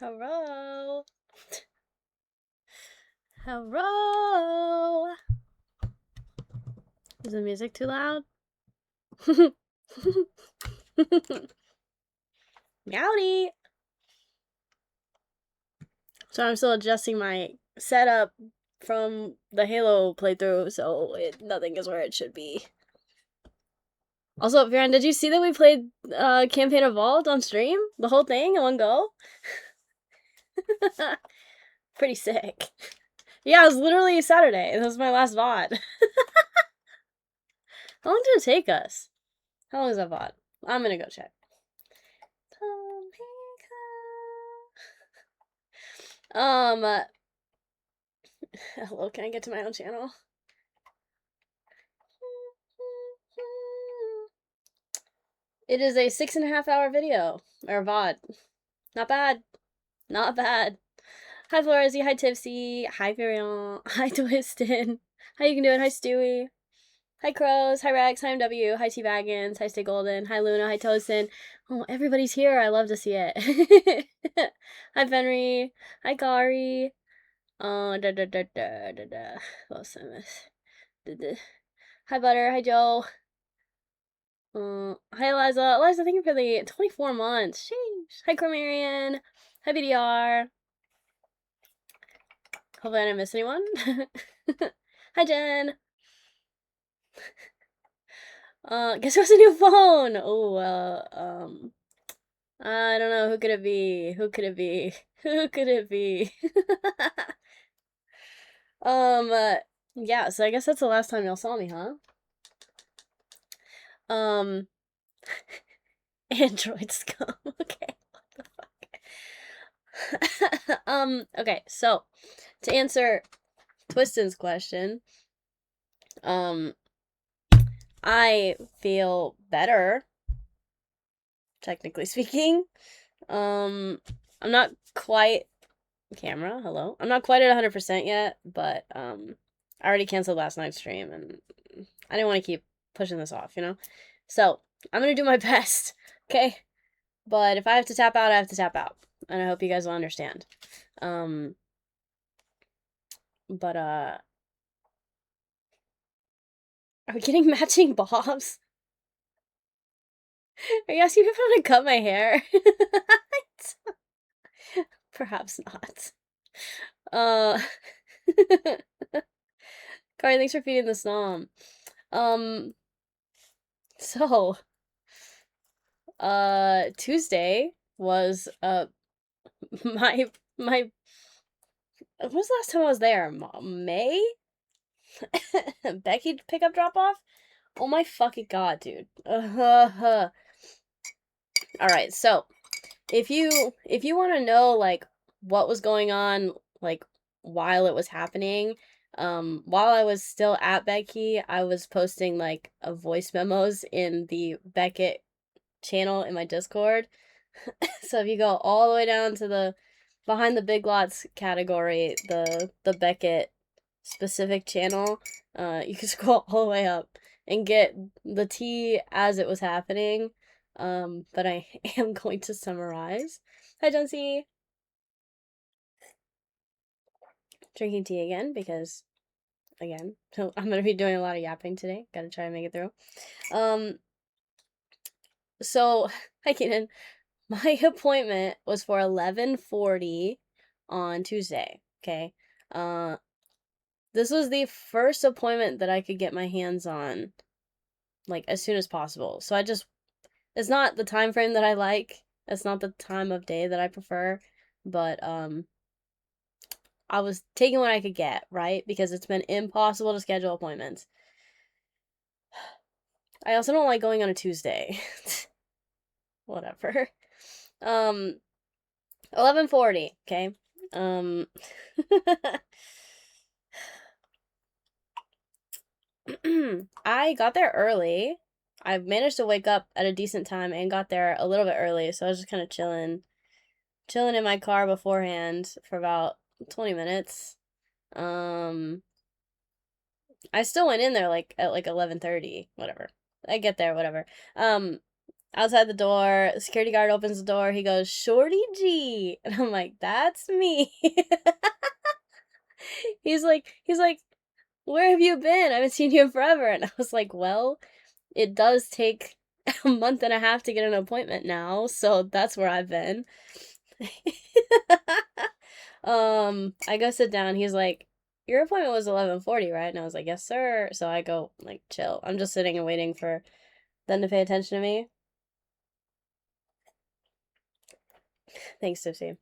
Hello. Hello. Is the music too loud? Meowdy. So I'm still adjusting my setup from the Halo playthrough, so nothing is where it should be. Also, Viren, did you see that we played Campaign Evolved on stream? The whole thing in one go? Pretty sick. Yeah, it was literally Saturday. That was my last VOD. How long did it take us? How long is that VOD? I'm gonna go check. Hello, can I get to my own channel? It is a 6.5 hour video, or VOD. Not bad. Not bad. Hi Floresy, hi Tipsy, hi Variant, hi Twisted, how you doing? Hi Stewie, hi Crows, hi Rex, hi MW, hi T-Baggins, hi Stay Golden, hi Luna, hi Toastin. Oh, everybody's here, I love to see it. Hi Fenry, hi Kari, What's hi Butter, hi Joe. Hi Eliza. Eliza, thank you for the 24 months. Sheesh. Hi Cormarian. Hi BDR. Hopefully I didn't miss anyone. Hi Jen. Guess what's a new phone? Oh, I don't know. Who could it be? Who could it be? Who could it be? Yeah, so I guess that's the last time y'all saw me, huh? Android scum. Okay. What the fuck? Okay, so to answer Twiston's question, I feel better, technically speaking. I'm not quite camera, hello. I'm not quite at 100% yet, but I already canceled last night's stream and I didn't want to keep pushing this off, you know? So, I'm going to do my best, okay? But if I have to tap out, I have to tap out. And I hope you guys will understand. But are we getting matching bobs? Are you asking if I'm gonna cut my hair? Perhaps not. Kari, thanks for feeding the snom. So, Tuesday was, my, when was the last time I was there? May? Becky pickup drop off? Oh my fucking god, dude. Alright, so, if you want to know, like, what was going on, like, while it was happening, while I was still at Becky, I was posting, like, voice memos in the Beckett channel in my Discord. So if you go all the way down to the behind the big lots category, the Beckett specific channel, you can scroll all the way up and get the tea as it was happening. But I am going to summarize. Hi, Jonesy. Drinking tea again because, again, so I'm gonna be doing a lot of yapping today. Gotta try to make it through. So, hi, Keenan. My appointment was for 11:40 on Tuesday, okay? This was the first appointment that I could get my hands on, like, as soon as possible. So it's not the time frame that I like. It's not the time of day that I prefer, but, I was taking what I could get, right? Because it's been impossible to schedule appointments. I also don't like going on a Tuesday. Whatever. 11:40, okay? I got there early. I managed to wake up at a decent time and got there a little bit early, so I was just kind of chilling in my car beforehand for about 20 minutes. I still went in there like at like 11:30, whatever. I get there, whatever. outside the door. The security guard opens the door. He goes, "Shorty G," and I'm like, "That's me." he's like, "Where have you been? I haven't seen you in forever." And I was like, "Well, it does take a month and a half to get an appointment now, so that's where I've been." I go sit down. He's like, "Your appointment was 11:40, right?" And I was like, "Yes, sir." So I go like chill. I'm just sitting and waiting for them to pay attention to me. Thanks, Tipsy.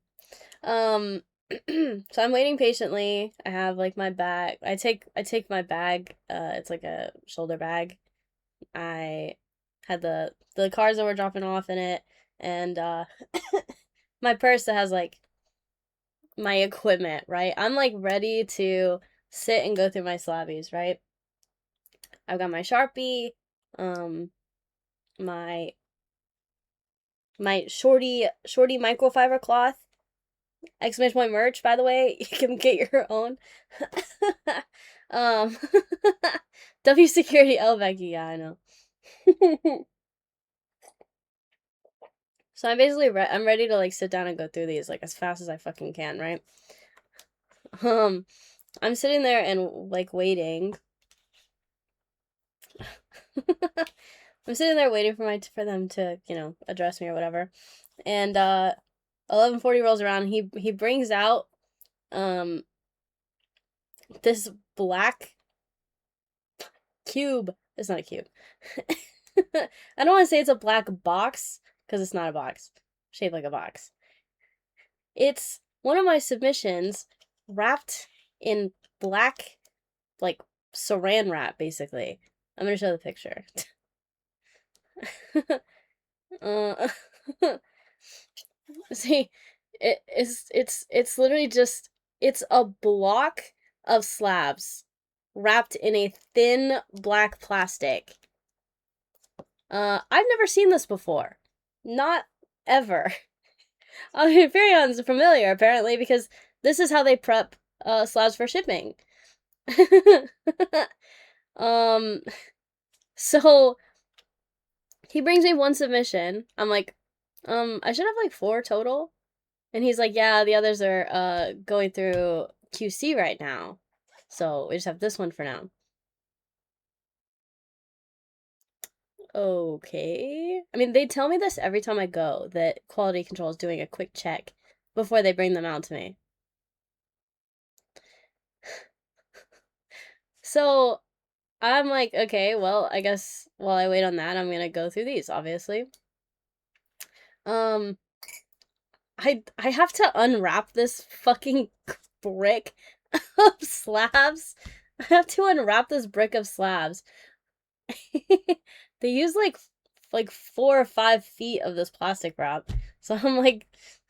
Um, so I'm waiting patiently. I have like my bag. I take my bag. It's like a shoulder bag. I had the cars that were dropping off in it, and my purse that has like my equipment. Right, I'm like ready to sit and go through my slabbies. Right, I've got my Sharpie, um, my shorty microfiber cloth. Exclamation point merch, by the way. You can get your own. um, W Security L Becky, yeah, I know. So I'm basically I'm ready to like sit down and go through these like as fast as I fucking can, right? Um, I'm sitting there and like waiting. I'm sitting there waiting for them to address me or whatever, and 11:40 rolls around. And he brings out um this black cube. It's not a cube. I don't want to say it's a black box because it's not a box shaped like a box. It's one of my submissions wrapped in black, like saran wrap, basically. I'm gonna show the picture. uh, See, it's literally just it's a block of slabs wrapped in a thin black plastic. I've never seen this before. Not ever. I mean, Furion's familiar, apparently, because this is how they prep slabs for shipping. um, so he brings me one submission. I'm like, I should have like 4 total. And he's like, yeah, the others are going through QC right now. So we just have this one for now. Okay. I mean, they tell me this every time I go, that quality control is doing a quick check before they bring them out to me. So I'm like, okay, well, I guess while I wait on that, I'm gonna go through these, obviously. Um, I have to unwrap this fucking brick of slabs. I have to unwrap this brick of slabs. They use like 4 or 5 feet of this plastic wrap. So I'm like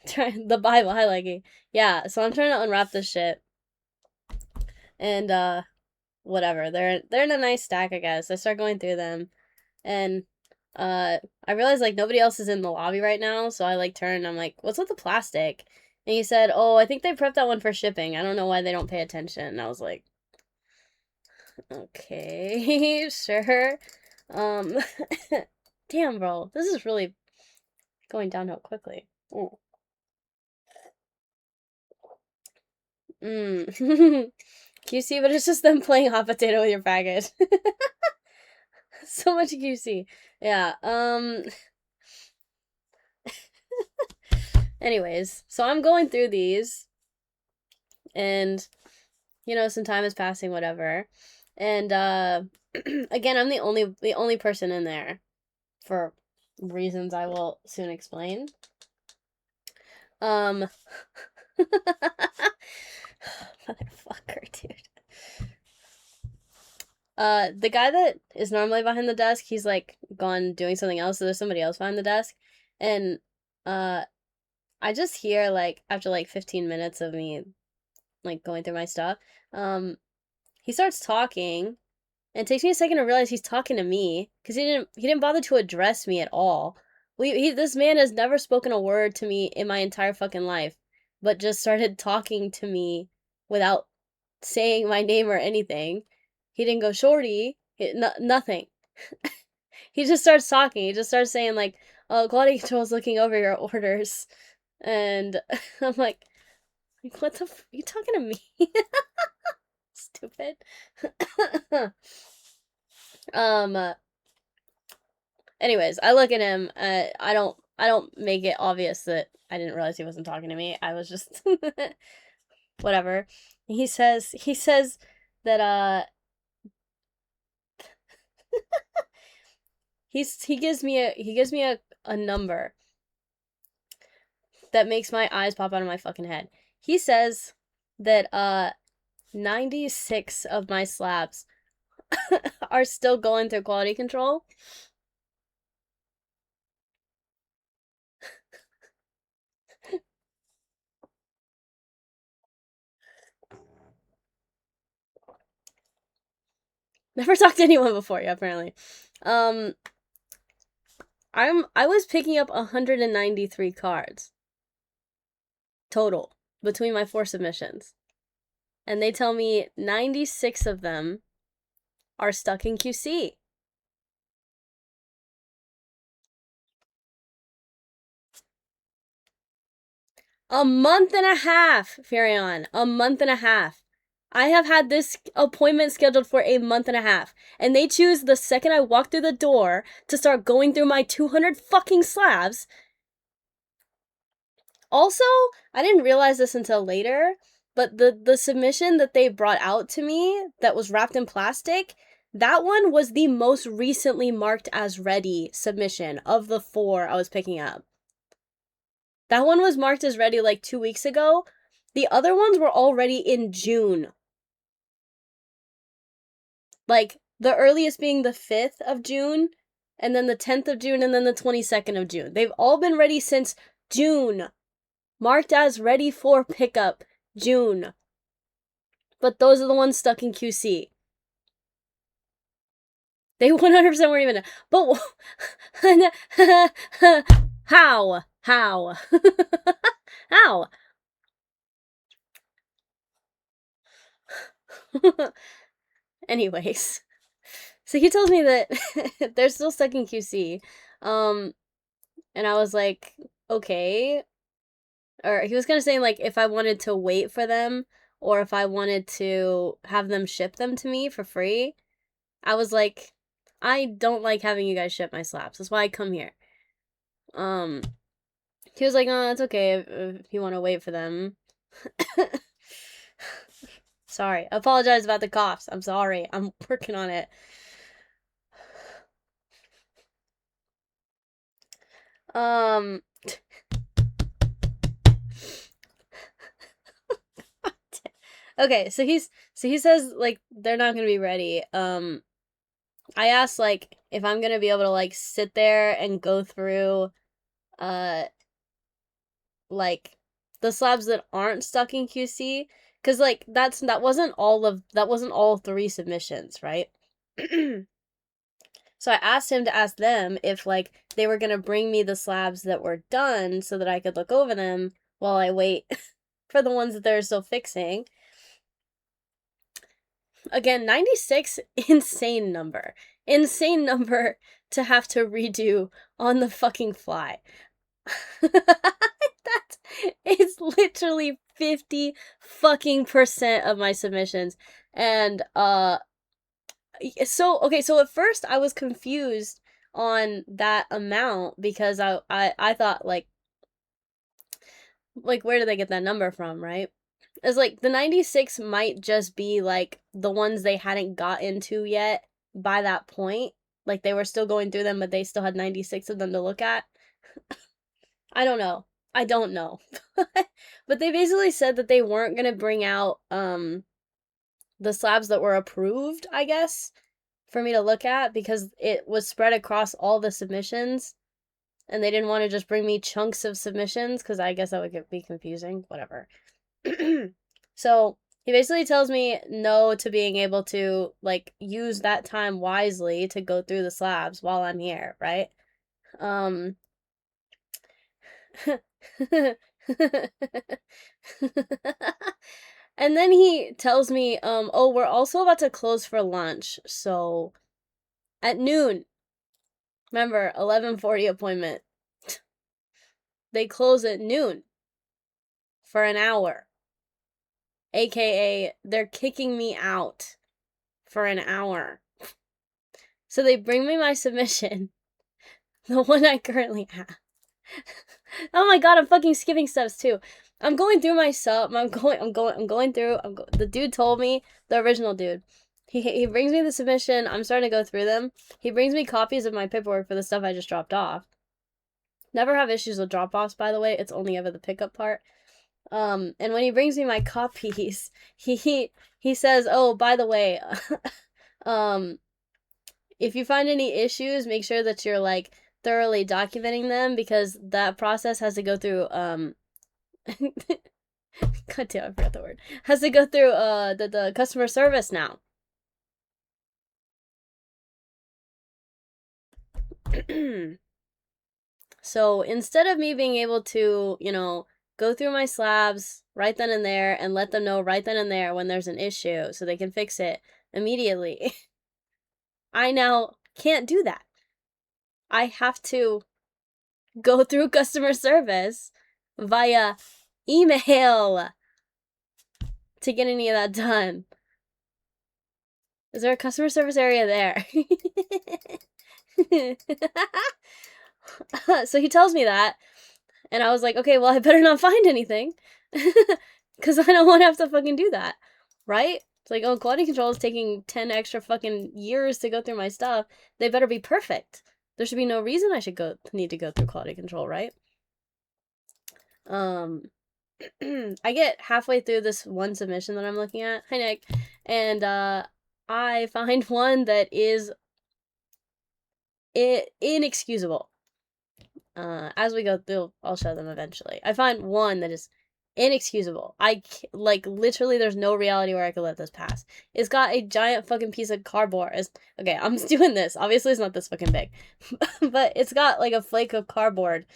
trying the Bible highlighting. Yeah, so I'm trying to unwrap this shit. And whatever. They're in a nice stack, I guess. I start going through them, and I realized like nobody else is in the lobby right now, so I like turn and I'm like, "What's with the plastic?" And he said, "Oh, I think they prepped that one for shipping. I don't know why they don't pay attention." And I was like, "Okay, sure." Um Damn, bro. This is really going downhill quickly. Ooh. QC, but it's just them playing hot potato with your package. So much QC. Yeah. Anyways, so I'm going through these, and some time is passing, whatever. And again, I'm the only person in there for reasons I will soon explain. Motherfucker, dude. The guy that is normally behind the desk, he's like gone doing something else, so there's somebody else behind the desk. And I just hear like after like 15 minutes of me like going through my stuff, he starts talking, and it takes me a second to realize he's talking to me because he didn't bother to address me at all. This man has never spoken a word to me in my entire fucking life, but just started talking to me without saying my name or anything. He didn't go shorty, nothing. he just starts talking. He just starts saying like, "Oh, quality control is looking over your orders," and I'm like, "What the? You talking to me?" Stupid. um. Anyways, I look at him. I don't make it obvious that I didn't realize he wasn't talking to me. I was just whatever. He says that he gives me a number that makes my eyes pop out of my fucking head. He says that 96 of my slabs are still going through quality control. Never talked to anyone before, yeah, apparently. Um I was picking up 193 cards total between my 4 submissions. And they tell me 96 of them are stuck in QC. A month and a half, Furion. A month and a half. I have had this appointment scheduled for a month and a half. And they choose the second I walk through the door to start going through my 200 fucking slabs. Also, I didn't realize this until later, but the submission that they brought out to me that was wrapped in plastic, that one was the most recently marked as ready submission of the 4 I was picking up. That one was marked as ready like 2 weeks ago. The other ones were already in June. Like, the earliest being the 5th of June, and then the 10th of June, and then the 22nd of June. They've all been ready since June. Marked as ready for pickup, June. But those are the ones stuck in QC. They 100% weren't even... But... How? How? How? Anyways. So he tells me that they're still stuck in QC. And I was like, okay. Or he was kind of saying, like, if I wanted to wait for them or if I wanted to have them ship them to me for free. I was like, I don't like having you guys ship my slabs. That's why I come here. He was like, oh, it's okay if you want to wait for them. Sorry. I apologize about the coughs. I'm sorry. I'm working on it. Okay, so he says like they're not gonna be ready. I asked like if I'm gonna be able to like sit there and go through like the slabs that aren't stuck in QC, because like that wasn't all 3 submissions, right? So I asked him to ask them if like they were gonna bring me the slabs that were done so that I could look over them while I wait for the ones that they're still fixing. Again, 96, insane number. Insane number to have to redo on the fucking fly. It's literally 50 fucking % of my submissions. And so at first I was confused on that amount because I thought like where did they get that number from, right? It's like the 96 might just be like the ones they hadn't got into yet by that point. Like they were still going through them, but they still had 96 of them to look at. I don't know. But they basically said that they weren't going to bring out the slabs that were approved, I guess, for me to look at because it was spread across all the submissions and they didn't want to just bring me chunks of submissions because I guess that would be confusing. Whatever. So he basically tells me no to being able to like use that time wisely to go through the slabs while I'm here, right? And then he tells me, oh, we're also about to close for lunch, so at noon. Remember, 11:40 appointment. They close at noon for an hour. AKA, they're kicking me out for an hour. So they bring me my submission, the one I currently have. Oh my god, I'm fucking skipping steps too. I'm going through my sub. I'm going through. The dude told me, the original dude. He brings me the submission. I'm starting to go through them. He brings me copies of my paperwork for the stuff I just dropped off. Never have issues with drop-offs, by the way. It's only ever the pickup part. And when he brings me my copies, he says, "Oh, by the way, if you find any issues, make sure that you're like thoroughly documenting them, because that process has to go through God damn, I forgot the word. Has to go through the customer service now." So instead of me being able to, go through my slabs right then and there and let them know right then and there when there's an issue so they can fix it immediately, I now can't do that. I have to go through customer service via email to get any of that done. Is there a customer service area there? So he tells me that, and I was like, okay, well, I better not find anything, because I don't want to have to fucking do that, right? It's like, oh, quality control is taking 10 extra fucking years to go through my stuff. They better be perfect. There should be no reason I should need to go through quality control, right? I get halfway through this one submission that I'm looking at. Hi, Nick. And I find one that is inexcusable. As we go through, I'll show them eventually. I find one that is inexcusable. Literally, there's no reality where I could let this pass. It's got a giant fucking piece of cardboard. Okay, I'm just doing this. Obviously, it's not this fucking big. But it's got, like, a flake of cardboard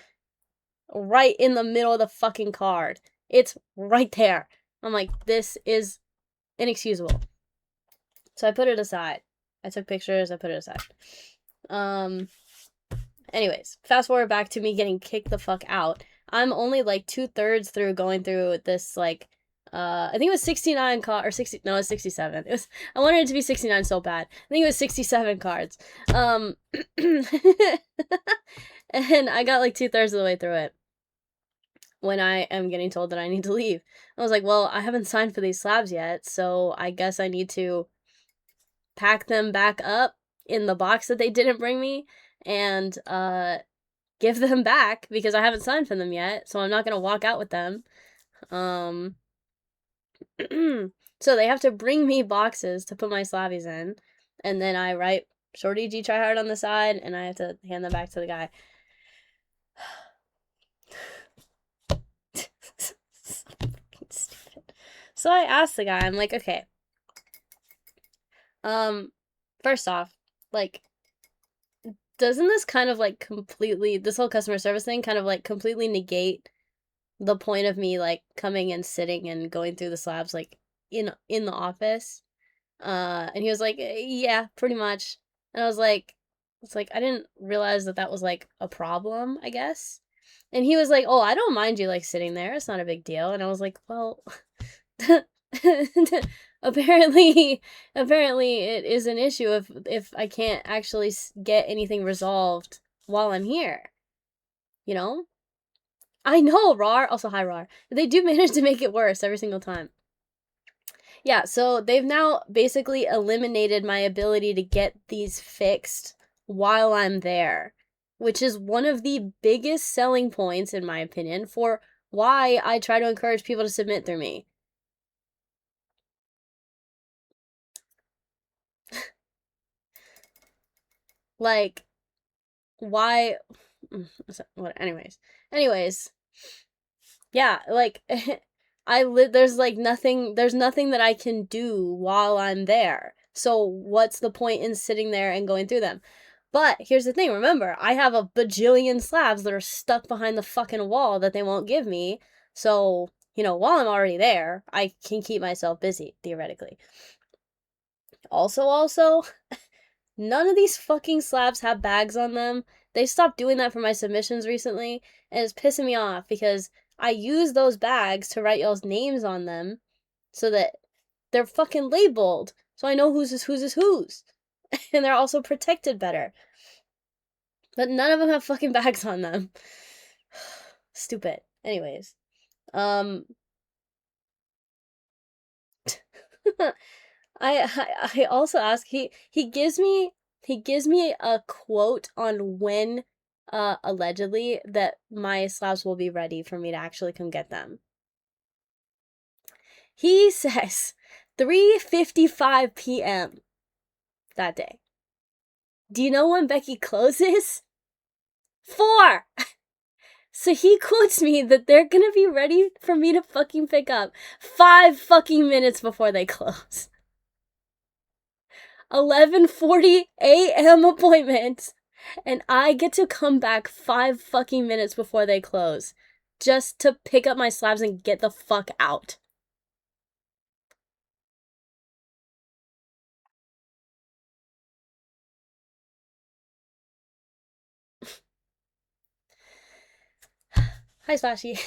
right in the middle of the fucking card. It's right there. I'm like, this is inexcusable. So I put it aside. I took pictures, I put it aside. Anyways, fast forward back to me getting kicked the fuck out. I'm only like 2/3 through going through this, like, I think it was 69 or 60, no, it was 67. I wanted it to be 69 so bad. I think it was 67 cards. And I got like 2/3 of the way through it when I am getting told that I need to leave. I was like, well, I haven't signed for these slabs yet, so I guess I need to pack them back up in the box that they didn't bring me and give them back, because I haven't signed for them yet, so I'm not gonna walk out with them. So they have to bring me boxes to put my slabbies in, and then I write Shorty G Tryhard on the side, and I have to hand them back to the guy. Stupid. So I asked the guy, I'm like, okay, first off, like, doesn't this kind of like completely, this whole customer service thing kind of like completely negate the point of me like coming and sitting and going through the slabs like in the office? And he was like, yeah, pretty much. And I was like, it's like, I didn't realize that was like a problem, I guess. And he was like, oh, I don't mind you like sitting there, it's not a big deal. And I was like, well, apparently it is an issue if I can't actually get anything resolved while I'm here, you know? I know, Rar. Also, hi, Rar. They do manage to make it worse every single time. Yeah, so they've now basically eliminated my ability to get these fixed while I'm there, which is one of the biggest selling points, in my opinion, for why I try to encourage people to submit through me. Like, why? What? Anyways, yeah, like, there's like nothing that I can do while I'm there. So what's the point in sitting there and going through them? But here's the thing, remember, I have a bajillion slabs that are stuck behind the fucking wall that they won't give me. So, while I'm already there, I can keep myself busy, theoretically. Also, None of these fucking slabs have bags on them. They stopped doing that for my submissions recently, and it's pissing me off because I use those bags to write y'all's names on them so that they're fucking labeled so I know whose is whose. And they're also protected better. But none of them have fucking bags on them. Stupid. Anyways. I also ask, he gives me a quote on when allegedly that my slabs will be ready for me to actually come get them. He says 3:55 p.m. that day. Do you know when Becky closes? 4. So he quotes me that they're gonna be ready for me to fucking pick up 5 fucking minutes before they close. 11:40 a.m. appointment, and I get to come back 5 fucking minutes before they close just to pick up my slabs and get the fuck out. Hi, Splashy.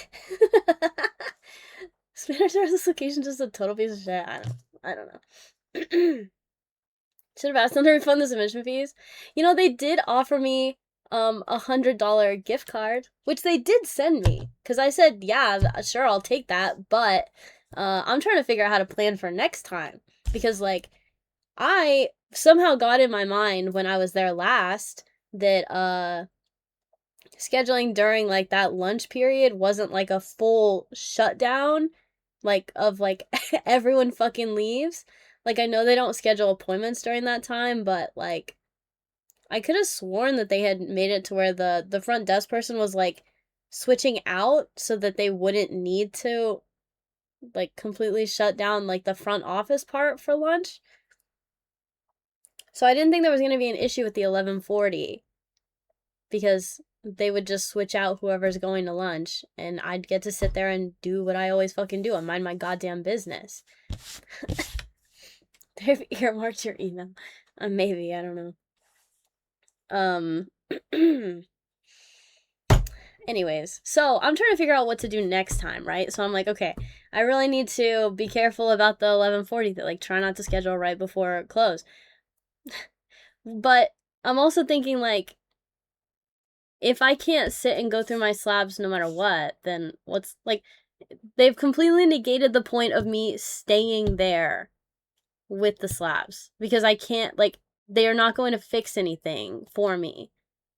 Spinner Stars, this location just a total piece of shit. I don't know. Should have asked them to refund the submission fees. You know, they did offer me $100 gift card, which they did send me. Because I said, yeah, sure, I'll take that. But I'm trying to figure out how to plan for next time. Because, like, I somehow got in my mind when I was there last that scheduling during, like, that lunch period wasn't, like, a full shutdown, like, of, like, everyone fucking leaves. Like, I know they don't schedule appointments during that time, but, like, I could have sworn that they had made it to where the front desk person was, like, switching out so that they wouldn't need to, like, completely shut down, like, the front office part for lunch. So I didn't think there was going to be an issue with the 11:40 because they would just switch out whoever's going to lunch and I'd get to sit there and do what I always fucking do and mind my goddamn business. They've earmarked your email. Maybe, I don't know. Anyways, so I'm trying to figure out what to do next time, right? So I'm like, okay, I really need to be careful about the 11:40, like, try not to schedule right before close. But I'm also thinking, like, if I can't sit and go through my slabs no matter what, then what's, like, they've completely negated the point of me staying there with the slabs because I can't, like, they are not going to fix anything for me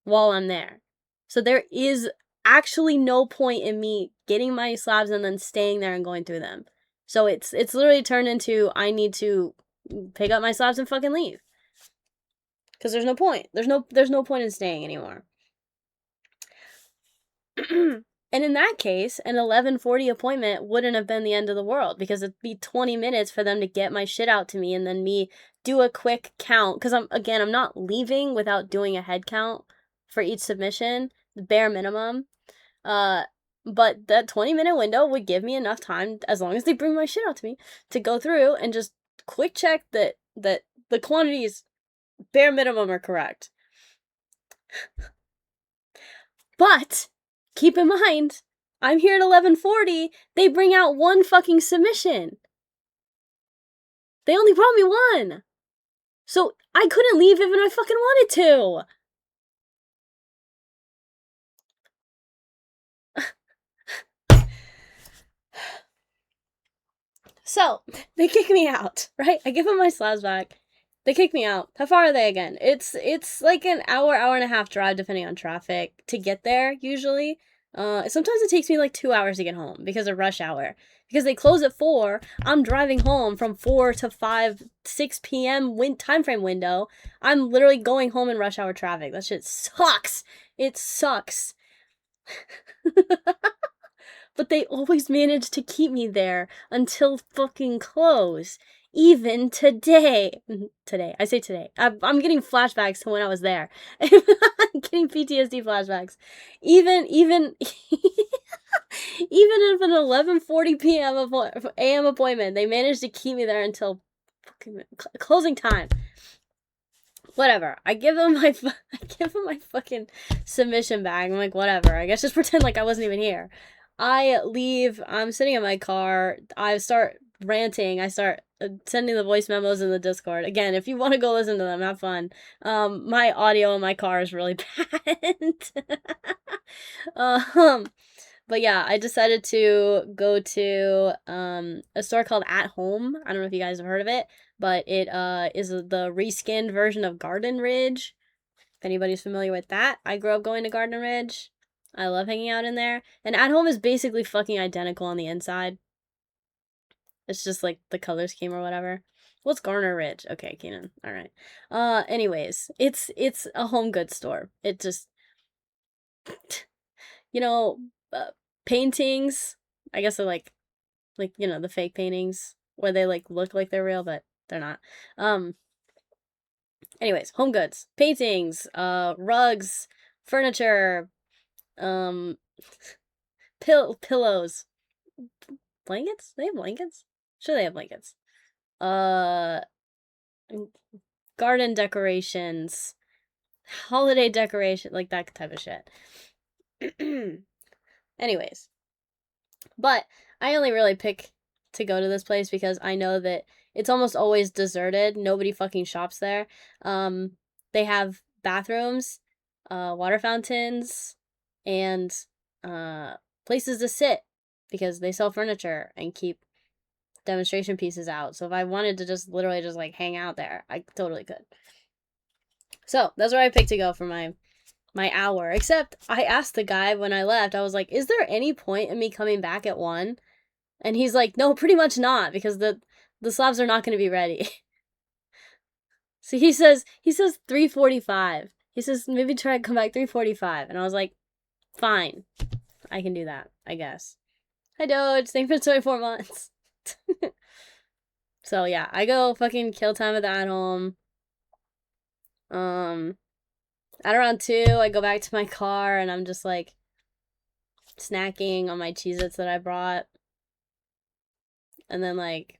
while I'm there. So there is actually no point in me getting my slabs and then staying there and going through them. So it's literally turned into I need to pick up my slabs and fucking leave. Because there's no point. There's no point in staying anymore. And in that case, an 11:40 appointment wouldn't have been the end of the world because it'd be 20 minutes for them to get my shit out to me and then me do a quick count. Because I'm not leaving without doing a head count for each submission, the bare minimum. But that 20-minute window would give me enough time, as long as they bring my shit out to me, to go through and just quick check that the quantities bare minimum are correct. But keep in mind, I'm here at 11:40. They bring out one fucking submission. They only brought me one. So I couldn't leave even if I fucking wanted to. So they kick me out, right? I give them my slabs back. They kick me out. How far are they again? It's like an hour and a half drive depending on traffic to get there usually. Sometimes it takes me like 2 hours to get home because of rush hour. Because they close at 4, I'm driving home from 4 to 5, 6 p.m. Time frame window. I'm literally going home in rush hour traffic. That shit sucks. It sucks. But they always manage to keep me there until fucking close. Even today. Today. I say today. I'm getting flashbacks to when I was there. I'm getting PTSD flashbacks. Even if an 11:40 p.m. a.m. appointment, they managed to keep me there until fucking closing time. Whatever. I give him my fucking submission bag. I'm like, whatever. I guess just pretend like I wasn't even here. I leave. I'm sitting in my car. I start ranting. I start sending the voice memos in the Discord. Again, if you want to go listen to them, have fun. My audio in my car is really bad. But yeah, I decided to go to a store called At Home. I don't know if you guys have heard of it, but it is the reskinned version of Garden Ridge. If anybody's familiar with that, I grew up going to Garden Ridge. I love hanging out in there. And At Home is basically fucking identical on the inside. It's just like the color scheme or whatever. What's Garner Ridge? Okay, Keenan. All right. Anyways, it's a home goods store. It just, you know, paintings. I guess they're like you know, the fake paintings where they like look like they're real, but they're not. Anyways, home goods, paintings, rugs, furniture, pillows, blankets. They have blankets. Sure, they have blankets. Garden decorations, holiday decoration, like that type of shit. Anyways, but I only really pick to go to this place because I know that it's almost always deserted. Nobody fucking shops there. They have bathrooms, water fountains, and places to sit because they sell furniture and keep demonstration pieces out. So if I wanted to just literally just like hang out there, I totally could. So that's where I picked to go for my hour. Except I asked the guy when I left, I was like, is there any point in me coming back at 1? And he's like, no, pretty much not, because the slabs are not going to be ready. So he says 3:45. He says, maybe try to come back 3:45. And I was like, fine. I can do that, I guess. Hi, Doge. Thanks for 24 months. So yeah, I go fucking kill time at the At Home. At around 2, I go back to my car and I'm just like snacking on my Cheez-Its that I brought. And then like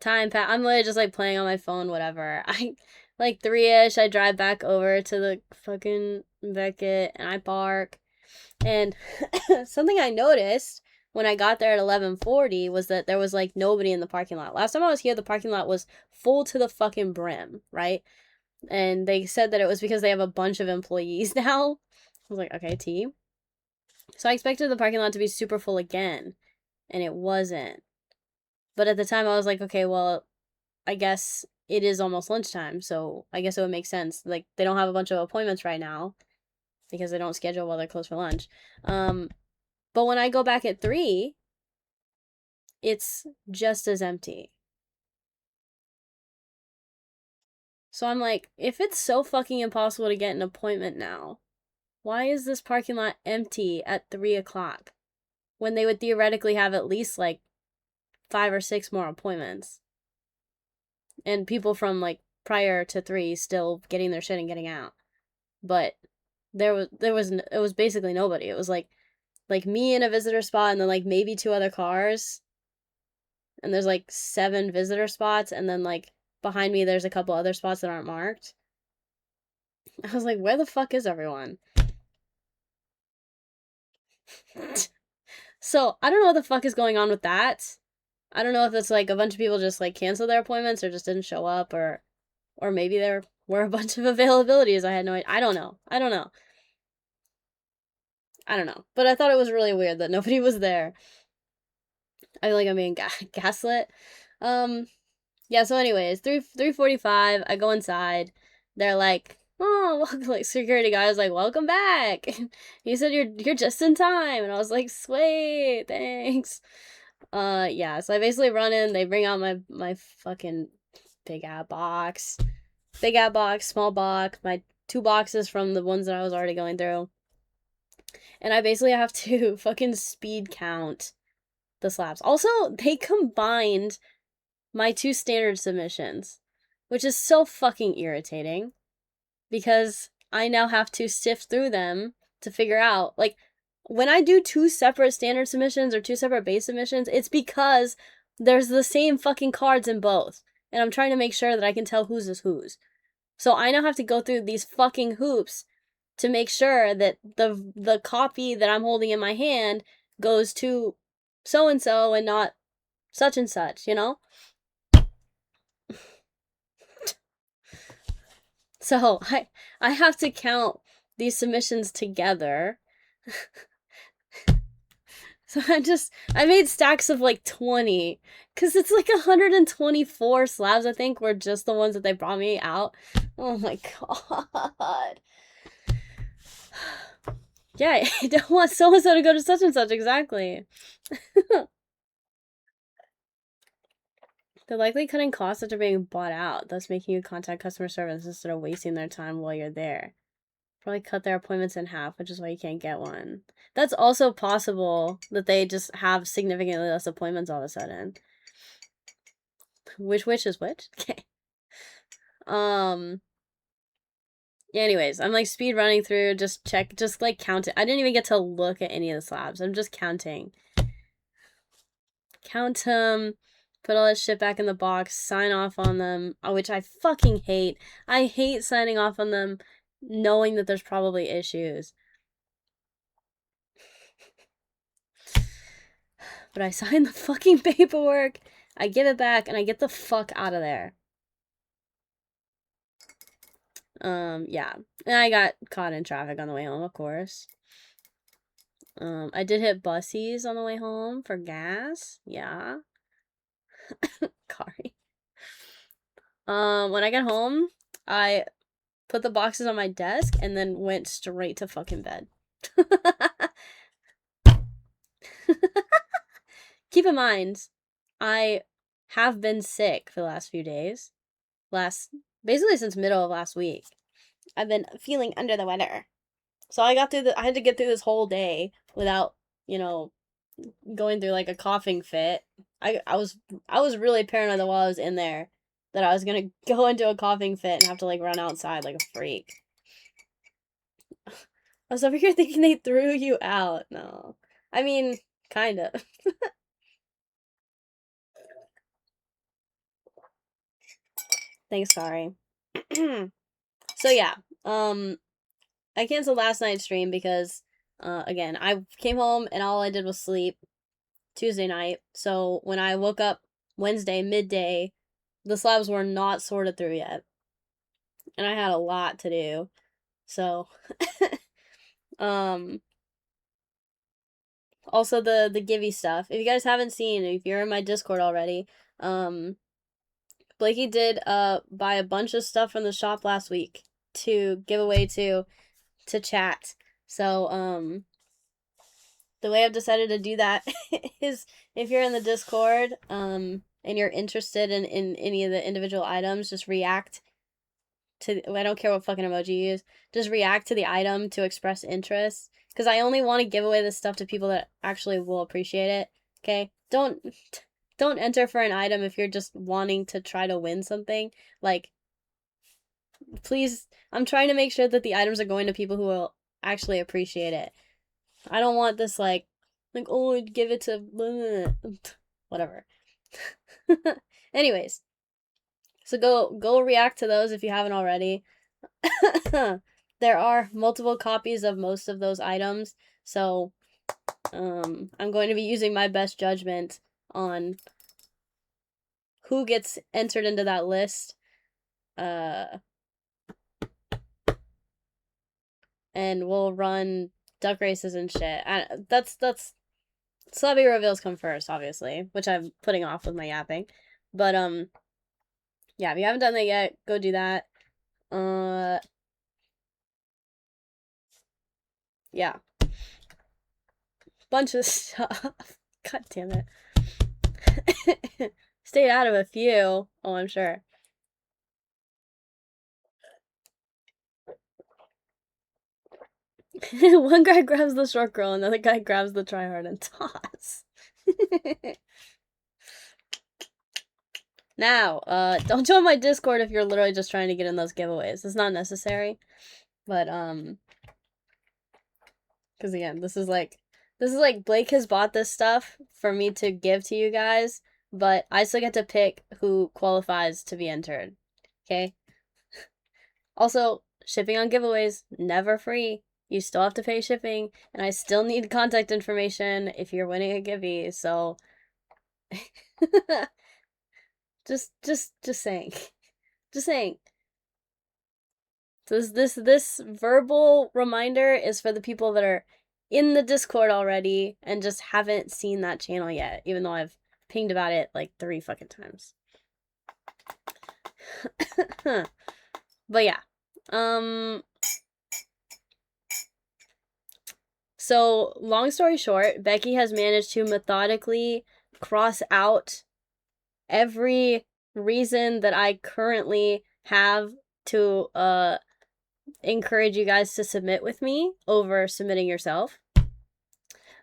I'm literally just like playing on my phone, whatever. I like 3-ish, I drive back over to the fucking Beckett and I park. And something I noticed when I got there at 11:40 was that there was like nobody in the parking lot. Last time I was here, the parking lot was full to the fucking brim, right? And they said that it was because they have a bunch of employees now. I was like, okay, T. So I expected the parking lot to be super full again, and it wasn't. But at the time, I was like, okay, well, I guess it is almost lunchtime, so I guess it would make sense. Like, they don't have a bunch of appointments right now because they don't schedule while they're closed for lunch. But when I go back at 3, it's just as empty. So I'm like, if it's so fucking impossible to get an appointment now, why is this parking lot empty at 3 o'clock when they would theoretically have at least like 5 or 6 more appointments? And people from like prior to 3 still getting their shit and getting out. But it was basically nobody. It was like me in a visitor spot and then like maybe 2 other cars. And there's like 7 visitor spots and then like behind me there's a couple other spots that aren't marked. I was like, where the fuck is everyone? So, I don't know what the fuck is going on with that. I don't know if it's like a bunch of people just like canceled their appointments or just didn't show up or maybe there were a bunch of availabilities. I had no idea. I don't know. But I thought it was really weird that nobody was there. I feel like I'm being gaslit. Yeah, so anyways, 3:45, I go inside. They're like, oh, like security guy was like, welcome back. He said you're just in time. And I was like, sweet, thanks. Yeah, so I basically run in, they bring out my fucking big ass box, small box, my 2 boxes from the ones that I was already going through. And I basically have to fucking speed count the slabs. Also, they combined my 2 standard submissions, which is so fucking irritating because I now have to sift through them to figure out, like, when I do 2 separate standard submissions or 2 separate base submissions, it's because there's the same fucking cards in both, and I'm trying to make sure that I can tell whose is whose. So I now have to go through these fucking hoops to make sure that the copy that I'm holding in my hand goes to so and so and not such and such, you know? So I have to count these submissions together. So I made stacks of like 20 cuz it's like 124 slabs I think were just the ones that they brought me out. Oh my god. Yeah, I don't want so and so to go to such and such exactly. They're likely cutting costs after being bought out, thus making you contact customer service instead of wasting their time while you're there. Probably cut their appointments in half, which is why you can't get one. That's also possible that they just have significantly less appointments all of a sudden. Which is which? Okay. Yeah, anyways, I'm like speed running through, just like count it. I didn't even get to look at any of the slabs. I'm just counting. Count them, put all that shit back in the box, sign off on them, which I fucking hate. I hate signing off on them knowing that there's probably issues. But I sign the fucking paperwork, I give it back, and I get the fuck out of there. Yeah. And I got caught in traffic on the way home, of course. I did hit bussies on the way home for gas. Yeah. Sorry. When I got home, I put the boxes on my desk and then went straight to fucking bed. Keep in mind, I have been sick for the last few days. Basically since middle of last week. I've been feeling under the weather. So I had to get through this whole day without, going through like a coughing fit. I was really paranoid that while I was in there that I was gonna go into a coughing fit and have to like run outside like a freak. I was over here thinking they threw you out. No. I mean, kind of. Thanks, sorry. So yeah, I canceled last night's stream because, again, I came home and all I did was sleep Tuesday night. So when I woke up Wednesday midday, the slabs were not sorted through yet, and I had a lot to do. So, also the Givey stuff. If you guys haven't seen, if you're in my Discord already, Blakey did buy a bunch of stuff from the shop last week to give away to chat. So the way I've decided to do that is if you're in the Discord and you're interested in any of the individual items, just react to, I don't care what fucking emoji you use, just react to the item to express interest, because I only want to give away this stuff to people that actually will appreciate it. Okay, don't enter for an item if you're just wanting to try to win something. Like, please, I'm trying to make sure that the items are going to people who will actually appreciate it. I don't want this like oh, give it to whatever. Anyways, so go react to those if you haven't already. There are multiple copies of most of those items, so I'm going to be using my best judgment on who gets entered into that list. And we'll run duck races and shit. That's celebrity reveals come first, obviously, which I'm putting off with my yapping. But yeah, if you haven't done that yet, go do that. Yeah. Bunch of stuff. God damn it. Stayed out of a few. Oh, I'm sure. One guy grabs the short girl, another guy grabs the tryhard and toss. Now, don't join my Discord if you're literally just trying to get in those giveaways. It's not necessary. But, because again, this is like Blake has bought this stuff for me to give to you guys, but I still get to pick who qualifies to be entered. Okay? Also, shipping on giveaways, never free. You still have to pay shipping, and I still need contact information if you're winning a giveaway, so just saying. Just saying. So this verbal reminder is for the people that are in the Discord already and just haven't seen that channel yet, even though I've pinged about it like 3 fucking times. But yeah. So, long story short, Becky has managed to methodically cross out every reason that I currently have to encourage you guys to submit with me over submitting yourself.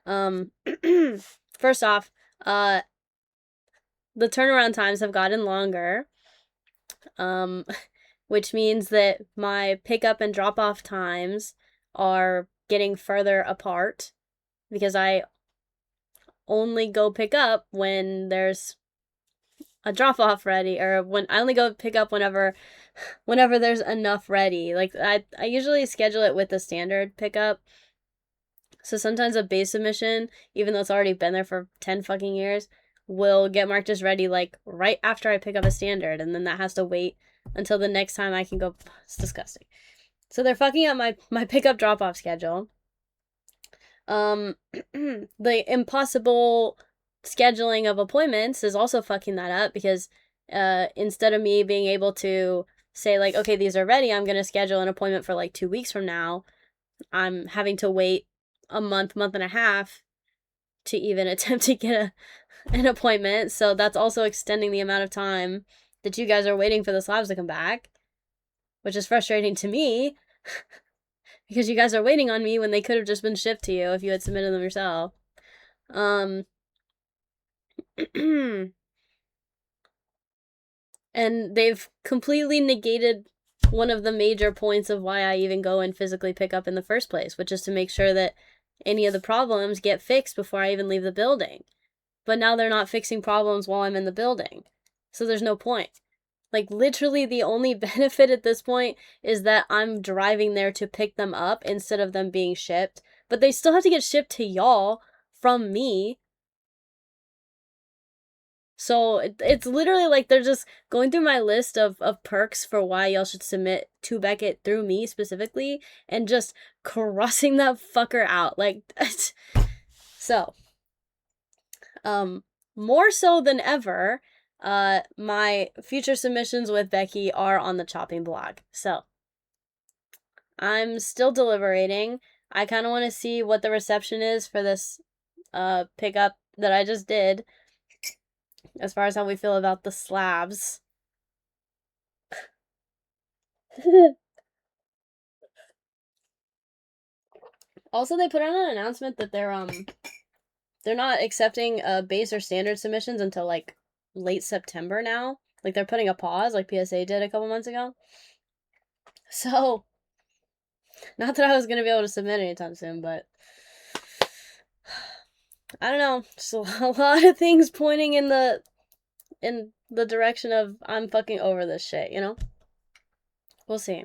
First off, the turnaround times have gotten longer, which means that my pickup and drop off times are getting further apart because I only go pick up when there's a drop off ready, or when I only go pick up whenever there's enough ready. Like I usually schedule it with the standard pickup. So sometimes a base submission, even though it's already been there for 10 fucking years, will get marked as ready like right after I pick up a standard, and then that has to wait until the next time I can go. It's disgusting. So they're fucking up my pickup drop off schedule. The impossible scheduling of appointments is also fucking that up because instead of me being able to say like, okay, these are ready, I'm gonna schedule an appointment for like 2 weeks from now, I'm having to wait a month and a half to even attempt to get an appointment. So that's also extending the amount of time that you guys are waiting for the slabs to come back, which is frustrating to me because you guys are waiting on me when they could have just been shipped to you if you had submitted them yourself. And they've completely negated one of the major points of why I even go and physically pick up in the first place, which is to make sure that any of the problems get fixed before I even leave the building. But now they're not fixing problems while I'm in the building. So there's no point. Like, literally the only benefit at this point is that I'm driving there to pick them up instead of them being shipped. But they still have to get shipped to y'all from me. So it's literally like they're just going through my list of perks for why y'all should submit to Beckett through me specifically and just crossing that fucker out. Like, so, more so than ever, my future submissions with Becky are on the chopping block. So, I'm still deliberating. I kind of want to see what the reception is for this pickup that I just did, as far as how we feel about the slabs. Also, they put out an announcement that they're not accepting base or standard submissions until like late September now. Like they're putting a pause, like PSA did a couple months ago. So, not that I was gonna be able to submit anytime soon, but I don't know. Just a lot of things pointing in the direction of I'm fucking over this shit, you know? We'll see.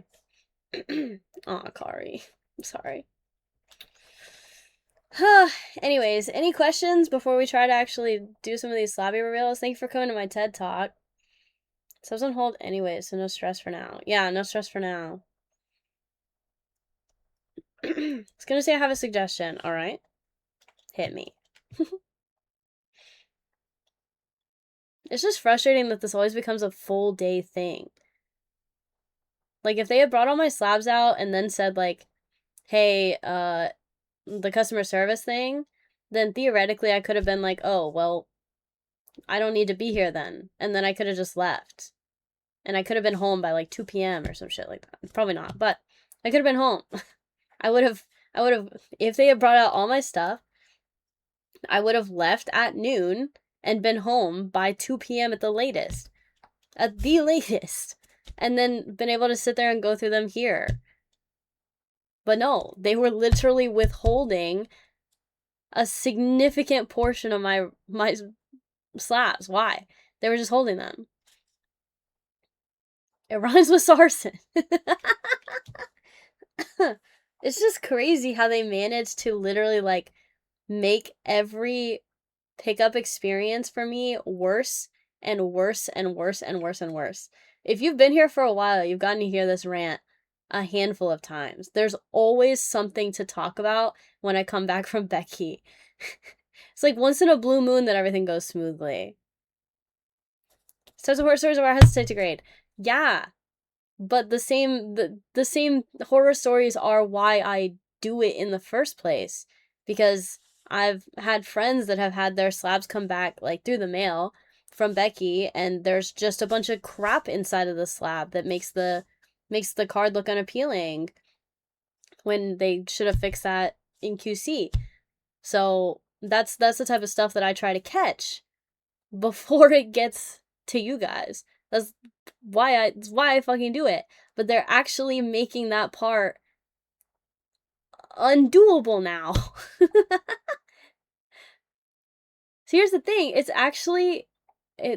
Aw, Kari. I'm sorry. Anyways, any questions before we try to actually do some of these slabby reveals? Thank you for coming to my TED Talk. Sub's on hold anyways, so no stress for now. Yeah, no stress for now. I was gonna say I have a suggestion, alright? Hit me. It's just frustrating that this always becomes a full day thing. Like, if they had brought all my slabs out and then said, like, hey, the customer service thing, then theoretically I could have been like, oh, well, I don't need to be here then. And then I could have just left. And I could have been home by like 2 p.m. or some shit like that. Probably not, but I could have been home. I would have, if they had brought out all my stuff, I would have left at noon and been home by 2 p.m. at the latest. At the latest. And then been able to sit there and go through them here. But no, they were literally withholding a significant portion of my slabs. Why? They were just holding them. It rhymes with sarsen. It's just crazy how they managed to literally, like, make every pickup experience for me worse and worse and worse and worse and worse. If you've been here for a while, you've gotten to hear this rant a handful of times. There's always something to talk about when I come back from Becky. It's like once in a blue moon that everything goes smoothly. Stories of horror stories where I hesitate to grade. Yeah, but the same horror stories are why I do it in the first place, because I've had friends that have had their slabs come back, like, through the mail from Becky, and there's just a bunch of crap inside of the slab that makes the card look unappealing when they should have fixed that in QC. So that's the type of stuff that I try to catch before it gets to you guys. That's why I fucking do it. But they're actually making that part undoable now. So here's the thing, it's actually,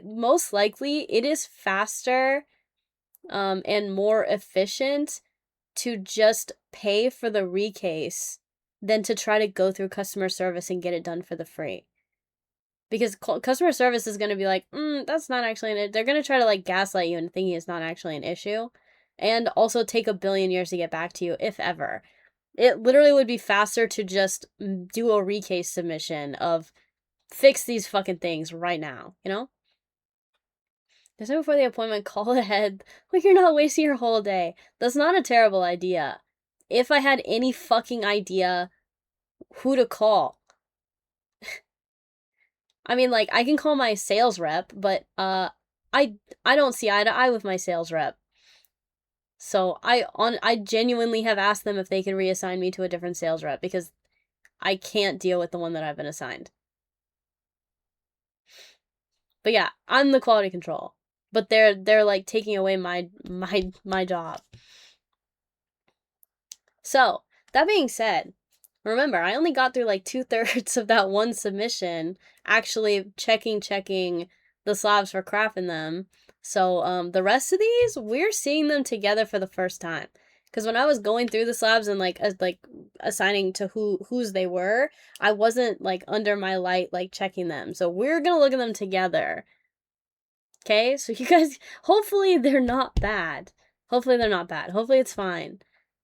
most likely it is faster and more efficient to just pay for the recase than to try to go through customer service and get it done for the free. Because customer service is going to be like, that's not actually they're going to try to, like, gaslight you into thinking it's not actually an issue, and also take a billion years to get back to you, if ever. It literally would be faster to just do a recase submission of, fix these fucking things right now, you know? Just before the appointment, call ahead. Like, you're not wasting your whole day. That's not a terrible idea. If I had any fucking idea who to call. I mean, like, I can call my sales rep, but I don't see eye to eye with my sales rep. So I genuinely have asked them if they can reassign me to a different sales rep, because I can't deal with the one that I've been assigned. But yeah, I'm the quality control. But they're like taking away my job. So, that being said, remember, I only got through like 2/3 of that one submission, actually checking the slabs for crap in them. So, the rest of these, we're seeing them together for the first time. Because when I was going through the slabs and like assigning to whose they were, I wasn't like under my light like checking them. So we're gonna look at them together. Okay, so you guys, hopefully they're not bad. Hopefully they're not bad. Hopefully it's fine.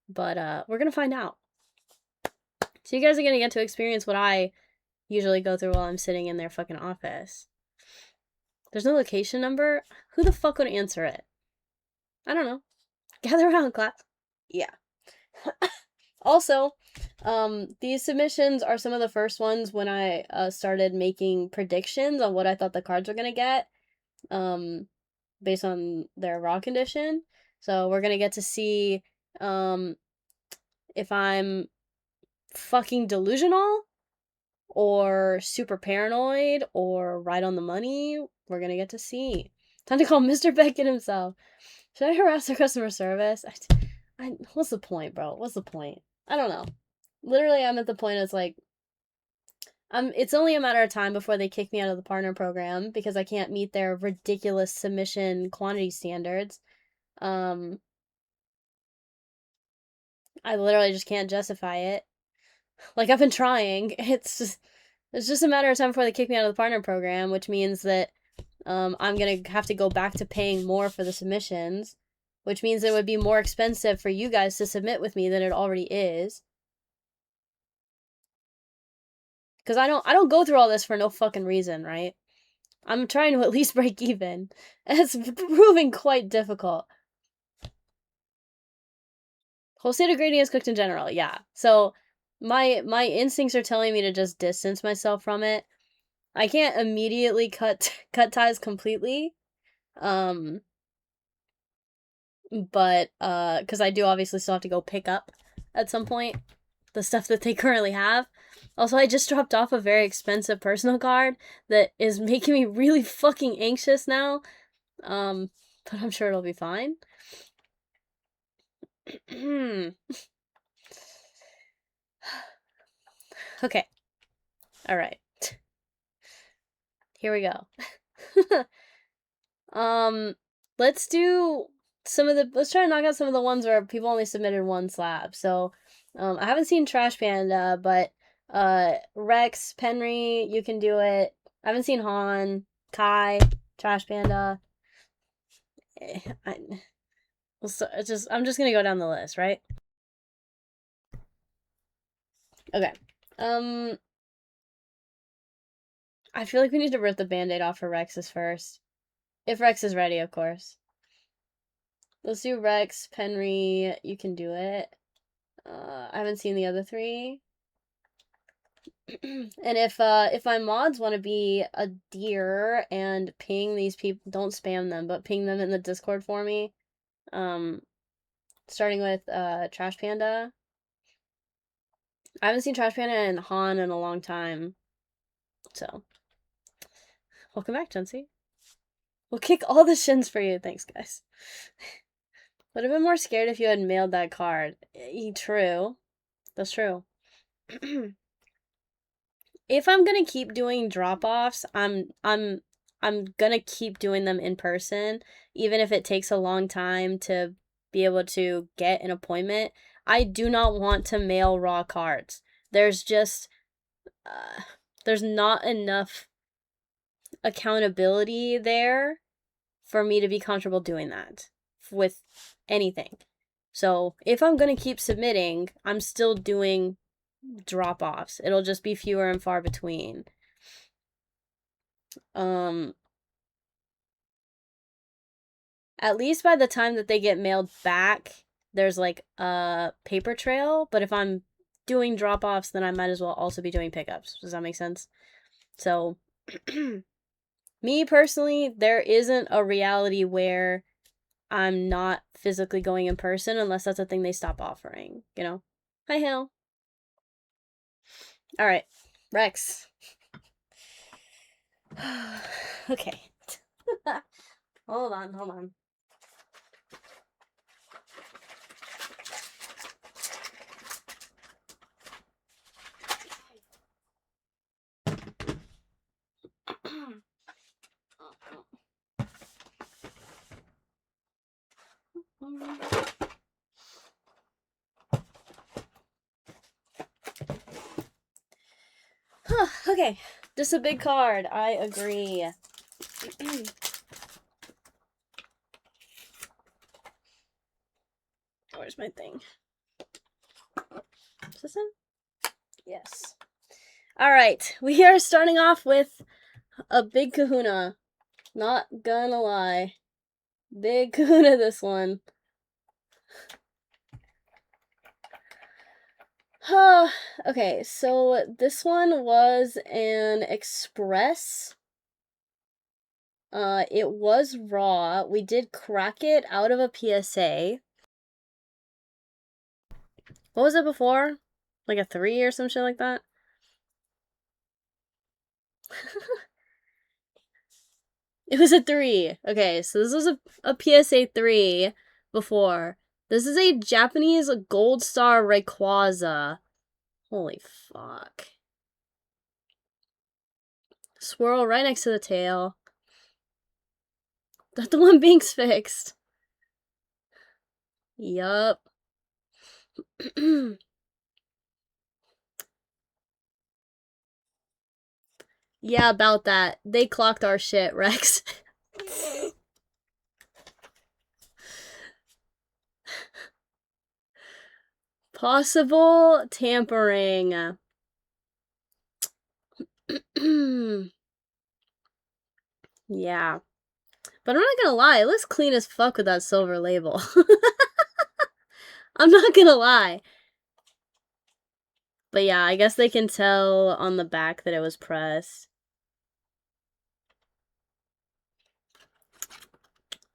But we're gonna find out. So you guys are gonna get to experience what I usually go through while I'm sitting in their fucking office. There's no location number? Who the fuck would answer it? I don't know. Gather around, class. Yeah. Also, these submissions are some of the first ones when I started making predictions on what I thought the cards were gonna get, based on their raw condition. So we're gonna get to see if I'm fucking delusional or super paranoid or right on the money. We're gonna get to see. Time to call Mr. Beckett himself. Should I harass their customer service? What's the point, bro? What's the point? I don't know. Literally, I'm at the point it's like, it's only a matter of time before they kick me out of the partner program because I can't meet their ridiculous submission quantity standards. I literally just can't justify it. Like, I've been trying. It's just a matter of time before they kick me out of the partner program, which means that I'm gonna have to go back to paying more for the submissions, which means it would be more expensive for you guys to submit with me than it already is. Because I don't go through all this for no fucking reason, right? I'm trying to at least break even. It's proving quite difficult. Whole state of grading is cooked in general, yeah. So my instincts are telling me to just distance myself from it. I can't immediately cut ties completely. But because I do obviously still have to go pick up at some point the stuff that they currently have. Also, I just dropped off a very expensive personal card that is making me really fucking anxious now. But I'm sure it'll be fine. Okay. All right. Here we go. Let's do let's try to knock out some of the ones where people only submitted one slab. So, I haven't seen Trash Panda, but Rex, Penry, you can do it. I haven't seen Han, Kai, Trash Panda. I'm just gonna go down the list, right? Okay. I feel like we need to rip the band-aid off for Rex's first. If Rex is ready, of course. Let's do Rex, Penry, you can do it. I haven't seen the other three. And if my mods want to be a deer and ping these people, don't spam them, but ping them in the Discord for me. Starting with Trash Panda. I haven't seen Trash Panda and Han in a long time. So, welcome back, Chelsea. We'll kick all the shins for you. Thanks, guys. Would have been more scared if you had mailed that card. True. That's true. If I'm gonna keep doing drop-offs, I'm gonna keep doing them in person, even if it takes a long time to be able to get an appointment. I do not want to mail raw cards. There's just there's not enough accountability there for me to be comfortable doing that with anything. So if I'm gonna keep submitting, I'm still doing drop-offs. It'll just be fewer and far between. At least by the time that they get mailed back, there's like a paper trail. But if I'm doing drop-offs, then I might as well also be doing pickups. Does that make sense? So, me personally, there isn't a reality where I'm not physically going in person unless that's a thing they stop offering, you know? Hi, Hale. Alright, Rex. Okay. Hold on. Okay, just a big card. I agree. Where's my thing? Is this in? Yes. Alright, we are starting off with a big kahuna. Not gonna lie. Big kahuna, this one. Okay, so this one was an express. It was raw. We did crack it out of a PSA. What was it before? Like a 3 or some shit like that? It was a 3. Okay, so this was a PSA 3 before. This is a Japanese Gold Star Rayquaza. Holy fuck. Swirl right next to the tail. That the one Binks fixed. Yup. Yeah, about that. They clocked our shit, Rex. Possible tampering. Yeah. But I'm not gonna lie, it looks clean as fuck with that silver label. I'm not gonna lie. But yeah, I guess they can tell on the back that it was pressed.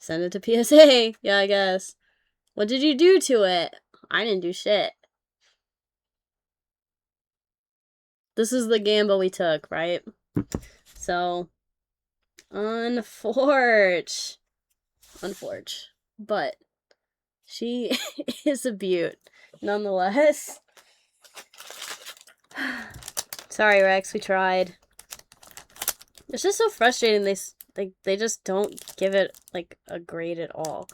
Send it to PSA. Yeah, I guess. What did you do to it? I didn't do shit. This is the gamble we took, right? So, unforge. But she is a beaut, nonetheless. Sorry, Rex, we tried. It's just so frustrating. They just don't give it like a grade at all.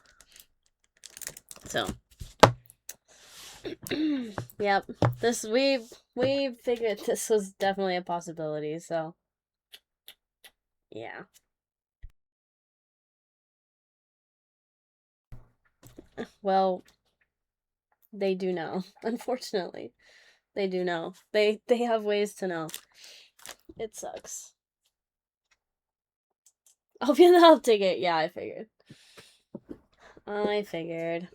So, yep. This we figured this was definitely a possibility. So, yeah. Well, they do know. Unfortunately, they do know. They have ways to know. It sucks. I'll be in the help ticket. Yeah, I figured. I figured.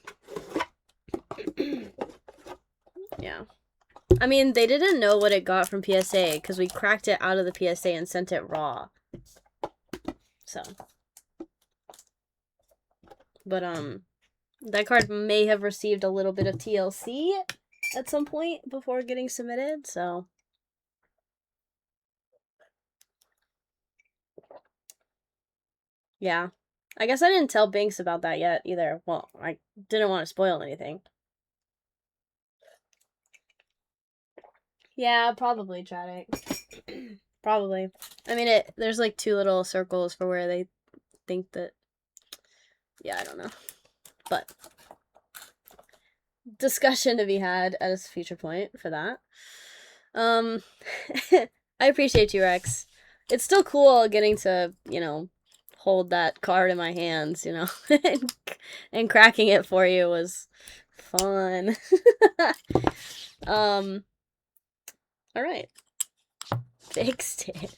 Yeah. I mean, they didn't know what it got from PSA because we cracked it out of the PSA and sent it raw. So. But, that card may have received a little bit of TLC at some point before getting submitted, so. Yeah. I guess I didn't tell Binks about that yet either. Well, I didn't want to spoil anything. Yeah, probably, Chaddick. Probably. I mean, there's like 2 little circles for where they think that. Yeah, I don't know. But discussion to be had at a future point for that. I appreciate you, Rex. It's still cool getting to, hold that card in my hands, and cracking it for you was fun. All right. Fixed it.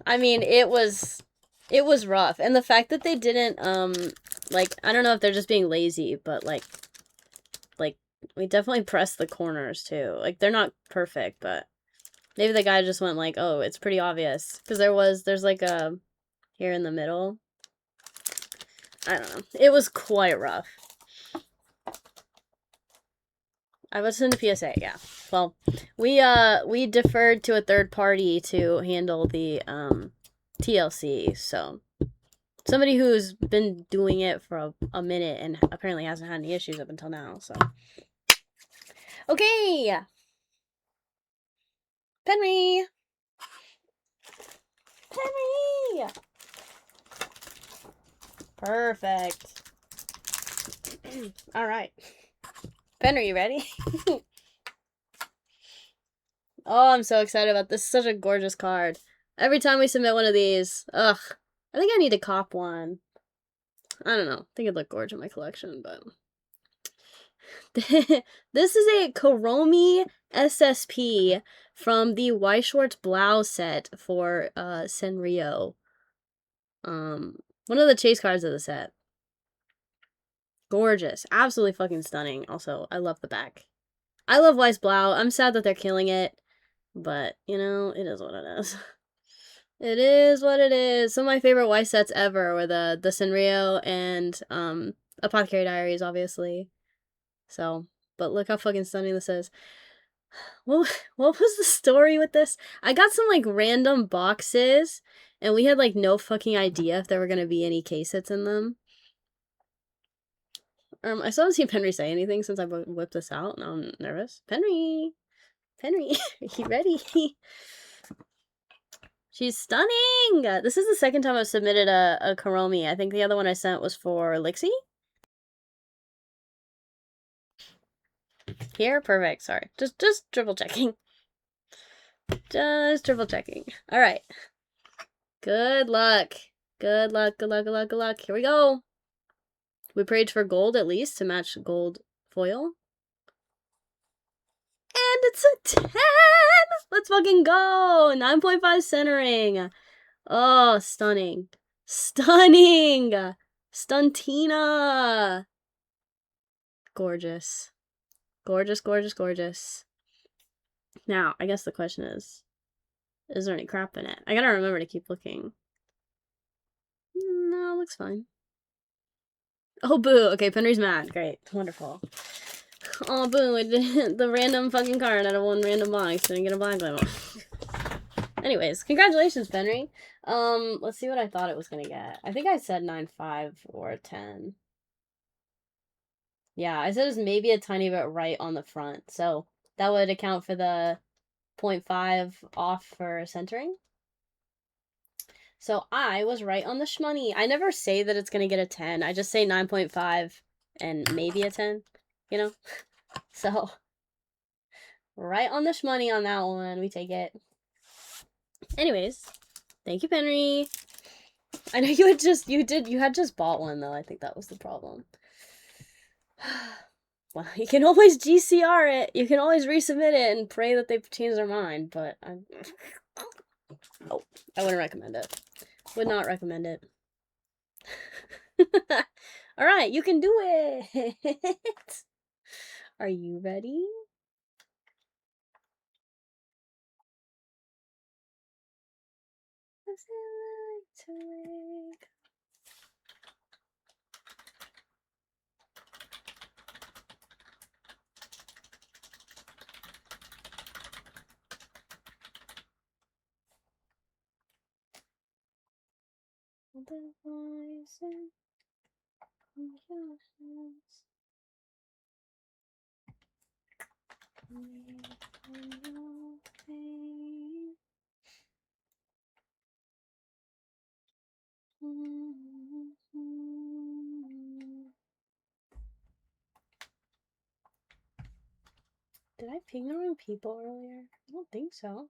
I mean, it was rough. And the fact that they didn't, I don't know if they're just being lazy, but, like, we definitely pressed the corners, too. Like, they're not perfect, but maybe the guy just went, like, oh, it's pretty obvious. Because there's, like, a, here in the middle. I don't know. It was quite rough. I listened to PSA, yeah. Well, we deferred to a third party to handle the, TLC, so. Somebody who's been doing it for a minute and apparently hasn't had any issues up until now, so. Okay! Penry! Penry! Perfect. Alright. Penry, you ready? Oh, I'm so excited about this. This is such a gorgeous card. Every time we submit one of these, ugh. I think I need to cop one. I don't know. I think it'd look gorgeous in my collection, but. This is a Kuromi SSP from the Weiss Blau set for Senryo. One of the chase cards of the set. Gorgeous. Absolutely fucking stunning. Also, I love the back. I love Weiss Blau. I'm sad that they're killing it. But, it is what it is. It is what it is. Some of my favorite Weiss sets ever were the Senryo and Apothecary Diaries, obviously. So, but look how fucking stunning this is. What was the story with this? I got some, like, random boxes, and we had, like, no fucking idea if there were gonna be any case hits in them. I still haven't seen Penry say anything since I whipped this out. Now I'm nervous. Penry! Are you ready? She's stunning! This is the second time I've submitted a Kuromi. I think the other one I sent was for Lixie. Here? Perfect. Sorry. Just triple checking. Just triple checking. Alright. Good luck. Good luck, good luck, good luck, good luck. Here we go. We prayed for gold at least to match gold foil. And it's a 10! Let's fucking go! 9.5 centering. Oh, stunning. Stunning! Stuntina! Gorgeous. Gorgeous, gorgeous, gorgeous. Now, I guess the question is there any crap in it? I gotta remember to keep looking. No, it looks fine. Oh, boo. Okay, Penry's mad. Great. Wonderful. Oh, boo. The random fucking card out of one random box didn't get a black label. Anyways, congratulations, Penry. Let's see what I thought it was gonna get. I think I said 9.5 or 10. Yeah, I said it was maybe a tiny bit right on the front. So that would account for the 0.5 off for centering. So I was right on the shmoney. I never say that it's gonna get a 10. I just say 9.5 and maybe a 10, you know? So, right on the shmoney on that one. We take it. Anyways, thank you, Penry. I know you had just bought one though. I think that was the problem. Well, you can always GCR it. You can always resubmit it and pray that they change their mind, but I wouldn't recommend it. Would not recommend it. All right, you can do it. Are you ready? Does it like to wake? The voice in your hands. Did I ping the wrong people earlier? I don't think so.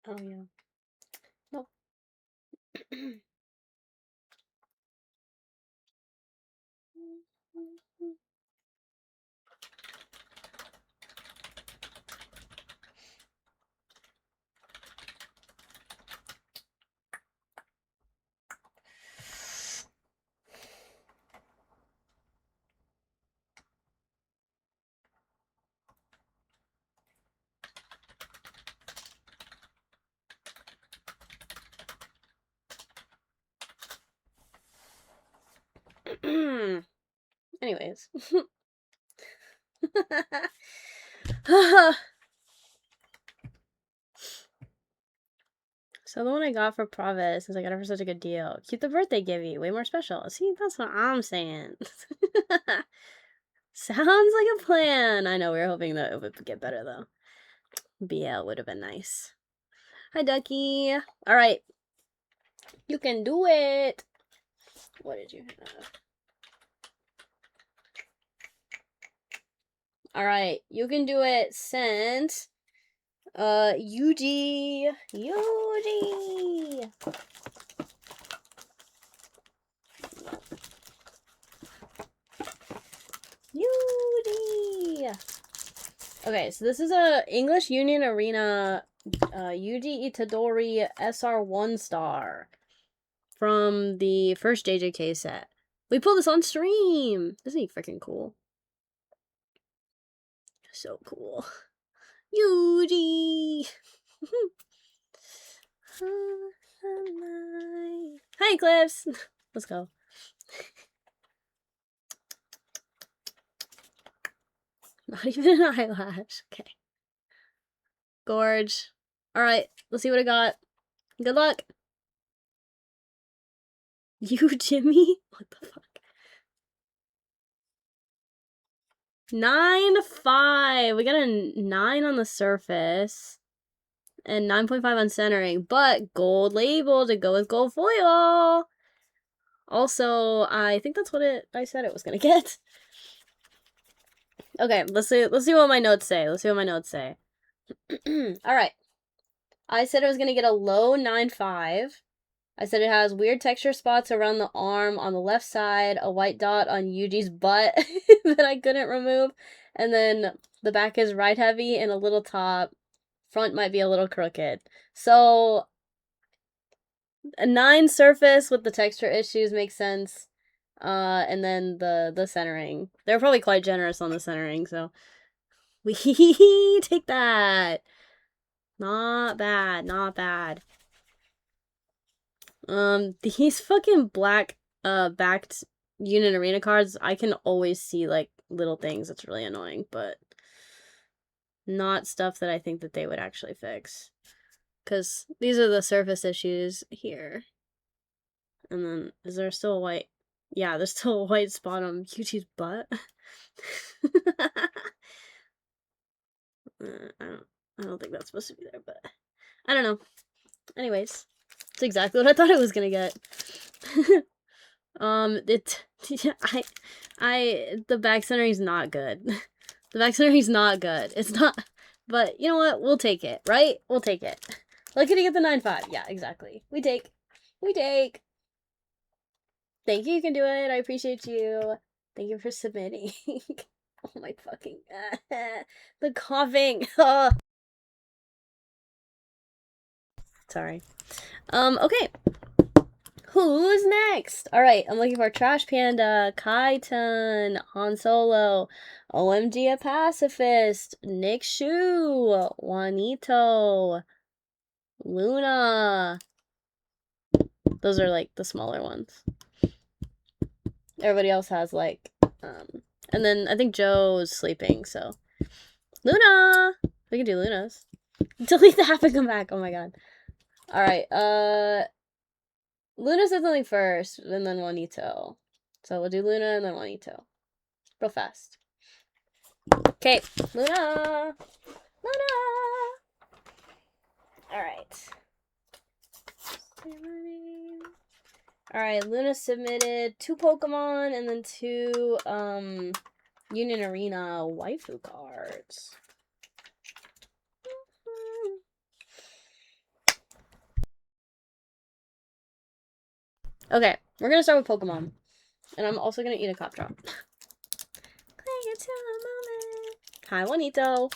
Oh, yeah. Nope. Anyways. So the one I got for Provis, since I got it for such a good deal. Keep the birthday giveaway way more special. See, that's what I'm saying. Sounds like a plan. I know, we were hoping that it would get better, though. BL would have been nice. Hi, Ducky. Alright. You can do it. What did you have? Alright. You can do it. Sent. UG. Okay, so this is a English Union Arena Yuji Itadori SR 1 star from the first JJK set. We pulled this on stream! Isn't he freaking cool? So cool. Yuji! Hi, Cliffs! Let's go. Not even an eyelash. Okay. Gorge. Alright, let's see what I got. Good luck! You, Jimmy? What the fuck? 9.5. We got a 9 on the surface. And 9.5 on centering. But gold label to go with gold foil. Also, I think that's what I said it was gonna get. Okay, let's see what my notes say. Alright. I said it was gonna get a low 9.5. I said it has weird texture spots around the arm on the left side, a white dot on Yuji's butt that I couldn't remove, and then the back is right heavy and a little top. Front might be a little crooked. So, a 9 surface with the texture issues makes sense. And then the centering. They're probably quite generous on the centering, so we take that. Not bad. These fucking black backed Unit Arena cards, I can always see like little things. It's really annoying, but not stuff that I think that they would actually fix. Because these are the surface issues here. And then, is there still a white? Yeah, there's still a white spot on Yuji's butt. I don't think that's supposed to be there, but I don't know. Anyways, it's exactly what I thought it was gonna get. The back centering's not good. The back centering's not good. It's not, but you know what? We'll take it, right? We'll take it. Lucky to get the 9-5. Yeah, exactly. We take. Thank you, you can do it. I appreciate you. Thank you for submitting. Oh my fucking the coughing. Sorry. Okay. Who's next? Alright, I'm looking for Trash Panda, Kaiten, Han Solo, OMG a Pacifist, Nick Shu, Juanito, Luna. Those are like the smaller ones. Everybody else has like, and then I think Joe's sleeping, so. Luna! We can do Luna's. Delete the app and come back. Oh my god. Alright, Luna said something first, and then Juanito. So we'll do Luna and then Juanito. Real fast. Okay, Luna! Luna! Alright. Alright, Luna submitted 2 Pokemon and then 2, Union Arena waifu cards. Okay, we're gonna start with Pokemon. And I'm also gonna eat a cough drop. Cling it to a moment. Hi, Juanito.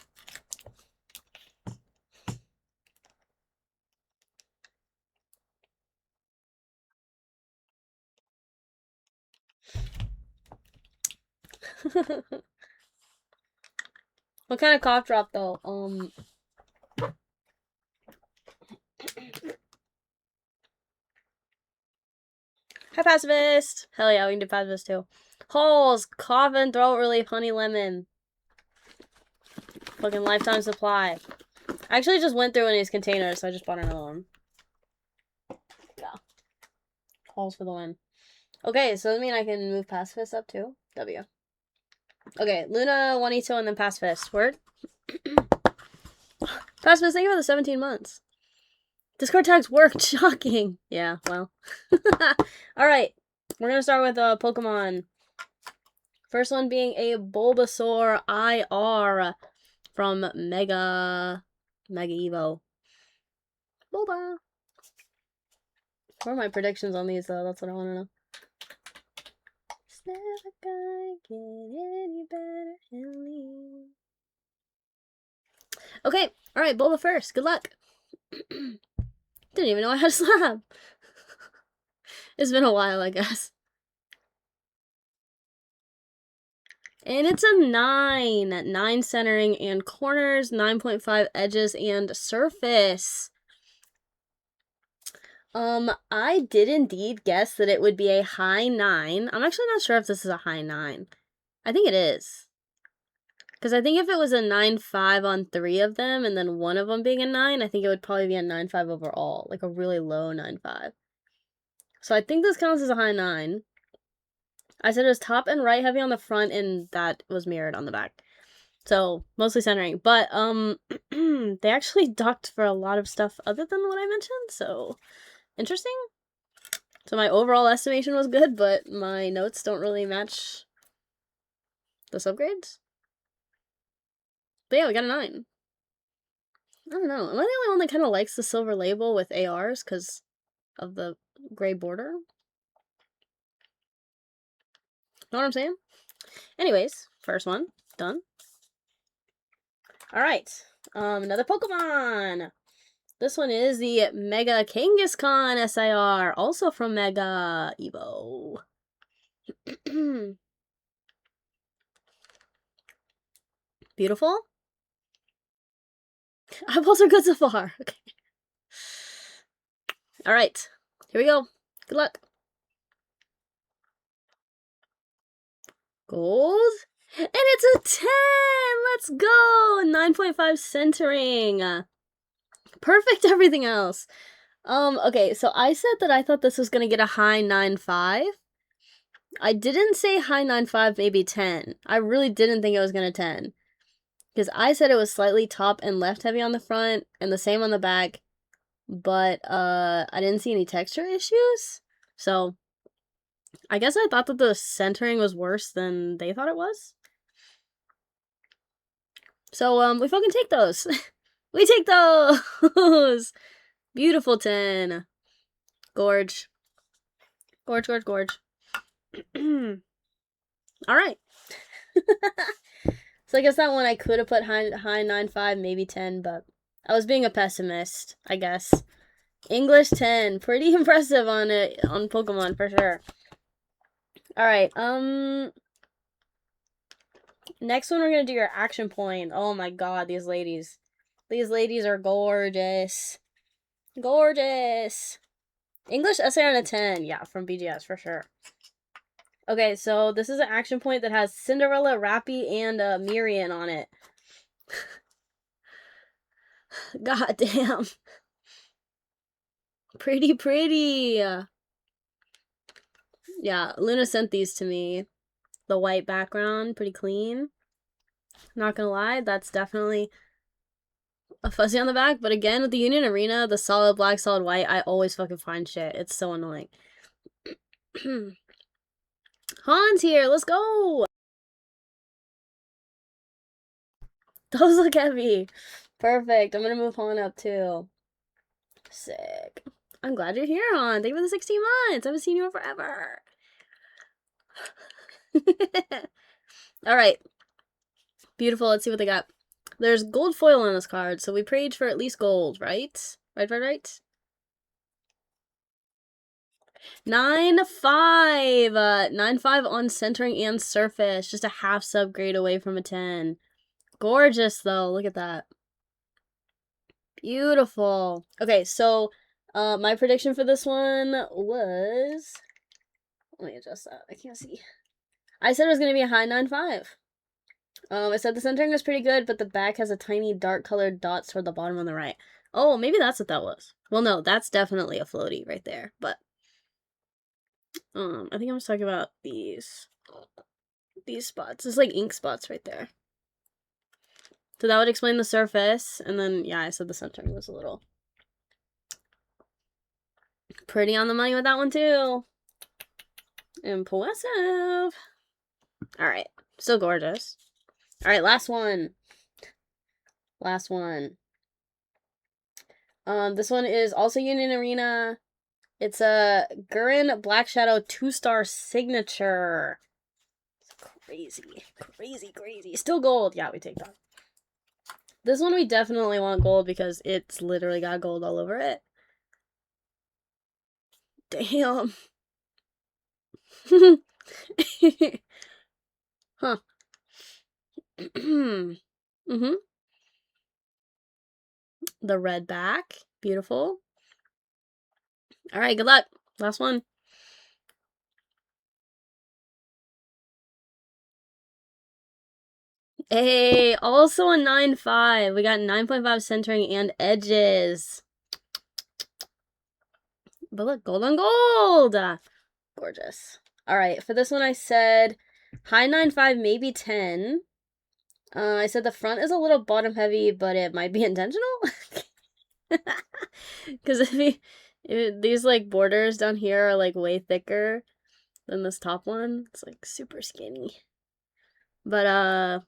What kind of cough drop though? Hi, Pacifist! Hell yeah, we can do Pacifist too. Holes, coffin, throat relief, honey lemon. Fucking lifetime supply. I actually just went through one of these containers, so I just bought another one. Yeah. Holes for the win. Okay, so that means I can move Pacifist up too? W. Okay, Luna, Juanito, and then Pacifist. Word? Pacifist, thank you for the 17 months. Discord tags worked. Shocking. Yeah, well. Alright. We're gonna start with Pokemon. First one being a Bulbasaur IR from Mega Evo. Bulba. What are my predictions on these though? That's what I want to know. It's never gonna get any better than me. Okay. Alright, Bulba first. Good luck. Didn't even know I had a slab. It's been a while, I guess. And it's a 9. 9 centering and corners, 9.5 edges and surface. I did indeed guess that it would be a high 9. I'm actually not sure if this is a high 9. I think it is. Because I think if it was a 9.5 on 3 of them, and then one of them being a 9, I think it would probably be a 9.5 overall. Like a really low 9.5. So I think this counts as a high 9. I said it was top and right heavy on the front, and that was mirrored on the back. So, mostly centering. But, they actually docked for a lot of stuff other than what I mentioned, so interesting. So my overall estimation was good, but my notes don't really match the subgrades. But yeah, we got a 9. I don't know. Am I the only one that kind of likes the silver label with ARs because of the gray border? Know what I'm saying? Anyways, first one. Done. Alright. Another Pokemon! This one is the Mega Kangaskhan SIR, also from Mega Evo. Beautiful. Eyeballs are good so far. Okay. Alright. Here we go. Good luck. Gold. And it's a 10! Let's go! 9.5 centering. Perfect everything else. Okay, so I said that I thought this was gonna get a high 9.5. I didn't say high 9.5, maybe 10. I really didn't think it was gonna 10. Because I said it was slightly top and left heavy on the front, and the same on the back. but I didn't see any texture issues. So I guess I thought that the centering was worse than they thought it was. So we fucking take those. We take those. Beautiful 10. Gorge. Gorge, gorge, gorge. Alright. So I guess that one I could have put high 9.5, maybe 10, but I was being a pessimist, I guess. English 10. Pretty impressive on Pokemon for sure. Alright, next one we're gonna do your action point. Oh my god, these ladies. These ladies are gorgeous. Gorgeous. English essay on a 10. Yeah, from BGS for sure. Okay, so this is an action point that has Cinderella, Rappy, and Mirian on it. God damn. Pretty. Yeah, Luna sent these to me. The white background, pretty clean. Not gonna lie, that's definitely a fuzzy on the back. But again, with the Union Arena, the solid black, solid white, I always fucking find shit. It's so annoying. Han's here, let's go! Those look heavy. Perfect, I'm gonna move Han up too. Sick. I'm glad you're here, Han. Thank you for the 16 months. I haven't seen you in forever. Alright. Beautiful. Let's see what they got. There's gold foil on this card, so we prayed for at least gold, right? Right? 9.5! 9.5 on centering and surface. Just a half subgrade away from a 10. Gorgeous, though. Look at that. Beautiful. Okay, so my prediction for this one was... Let me adjust that. I can't see. I said it was going to be a high 9.5. I said the centering was pretty good, but the back has a tiny dark colored dots toward the bottom on the right. Oh, maybe that's what that was. Well, no, that's definitely a floaty right there. But I think I was talking about these spots. It's like ink spots right there. So that would explain the surface, and then yeah, I said the centering was a little pretty on the money with that one too. Impressive. All right, still gorgeous. All right, last one. Last one. This one is also Union Arena. It's a Gurren Black Shadow 2-star signature. It's crazy. Still gold. Yeah, we take that. This one we definitely want gold because it's literally got gold all over it. Damn. Huh. Mm-hmm. The red back. Beautiful. Alright, good luck. Last one. Hey, also a 9.5. We got 9.5 centering and edges. But look, gold on gold. Gorgeous. Alright, for this one I said high 9.5, maybe 10. I said the front is a little bottom heavy, but it might be intentional. Because if these like borders down here are like way thicker than this top one, it's like super skinny. But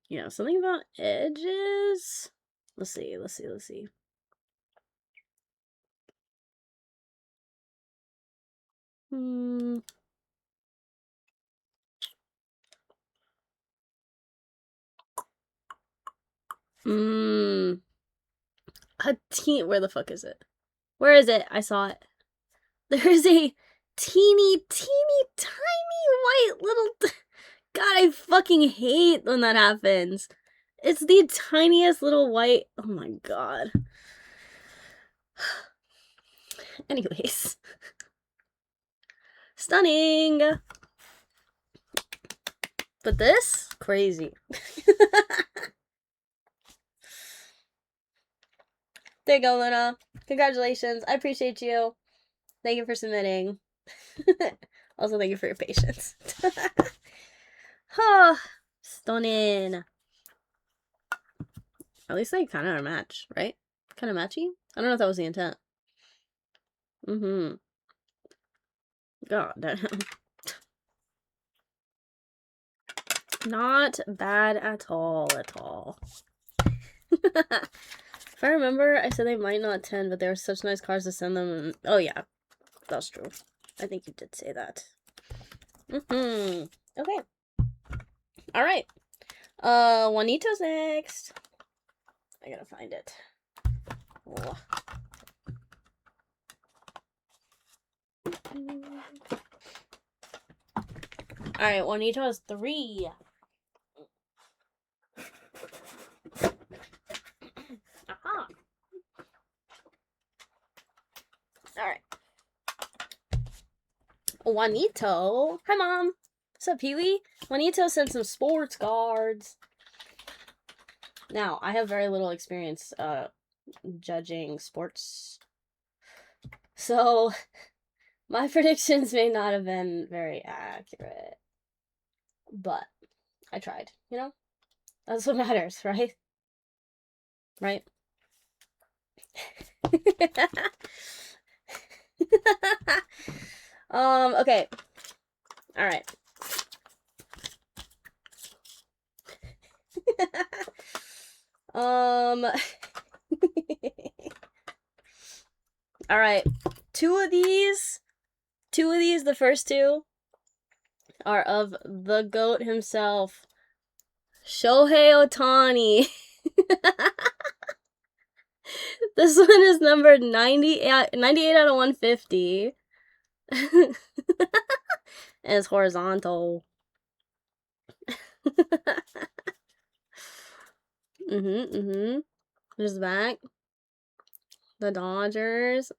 yeah, something about edges. Let's see. Where the fuck is it? Where is it? I saw it. There's a teeny tiny white little... God, I fucking hate when that happens. It's the tiniest little white... Oh my god. Anyways. Stunning! But this? Crazy. There you go, Luna. Congratulations. I appreciate you. Thank you for submitting. Also, thank you for your patience. Oh, stunning. At least they kind of are a match, right? Kind of matchy? I don't know if that was the intent. Mm-hmm. God damn. Not bad at all, If I remember, I said they might not attend, but they were such nice cars to send them. And... oh, yeah. That's true. I think you did say that. Mm-hmm. Okay. Alright. Juanito's next. I gotta find it. Oh. Alright, Juanito has 3. Aha. Alright. Juanito. Hi, Mom. What's up, Pee-wee? Juanito sent some sports cards. Now, I have very little experience judging sports. So, my predictions may not have been very accurate. But, I tried, you know? That's what matters, right? Right? Okay. Alright. Alright. Two of these, the first 2, are of the GOAT himself, Shohei Ohtani. This one is numbered 98 out of 150. And it's horizontal. There's the back. The Dodgers.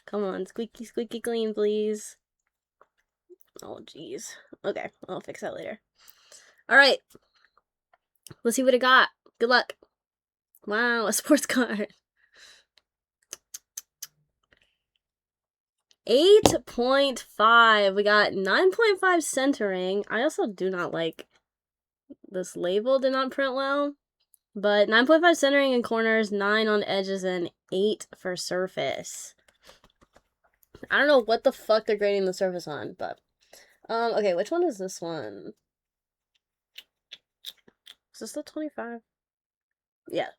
Come on, squeaky, squeaky clean, please. Oh, jeez. Okay, I'll fix that later. Alright. Let's see what it got. Good luck. Wow, a sports card. 8.5. We got 9.5 centering. I also do not like this label. Did not print well. But 9.5 centering in corners, 9 on edges, and 8 for surface. I don't know what the fuck they're grading the surface on, but... okay, which one is this one? Is this the 25? Yeah.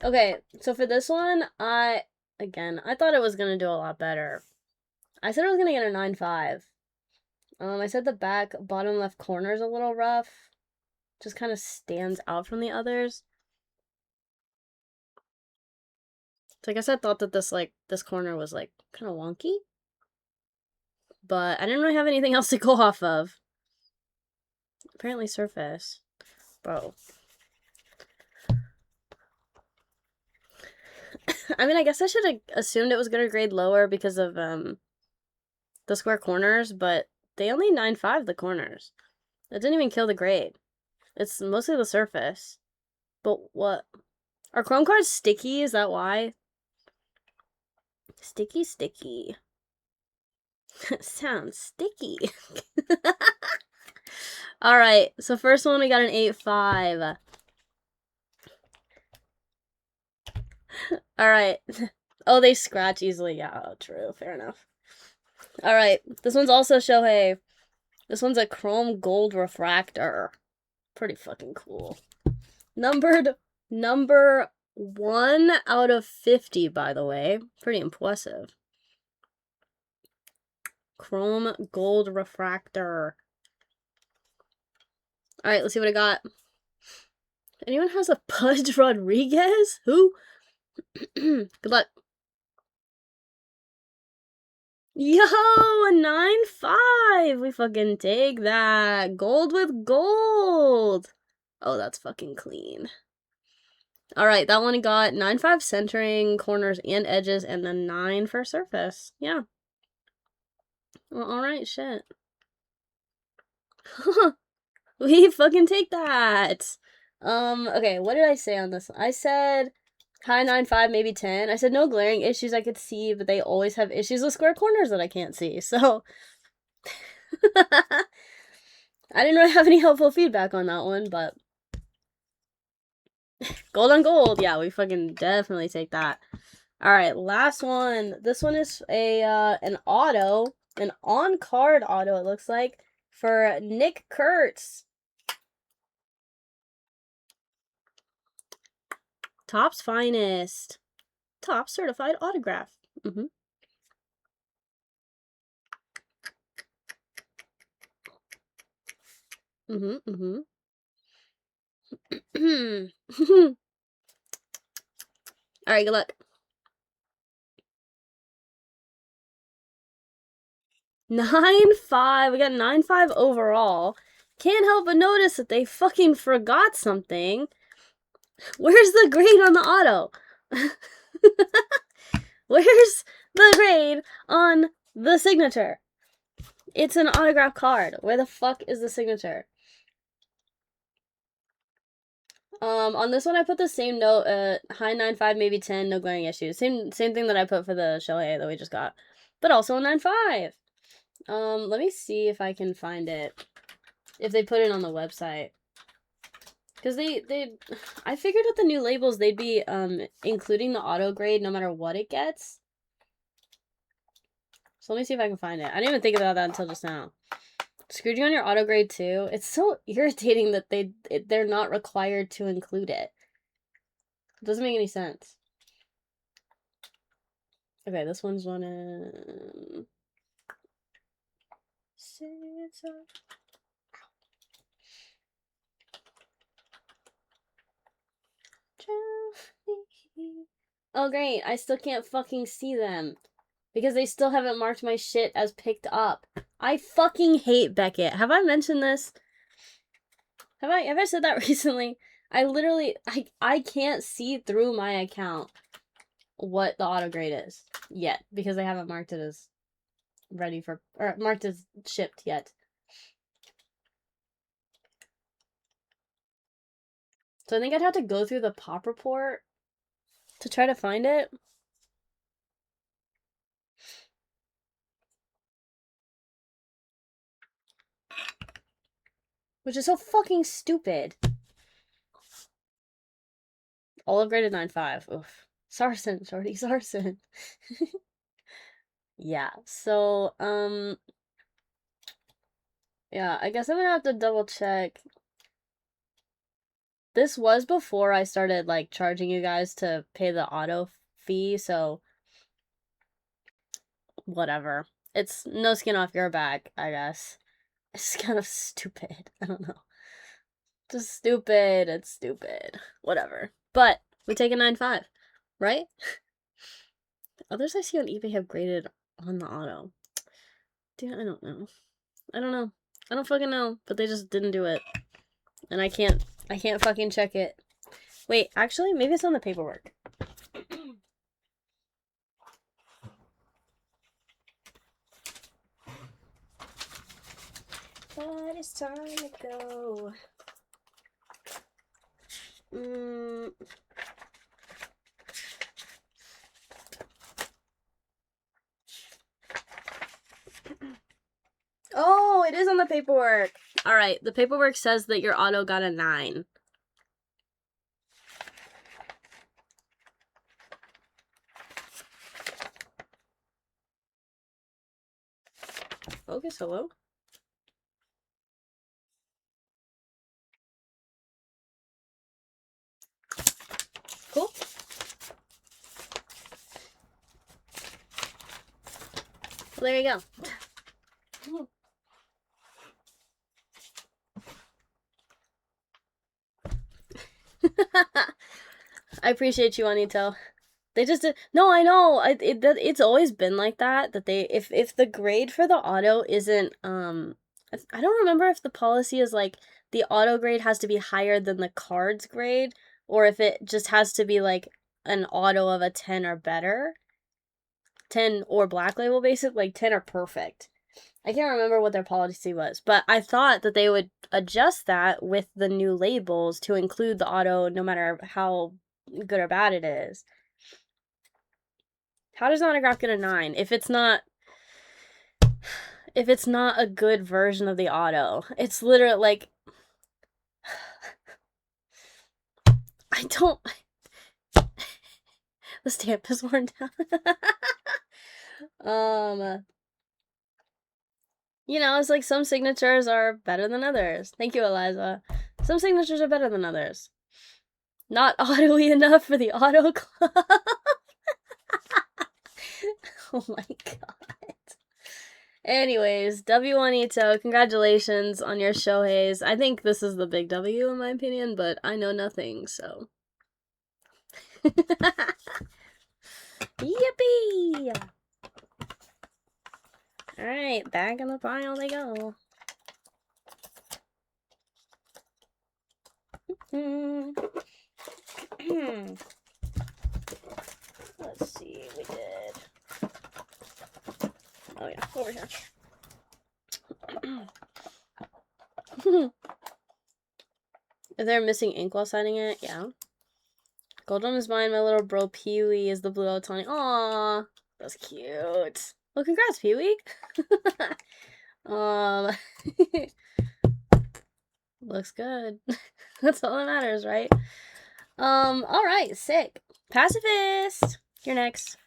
Okay, so for this one, I thought it was gonna do a lot better. I said I was gonna get a 9.5. I said the back bottom left corner is a little rough. Just kind of stands out from the others. So I guess I thought that this corner was, like, kind of wonky. But I didn't really have anything else to go off of. Apparently surface. Bro. I mean, I guess I should have assumed it was going to grade lower because of, the square corners, but they only 9.5 the corners. That didn't even kill the grade. It's mostly the surface. But what? Are chrome cards sticky? Is that why? Sticky, sticky. Sounds sticky. Alright, so first one we got an 8.5. Alright. Oh, they scratch easily. Yeah, true. Fair enough. Alright, this one's also Shohei. This one's a chrome gold refractor. Pretty fucking cool. Number 1 out of 50, by the way. Pretty impressive. Chrome gold refractor. Alright, let's see what I got. Anyone has a Pudge Rodriguez? Who? Good luck. Yo, a 9.5. We fucking take that. Gold with gold. Oh, that's fucking clean. Alright, that one got 9.5 centering, corners, and edges, and then 9 for surface. Yeah. Well, alright, shit. We fucking take that. Okay, what did I say on this? I said high 9.5, maybe 10. I said no glaring issues I could see, but they always have issues with square corners that I can't see, so... I didn't really have any helpful feedback on that one, but... Gold on gold. Yeah, we fucking definitely take that. All right, last one. This one is an auto, an on-card auto, it looks like, for Nick Kurtz. Topps Finest. Top certified autograph. Mm-hmm. Mm-hmm. Mm-hmm. All right, good luck. 9-5. We got 9-5 overall. Can't help but notice that they fucking forgot something. Where's the grade on the auto? Where's the grade on the signature? It's an autograph card. Where the fuck is the signature? On this one I put the same note, high 9-5, maybe 10, no glaring issues. Same thing that I put for the Shohei that we just got. But also a 9-5. Let me see if I can find it. If they put it on the website. Because I figured with the new labels they'd be including the auto grade no matter what it gets. So let me see if I can find it. I didn't even think about that until just now. Screwed you on your auto grade too? It's so irritating that they're not required to include it. It doesn't make any sense. Okay, this one's one. Oh great, I still can't fucking see them. Because they still haven't marked my shit as picked up. I fucking hate Beckett. Have I mentioned this? Have I said that recently? I literally I can't see through my account what the auto grade is yet because they haven't marked it as ready for or marked as shipped yet. So I think I'd have to go through the pop report to try to find it. Which is so fucking stupid. Olive graded 9-5. Oof. Sarsen, shorty, Sarsen. Yeah, so, yeah, I guess I'm gonna have to double check. This was before I started, like, charging you guys to pay the auto fee, so whatever. It's no skin off your back, I guess. It's kind of stupid. I don't know. Just stupid. It's stupid. Whatever. But we take a 9-5, right? Others I see on eBay have graded on the auto. Dude, I don't know. I don't fucking know, but they just didn't do it. And I can't fucking check it. Wait, actually, maybe it's on the paperwork. But it's time to go. Oh, it is on the paperwork. All right, the paperwork says that your auto got a 9. Focus, hello? Cool. Well, there you go. I appreciate you, Anito. They just did. No, I know. It's always been like that. That they, if the grade for the auto isn't, I don't remember if the policy is like the auto grade has to be higher than the card's grade, or if it just has to be like an auto of a 10 or better. 10 or black label basic, like 10 or perfect. I can't remember what their policy was, but I thought that they would adjust that with the new labels to include the auto no matter how good or bad it is. How does an autograph get a 9 if it's not a good version of the auto? It's literally like I don't... The stamp is worn down. You know, it's like some signatures are better than others. Thank you, Eliza. Some signatures are better than others. Not auto-y enough for the auto club. Oh my god. Anyways, W1 Ito, congratulations on your Shoheis. I think this is the big W in my opinion, but I know nothing, so. Yippee! Alright, back in the pile they go. Let's see, we did. Oh yeah, over here. Is there a missing ink while signing it? Yeah. Golden is mine, my little bro Pee-wee is the blue Otani. Aww, that's cute. Well, congrats, Pee-wee. Looks good. That's all that matters, right? Alright, sick. Pacifist! You're next.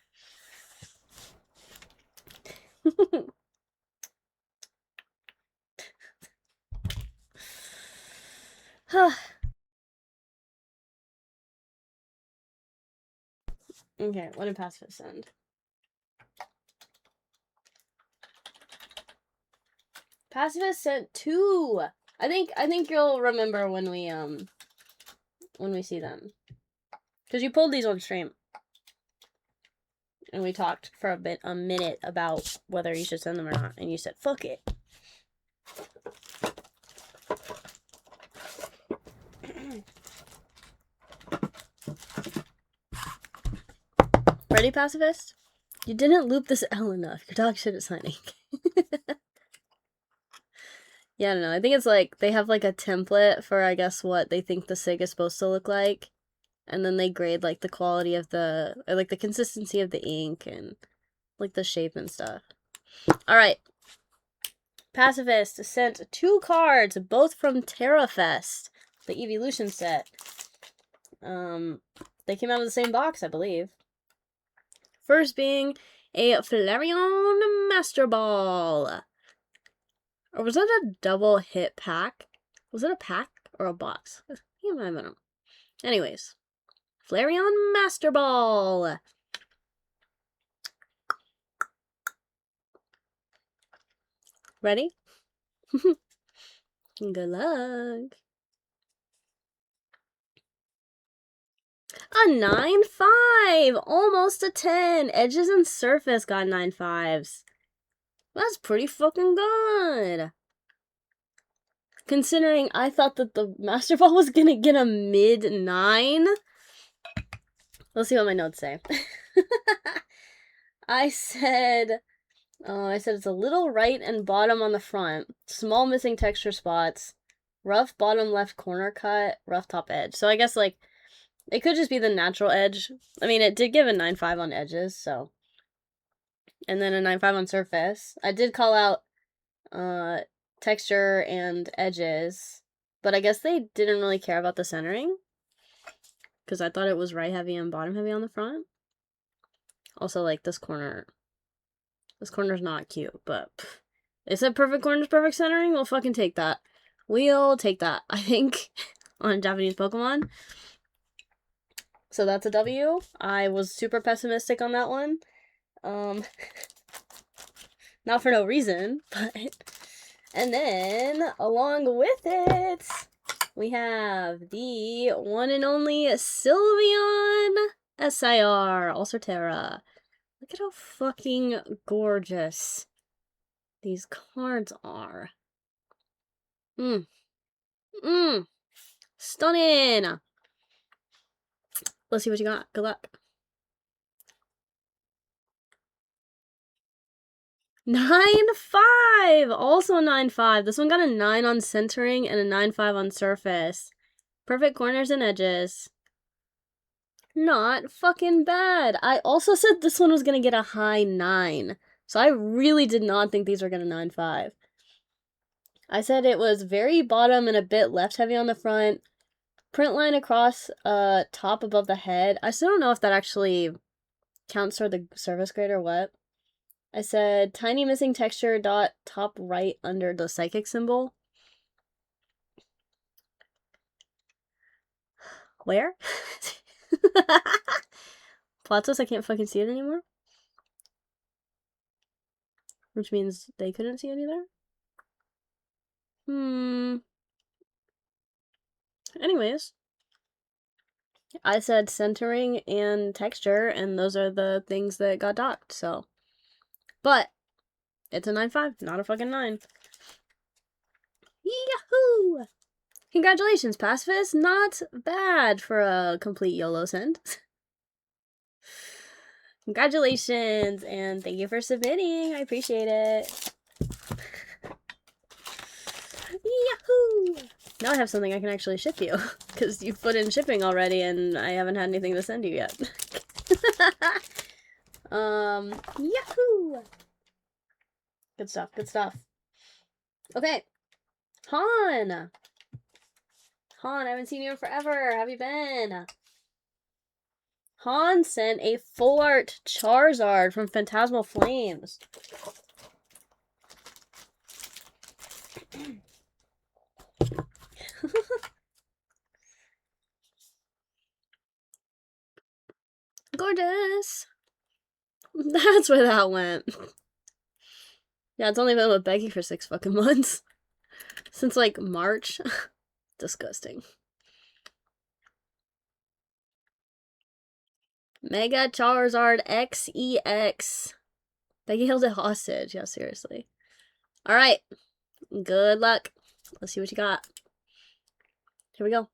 Okay, what did Pacifist send? Pacifist sent 2. I think you'll remember when we see them. Cause you pulled these on stream. And we talked for a minute about whether you should send them or not, and you said fuck it. Ready, Pacifist? You didn't loop this L enough. Your dog shit at signing. Yeah, I don't know. I think it's like they have like a template for, I guess, what they think the SIG is supposed to look like. And then they grade like the quality of the, or like the consistency of the ink and like the shape and stuff. Alright. Pacifist sent 2 cards, both from TerraFest, the Evolution set. They came out of the same box, I believe. First being a Flareon Master Ball. Or was that a double hit pack? Was it a pack or a box? I don't know. Anyways. Flareon Master Ball. Ready? Good luck. A 9-5! Almost a 10! Edges and surface got 9-5s. That's pretty fucking good. Considering I thought that the Master Ball was gonna get a mid-9. Let's see what my notes say. I said it's a little right and bottom on the front. Small missing texture spots. Rough bottom left corner cut. Rough top edge. So I guess, like, it could just be the natural edge. I mean, it did give a 9-5 on edges, so. And then a 9-5 on surface. I did call out texture and edges. But I guess they didn't really care about the centering. Because I thought it was right heavy and bottom heavy on the front. Also, like, this corner. This corner's not cute, but they said perfect corners, perfect centering. We'll fucking take that. We'll take that, I think, on Japanese Pokemon. So that's a W. I was super pessimistic on that one. Not for no reason, but... And then, along with it, we have the one and only Sylveon SIR, also Terra. Look at how fucking gorgeous these cards are. Stunning! Let's see what you got. Good luck. 9-5! Also 9-5. This one got a 9 on centering and a 9-5 on surface. Perfect corners and edges. Not fucking bad. I also said this one was gonna get a high 9. So I really did not think these were gonna 9-5. I said it was very bottom and a bit left heavy on the front. Print line across top above the head. I still don't know if that actually counts for the surface grade or what. I said tiny missing texture dot top right under the psychic symbol. Where? Platos, I can't fucking see it anymore. Which means they couldn't see it either. Anyways. I said centering and texture, and those are the things that got docked, so. But, it's a 9.5, not a fucking 9. Yahoo! Congratulations, pacifist. Not bad for a complete YOLO send. Congratulations, and thank you for submitting. I appreciate it. Yahoo! Now I have something I can actually ship you, because you've put in shipping already, and I haven't had anything to send you yet. Yahoo! Good stuff, good stuff. Okay. Han, I haven't seen you in forever. How have you been? Han sent a full art Charizard from Phantasmal Flames. Gorgeous. That's where that went. Yeah, it's only been with Becky for 6 fucking months. Since, like, March. Disgusting. Mega Charizard XEX. Becky held it hostage. Yeah, seriously. Alright. Good luck. Let's see what you got. Here we go.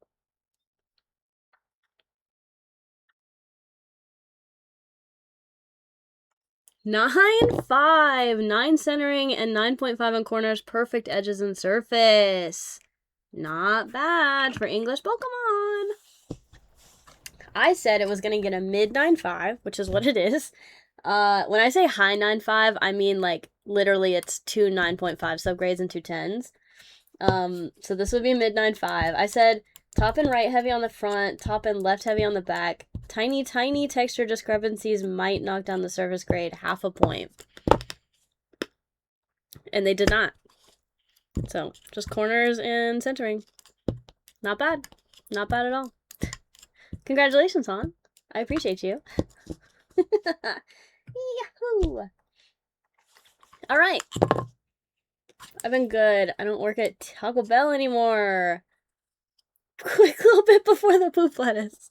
9.5. 9 centering and 9.5 on corners. Perfect edges and surface. Not bad for English Pokemon. I said it was going to get a mid 9.5, which is what it is. When I say high 9.5, I mean like literally it's 2 9.5 subgrades and 2 10s. So this would be mid 9.5. I said top and right heavy on the front, top and left heavy on the back. Tiny texture discrepancies might knock down the surface grade 0.5 point. And they did not. So, just corners and centering. Not bad. Not bad at all. Congratulations, Han. I appreciate you. Yahoo! Alright. I've been good. I don't work at Taco Bell anymore. Quick little bit before the poop lettuce.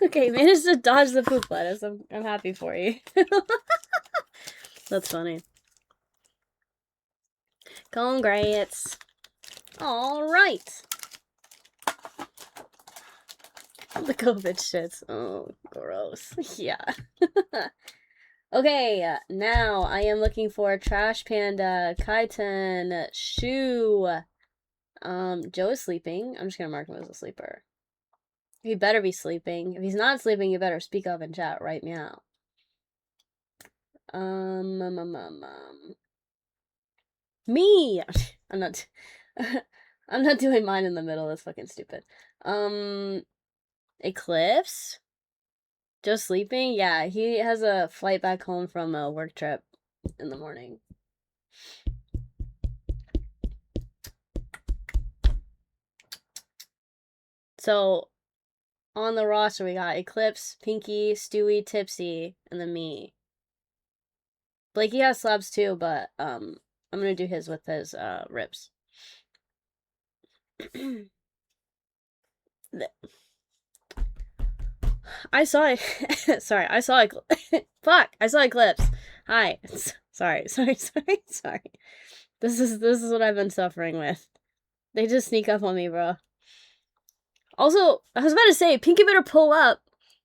Okay, managed to dodge the poop lettuce. I'm happy for you. That's funny. Congrats. Alright. The COVID shits. Oh, gross. Yeah. Okay, now I am looking for Trash Panda, Kaiten, Shu. Joe is sleeping. I'm just gonna mark him as a sleeper. He better be sleeping. If he's not sleeping, you better speak up in chat right now. Me! I'm not I'm not doing mine in the middle, that's fucking stupid. Eclipse? Joe sleeping? Yeah, he has a flight back home from a work trip in the morning. So, on the roster, we got Eclipse, Pinky, Stewie, Tipsy, and then me. Blakey has slabs too, but I'm gonna do his with his rips. I saw it. Sorry, I saw it. Fuck, I saw Eclipse. Hi. Sorry. This is what I've been suffering with. They just sneak up on me, bro. Also, I was about to say, Pinky better pull up.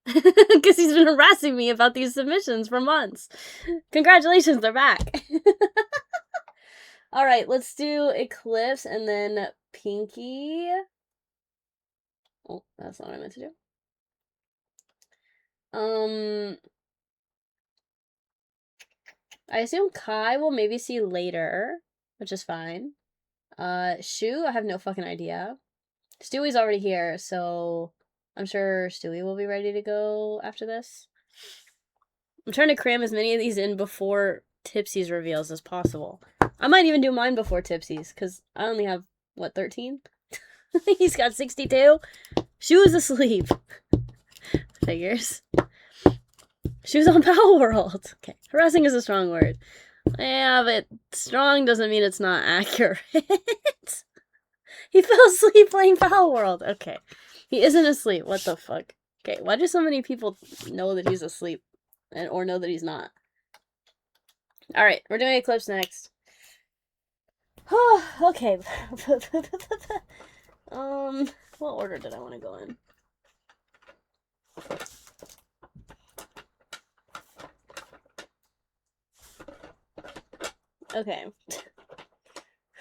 Because he's been harassing me about these submissions for months. Congratulations, they're back. Alright, let's do Eclipse and then Pinky. Oh, that's not what I meant to do. I assume Kai will maybe see later, which is fine. Shu, I have no fucking idea. Stewie's already here, so I'm sure Stewie will be ready to go after this. I'm trying to cram as many of these in before Tipsy's reveals as possible. I might even do mine before Tipsy's, because I only have, what, 13? He's got 62? She was asleep. Figures. She was on Power World. Okay, harassing is a strong word. Yeah, but strong doesn't mean it's not accurate. He fell asleep playing Power World. Okay. He isn't asleep. What the fuck? Okay, why do so many people know that he's asleep? Or know that he's not? Alright, we're doing Eclipse next. Okay. What order did I want to go in? Okay.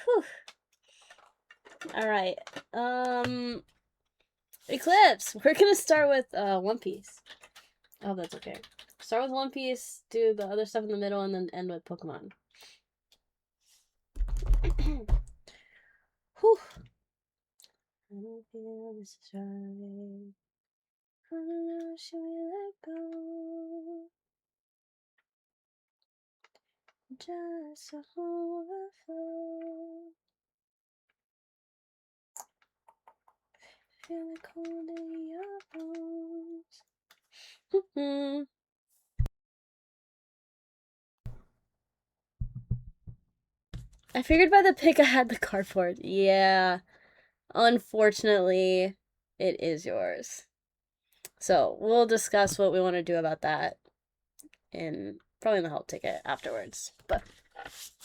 Whew. Alright. Eclipse! We're gonna start with One Piece. Oh, that's okay. Start with One Piece, do the other stuff in the middle, and then end with Pokemon. Whew. I don't feel this is right. I don't know, should we let go? Just a overflow. Feel the cold in your bones. I figured by the pic I had the cardboard. Yeah. Unfortunately, it is yours. So, we'll discuss what we want to do about that in probably in the help ticket afterwards. But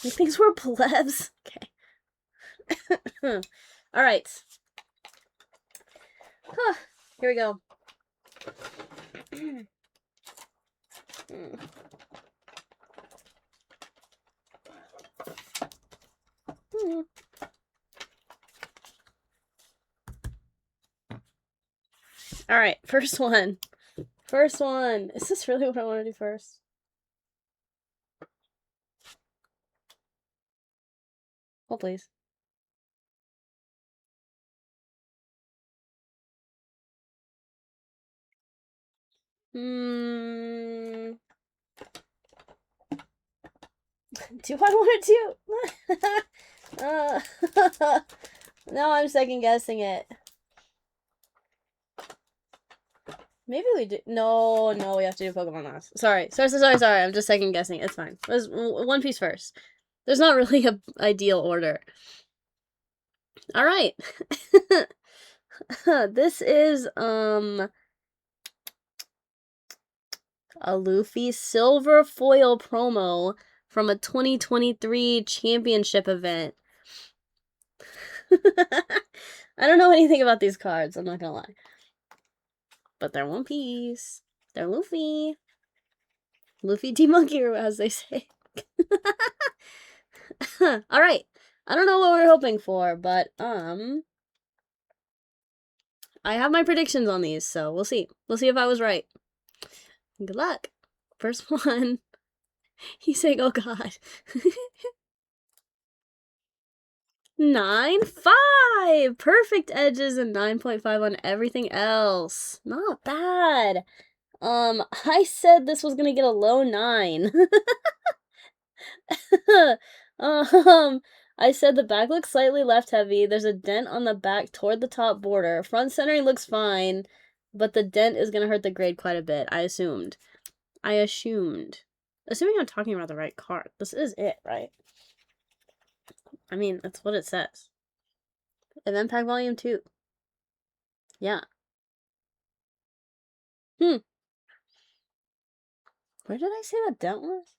he thinks we're plebs. Okay. Alright. Here we go. Alright, first one. First one. Is this really what I want to do first? Hold, please. Do I want to do? Now I'm second guessing it. Maybe we do. No, we have to do Pokemon last. Sorry. I'm just second guessing. It's fine. Let's One Piece first. There's not really a ideal order. All right. This is a Luffy silver foil promo from a 2023 championship event. I don't know anything about these cards, I'm not gonna lie. But they're One Piece. They're Luffy. Luffy D-Monkey, as they say. Alright. I don't know what we're hoping for, but, I have my predictions on these, so we'll see. We'll see if I was right. Good luck. First one. He's saying, oh god. 9.5! Perfect edges and 9.5 on everything else. Not bad. I said this was gonna get a low 9. I said the back looks slightly left heavy. There's a dent on the back toward the top border. Front centering looks fine, but the dent is gonna hurt the grade quite a bit. I assumed. Assuming I'm talking about the right card. This is it, right? I mean, that's what it says. Event Pack Volume 2. Yeah. Where did I say that dent was?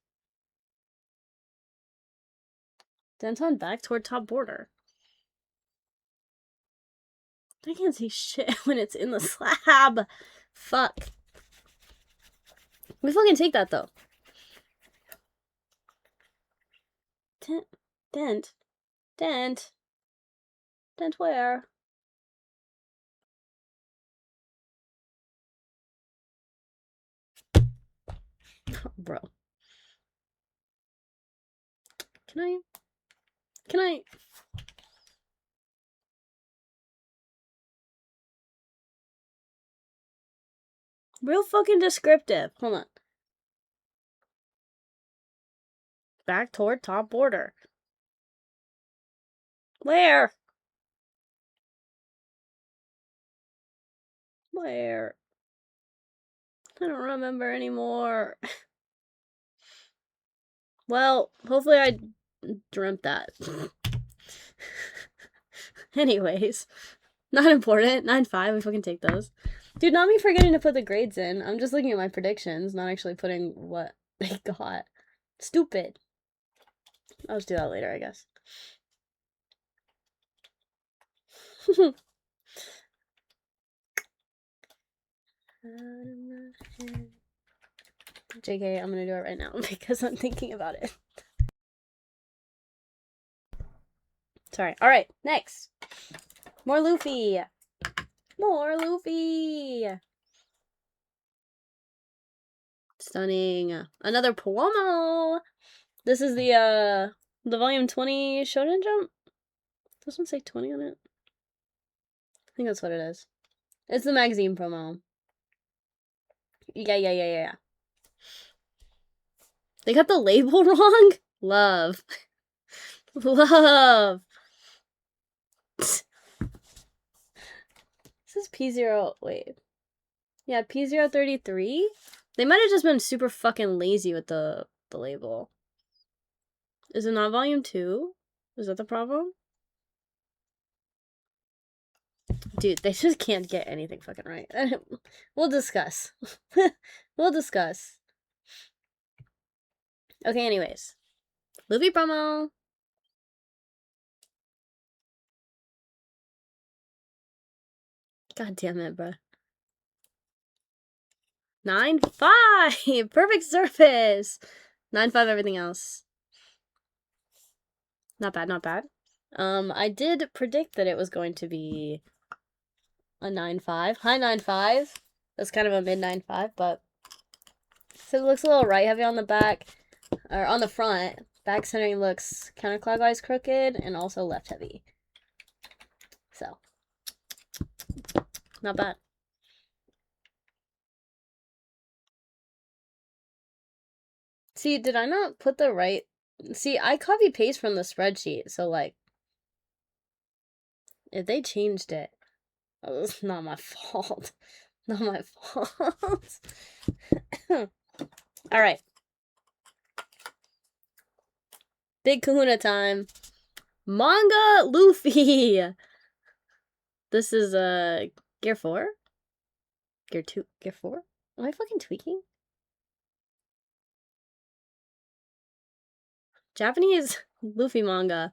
Dent on back toward top border. I can't see shit when it's in the slab. Fuck. We fucking take that, though. Dent where? Oh, bro. Can I? Real fucking descriptive. Hold on. Back toward top border. Where? Where? I don't remember anymore. Well, hopefully I dreamt that. Anyways, not important. 9.5, we fucking take those. Dude, not me forgetting to put the grades in. I'm just looking at my predictions, not actually putting what they got. Stupid. I'll just do that later, I guess. JK, I'm gonna do it right now because I'm thinking about it. Sorry. Alright, next. More Luffy. More Luffy. Stunning. Another Pomo. This is the volume 20 Shonen Jump. Does one say 20 on it? I think that's what it is. It's the magazine promo. Yeah. They got the label wrong? Love. Love. This is P0. Wait. Yeah, P033? They might have just been super fucking lazy with the label. Is it not volume 2? Is that the problem? Dude, they just can't get anything fucking right. We'll discuss. We'll discuss. Okay, anyways. Luffy promo. God damn it, bro. 9.5! Perfect surface! 9.5 everything else. Not bad, not bad. I did predict that it was going to be a 9.5. High 9.5. That's kind of a mid 9.5, but so it looks a little right heavy on the back, or on the front. Back centering looks counterclockwise crooked and also left heavy. So, not bad. See, did I not put the right... See, I copy paste from the spreadsheet, so like, if they changed it, it's not my fault. Not my fault. Alright. Big kahuna time. Manga Luffy! This is, Gear 4? Gear 2? Gear 4? Am I fucking tweaking? Japanese Luffy manga.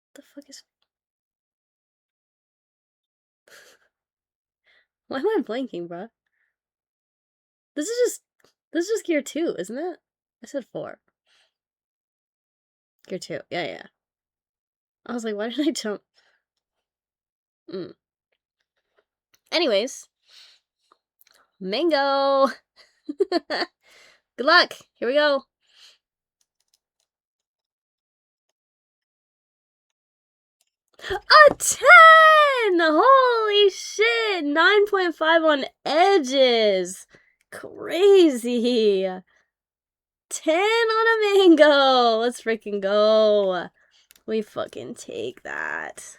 What the fuck is... Why am I blanking, bruh? This is just Gear 2, isn't it? I said 4. Gear 2. Yeah. I was like, why did I jump? Anyways. Mango! Good luck! Here we go! A 10! Holy shit! 9.5 on edges! Crazy! 10 on a mango! Let's freaking go! We fucking take that.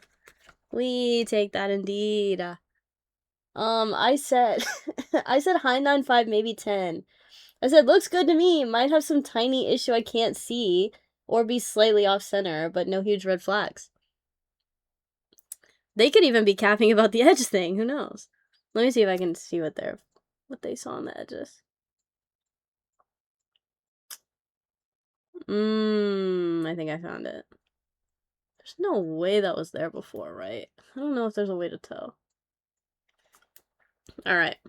We take that indeed. I said I said high 9.5, maybe 10. I said, looks good to me. Might have some tiny issue I can't see, or be slightly off center, but no huge red flags. They could even be capping about the edge thing. Who knows? Let me see if I can see what they saw on the edges. I think I found it. There's no way that was there before, right? I don't know if there's a way to tell. Alright.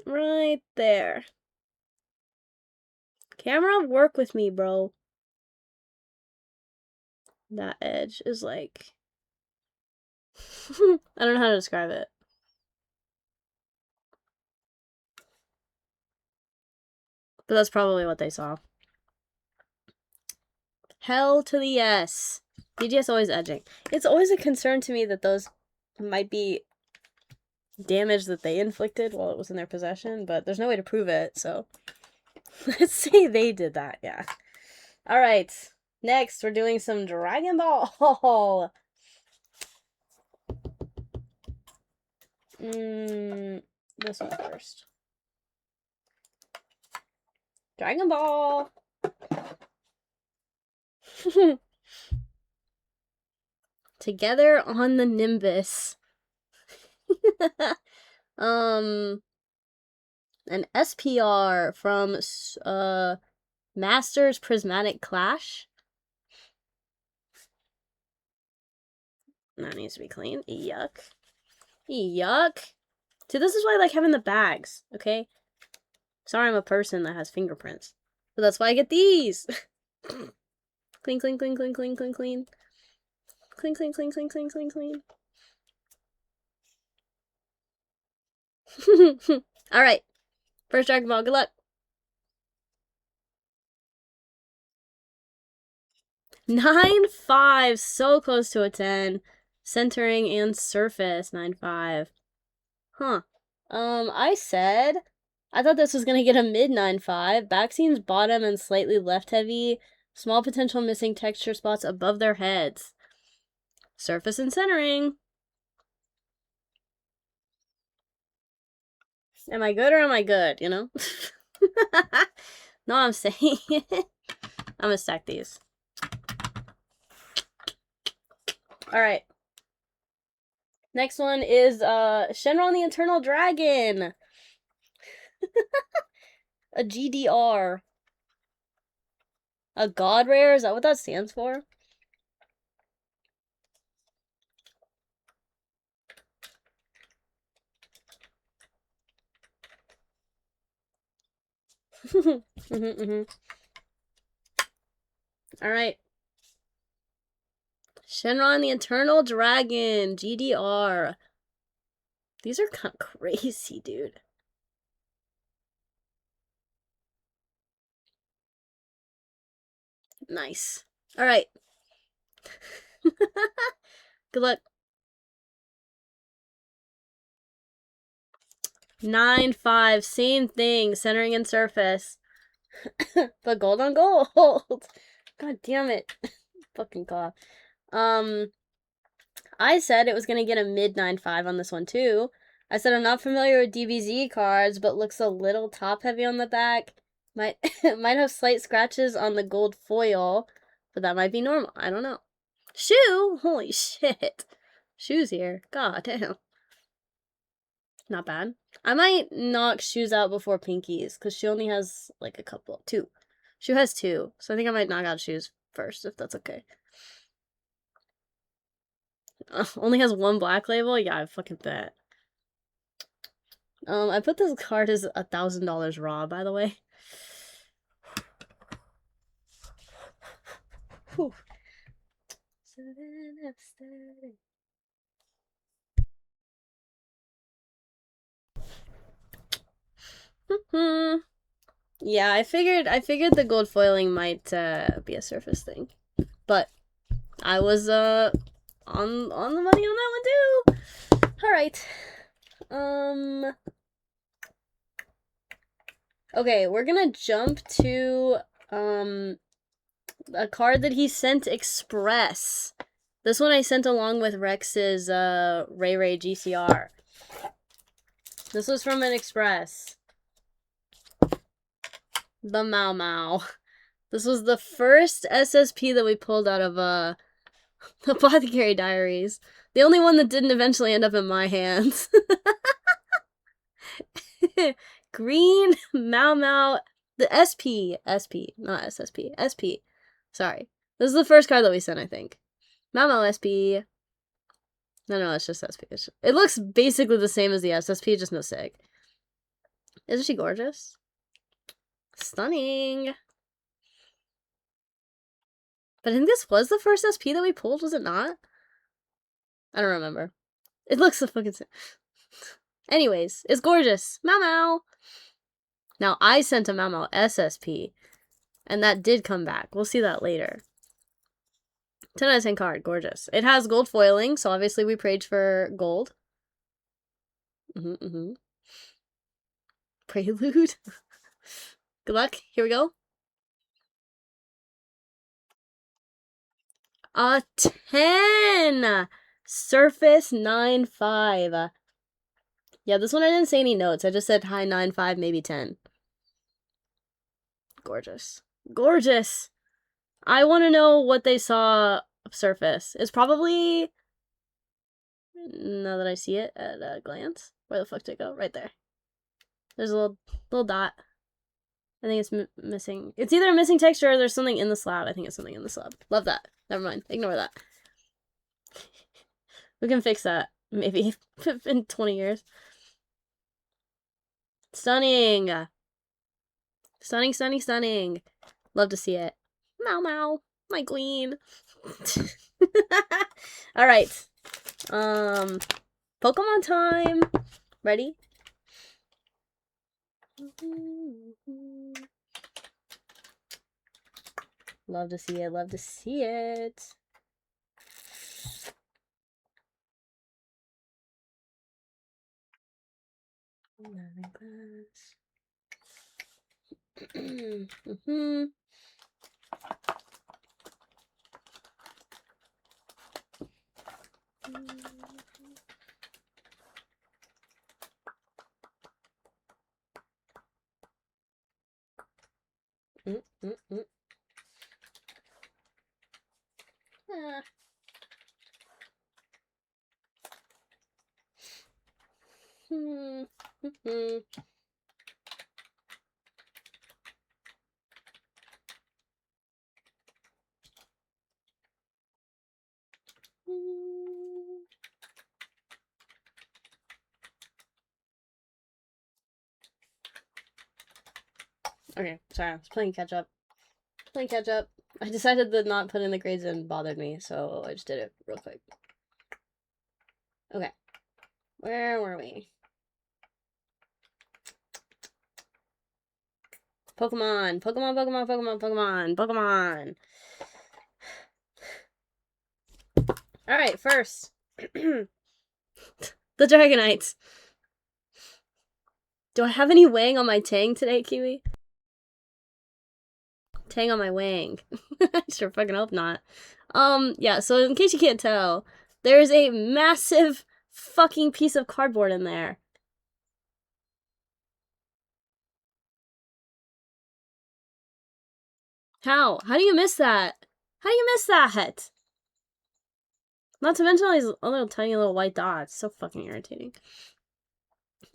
Right there. Camera, work with me, bro. That edge is like... I don't know how to describe it. But that's probably what they saw. Hell to the yes. DGS always edging. It's always a concern to me that those might be damage that they inflicted while it was in their possession, but there's no way to prove it, so let's say they did that, yeah. Alright, next we're doing some Dragon Ball. This one first. Dragon Ball! Together on the Nimbus. An SPR from Masters Prismatic Clash. That needs to be clean. Yuck. Yuck. See, this is why I like having the bags, okay? Sorry I'm a person that has fingerprints. But that's why I get these. Clean, clean, clean, clean, clean, clean, clean. Clean, clean, clean, clean, clean, clean, clean. Alright. First Dragon Ball, good luck. 9-5, so close to a 10. Centering and surface, 9-5. Huh. I thought this was gonna get a mid 9-5. Back seems bottom and slightly left heavy. Small potential missing texture spots above their heads. Surface and centering. Am I good or am I good, you know? No, I'm saying. I'm gonna stack these. Alright. Next one is Shenron the Eternal Dragon. A GDR. A God Rare? Is that what that stands for? Alright. Shenron the Eternal Dragon. GDR. These are kind of crazy, dude. Nice. Alright. Good luck. 9-5, same thing, centering and surface. But gold on gold. God damn it. Fucking cough. I said it was gonna get a mid 9-5 on this one too. I said I'm not familiar with DBZ cards, but looks a little top heavy on the back. Might have slight scratches on the gold foil, but that might be normal. I don't know. Shoe? Holy shit. Shoes here. God damn. Not bad. I might knock shoes out before Pinky's, because she only has, like, a couple. 2. She has 2, so I think I might knock out shoes first, if that's okay. Only has 1 black label? Yeah, I fucking bet. I put this card as $1,000 raw, by the way. Whew. Yeah, I figured the gold foiling might be a surface thing, but I was on the money on that one too. All right, okay, we're gonna jump to a card that he sent express. This one I sent along with Rex's Ray GCR. This was from an express. The Mau Mau. This was the first SSP that we pulled out of Apothecary Diaries. The only one that didn't eventually end up in my hands. Green Mau Mau. The SP, not SSP. SP. Sorry. This is the first card that we sent, I think. Mau Mau SP. No, it's just SP. It looks basically the same as the SSP, just no sig. Isn't she gorgeous? Stunning. But I think this was the first SP that we pulled, was it not? I don't remember. It looks so fucking same. Anyways, it's gorgeous. Mau Mau. Now, I sent a Mau Mau SSP, and that did come back. We'll see that later. 10 out of 10 card. Gorgeous. It has gold foiling, so obviously we prayed for gold. Prelude. Good luck. Here we go. A 10! Surface 9-5. Yeah, this one I didn't say any notes. I just said high 9-5, maybe 10. Gorgeous. Gorgeous! I want to know what they saw surface. It's probably... Now that I see it at a glance. Where the fuck did it go? Right there. There's a little dot. I think it's missing. It's either a missing texture or there's something in the slab. I think it's something in the slab. Love that. Never mind. Ignore that. We can fix that. Maybe. In 20 years. Stunning! Stunning, stunning, stunning. Love to see it. Meow meow. My queen. Alright. Pokemon time. Ready? Love to see it. Love to see it. Okay, sorry, I was playing catch up. I decided that not putting the grades in bothered me, so I just did it real quick. Okay. Where were we? Pokemon. Alright, first. The Dragonites. Do I have any Wang on my Tang today, Kiwi? Tang on my Wang. I sure fucking hope not. Yeah, so in case you can't tell, there's a massive fucking piece of cardboard in there. How? How do you miss that? How do you miss that? Not to mention all these little tiny little white dots. So fucking irritating.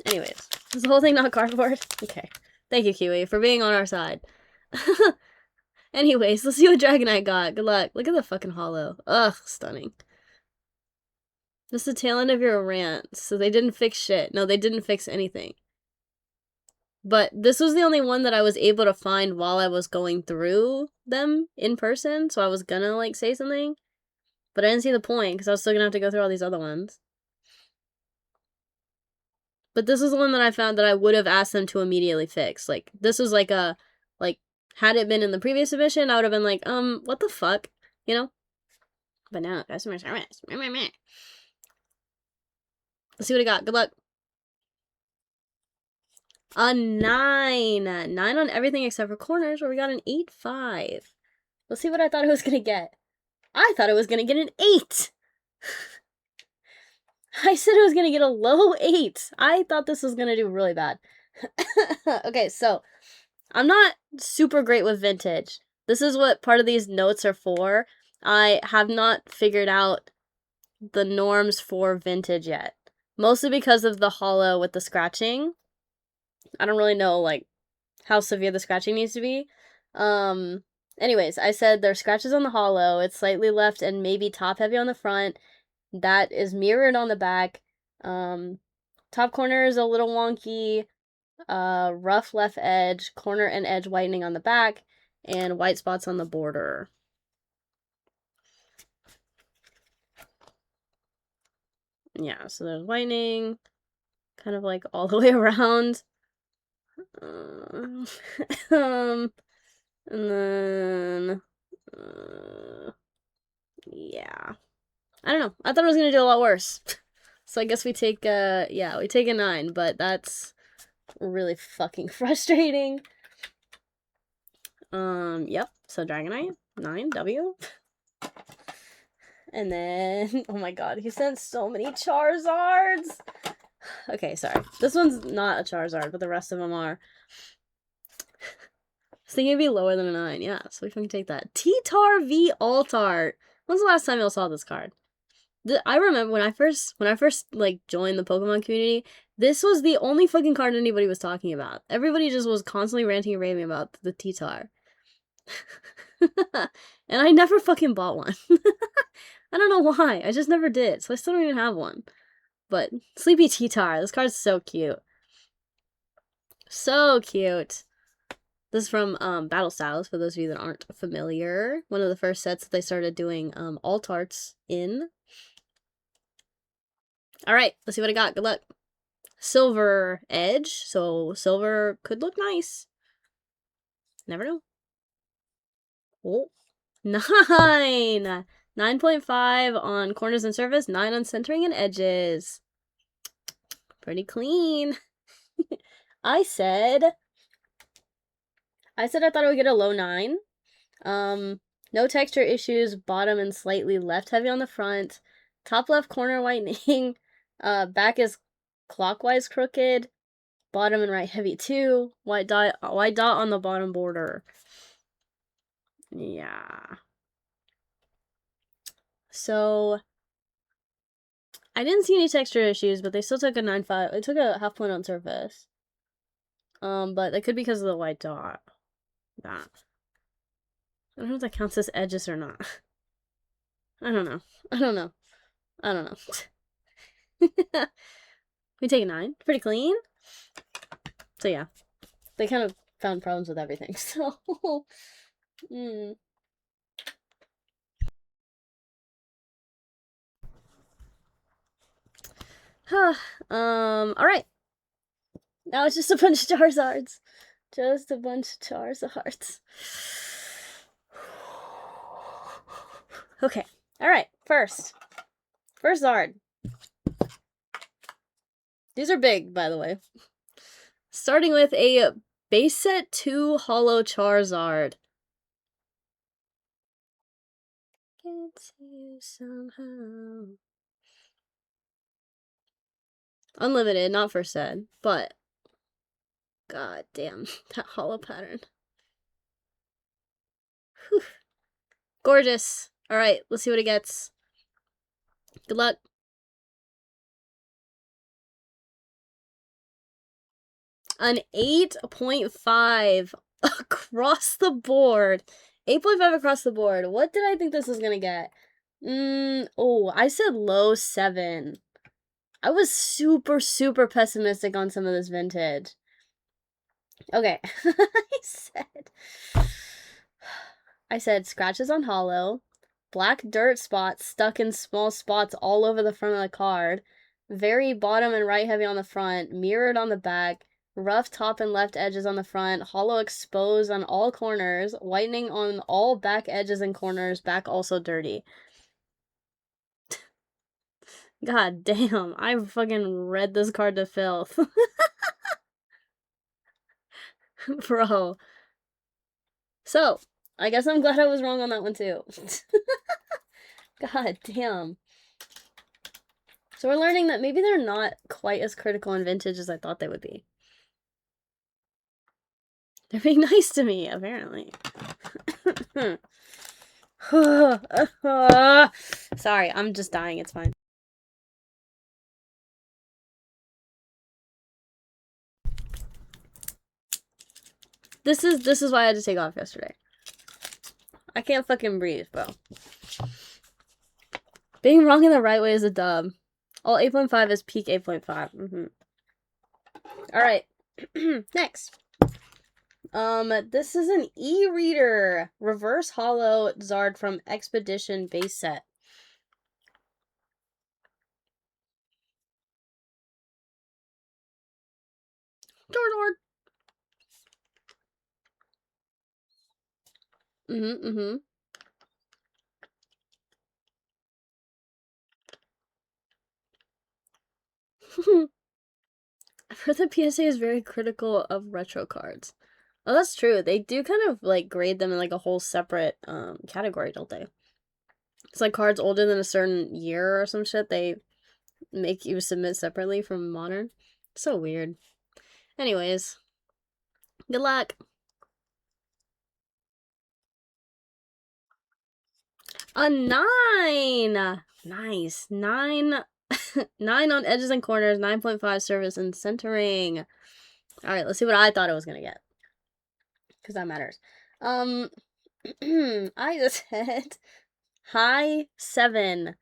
Anyways, is the whole thing not cardboard? Okay. Thank you, Kiwi, for being on our side. Anyways, let's see what Dragonite got. Good luck. Look at the fucking hollow. Ugh, stunning. This is the tail end of your rant. So they didn't fix shit. No, they didn't fix anything. But this was the only one that I was able to find while I was going through them in person. So I was gonna, like, say something. But I didn't see the point, because I was still gonna have to go through all these other ones. But this is the one that I found that I would have asked them to immediately fix. Like, this was like a, like, had it been in the previous submission, I would have been like, what the fuck? You know? But now, customer service. Let's see what I got. Good luck. A 9. 9 on everything except for corners, where we got an 8-5. Let's see what I thought it was gonna get. I thought it was gonna get an 8! I said it was gonna get a low 8. I thought this was gonna do really bad. Okay, so I'm not super great with vintage. This is what part of these notes are for. I have not figured out the norms for vintage yet. Mostly because of the hollow with the scratching. I don't really know, like, how severe the scratching needs to be. Anyways, I said there's scratches on the hollow. It's slightly left and maybe top heavy on the front. That is mirrored on the back. Top corner is a little wonky. Rough left edge, corner and edge whitening on the back, and white spots on the border. Yeah, so there's whitening, kind of like all the way around. And then Yeah. I don't know. I thought it was gonna do a lot worse. So I guess we take, yeah, we take a 9, but that's really fucking frustrating. Yep. So Dragonite, 9, W. And then, oh my god, he sent so many Charizards! Okay, sorry. This one's not a Charizard, but the rest of them are. I was thinking it'd be lower than a 9, yeah, so we can take that. T-Tar v Altart. When's the last time y'all saw this card? I remember when I first like joined the Pokemon community, this was the only fucking card anybody was talking about. Everybody just was constantly ranting and raving about the T-Tar. And I never fucking bought one. I don't know why. I just never did. So I still don't even have one. But Sleepy T-Tar, this card's so cute. So cute. This is from Battle Styles, for those of you that aren't familiar. One of the first sets that they started doing alt-arts in. Alright, let's see what I got. Good luck. Silver Edge, so silver could look nice. Never know. Oh, 9! 9.5 on corners and surface, 9 on centering and edges. Pretty clean. I said I thought I would get a low 9. No texture issues, bottom and slightly left heavy on the front. Top left corner whitening. Back is clockwise crooked. Bottom and right heavy too. White dot on the bottom border. Yeah. So I didn't see any texture issues, but they still took a 9.5. They took a half point on surface. But that could be because of the white dot. That. I don't know if that counts as edges or not. I don't know. We take a 9. Pretty clean. So yeah. They kind of found problems with everything, so alright. Now it's just a bunch of Charizards. Just a bunch of Charizards. Okay. Alright. First Zard. These are big, by the way. Starting with a base set 2 holo Charizard. Can't see you somehow. Unlimited, not first set, but god damn, that holo pattern. Whew. Gorgeous. Alright, let's see what it gets. Good luck. An 8.5 across the board. 8.5 across the board. What did I think this was gonna get? Oh, I said low 7. I was super, super pessimistic on some of this vintage. Okay. I said scratches on hollow, black dirt spots stuck in small spots all over the front of the card, very bottom and right heavy on the front, mirrored on the back, rough top and left edges on the front, hollow exposed on all corners, whitening on all back edges and corners, back also dirty. God damn, I fucking read this card to filth. Bro. So, I guess I'm glad I was wrong on that one too. God damn. So we're learning that maybe they're not quite as critical in vintage as I thought they would be. They're being nice to me, apparently. Sorry, I'm just dying. It's fine. This is why I had to take off yesterday. I can't fucking breathe, bro. Being wrong in the right way is a dub. All 8.5 is peak 8.5. Alright. Next. This is an e-reader. Reverse hollow Zard from Expedition base set. Charizard. I've heard the PSA is very critical of retro cards. Oh, that's true. They do kind of like grade them in like a whole separate category, don't they? It's like cards older than a certain year or some shit. They make you submit separately from modern. So weird. Anyways, good luck. A 9! Nice. 9. 9 on edges and corners, 9.5 surface and centering. Alright, let's see what I thought I was gonna get. Because that matters. I just said high 7.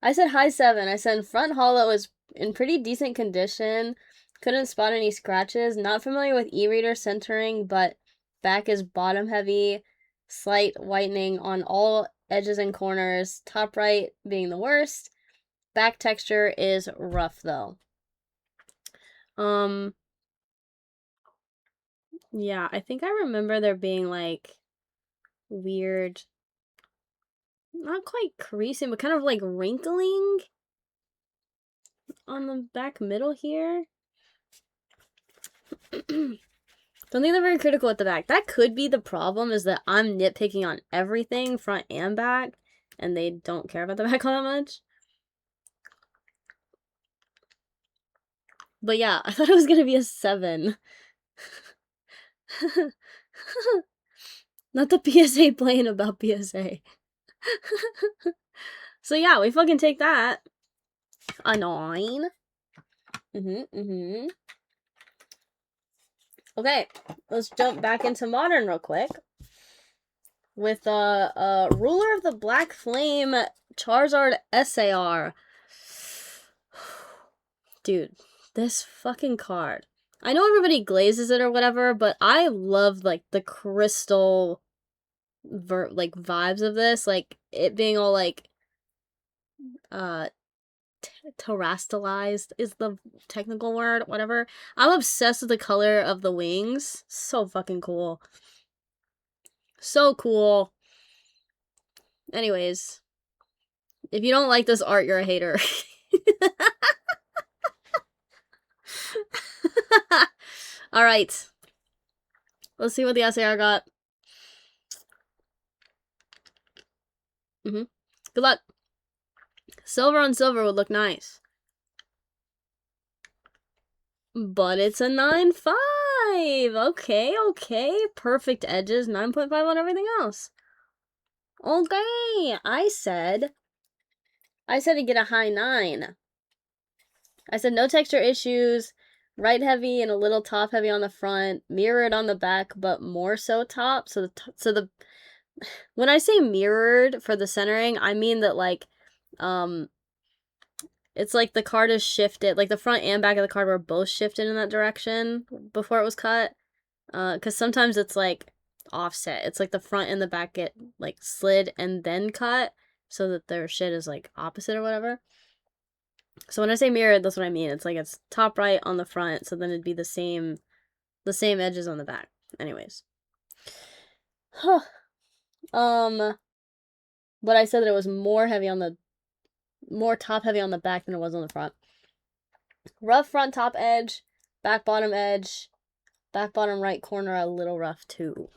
I said high 7. I said front hollow is in pretty decent condition. Couldn't spot any scratches. Not familiar with e-reader centering, but back is bottom heavy. Slight whitening on all edges and corners. Top right being the worst. Back texture is rough though. Yeah, I think I remember there being like weird, not quite creasing, but kind of like wrinkling on the back middle here. Don't think they're very critical at the back. That could be the problem, is that I'm nitpicking on everything, front and back, and they don't care about the back all that much. But yeah, I thought it was gonna be a 7. Not the PSA playing about PSA. So yeah, we fucking take that. A 9. Okay, let's jump back into modern real quick. With Ruler of the Black Flame Charizard SAR. Dude, this fucking card. I know everybody glazes it or whatever, but I love like the crystal like vibes of this, like it being all like terastalized is the technical word, whatever. I'm obsessed with the color of the wings. So fucking cool. So cool. Anyways, if you don't like this art, you're a hater. Alright. Let's see what the SAR got. Good luck. Silver on silver would look nice. But it's a 9.5. Okay. Perfect edges. 9.5 on everything else. Okay. I said to get a high 9. I said no texture issues. Right heavy and a little top heavy on the front. Mirrored on the back, but more so top. So the when I say mirrored for the centering, I mean that like it's like the card is shifted, like the front and back of the card were both shifted in that direction before it was cut. Because sometimes it's like offset. It's like the front and the back get like slid and then cut so that their shit is like opposite or whatever. So when I say mirrored, that's what I mean. It's like it's top right on the front, so then it'd be the same edges on the back. Anyways. But I said that it was more top heavy on the back than it was on the front. Rough front top edge, back bottom edge, back bottom right corner a little rough too.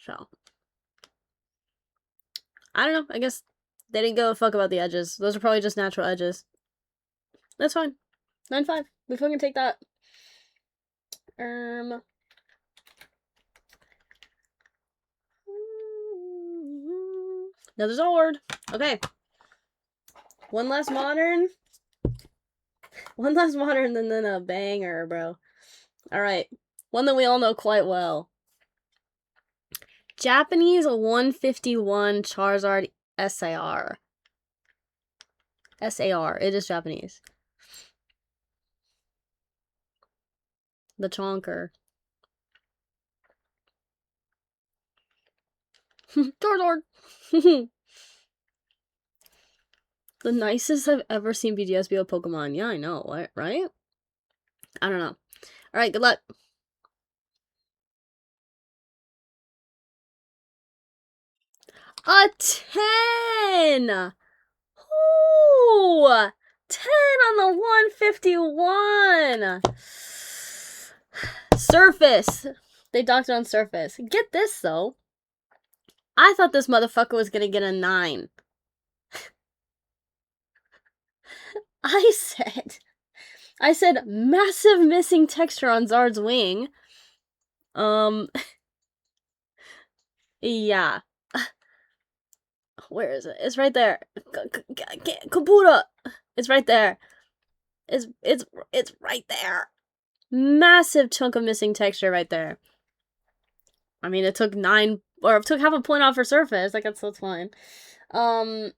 So I don't know. I guess they didn't give a fuck about the edges. Those are probably just natural edges. That's fine. 9.5. We fucking take that. Now there's a word. Okay. One last modern and then a banger, bro. Alright. One that we all know quite well. Japanese 151 Charizard SAR. SAR. It is Japanese. The chonker. Charizard. The nicest I've ever seen BGS be a Pokemon. Yeah, I know, right? I don't know. Alright, good luck. A 10! Ooh! 10 on the 151! Surface! They docked it on surface. Get this, though. I thought this motherfucker was gonna get a 9. I said massive missing texture on Zard's wing. Yeah. Where is it? It's right there. Kabuta! It's right there. It's right there. Massive chunk of missing texture right there. I mean, it took half a point off her surface. Like, that's fine. I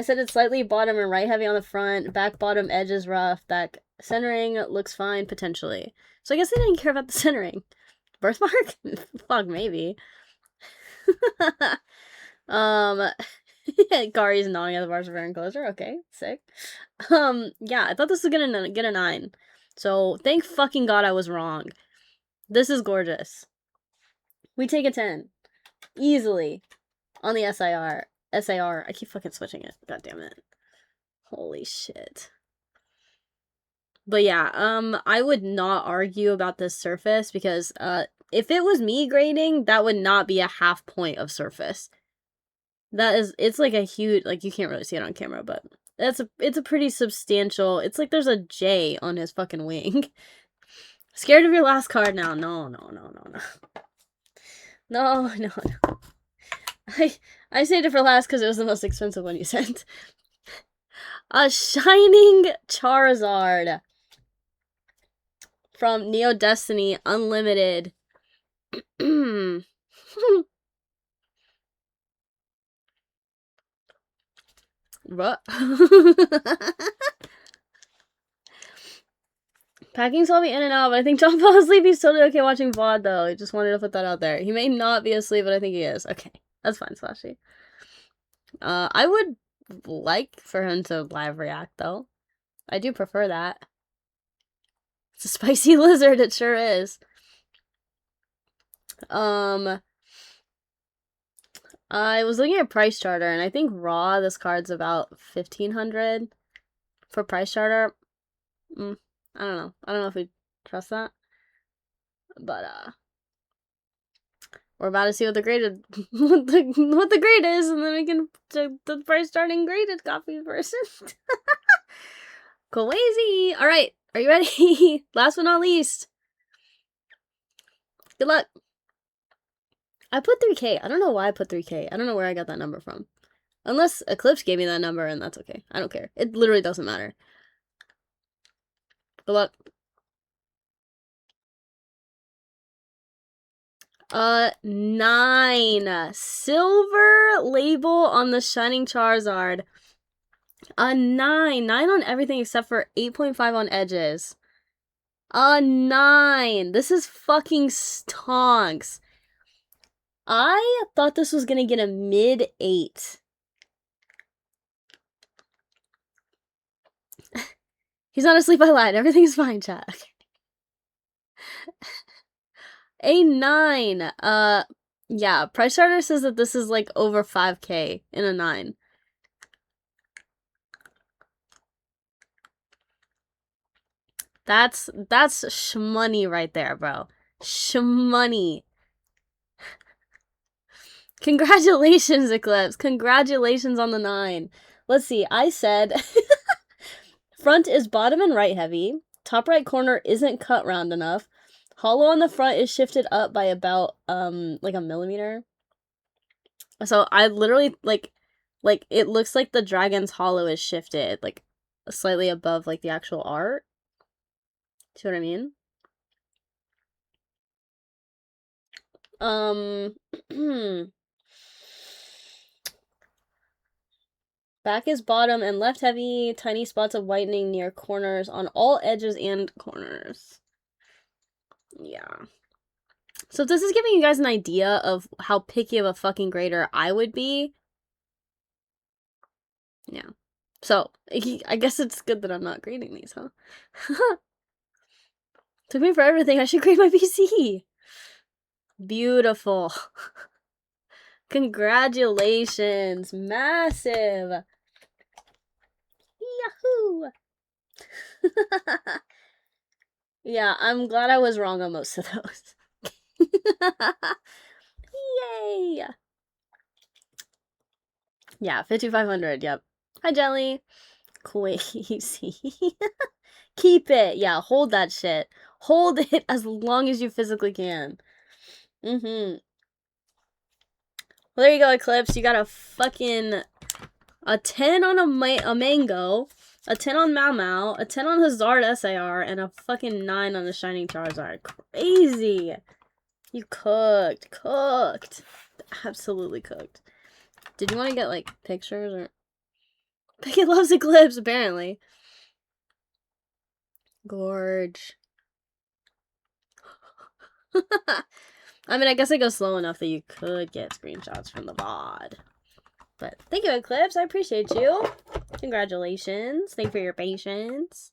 said it's slightly bottom and right heavy on the front. Back bottom edge is rough. Back centering looks fine, potentially. So I guess they didn't care about the centering. Birthmark? Fuck, maybe. Kari's gnawing at the bars of her enclosure. Okay, sick. Yeah, I thought this was gonna get a 9. So, thank fucking God I was wrong. This is gorgeous. We take a 10. Easily. On the SAR. I keep fucking switching it. God damn it. Holy shit. But yeah, I would not argue about this surface because, if it was me grading, that would not be a half point of surface. It's like a huge, like, you can't really see it on camera, but it's a pretty substantial, it's like there's a J on his fucking wing. Scared of your last card now? No. I saved it for last because it was the most expensive one you sent. A Shining Charizard from Neo Destiny Unlimited. What? Packing's probably in and out, but I think John fell asleep. He's totally okay watching VOD, though. I just wanted to put that out there. He may not be asleep, but I think he is. Okay, that's fine, Slashy. I would like for him to live react, though. I do prefer that. It's a spicy lizard, it sure is. I was looking at Price Charter, and I think raw, this card's about 1,500 for Price Charter. I don't know. I don't know if we trust that. But, we're about to see what the graded, what the grade is, and then we can check the price starting graded copy person. Crazy! Alright, are you ready? Last but not least. Good luck. I put 3K. I don't know why I put 3K. I don't know where I got that number from. Unless Eclipse gave me that number, and that's okay. I don't care. It literally doesn't matter. Good luck. 9. Silver label on the Shining Charizard. A 9. 9 on everything except for 8.5 on edges. A 9. This is fucking stonks. I thought this was gonna get a mid 8. He's not asleep, I lied. Everything's fine, chat. A 9. Yeah, Price Charter says that this is like over 5K in a 9. That's shmoney right there, bro. Shmoney. Congratulations, Eclipse. Congratulations on the 9. Let's see. I said front is bottom and right heavy. Top right corner isn't cut round enough. Hollow on the front is shifted up by about like a millimeter. So I literally like it looks like the dragon's hollow is shifted like slightly above like the actual art. See what I mean? Back is bottom and left heavy, tiny spots of whitening near corners on all edges and corners. Yeah. So if this is giving you guys an idea of how picky of a fucking grader I would be. Yeah. So, I guess it's good that I'm not grading these, huh? Took me for everything. I should grade my PC. Beautiful. Congratulations. Massive. Yahoo. Yeah, I'm glad I was wrong on most of those. Yay. Yeah, 5,500. Yep. Hi, Jelly. Crazy. Keep it. Yeah, hold that shit. Hold it as long as you physically can. Well, there you go, Eclipse. You got a fucking... a 10 on a mango, a 10 on Mau Mau, a 10 on Hazard SAR, and a fucking 9 on the Shining Charizard. Crazy. You cooked. Cooked. Absolutely cooked. Did you want to get, like, pictures or... Becky loves Eclipse, apparently. Gorge. I mean, I guess it goes slow enough that you could get screenshots from the VOD. But thank you, Eclipse. I appreciate you. Congratulations. Thank you for your patience.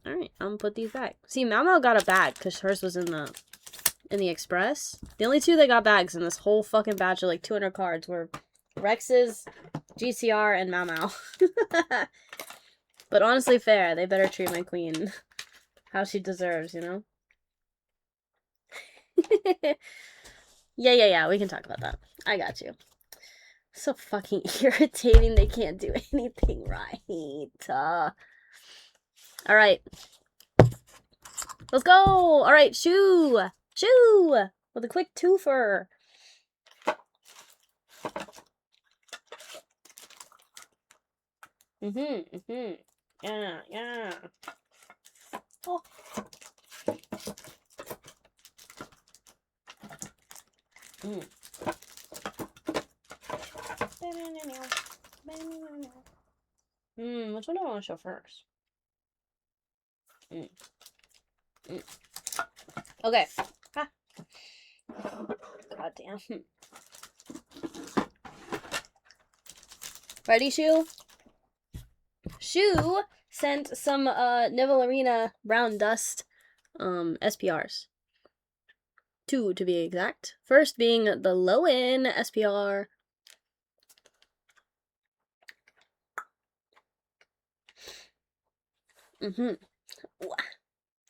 Alright, I'm gonna put these back. See, Mau Mau got a bag because hers was in the express. The only two that got bags in this whole fucking batch of like 200 cards were Rex's, GCR, and Mau Mau. But honestly, fair. They better treat my queen how she deserves, you know? Yeah. We can talk about that. I got you. So fucking irritating. They can't do anything right. Alright. Let's go! Alright, Shoo! Shoo! With a quick twofer. Yeah. Oh. Which one do I want to show first? Okay. Ah. God damn. Ready, Shoo? Shoo sent some Neville Arena Brown Dust SPRs. 2 to be exact. First being the low-in SPR.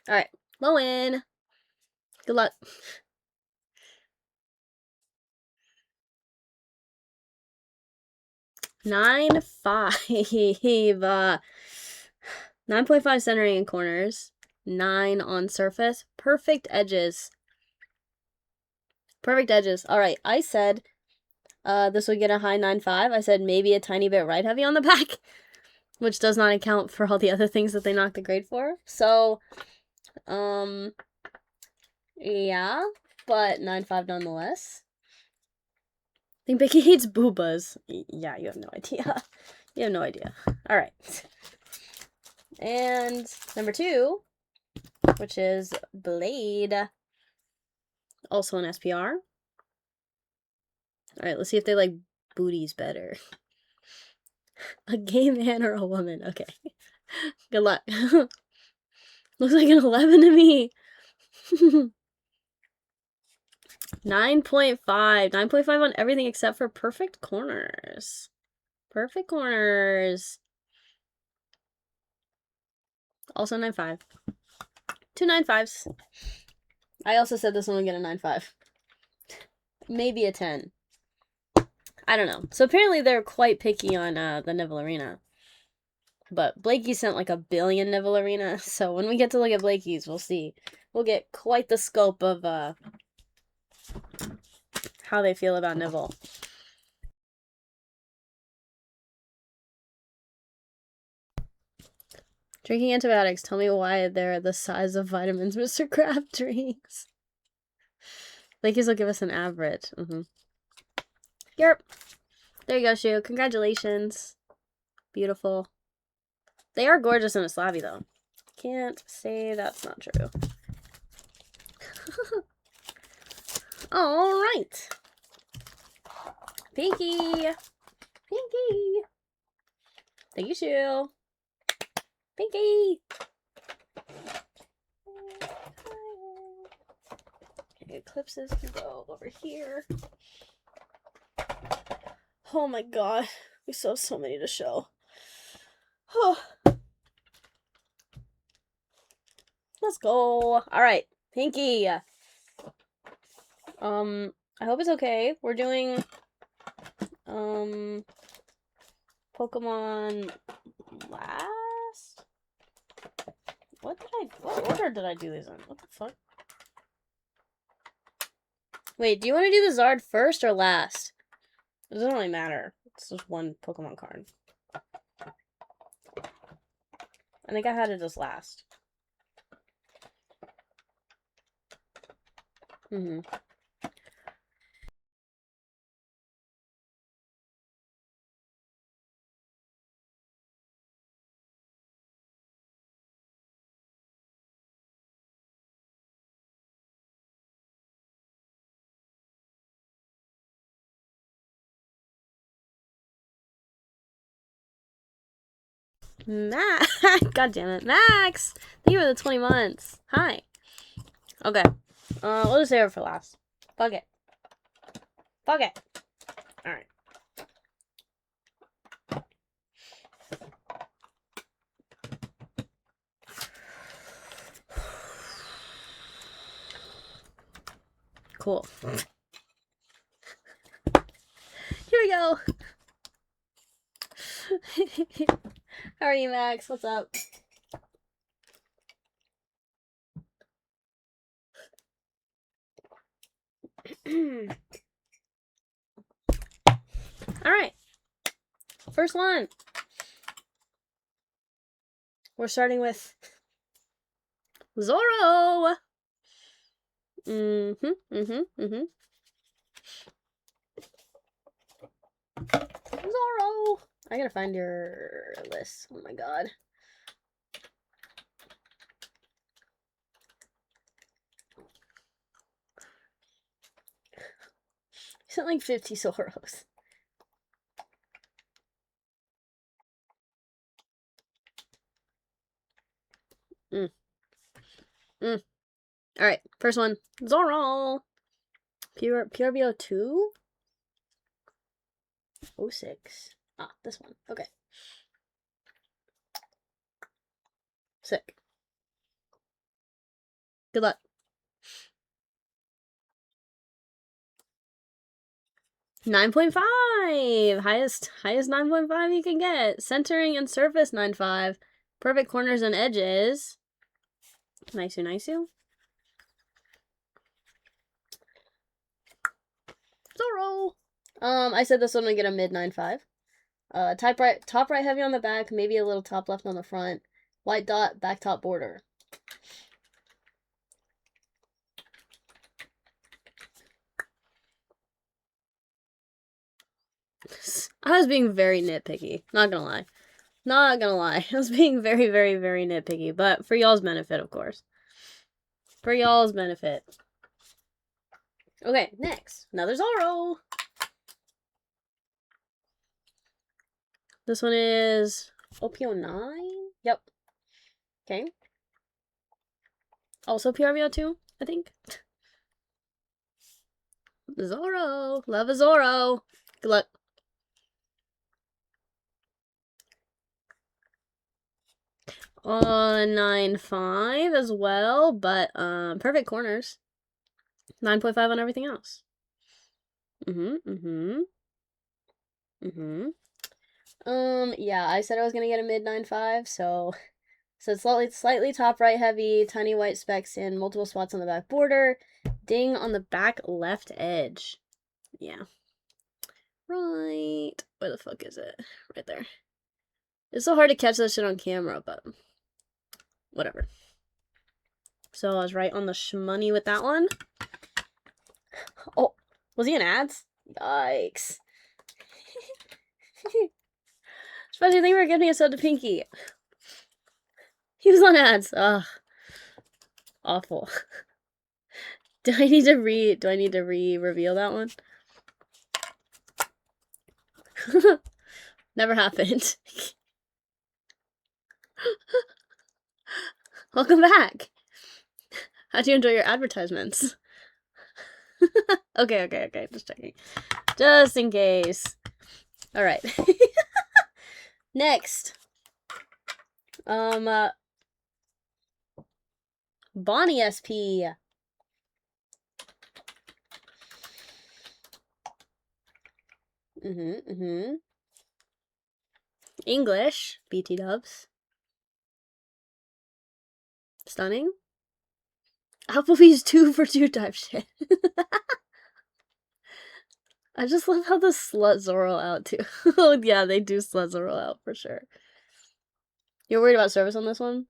Alright, low-in. Good luck. 9.5. 9.5 centering in corners. 9 on surface. Perfect edges. Perfect edges. Alright, I said this would get a high 9.5. I said maybe a tiny bit right heavy on the back, which does not account for all the other things that they knocked the grade for. So, yeah, but 9.5 nonetheless. I think Becky hates boobas. Yeah, you have no idea. You have no idea. Alright. And number 2, which is Blade. Also an SPR. Alright, let's see if they like booties better. A gay man or a woman. Okay. Good luck. Looks like an 11 to me. 9.5. 9.5 on everything except for perfect corners. Perfect corners. Also 9.5. 2 9.5s. I also said this one would get a 9.5. Maybe a 10. I don't know. So apparently they're quite picky on the Neville Arena. But Blakey sent like a billion Neville Arena. So when we get to look at Blakey's, we'll see. We'll get quite the scope of how they feel about Neville. Drinking antibiotics. Tell me why they're the size of vitamins Mr. Crab drinks. Blakey's will give us an average. Yep. There you go, Shu. Congratulations. Beautiful. They are gorgeous in a slabby, though. Can't say that's not true. Alright. Pinky. Pinky. Thank you, Shu. Pinky. Okay, eclipses can go over here. Oh my god. We still have so many to show. Oh. Let's go. Alright. Pinky. I hope it's okay. We're doing Pokemon last? What order did I do these in? What the fuck? Wait, do you want to do the Zard first or last? It doesn't really matter. It's just one Pokemon card. I think I had it as last. God damn it. Max! Thank you for the 20 months. Hi. Okay. We'll just save it for last. Fuck it. Fuck it. Alright. Cool. Here we go. How are you, Max? What's up? Alright. First one. We're starting with Zoro. Zoro. I gotta find your list. Oh my god. You sent like 50 Zoros. Alright, first one. Zoro. PRBO 2? 06. Ah, this one. Okay. Sick. Good luck. 9.5! Highest 9.5 you can get. Centering and surface 9.5. Perfect corners and edges. Nice. Zoro! I said this one would get a mid 9.5. Top right heavy on the back, maybe a little top left on the front. White dot, back top border. I was being very nitpicky. Not gonna lie. I was being very, very, very nitpicky. But for y'all's benefit, of course. For y'all's benefit. Okay, next. Another Zoro. This one is OPO 9? Yep. Okay. Also PRVO 2, I think. Zoro. Love a Zoro. Good luck. On 9.5 as well, but perfect corners. 9.5 on everything else. Yeah, I said I was gonna get a mid 9.5, so it's slightly top right heavy, tiny white specks in multiple spots on the back border, ding on the back left edge. Yeah. Right. Where the fuck is it? Right there. It's so hard to catch that shit on camera, but whatever. So I was right on the shmoney with that one. Oh, was he in ads? Yikes. Especially thank you for giving me a sub to Pinky. He was on ads. Ugh. Awful. Do I need to re-reveal that one? Never happened. Welcome back. How'd you enjoy your advertisements? Okay. Just checking. Just in case. All right. Next. Bonnie SP. English, BT dubs. Stunning. Applebee's 2 for 2 type shit. I just love how the slut Zoro out too. Oh yeah, they do slut Zoro out for sure. You're worried about service on this one?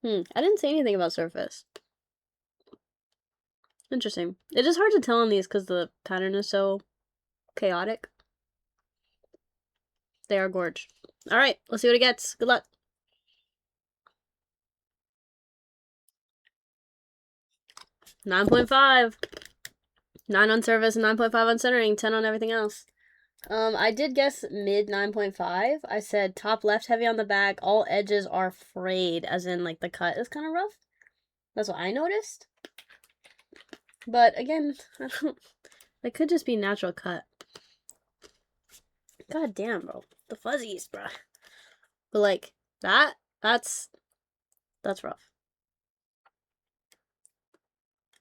I didn't say anything about surface. Interesting. It is hard to tell on these because the pattern is so chaotic. They are gorge. Alright, let's see what it gets. Good luck. 9.5. 9 on service and 9.5 on centering. 10 on everything else. I did guess mid 9.5. I said top left heavy on the back. All edges are frayed, as in like the cut is kind of rough. That's what I noticed. But again, I don't. They could just be natural cut. God damn, bro. The fuzzies, bro. But like that's rough.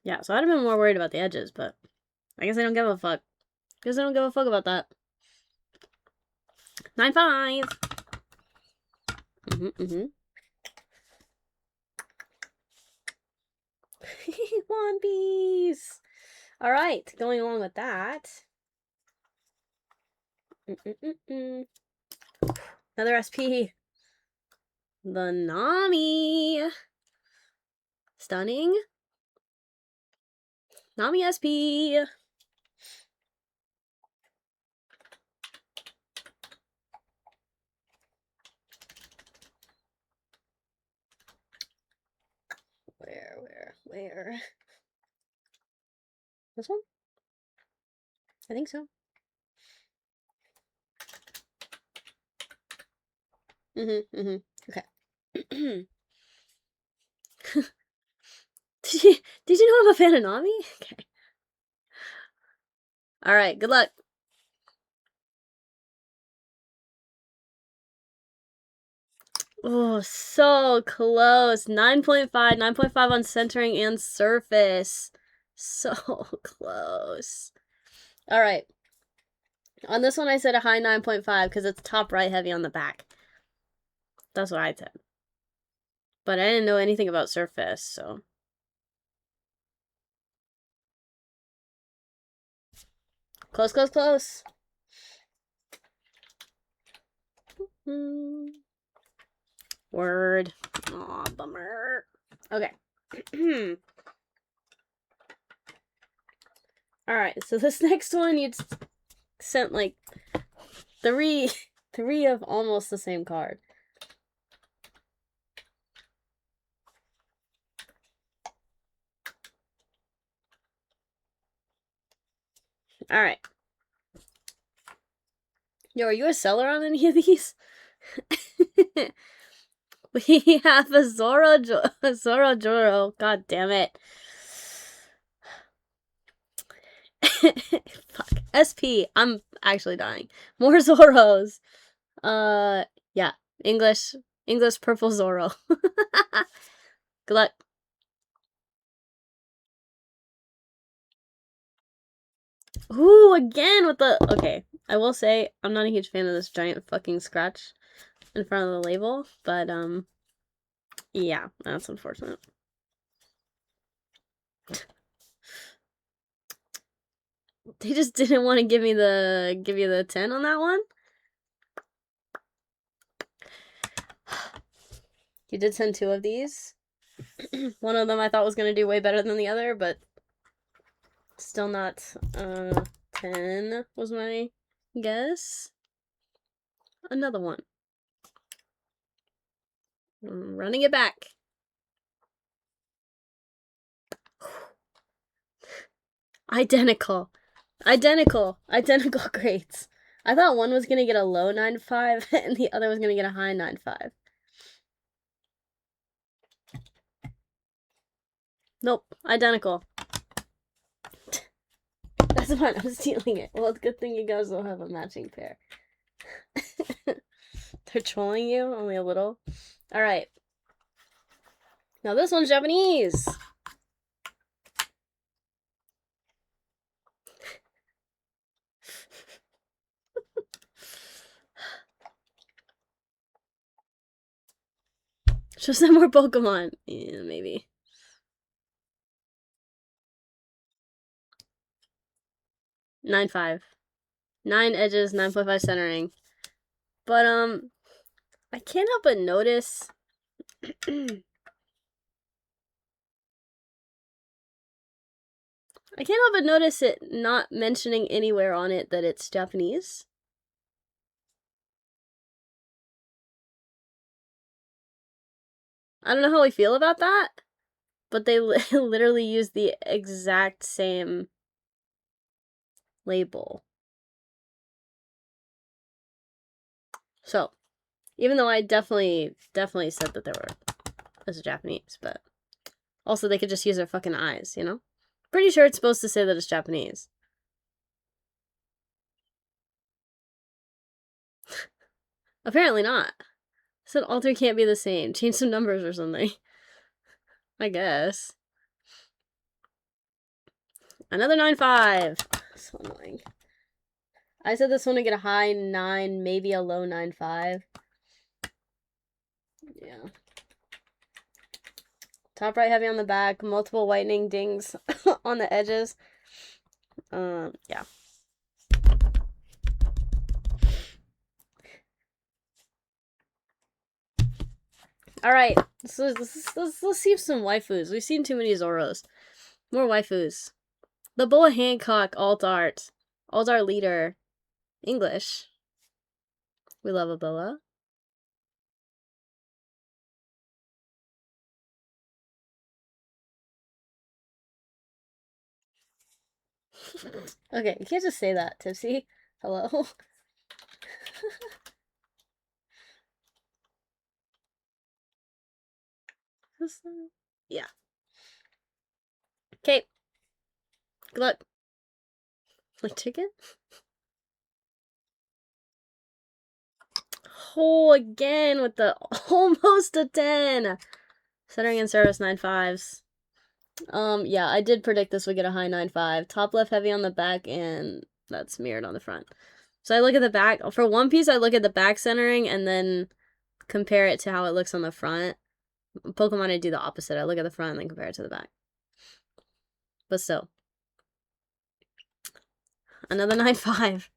Yeah, so I'd have been more worried about the edges, but I guess I don't give a fuck. Guess I don't give a fuck about that. 9.5. One Piece. All right, going along with that. Another SP. The Nami. Stunning. Nami SP. Where? This one? I think so. Okay. Did you know I'm a fan of Nami? Okay. Alright, good luck. Oh, so close. 9.5. 9.5 on centering and surface. So close. Alright. On this one, I said a high 9.5 because it's top right heavy on the back. That's what I said. But I didn't know anything about surface, so. Close, close, close. Word. Aw, bummer. Okay. Alright, so this next one, you'd sent like three of almost the same card. Alright. Yo, are you a seller on any of these? We have a Zoro Joro. God damn it. Fuck. SP. I'm actually dying. More Zoros. Yeah. English purple Zoro. Good luck. Ooh, again with the... Okay. I will say, I'm not a huge fan of this giant fucking scratch in front of the label, but, yeah, that's unfortunate. They just didn't want to give you the 10 on that one? You did send 2 of these. One of them I thought was going to do way better than the other, but still not 10 was my guess. Another one. Running it back. Identical grades. I thought one was gonna get a low 9.5 and the other was gonna get a high 9.5. Nope, identical. That's fine, I'm stealing it. Well, it's a good thing you guys will have a matching pair. They're trolling you only a little. Alright. Now this one's Japanese. Show some more Pokemon. Yeah, maybe. 9.5. 9 edges, 9.5 centering. But, I can't help but notice... I can't help but notice it not mentioning anywhere on it that it's Japanese. I don't know how we feel about that, but they literally use the exact same label. So, even though I definitely said that they were as Japanese, but also they could just use their fucking eyes, you know? Pretty sure it's supposed to say that it's Japanese. Apparently not. I said all three can't be the same. Change some numbers or something. I guess. Another 9.5. So annoying. I said this one would get a high 9, maybe a low 9.5. Yeah. Top right heavy on the back, multiple whitening dings on the edges. Yeah. Alright, let's see some waifus. We've seen too many Zoros. More waifus. The Boa Hancock alt art. Alt art leader. English. We love a boa. Okay, you can't just say that, Tipsy. Hello? Yeah. Okay. Good luck. Like chicken? Oh, again with the almost a 10. Centering in service 9.5s. Yeah, I did predict this would get a high 9.5. Top left heavy on the back, and that's mirrored on the front. So I look at the back. For One Piece, I look at the back centering and then compare it to how it looks on the front. Pokemon, I do the opposite. I look at the front and then compare it to the back. But still. Another 9.5.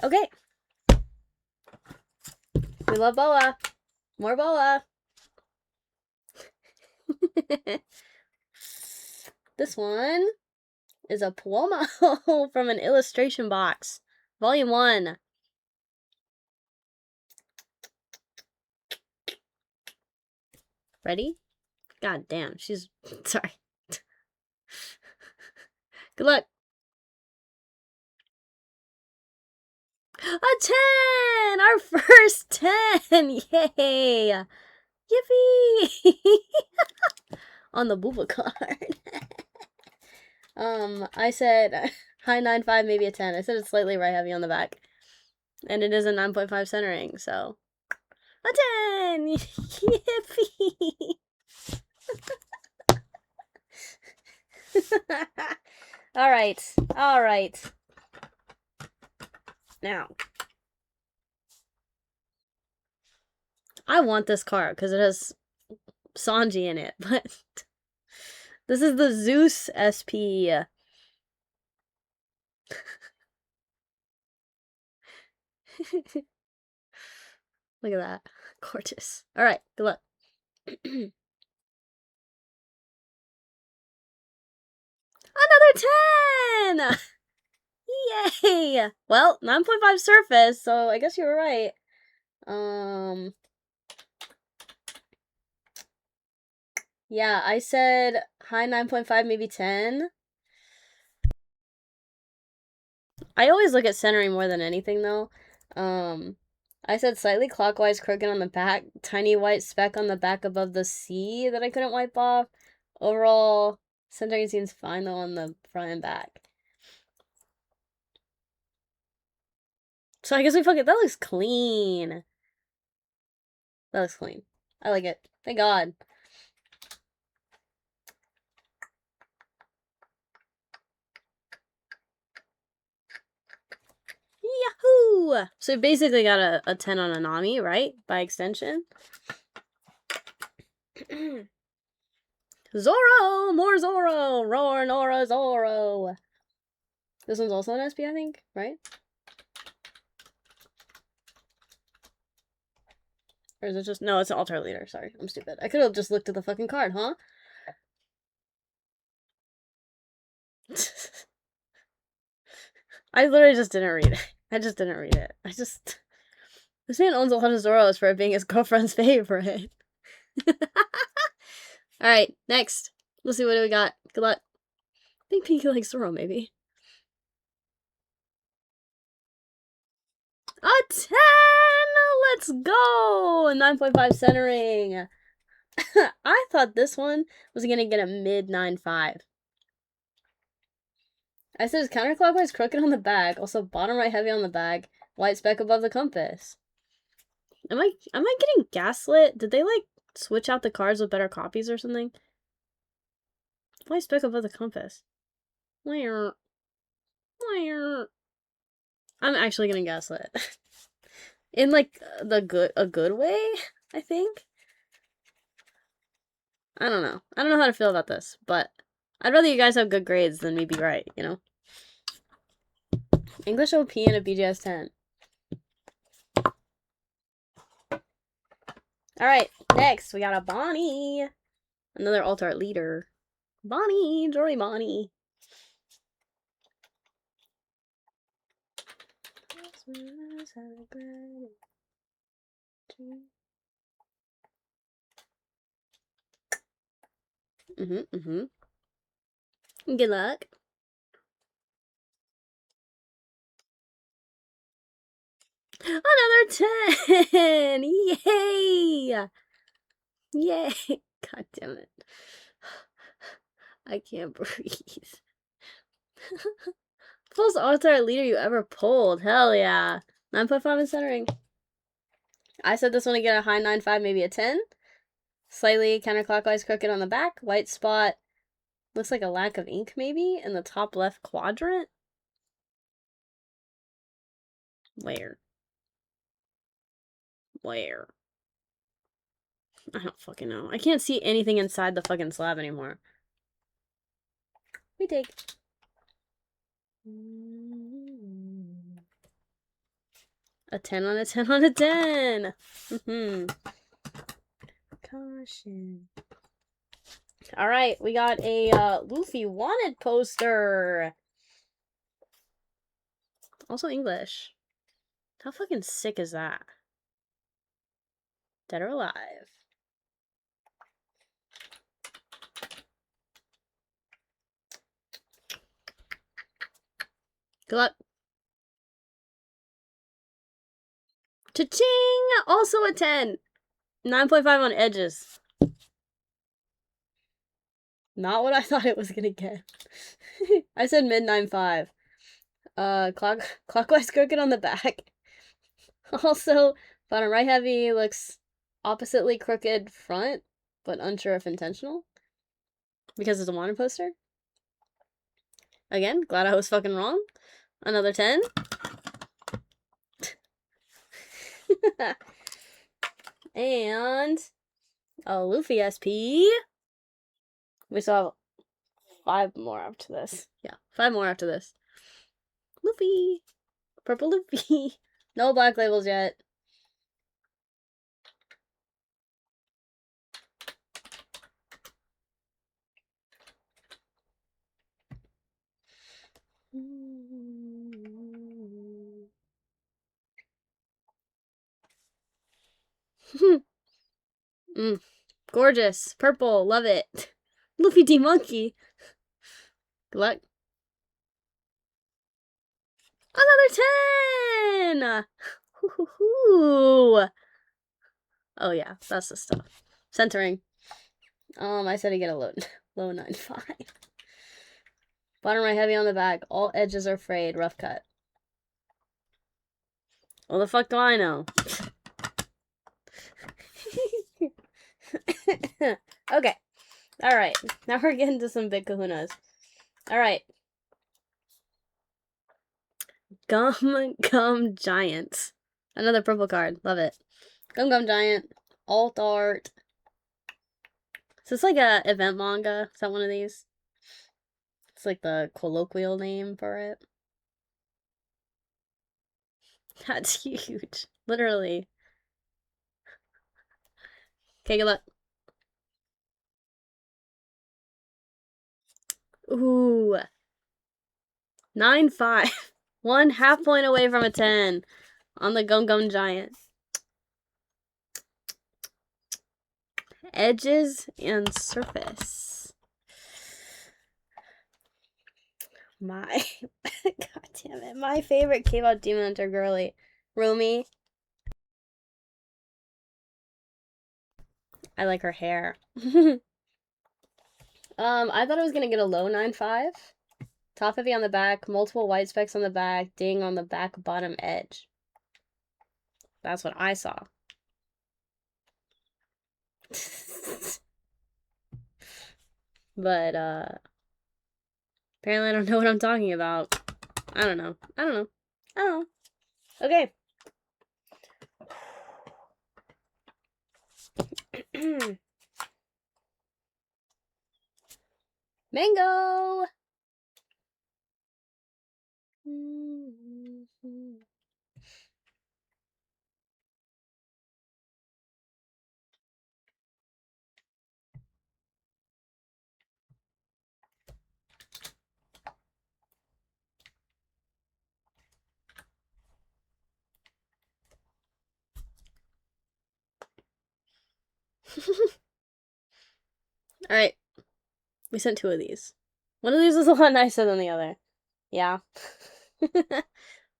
Okay. We love boa. More boa. This one is a Puomo from an illustration box. Volume 1. Ready? God damn, she's... Sorry. Good luck. A 10! Our first 10! Yay! Yippee! On the booba card. I said high 9.5, maybe a 10. I said it's slightly right heavy on the back. And it is a 9.5 centering, so... A 10! Yippee! Alright. Now. I want this card, because it has Sanji in it, but... This is the Zeus SP. Look at that. Gorgeous. Alright, good luck. Another 10! Yay! Well, 9.5 surface, so I guess you were right. Yeah, I said high 9.5, maybe 10. I always look at centering more than anything, though. I said slightly clockwise crooked on the back, tiny white speck on the back above the C that I couldn't wipe off. Overall, centering seems fine though on the front and back. So I guess we fuck it. That looks clean. That looks clean. I like it. Thank God. Yahoo! So basically got a 10 on Anami, right? By extension. Zoro! More Zoro! Roar, Nora, Zoro! This one's also an SP, I think, right? Or is it just... No, it's an altar leader. Sorry, I'm stupid. I could have just looked at the fucking card, huh? I literally just didn't read it. I just didn't read it. This man owns a lot of Zoros for it being his girlfriend's favorite. Alright, next. Let's see what do we got. Good luck. I think Pinky likes Zoro, maybe. A 10! Let's go! 9.5 centering. I thought this one was gonna get a mid 9.5. I said it's counterclockwise crooked on the back, also bottom right heavy on the back, white speck above the compass. Am I getting gaslit? Did they like switch out the cards with better copies or something? White speck above the compass. Where? I'm actually getting gaslit. In like a good way, I think. I don't know. I don't know how to feel about this, but I'd rather you guys have good grades than me be right, you know? English OP and a BGS 10. Alright, next we got a Bonnie. Another altar leader. Bonnie, Jory Bonnie. Good luck. Another 10! Yay! Yay! God damn it. I can't breathe. Fullest altar leader you ever pulled. Hell yeah. 9.5 in centering. I said this one to get a high 9.5, maybe a 10. Slightly counterclockwise crooked on the back. White spot. Looks like a lack of ink, maybe, in the top left quadrant. Where? I don't fucking know. I can't see anything inside the fucking slab anymore. We take. A 10 on a 10 on a 10. Caution. Alright, we got a Luffy wanted poster. Also English. How fucking sick is that? Dead or alive? Good luck. Cha-ching! Also a 10. 9.5 on edges. Not what I thought it was gonna get. I said mid 9.5. Clockwise crooked on the back. Also, bottom right heavy looks oppositely crooked front, but unsure if intentional. Because it's a wanted poster. Again, glad I was fucking wrong. Another 10. And a Luffy SP. We still have 5 more after this. Yeah, 5 more after this. Luffy. Purple Luffy. No black labels yet. Gorgeous. Purple. Love it. Luffy D Monkey. Good luck. Another 10! Hoo-hoo-hoo. Oh yeah, that's the stuff. Centering. I said I get a low 9.5. Bottom right heavy on the back. All edges are frayed. Rough cut. Well, the fuck do I know? Okay. Alright. Now we're getting to some big kahunas. Alright. Gum Giant. Another purple card. Love it. Gum Giant. Alt art. Is this like a event manga? Is that one of these? It's like the colloquial name for it. That's huge. Literally. Okay, good luck. Ooh. 9.5. 1/2 point away from a 10 on the Gum Giant. Edges and surface. God damn it. My favorite K-pop demon hunter girly. Rumi. I like her hair. I thought I was gonna get a low 9.5. Top heavy on the back, multiple white specks on the back, ding on the back bottom edge. That's what I saw. But, apparently I don't know what I'm talking about. I don't know. Okay. Mango! Alright. We sent 2 of these. One of these is a lot nicer than the other. Yeah.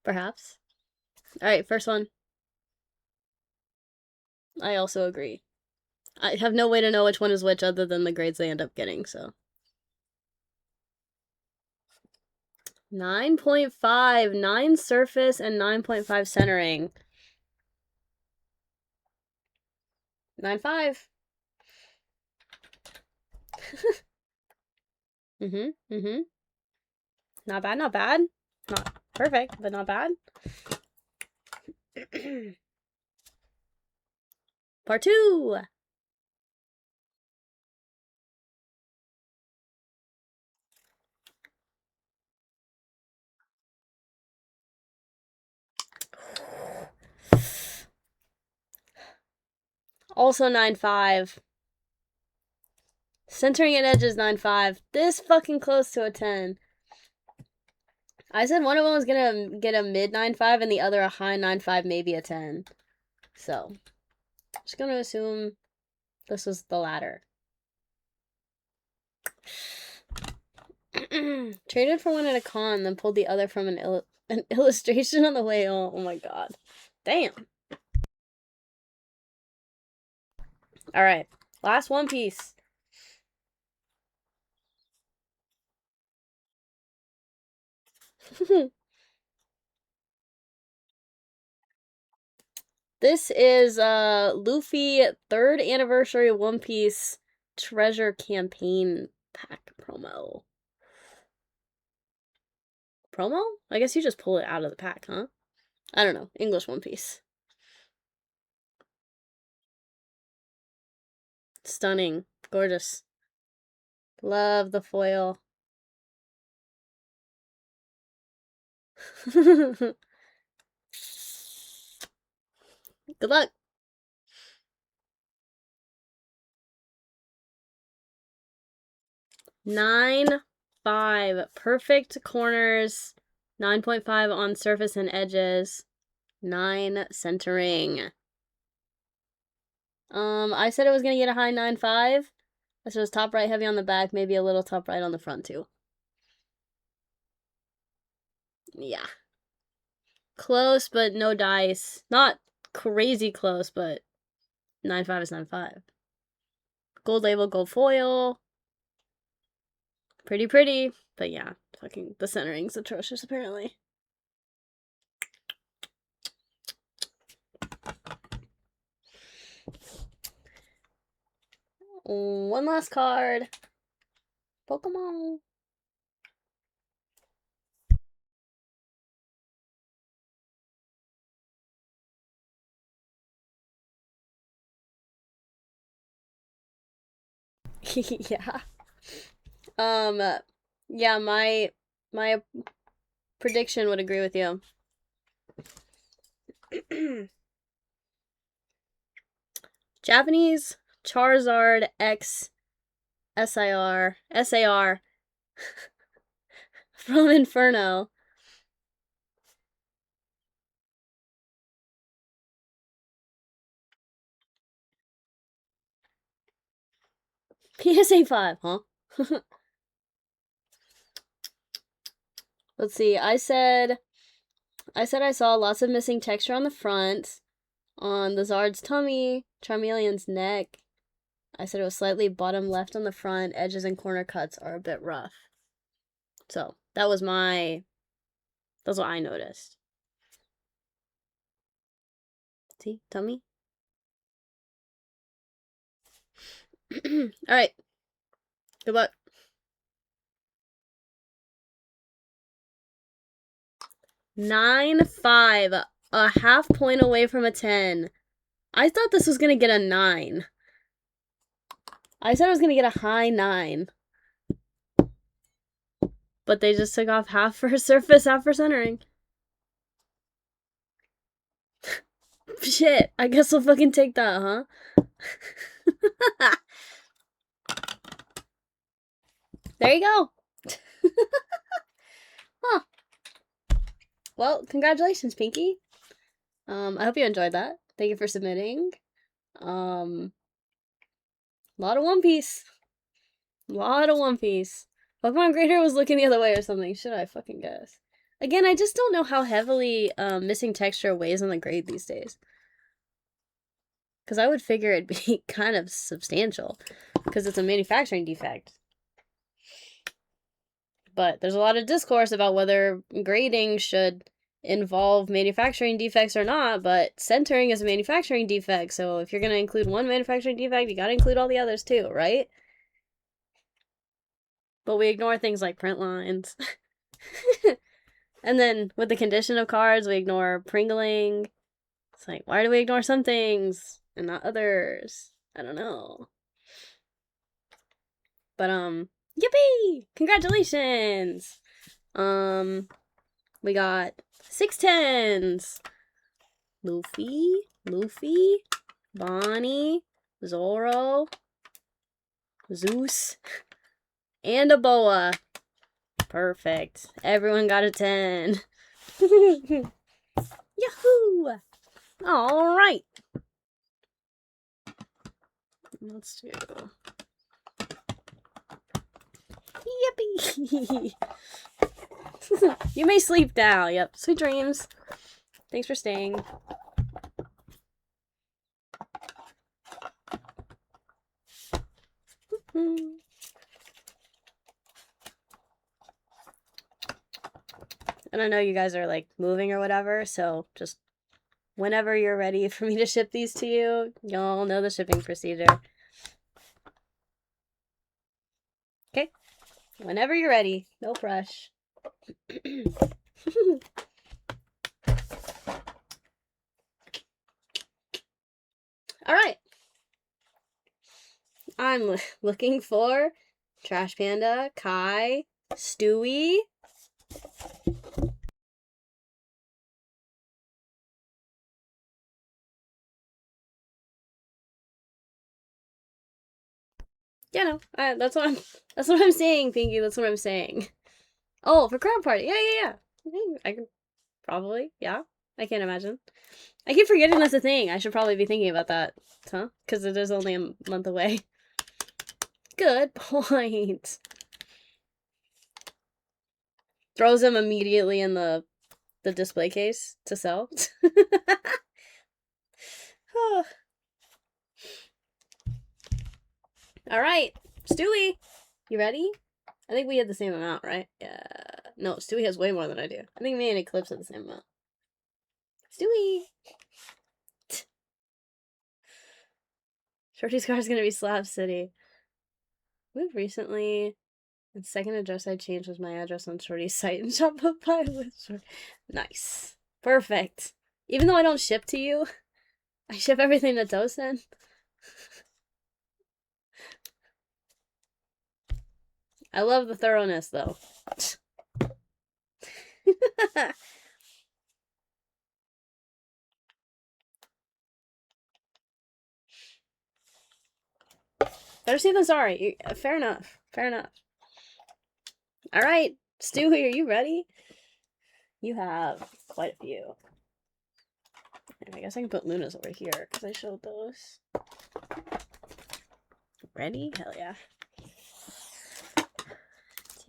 Perhaps. Alright, first one. I also agree. I have no way to know which one is which other than the grades they end up getting, so. 9.5. 9 surface and 9.5 centering. 9.5. Not bad, not bad. Not perfect, but not bad. Part 2. Also 9.5. Centering and edges 9.5. This fucking close to a 10. I said one of them was gonna get a mid 9.5 and the other a high 9.5, maybe a 10. So, just gonna assume this was the latter. Traded for one at a con, then pulled the other from an illustration on the way home. Oh my god. Damn. Alright. Last One Piece. This is Luffy 3rd anniversary One Piece treasure campaign pack promo. Promo? I guess you just pull it out of the pack, huh? I don't know. English One Piece. Stunning. Gorgeous. Love the foil. Good luck. 9.5. Perfect corners. 9.5 on surface and edges. 9 centering. I said it was gonna get a high 9.5. I said it was top right heavy on the back, maybe a little top right on the front too. Yeah. Close, but no dice. Not crazy close, but 9-5 is 9-5. Gold label, gold foil. Pretty pretty. But yeah, fucking the centering's atrocious apparently. One last card. Pokemon. Yeah. Yeah, my prediction would agree with you. Japanese Charizard X SAR from Inferno. PSA 5, huh? Let's see. I said I saw lots of missing texture on the front, on the Zard's tummy, Charmeleon's neck. I said it was slightly bottom left on the front. Edges and corner cuts are a bit rough. So that's what I noticed. See, tummy. All right. Good luck. 9-5, a half point away from a 10. I thought this was gonna get a 9. I said I was gonna get a high 9. But they just took off half for surface, half for centering. Shit, I guess I'll fucking take that, huh? There you go. Huh. Well, congratulations, Pinky. I hope you enjoyed that. Thank you for submitting. A lot of One Piece. Pokemon Grader was looking the other way or something. Should I fucking guess? Again, I just don't know how heavily missing texture weighs on the grade these days. Because I would figure it'd be kind of substantial. Because it's a manufacturing defect. But there's a lot of discourse about whether grading should involve manufacturing defects or not, but centering is a manufacturing defect, so if you're going to include one manufacturing defect, you got to include all the others too, right? But we ignore things like print lines. And then with the condition of cards, we ignore pringling. It's like, why do we ignore some things and not others? I don't know. But yippee! Congratulations! We got 6 10s. Luffy, Bonnie, Zoro, Zeus, and a boa. Perfect. Everyone got a 10. Yahoo! All right. Let's do. Yippee! You may sleep now. Yep. Sweet dreams. Thanks for staying. And I know you guys are like moving or whatever, so just whenever you're ready for me to ship these to you, y'all know the shipping procedure. Okay? Whenever you're ready. No rush. Alright. I'm looking for Trash Panda, Kai, Stewie. Yeah, no, that's what I'm saying, Pinky. That's what I'm saying. Oh, for crowd party. Yeah. I can probably, yeah. I can't imagine. I keep forgetting that's a thing. I should probably be thinking about that, huh? Because it is only a month away. Good point. Throws him immediately in the the display case to sell. All right, Stewie, you ready? I think we had the same amount, right? Yeah. No, Stewie has way more than I do. I think me and Eclipse have the same amount. Stewie! Shorty's car is gonna be Slab City. Moved recently. The second address I changed was my address on Shorty's site and Shopify with Shorty. Nice. Perfect. Even though I don't ship to you, I ship everything to Tosin. I love the thoroughness, though. Better safe than sorry. Fair enough. Fair enough. Alright, Stewie, are you ready? You have quite a few. And I guess I can put Luna's over here, because I showed those. Ready? Hell yeah. Take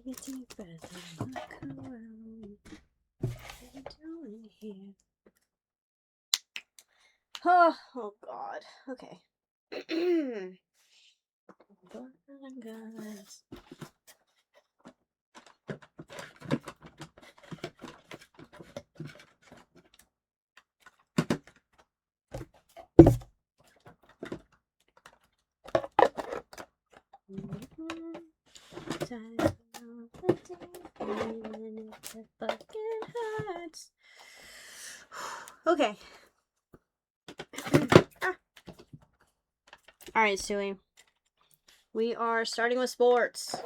a deep breath and look around. What are you doing here? Oh god. Okay. Guys. Okay. Alright, Stewie. We are starting with sports.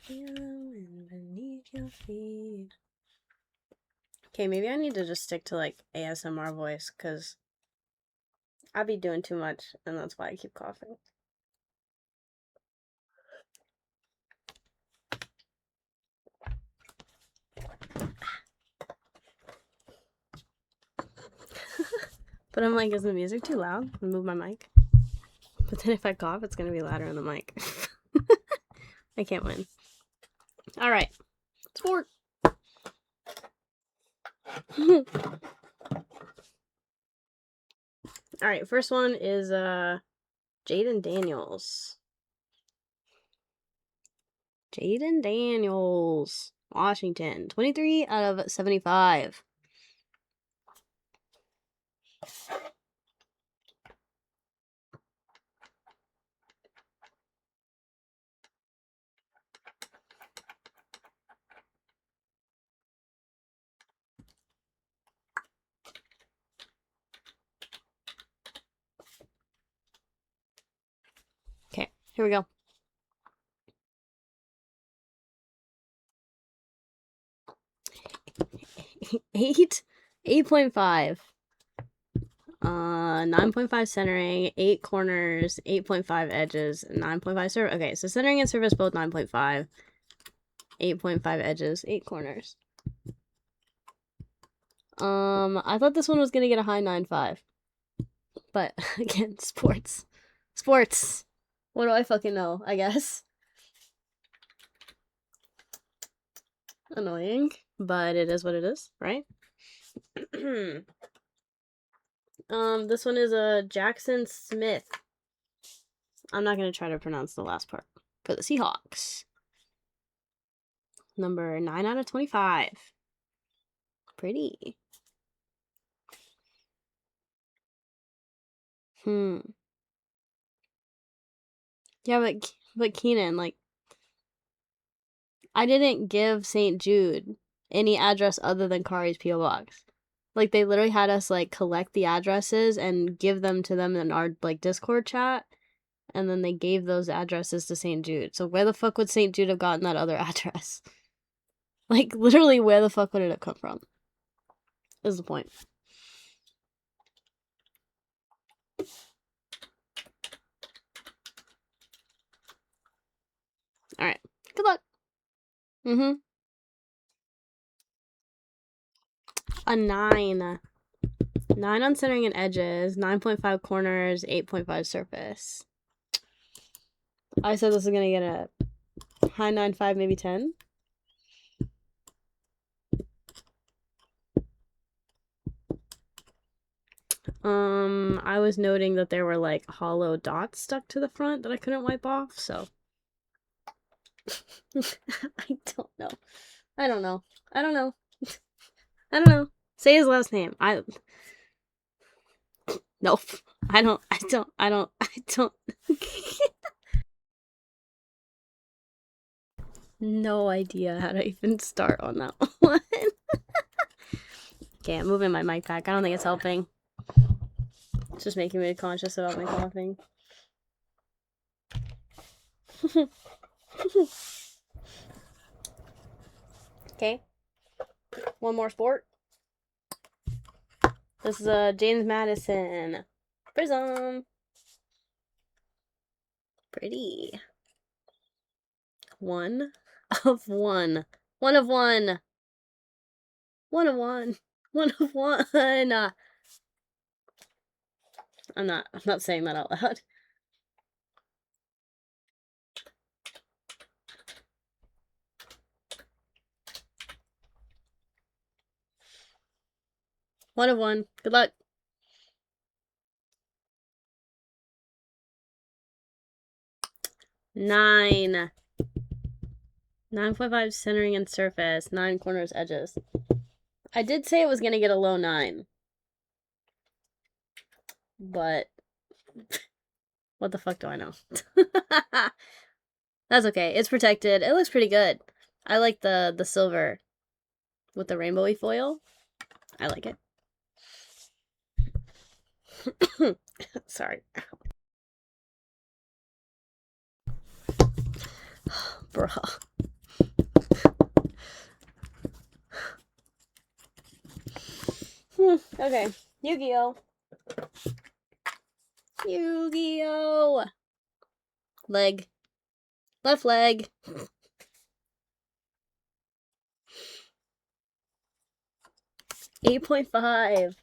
Feeling beneath your feet. Okay, maybe I need to just stick to like ASMR voice because I be doing too much and that's why I keep coughing. But I'm like, is the music too loud? I move my mic. But then if I cough, it's gonna be louder on the mic. I can't win. All right, sport. All right, first one is Jaden Daniels. Jaden Daniels, Washington, 23 out of 75. Okay, here we go. 8.5. 9.5 centering, 8 corners, 8.5 edges, 9.5 service. Okay, so centering and service both 9.5. 8.5 edges, 8 corners. I thought this one was gonna get a high 9.5. But again, sports. Sports. What do I fucking know, I guess. Annoying, but it is what it is, right? This one is a Jackson Smith. I'm not going to try to pronounce the last part. For the Seahawks. Number 9 out of 25. Pretty. Yeah, but Keenan, like, I didn't give St. Jude any address other than Kari's P.O. Box. Like, they literally had us, like, collect the addresses and give them to them in our, like, Discord chat. And then they gave those addresses to St. Jude. So where the fuck would St. Jude have gotten that other address? Like, literally, where the fuck would it have come from? Is the point. Alright. Good luck. A 9. 9 on centering and edges, 9.5 corners, 8.5 surface. I said this is gonna get a high 9.5, maybe 10. I was noting that there were like hollow dots stuck to the front that I couldn't wipe off, so I don't know. I don't know. I don't know. I don't know. Say his last name. Nope. I don't. No idea how to even start on that one. Okay, I'm moving my mic back. I don't think it's helping. It's just making me conscious about my coughing. Okay. One more sport. This is James Madison. Prism. Pretty. 1 of 1. 1 of 1. 1 of 1. 1 of 1. I'm not saying that out loud. One of 1. Good luck. 9. 9.5 centering and surface. 9 corners, edges. I did say it was gonna get a low 9. But what the fuck do I know? That's okay. It's protected. It looks pretty good. I like the silver with the rainbowy foil. I like it. Sorry. Bruh. Okay. Yu-Gi-Oh! Yu-Gi-Oh! Leg. Left leg. 8.5.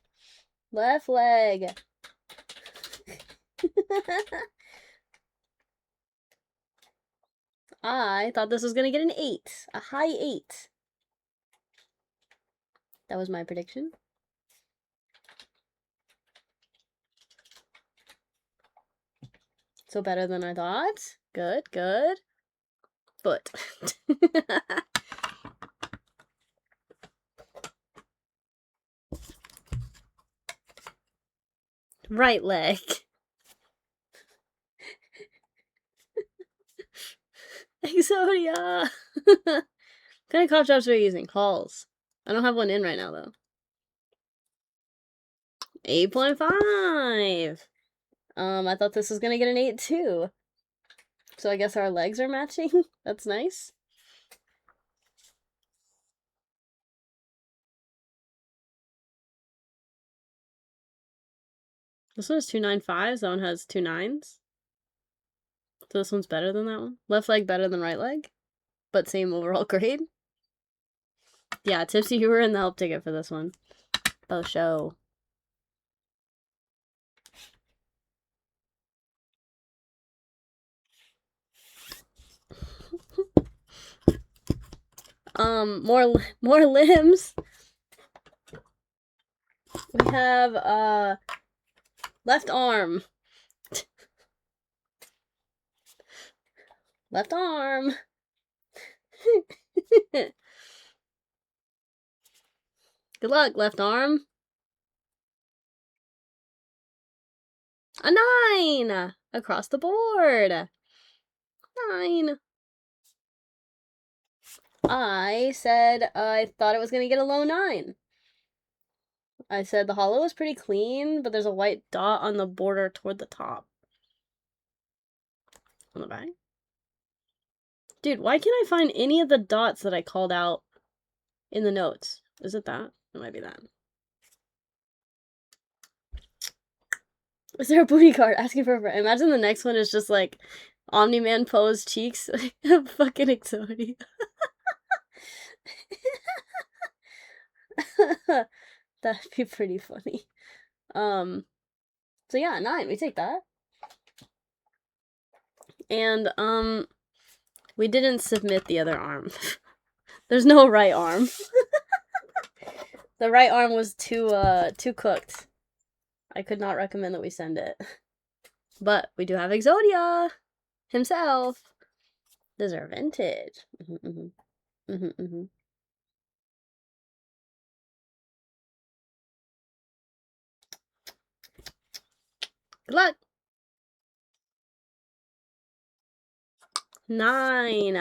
Left leg. I thought this was gonna get an 8. A high 8. That was my prediction. So better than I thought. Good, good. Foot. Right leg. Exodia! What kind of cough drops are you using? Halls. I don't have one in right now, though. 8.5! I thought this was gonna get an 8, too. So I guess our legs are matching? That's nice. This one has 2 9.5s. That one has 2 9s. So this one's better than that one. Left leg better than right leg, but same overall grade. Yeah, Tipsy, you were in the help ticket for this one. Oh, show. More limbs. We have left arm. Left arm. Good luck, left arm. A 9! Across the board. 9. I said I thought it was going to get a low 9. I said the hollow is pretty clean, but there's a white dot on the border toward the top. On the back. Dude, why can't I find any of the dots that I called out in the notes? Is it that? It might be that. Is there a booty card asking for a friend? Imagine the next one is just like Omni-Man pose cheeks. Fucking Exodia. That'd be pretty funny. So yeah, 9. We take that. And we didn't submit the other arm. There's no right arm. The right arm was too cooked. I could not recommend that we send it. But we do have Exodia himself. These are vintage. Good luck. 9.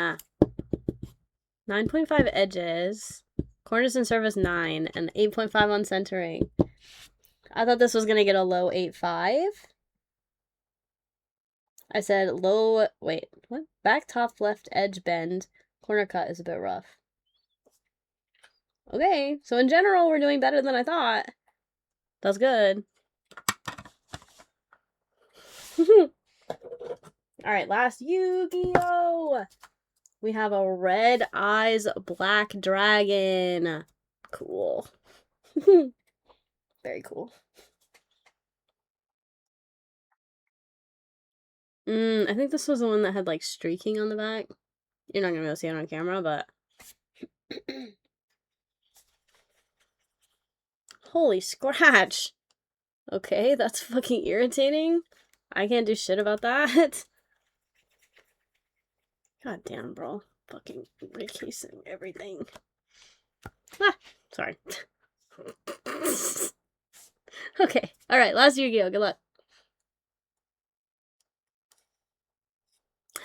9.5 edges. Corners and surface 9. And 8.5 on centering. I thought this was going to get a low 8.5. I said low, wait, what? Back top left edge bend. Corner cut is a bit rough. Okay, so in general, we're doing better than I thought. That's good. Alright, last Yu-Gi-Oh! We have a Red Eyes Black Dragon. Cool. Very cool. I think this was the one that had like streaking on the back. You're not gonna be able to see it on camera, but holy scratch. Okay, that's fucking irritating. I can't do shit about that. God damn, bro. Fucking recasing everything. Ah, sorry. Okay, alright, last Yu-Gi-Oh! Good luck.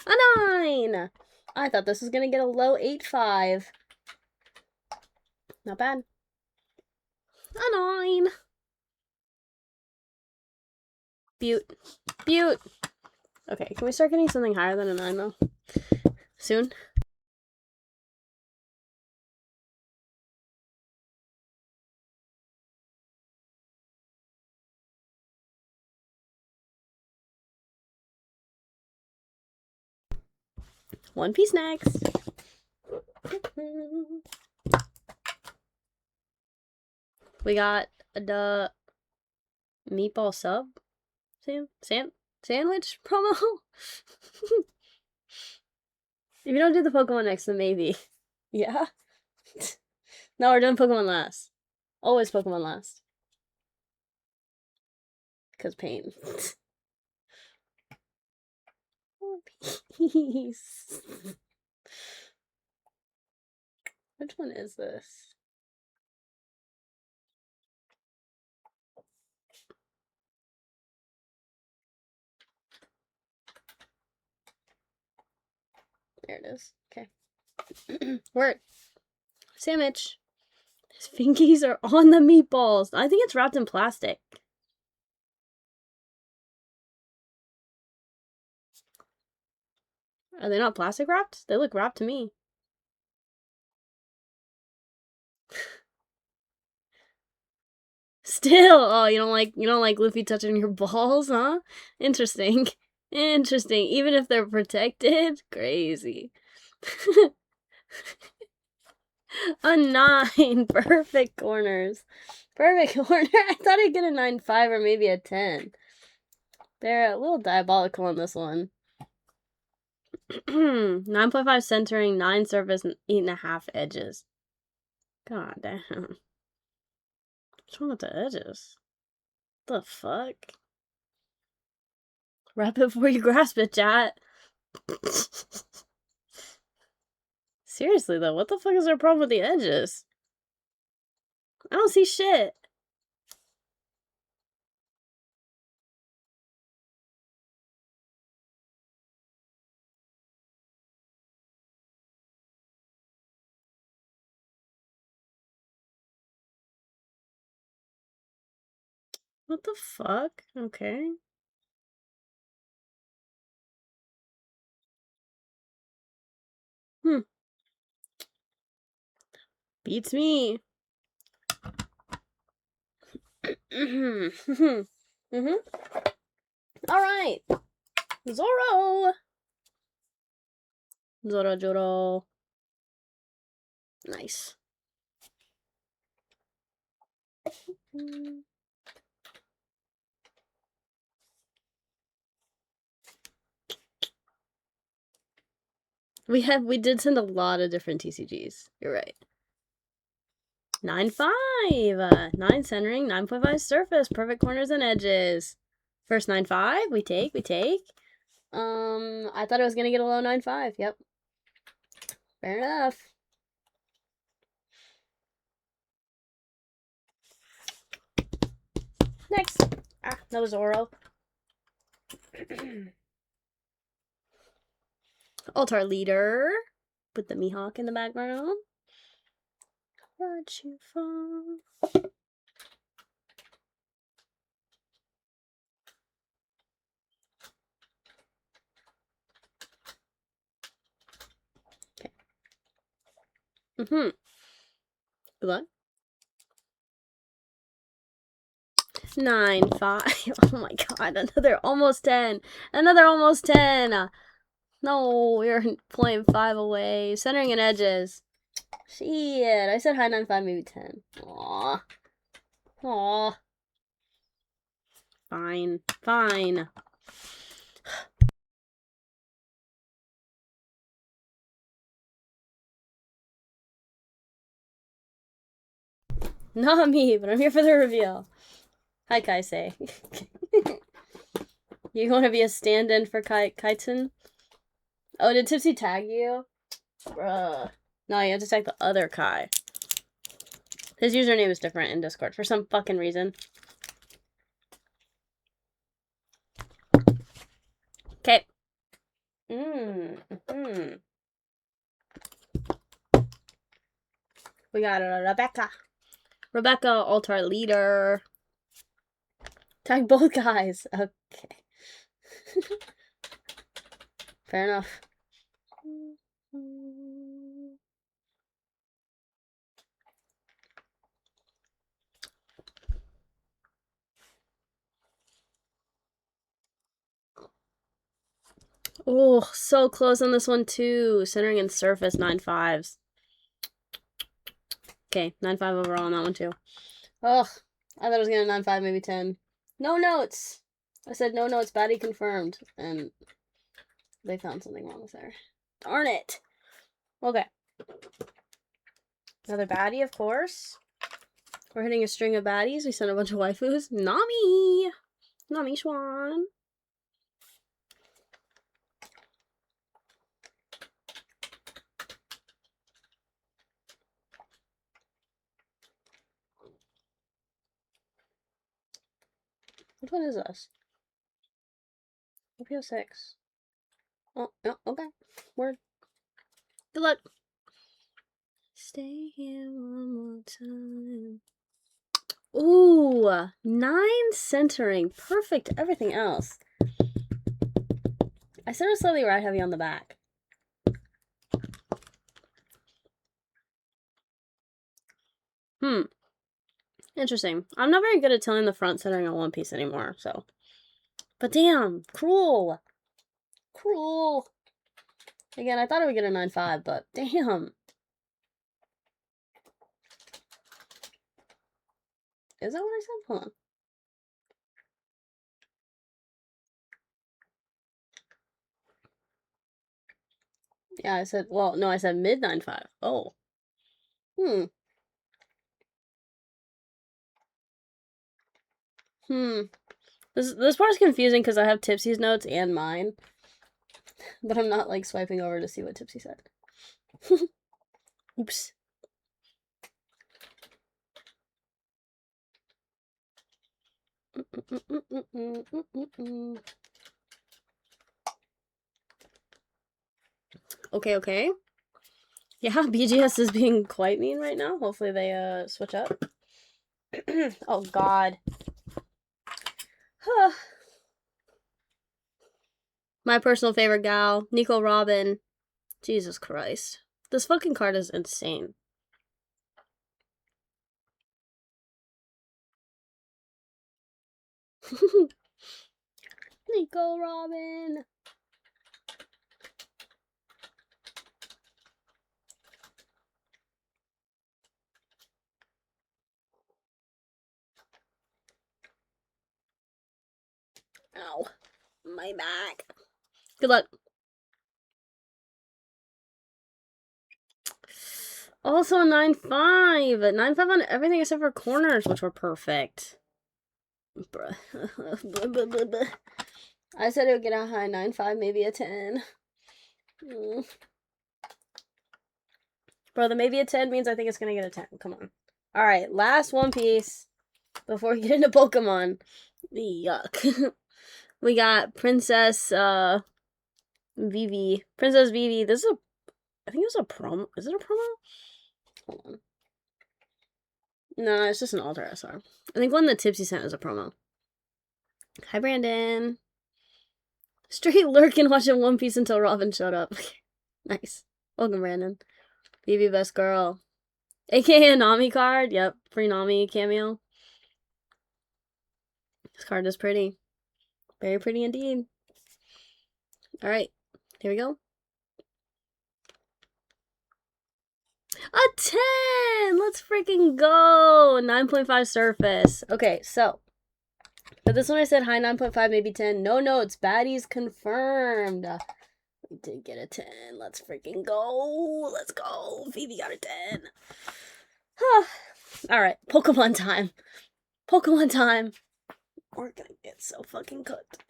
A 9! I thought this was gonna get a low 8.5. Not bad. A 9! Butte. Butte! Okay, can we start getting something higher than a 9 though? Soon? One Piece next. We got the meatball sub sandwich promo. If you don't do the Pokemon next, then maybe. Yeah? No, we're doing Pokemon last. Always Pokemon last. Because pain. Oh, peace. Which one is this? There it is. Okay. Word. Sandwich. His fingies are on the meatballs. I think it's wrapped in plastic. Are they not plastic wrapped? They look wrapped to me. Still, oh, you don't like Luffy touching your balls, huh? Interesting. Interesting. Even if they're protected? Crazy. A 9. Perfect corners. Perfect corner. I thought I'd get a 9.5 or maybe a 10. They're a little diabolical on this one. 9.5 centering, 9 surface, and 8.5 edges. God damn. What's wrong with the edges? The fuck? Wrap it before you grasp it, chat. Seriously, though, what the fuck is their problem with the edges? I don't see shit. What the fuck? Okay. Beats me. Alright. Zoro! Zoro Joro. Nice. We did send a lot of different TCGs. You're right. 9-5. 9 centering, 9.5 surface, perfect corners and edges. First 9-5, we take. I thought I was gonna get a low 9-5. Yep. Fair enough. Next. That was Oro. Altar leader. Put the Mihawk in the background. Watch you fall. Okay. Good luck. 9-5. Oh my god, another almost 10. Another almost 10. No, we're playing 5 away. Centering and edges. Shit, I said high 9-5, maybe 10. Aww. Aww. Fine. Fine. Not me, but I'm here for the reveal. Hi, Kaisei. You want to be a stand-in for Kaiten? Oh, did Tipsy tag you? Bruh. No, you have to tag the other Kai. His username is different in Discord for some fucking reason. Okay. We got Rebecca. Rebecca, altar leader. Tag both guys. Okay. Fair enough. Oh, so close on this one too. Centering and surface, 9-5s. Okay, 9-5 overall on that one too. Ugh, I thought I was gonna 9-5, maybe 10. No notes. I said no notes, baddie confirmed, and they found something wrong with her. Darn it. Okay. Another baddie, of course. We're hitting a string of baddies. We sent a bunch of waifus. Nami! Nami Swan. Which one is this? OPO 6. Oh, okay. Word. Good luck. Stay here one more time. Ooh, 9 centering. Perfect everything else. I said it was slightly right heavy on the back. Interesting. I'm not very good at telling the front centering on One Piece anymore, so. But damn, cruel. Cruel. Again, I thought I would get a 9-5, but damn. Is that what I said? Hold on. Yeah, I said, well, no, I said mid 9-5. Oh. This part's confusing because I have Tipsy's notes and mine. But I'm not like swiping over to see what Tipsy said. Oops. Okay. Yeah, BGS is being quite mean right now. Hopefully they switch up. Oh god. My personal favorite gal, Nico Robin. Jesus Christ. This fucking card is insane. Nico Robin. Ow. My back. Good luck. Also a 9-5. 9-5 on everything except for corners, which were perfect. Bruh. I said it would get a high 9-5, maybe a 10. Bro, the maybe a 10 means I think it's gonna get a 10. Come on. Alright, last One Piece before we get into Pokemon. Yuck. We got Princess Vivi. Princess Vivi. This is I think it was a promo. Is it a promo? Hold on. No, it's just an alter SR. I think one that Tipsy sent is a promo. Hi, Brandon. Straight lurking watching One Piece until Robin showed up. Nice. Welcome, Brandon. Vivi best girl. AKA a Nami card. Yep. Free Nami cameo. This card is pretty. Very pretty indeed. Alright. Here we go. A 10! Let's freaking go! 9.5 surface. Okay, so. For this one I said high 9.5, maybe 10. No, it's baddies confirmed. We did get a 10. Let's freaking go. Let's go. Phoebe got a 10. Alright, Pokemon time. Pokemon time. We're gonna get so fucking cooked.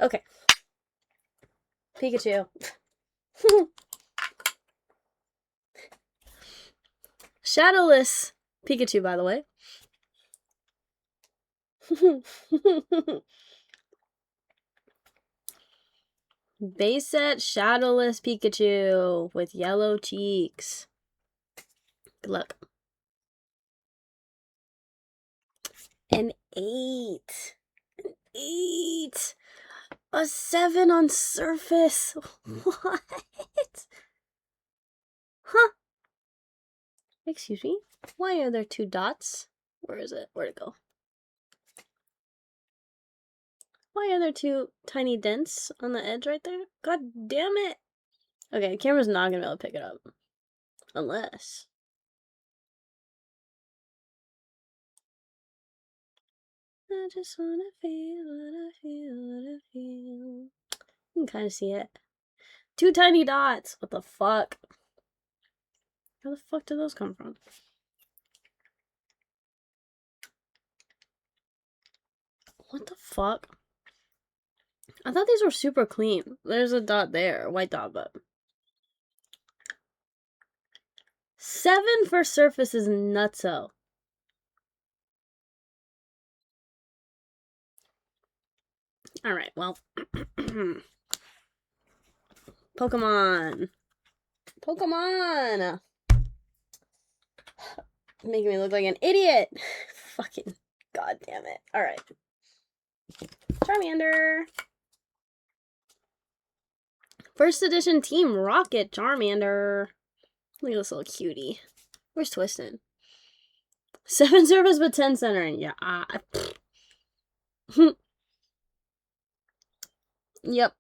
Okay. Pikachu. Shadowless Pikachu, by the way. Base set Shadowless Pikachu with yellow cheeks. Good luck. An 8. An 8. A 7 on surface. What? Huh? Excuse me? Why are there 2 dots? Where is it? Where'd it go? Why are there 2 tiny dents on the edge right there? God damn it! Okay, the camera's not gonna be able to pick it up. Unless. I just wanna feel what I feel, what I feel. You can kind of see it. 2 tiny dots! What the fuck? Where the fuck did those come from? What the fuck? I thought these were super clean. There's a dot there, a white dot, but 7 for surface is nutso. Alright, well. Pokemon. Making me look like an idiot. Fucking goddamn it. Alright. Charmander. First edition Team Rocket Charmander. Look at this little cutie. Where's Twistin? 7 surface but 10 centering. Yeah. Yep.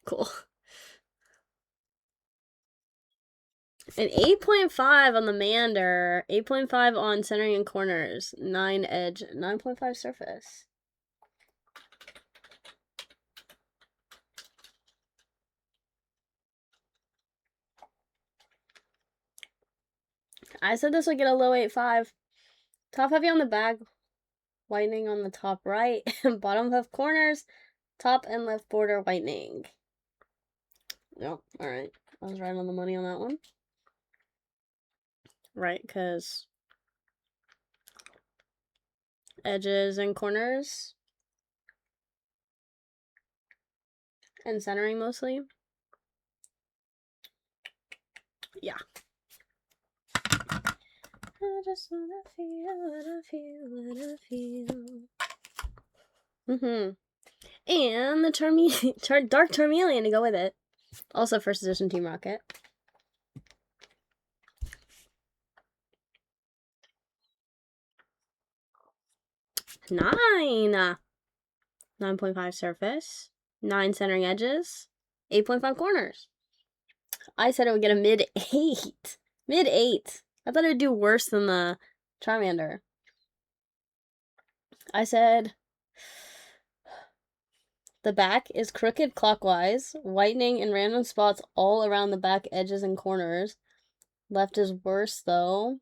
Cool. An 8.5 on the Mander. 8.5 on centering and corners. 9 edge. 9.5 surface. I said this would get a low 8.5. Top heavy on the bag. whitening on the top right, and bottom left corners, top and left border whitening. Yep, alright. I was right on the money on that one. Right, because edges and corners. And centering mostly. Yeah. I just wanna feel what I feel, what I feel. And the Dark Charmeleon to go with it. Also first edition Team Rocket. Nine. 9.5 surface. 9 centering edges. 8.5 corners. I said it would get a mid-8. Mid-8. I thought it would do worse than the Charmander. I said the back is crooked clockwise, whitening in random spots all around the back edges and corners. Left is worse though.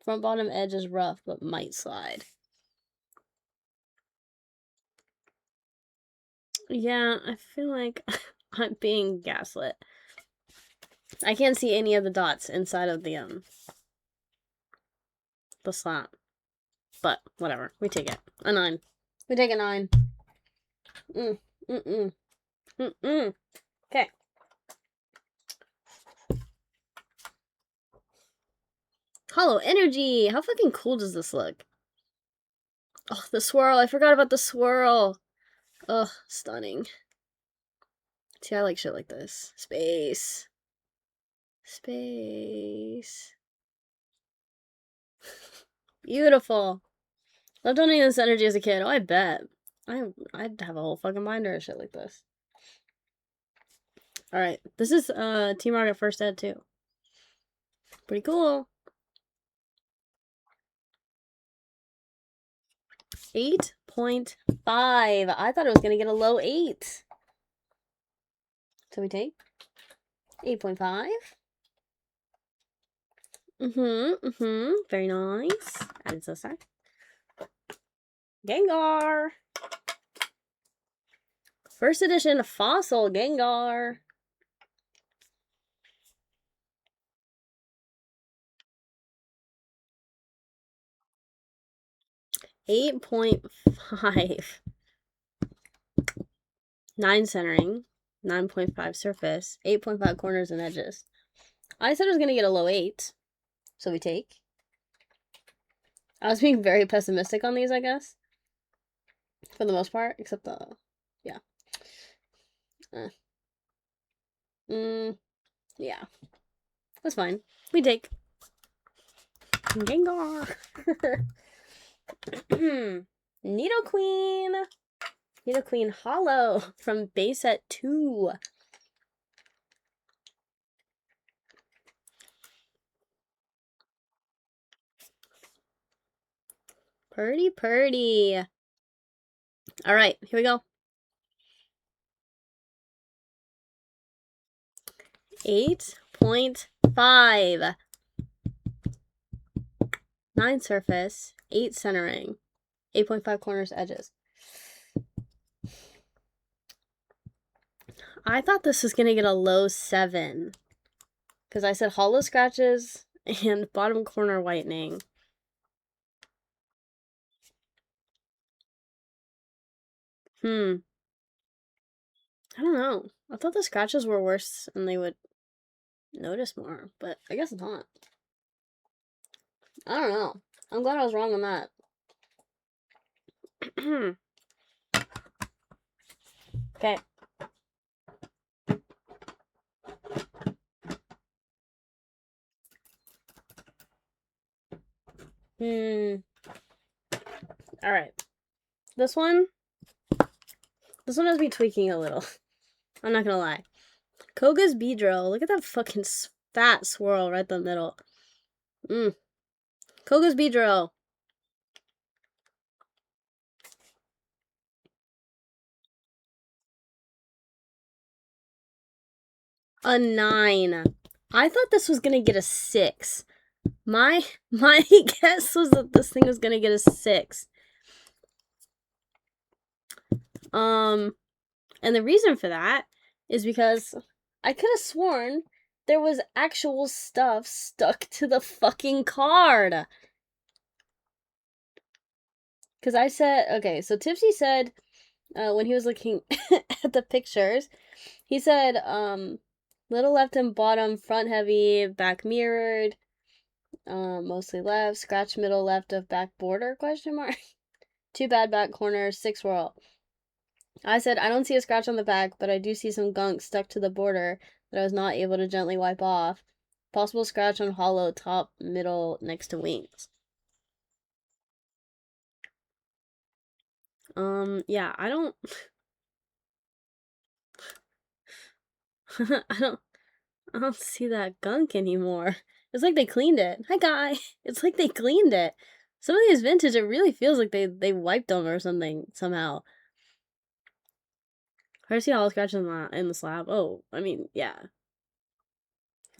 Front bottom edge is rough, but might slide. Yeah, I feel like I'm being gaslit. I can't see any of the dots inside of the slot. But whatever, we take it. A 9. We take a 9. Okay. Hollow Energy! How fucking cool does this look? Oh, the swirl. I forgot about the swirl. Ugh, stunning. See, I like shit like this. Space. Space. Beautiful. Loved owning this energy as a kid. Oh, I bet. I'd have a whole fucking binder of shit like this. Alright. This is Team Rocket First Ed too. Pretty cool. 8.5. I thought it was gonna get a low 8. So we take 8.5. Very nice. Added so sad. Gengar. First edition Fossil Gengar. $8.5. 9 centering, 9.5 surface, 8.5 corners and edges. I said it was gonna get a low 8, so we take. I was being very pessimistic on these, I guess, for the most part, except the, yeah. Yeah. That's fine. We take. Gengar. Nidoqueen. Nidoqueen Hollow from base set 2. Purdy. Alright, here we go. 8.5. 9 surface, 8 centering, 8.5 corners edges. I thought this was gonna get a low 7. Because I said hollow scratches and bottom corner whitening. I don't know. I thought the scratches were worse and they would notice more, but I guess not. I don't know. I'm glad I was wrong on that. Okay. Alright. This one has me tweaking a little. I'm not gonna lie. Koga's Beedrill. Look at that fucking fat swirl right in the middle. Koga's Beedrill. A 9. I thought this was gonna get a 6. My guess was that this thing was gonna get a 6. And the reason for that is because I could have sworn there was actual stuff stuck to the fucking card. Because I said, okay, so Tipsy said, when he was looking at the pictures, he said, little left and bottom, front heavy, back mirrored, mostly left, scratch middle left of back border, question mark. 2 bad back corners, 6 roll. I said, I don't see a scratch on the back, but I do see some gunk stuck to the border that I was not able to gently wipe off. Possible scratch on hollow, top, middle, next to wings. Yeah, I don't... I don't see that gunk anymore. It's like they cleaned it. Hi, guy. It's like they cleaned it. Some of these vintage, it really feels like they wiped them or something, somehow. Hard to see all the scratches in the slab. Oh, I mean, yeah.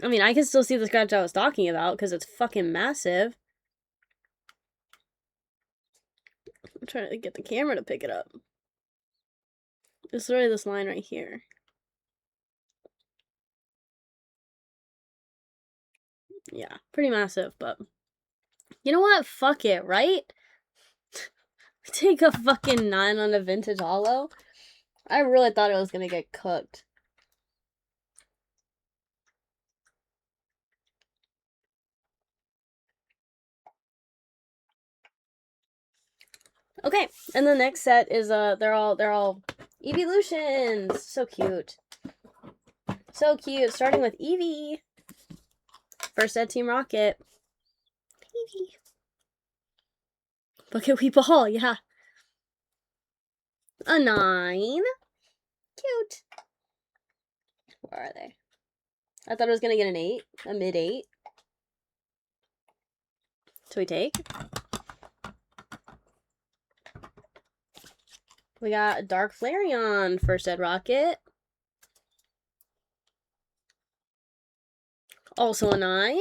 I mean, I can still see the scratch I was talking about, because it's fucking massive. I'm trying to get the camera to pick it up. It's really this line right here. Yeah, pretty massive, but... You know what? Fuck it, right? Take a fucking 9 on a vintage hollow. I really thought it was gonna get cooked. Okay, and the next set is they're all evolutions. So cute. So cute. Starting with Eevee. First set, Team Rocket. Eevee. Bucket Wee Ball, yeah. A 9. Cute. Where are they? I thought I was gonna get an 8. A mid 8. So we take. We got a Dark Flareon, first ed Rocket. Also a 9.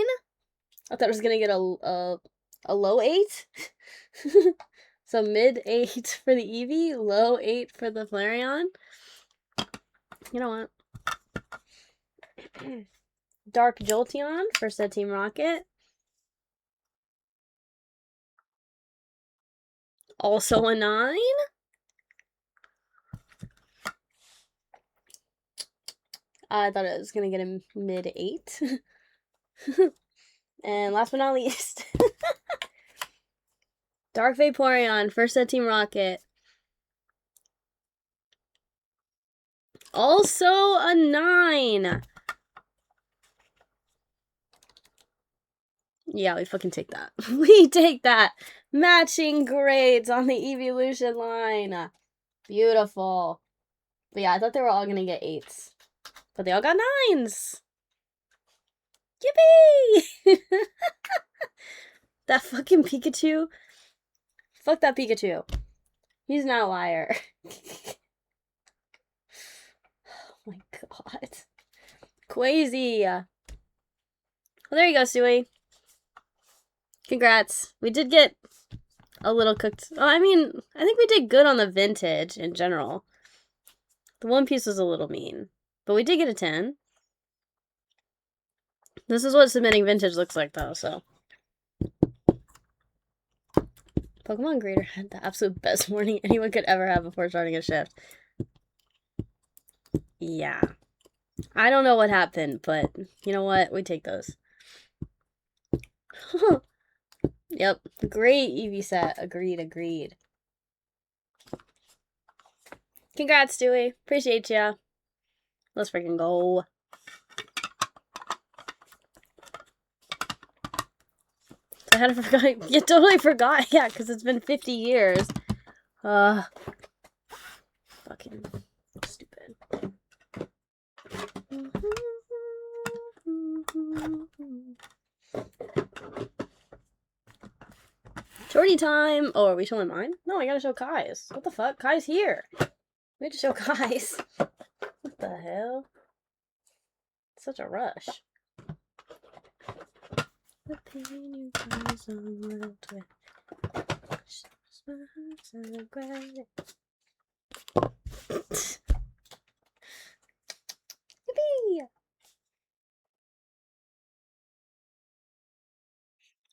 I thought I was gonna get a low 8. So mid 8 for the Eevee, low 8 for the Flareon. You know what? Dark Jolteon, first ed Team Rocket. Also a 9. I thought I was gonna get a mid 8. And last but not least, Dark Vaporeon, first ed Team Rocket. Also a 9. Yeah, we fucking take that. We take that. Matching grades on the evolution line. Beautiful. But yeah, I thought they were all gonna get 8s. But they all got 9s. Yippee! That fucking Pikachu. Fuck that Pikachu. He's not a liar. Oh my god. Crazy. Well, there you go, Stewie. Congrats. We did get a little cooked. Oh, I mean, I think we did good on the vintage in general. The One Piece was a little mean. But we did get a 10. This is what submitting vintage looks like, though, so. Pokemon Grader had the absolute best morning anyone could ever have before starting a shift. Yeah. I don't know what happened, but you know what? We take those. Yep. Great Eevee set. Agreed. Congrats, Stewie. Appreciate ya. Let's freaking go. I had to forget. You totally forgot. Yeah, because it's been 50 years. Fucking stupid. Shorty time! Oh, are we showing mine? No, I gotta show Kai's. What the fuck? Kai's here. We have to show Kai's. What the hell? Such a rush. Yippee!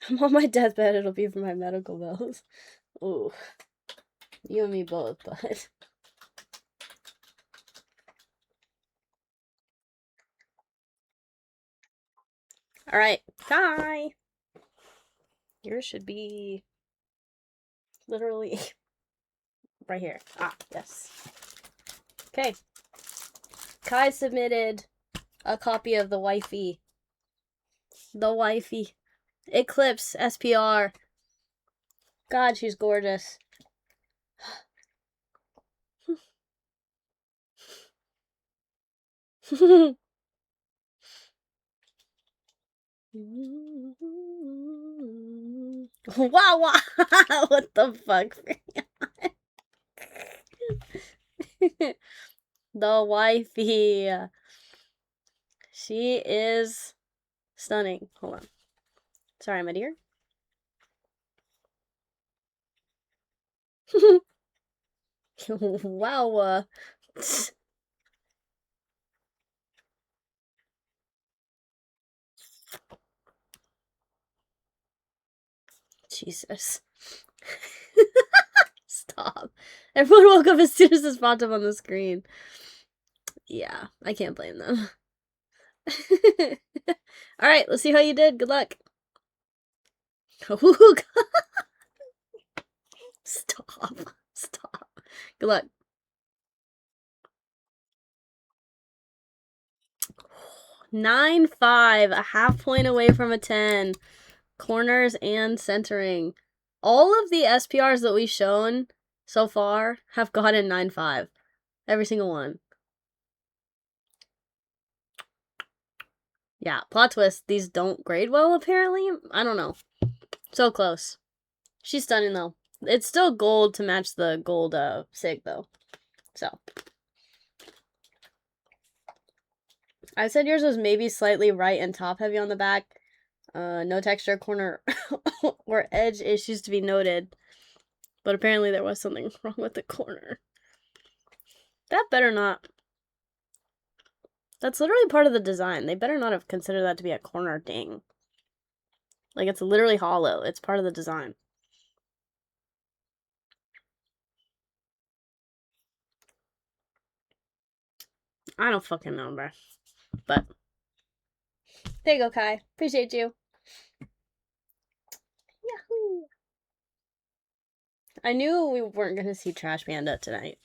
I'm on my deathbed, it'll be for my medical bills. Ooh. You and me both, but... Alright, bye! Yours should be... literally... right here. Ah, yes. Okay. Kai submitted a copy of the wifey. The wifey. Eclipse SPR. God, she's gorgeous. Wow, wow. What the fuck? The wifey. She is stunning. Hold on. Sorry, my dear. Wow. Jesus. Stop. Everyone woke up as soon as this popped up on the screen. Yeah, I can't blame them. Alright, let's see how you did. Good luck. Stop. Stop. Good luck. 9-5, a half point away from a 10. Corners and centering. All of the SPRs that we've shown so far have gotten 9-5. Every single one. Yeah, plot twist. These don't grade well, apparently. I don't know. So close. She's stunning, though. It's still gold to match the gold Thicc, though. So. I said yours was maybe slightly right and top heavy on the back. No texture, corner, or edge issues to be noted. But apparently there was something wrong with the corner. That better not. That's literally part of the design. They better not have considered that to be a corner ding. Like, it's literally hollow. It's part of the design. I don't fucking know, bruh. But there you go, Kai. Appreciate you. Yahoo! I knew we weren't gonna see Trash Panda tonight.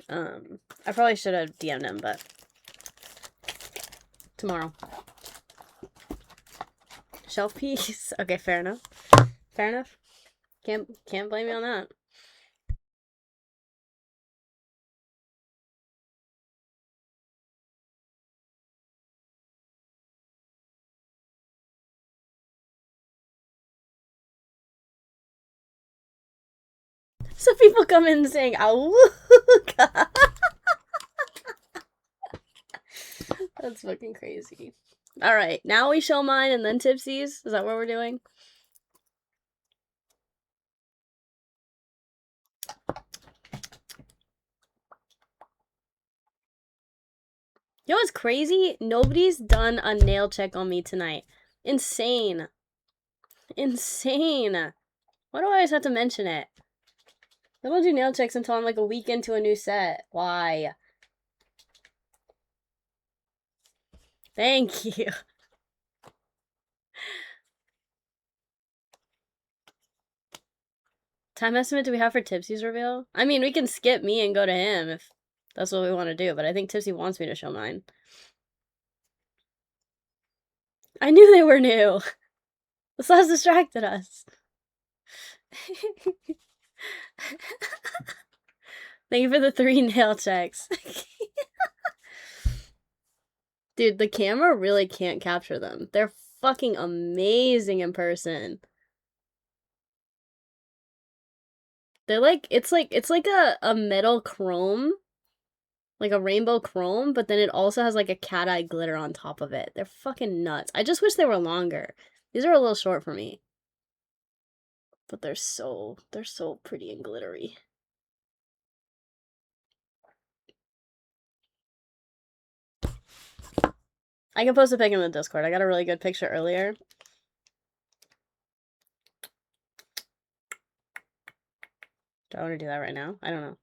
I probably should have DM'd him, but tomorrow. Shelf piece. Okay, fair enough. Fair enough. Can't blame me on that. Some people come in saying "Awooga." That's fucking crazy. Alright, now we show mine and then Tipsy's? Is that what we're doing? You know what's crazy? Nobody's done a nail check on me tonight. Insane. Insane. Why do I always have to mention it? I don't do nail checks until I'm like a week into a new set. Why? Thank you. Time estimate do we have for Tipsy's reveal? I mean, we can skip me and go to him if that's what we want to do, but I think Tipsy wants me to show mine. I knew they were new. The Slabs distracted us. Thank you for the 3 nail checks. Dude, the camera really can't capture them. They're fucking amazing in person. They're like, it's like a metal chrome. Like a rainbow chrome, but then it also has like a cat eye glitter on top of it. They're fucking nuts. I just wish they were longer. These are a little short for me. But they're so pretty and glittery. I can post a pic in the Discord. I got a really good picture earlier. Do I want to do that right now? I don't know.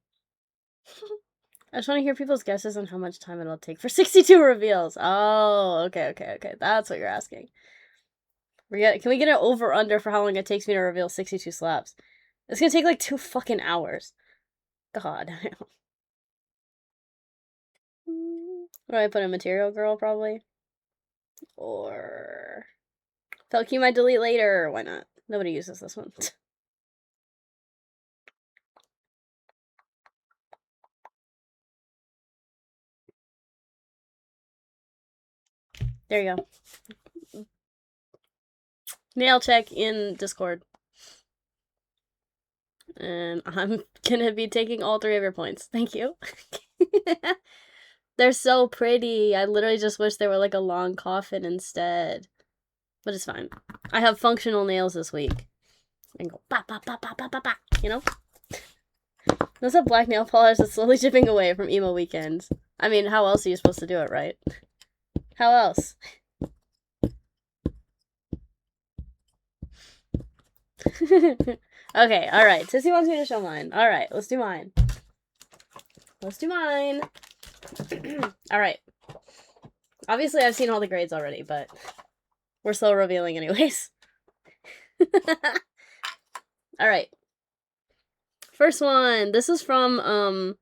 I just want to hear people's guesses on how much time it'll take for 62 reveals. Oh, okay. That's what you're asking. Can we get an over-under for how long it takes me to reveal 62 slabs? It's gonna take like 2 fucking hours. God. What do I put in Material Girl, probably? Or... Felq might delete later. Why not? Nobody uses this one. There you go. Nail check in Discord. And I'm gonna be taking all 3 of your points. Thank you. They're so pretty. I literally just wish they were like a long coffin instead. But it's fine. I have functional nails this week. And go ba ba ba ba ba ba ba. You know? That's a black nail polish that's slowly chipping away from emo weekends. I mean, how else are you supposed to do it, right? How else? Okay, alright. Sissy wants me to show mine. Alright, let's do mine. Alright. Obviously, I've seen all the grades already, but we're still revealing anyways. Alright. First one. This is from,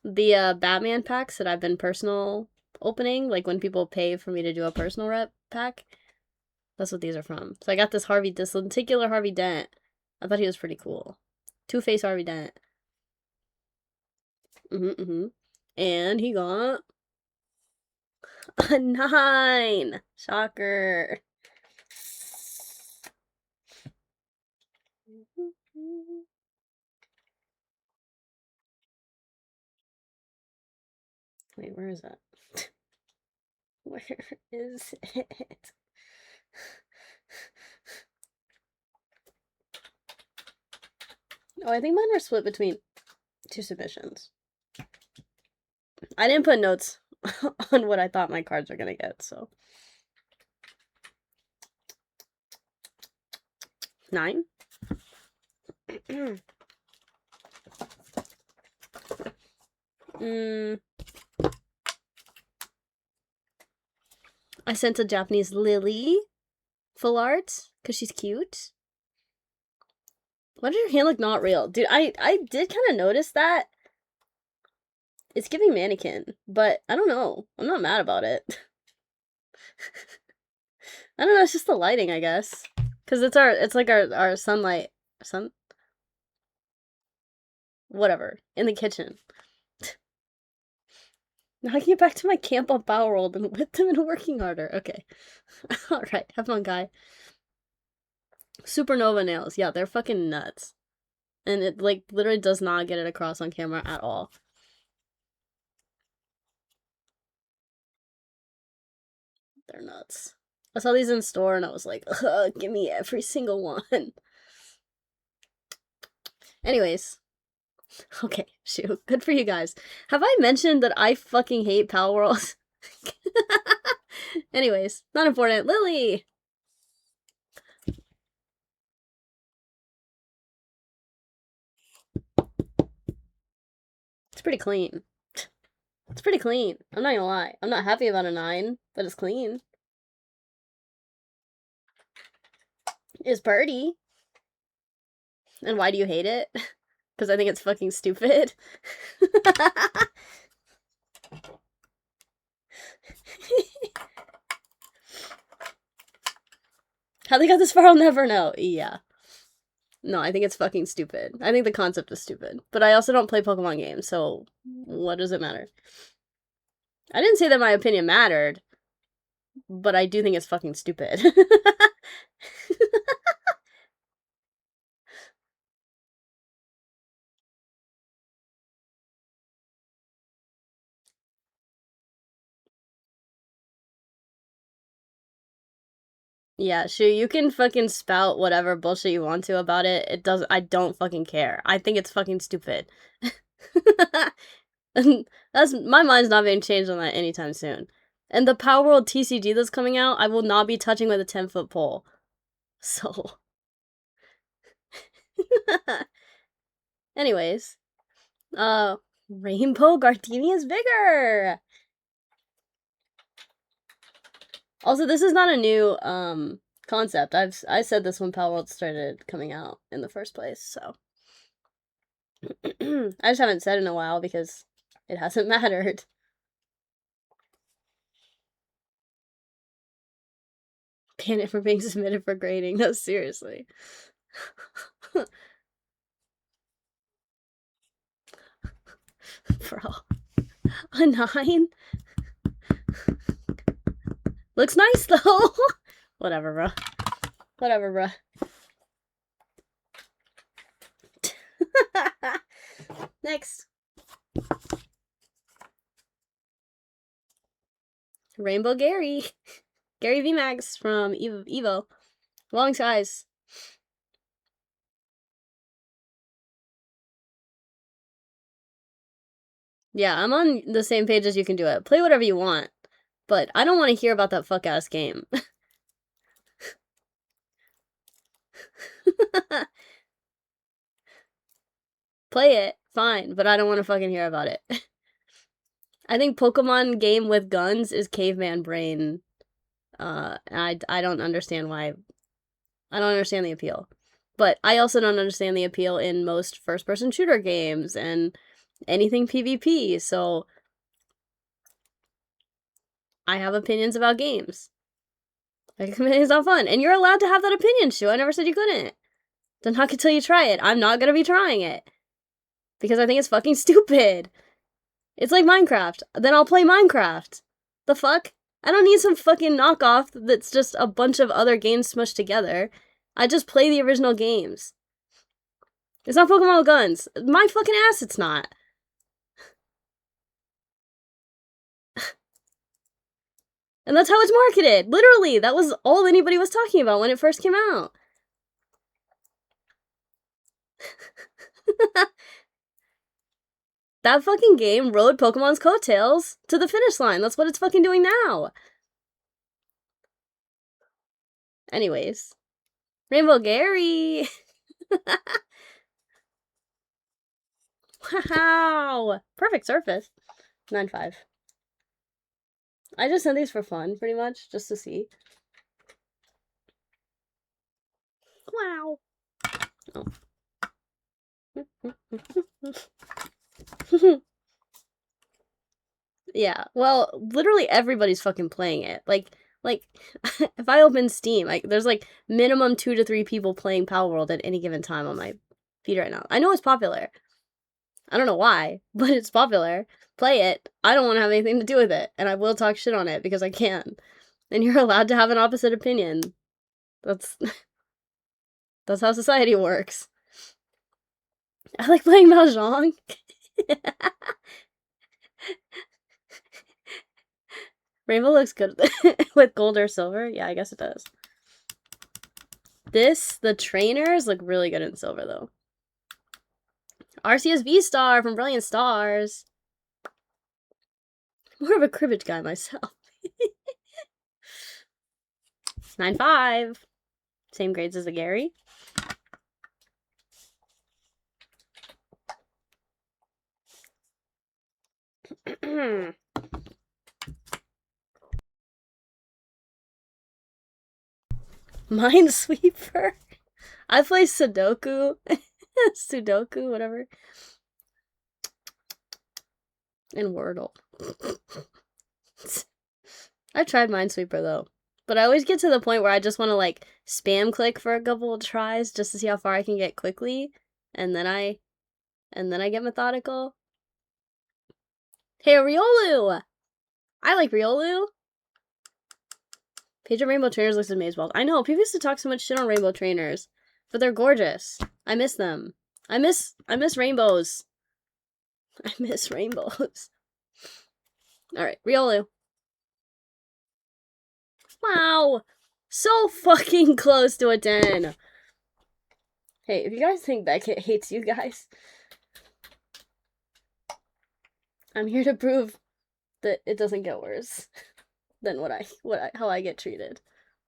the, Batman packs that I've been personal opening. Like, when people pay for me to do a personal rep pack. That's what these are from. So I got this lenticular Harvey Dent. I thought he was pretty cool. Two-Face Harvey Dent. And he got a 9. Shocker. Wait, where is that? Where is it? Oh, I think mine are split between 2 submissions. I didn't put notes on what I thought my cards were gonna get, so. 9? I sent a Japanese Lily full art because she's cute. Why does your hand look not real? Dude, I did kind of notice that. It's giving mannequin, but I don't know. I'm not mad about it. I don't know, it's just the lighting, I guess. Because it's like our sunlight. Whatever. In the kitchen. Now I can get back to my camp on Bow World and with them and working harder. Okay. Alright, have fun, guy. Supernova nails. Yeah, they're fucking nuts. And it, like, literally does not get it across on camera at all. They're nuts. I saw these in store and I was like, ugh, give me every single one. Anyways. Okay, shoot. Good for you guys. Have I mentioned that I fucking hate Pal World? Anyways, not important. Lily! It's pretty clean. It's pretty clean. I'm not gonna lie. I'm not happy about a 9, but it's clean. It's pretty. And why do you hate it? Because I think it's fucking stupid. How they got this far, I'll never know. Yeah. No, I think it's fucking stupid. I think the concept is stupid. But I also don't play Pokemon games, so what does it matter? I didn't say that my opinion mattered, but I do think it's fucking stupid. Yeah, sure, you can fucking spout whatever bullshit you want to about it. I don't fucking care. I think it's fucking stupid. And my mind's not being changed on that anytime soon. And the Power World TCG that's coming out, I will not be touching with a 10-foot pole. So. Anyways. Rainbow Gardenia is bigger! Also, this is not a new, concept. I said this when Power World started coming out in the first place, so. I just haven't said it in a while because it hasn't mattered. Ban it for being submitted for grading. No, seriously. Bro. A 9? Looks nice, though. Whatever, bro. Whatever, bro. Next. Rainbow Gary. Gary VMAX from Evo. Long size. Yeah, I'm on the same page as you can do it. Play whatever you want. But I don't want to hear about that fuck-ass game. Play it, fine, but I don't want to fucking hear about it. I think Pokemon game with guns is caveman brain. And I don't understand why. I don't understand the appeal. But I also don't understand the appeal in most first-person shooter games and anything PvP, so I have opinions about games. Like, it's not fun. And you're allowed to have that opinion, Shu. I never said you couldn't. Don't knock it till you try it. I'm not gonna be trying it. Because I think it's fucking stupid. It's like Minecraft. Then I'll play Minecraft. The fuck? I don't need some fucking knockoff that's just a bunch of other games smushed together. I just play the original games. It's not Pokemon with guns. My fucking ass it's not. And that's how it's marketed. Literally, that was all anybody was talking about when it first came out. That fucking game rode Pokemon's coattails to the finish line. That's what it's fucking doing now. Anyways. Rainbow Gary! Wow! Perfect surface. 9.5. I just sent these for fun, pretty much, just to see. Wow! Oh. Yeah, well, literally everybody's fucking playing it. Like, if I open Steam, there's like minimum 2 to 3 people playing Power World at any given time on my feed right now. I know it's popular. I don't know why, but it's popular. Play it. I don't want to have anything to do with it, and I will talk shit on it because I can. And you're allowed to have an opposite opinion. That's how society works. I like playing Mahjong. Rainbow looks good with gold or silver. Yeah, I guess it does. The trainers look really good in silver, though. RCS V-Star from Brilliant Stars. More of a cribbage guy myself. 9.5. Same grades as the Gary. Minesweeper. I play Sudoku. Sudoku, whatever. And Wordle. I've tried Minesweeper though. But I always get to the point where I just want to like spam click for a couple of tries just to see how far I can get quickly. And then I get methodical. Hey, Riolu! I like Riolu. Page of Rainbow Trainers looks amazing. Balls. I know, people used to talk so much shit on Rainbow Trainers. But they're gorgeous. I miss them. I miss rainbows. I miss rainbows. Alright, Riolu. Wow! So fucking close to a 10. Hey, if you guys think Becky hates you guys, I'm here to prove that it doesn't get worse. than how I get treated.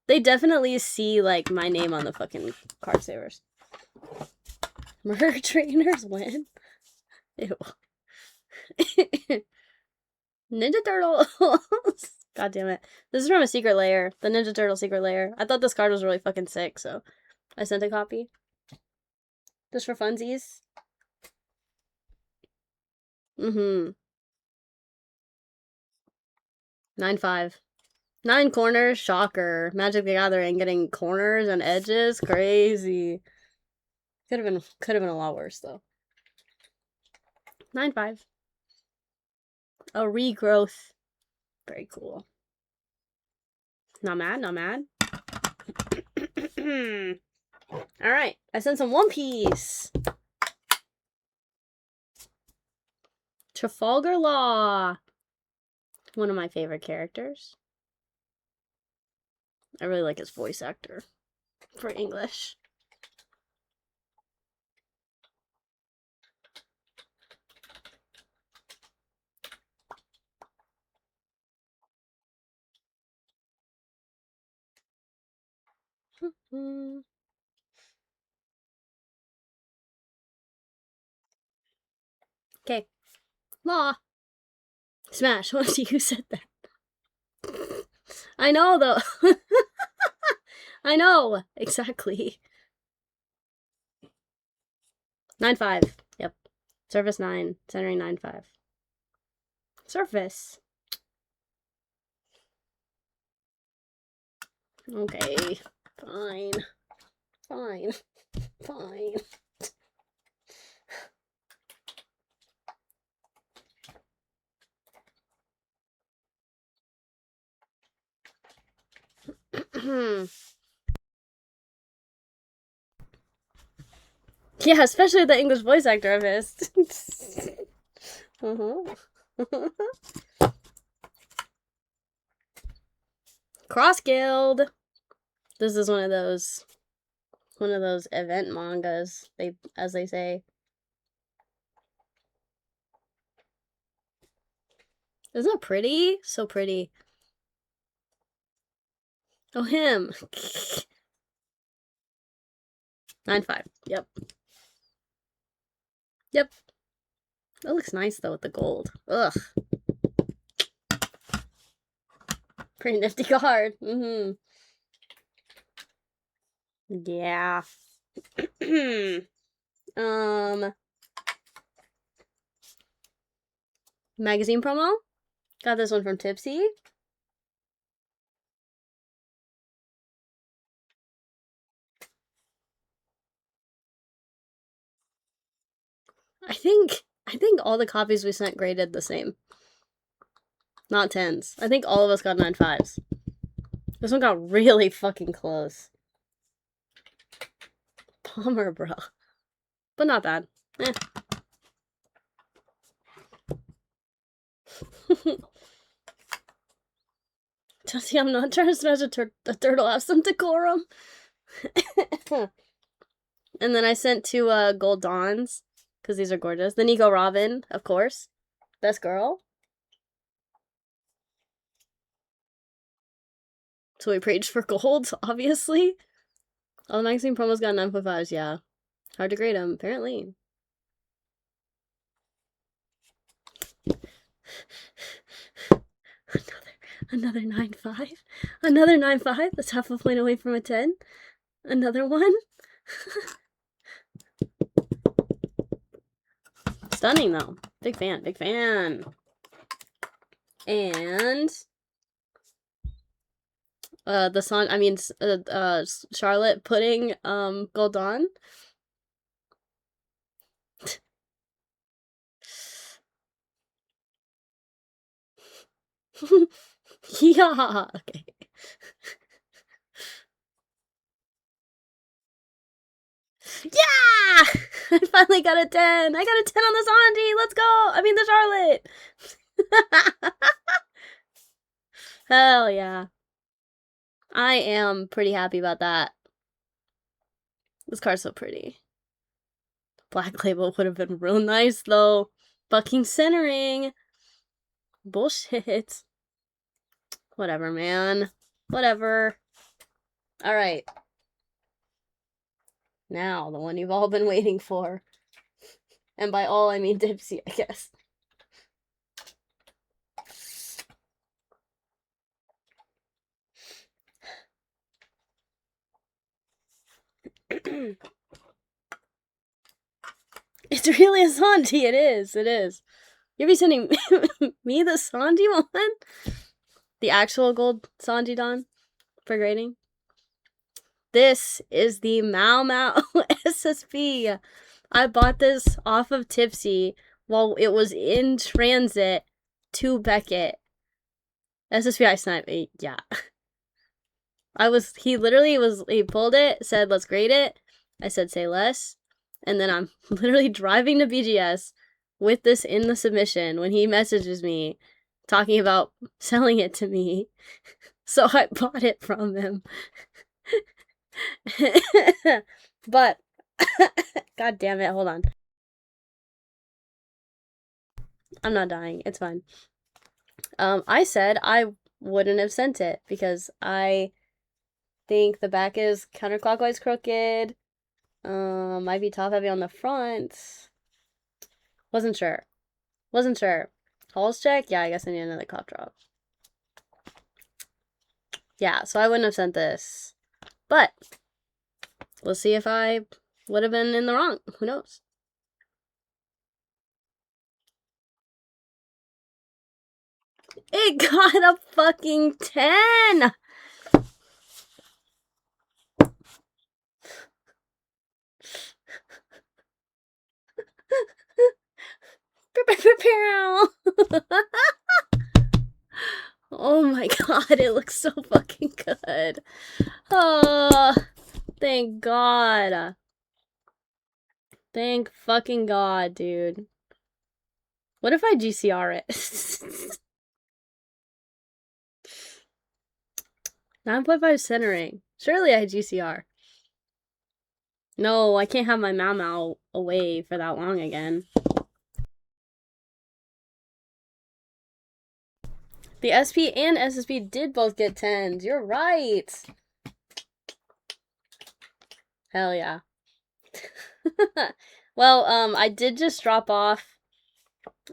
They definitely see, like, my name on the fucking card savers. Murder trainers win? Ew. Ninja Turtles! God damn it. This is from a secret layer. The Ninja Turtle secret layer. I thought this card was really fucking sick, so I sent a copy. Just for funsies. Mm-hmm. 9-5. 9 corners, shocker. Magic the Gathering getting corners and edges, crazy. Could have been a lot worse though. 9-5. A regrowth. Very cool. Not mad, not mad. Alright, I sent some One Piece. Trafalgar Law. One of my favorite characters. I really like his voice actor for English. Okay. Law. Smash. Once you said that. I know, though. I know. Exactly. 9-5. Yep. Surface 9. Centering 9-5. Surface. Okay. Fine. Fine. Fine. Yeah, especially the English voice actor I missed. Cross Guild. This is one of those event mangas, as they say. Isn't it pretty? So pretty. Oh, him. 9-5. Yep. Yep. That looks nice though with the gold. Ugh. Pretty nifty card. Yeah. Magazine promo. Got this one from Tipsy. I think all the copies we sent graded the same. Not 10s. I think all of us got 9-5s. This one got really fucking close. Bummer, bro. But not bad. Eh. Jesse, I'm not trying to smash a turtle. Have some decorum. And then I sent 2 Gold Dawns, because these are gorgeous. The Nico Robin, of course. Best girl. So we preached for gold, obviously. All the magazine promos got 9.5s, yeah. Hard to grade them, apparently. Another 9-5? Another 9-5? That's half a point away from a 10? Another one? Stunning, though. Big fan, big fan. And the song, I mean, Charlotte putting Gold Dawn. Yeah, okay. Yeah! I finally got a 10. I got a 10 on the Sanji. Let's go. I mean, the Charlotte. Hell yeah. I am pretty happy about that. This card's so pretty. Black Label would have been real nice, though. Fucking centering. Bullshit. Whatever, man. Whatever. Alright. Now, the one you've all been waiting for. And by all, I mean Dipsy, I guess. It's really a Sandy, it is. You'll be sending me the Sandy one? The actual gold Sandy Don for grading? This is the Mau Mau SSP. I bought this off of Tipsy while it was in transit to Beckett. SSP I sniped. Yeah. He pulled it, said, let's grade it. I said, say less. And then I'm literally driving to BGS with this in the submission when he messages me talking about selling it to me. So I bought it from him. But, god damn it, hold on. I'm not dying, it's fine. I said I wouldn't have sent it because I think the back is counterclockwise crooked. Might be top heavy on the front. Wasn't sure. Hulls check? Yeah, I guess I need another cop drop. Yeah, so I wouldn't have sent this. But, we'll see if I would have been in the wrong. Who knows? It got a fucking 10! Oh my god, it looks so fucking good. Oh, thank god. Thank fucking god, dude. What if I GCR it? 9.5 centering. Surely I GCR. No, I can't have my Mau Mau away for that long again. The SP and SSP did both get 10s. You're right. Hell yeah. Well, I did just drop off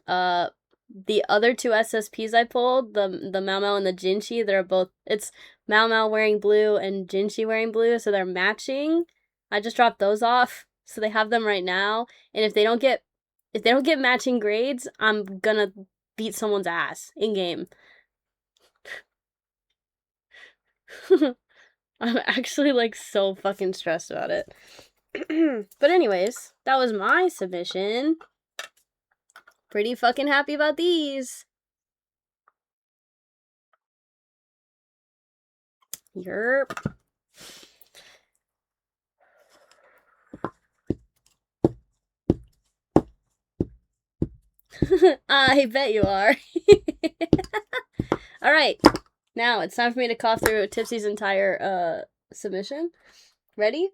the other two SSPs I pulled, the Mau Mau and the Jinchi. They're both, it's Mau Mau wearing blue and Jinchi wearing blue, so they're matching. I just dropped those off, so they have them right now. And if they don't get matching grades, I'm gonna beat someone's ass in game. I'm actually like so fucking stressed about it. But anyways, that was my submission. Pretty fucking happy about these. Yerp. I bet you are. Alright, now it's time for me to cough through Tipsy's entire submission. Ready?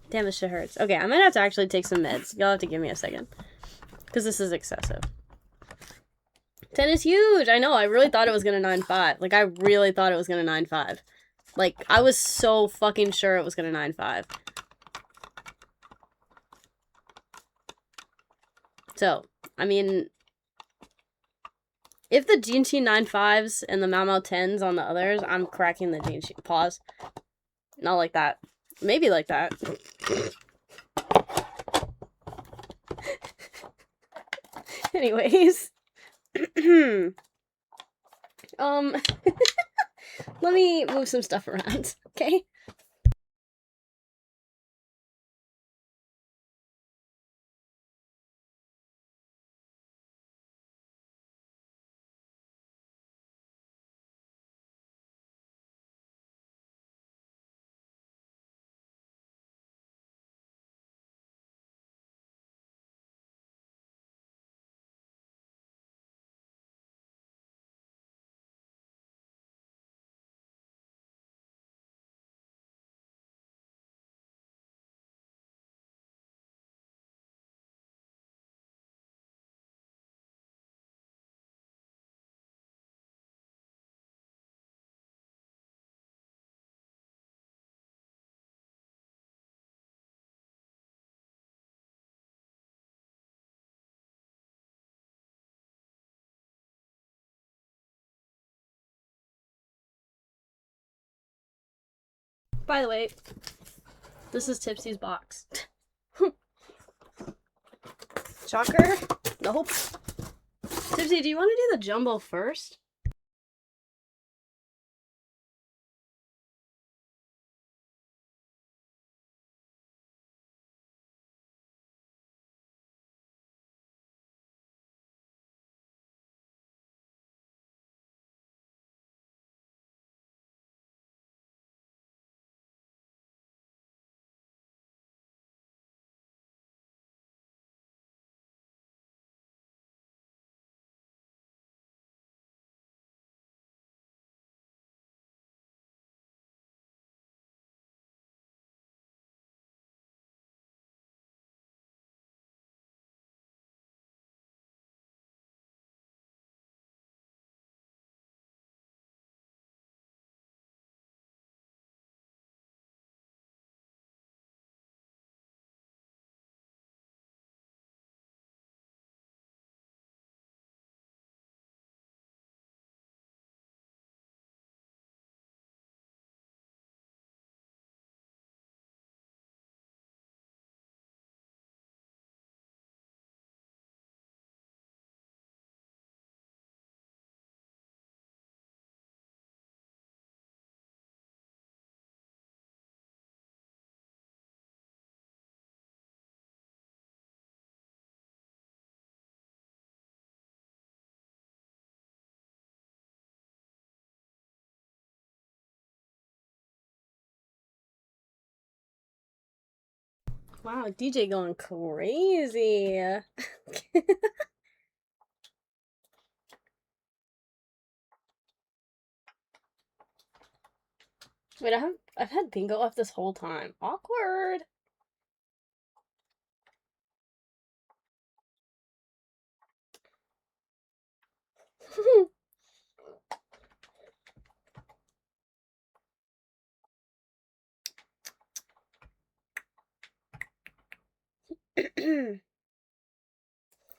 Damn, this shit hurts. Okay, I'm gonna have to actually take some meds. You'll have to give me a second. Because this is excessive. 10 is huge! I know, I really thought it was gonna 9.5. Like, I really thought it was gonna 9.5. Like, I was so fucking sure it was gonna 9.5. So, I mean, if the Jinchi 9.5s and the Mau Mau 10s on the others, I'm cracking the Jinchi. Pause. Not like that. Maybe like that. Anyways. Let me move some stuff around, okay? By the way, this is Tipsy's box. Shocker? Nope. Tipsy, do you want to do the jumbo first? Wow, DJ going crazy. Wait, I've had bingo off this whole time. Awkward.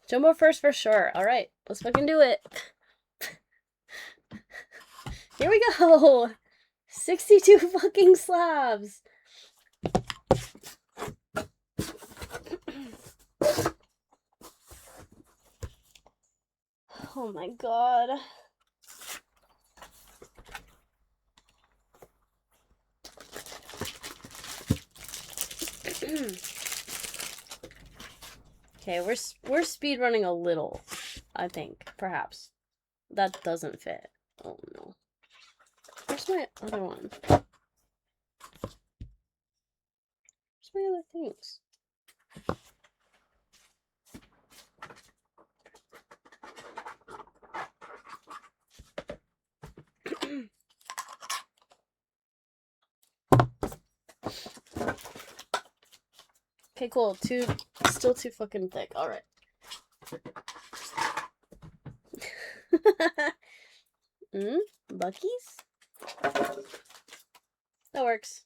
Jumbo first for sure. All right, let's fucking do it. Here we go. 62 fucking slabs. Oh my god. Okay, we're speed running a little, I think, perhaps. That doesn't fit. Oh no. Where's my other one? Where's my other things? Okay, cool. Still too fucking thick. All right. Bucky's? That works.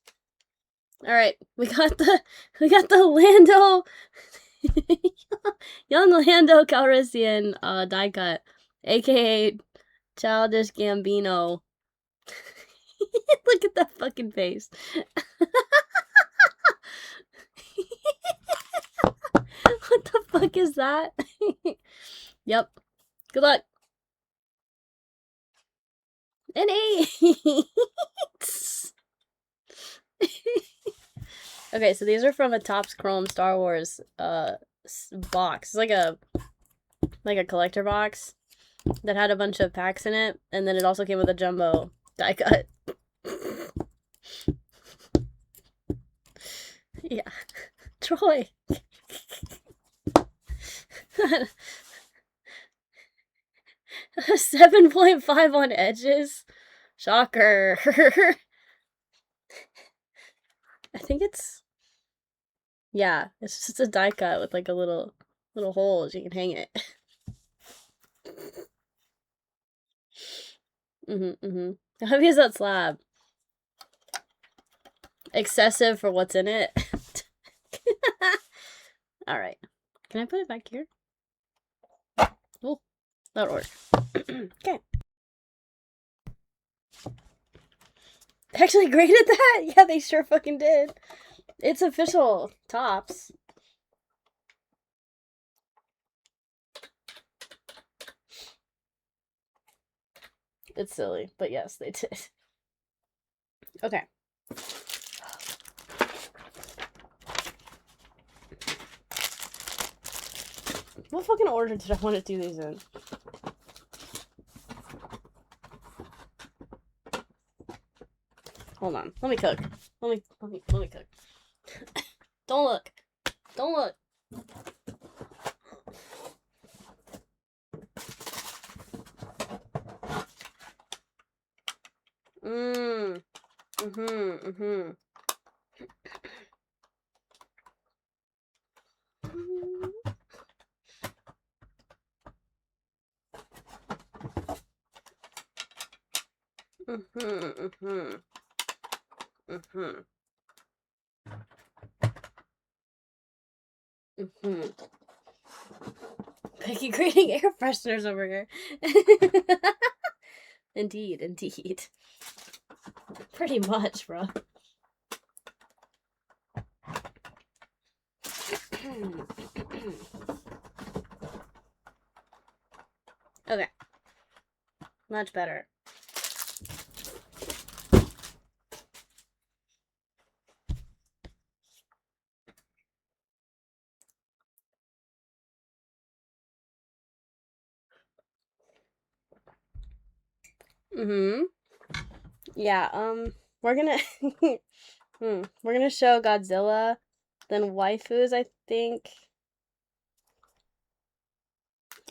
All right, we got the Lando, young Lando Calrissian die cut, aka Childish Gambino. Look at that fucking face. What the fuck is that? Yep. Good luck. An 8. Okay, so these are from a Topps Chrome Star Wars box. It's like a collector box that had a bunch of packs in it, and then it also came with a jumbo die cut. Yeah. Troy. 7.5 on edges. Shocker. I think it's, yeah, it's just a die cut with like a little holes. You can hang it. How heavy is that slab? Excessive for what's in it. All right. Can I put it back here? Oh, that'll work. Okay. actually graded that? Yeah, they sure fucking did. It's official. Tops. It's silly, but yes, they did. Okay. What fucking order did I want to do these in? Hold on. Let me cook. Let me cook. Don't look. Don't look. Becky grading air fresheners over here. Indeed, indeed. Pretty much, bro. Okay. Much better. Yeah, we're gonna we're gonna show Godzilla, then waifus, I think.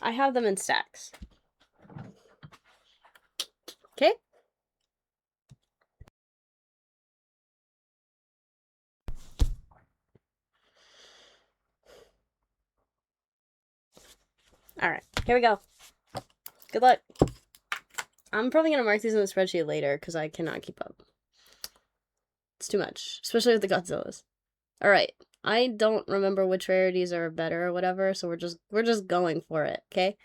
I have them in stacks. Okay? Alright, here we go. Good luck. I'm probably gonna mark these in the spreadsheet later because I cannot keep up. It's too much, especially with the Godzillas. Alright, I don't remember which rarities are better or whatever, so we're just going for it, okay?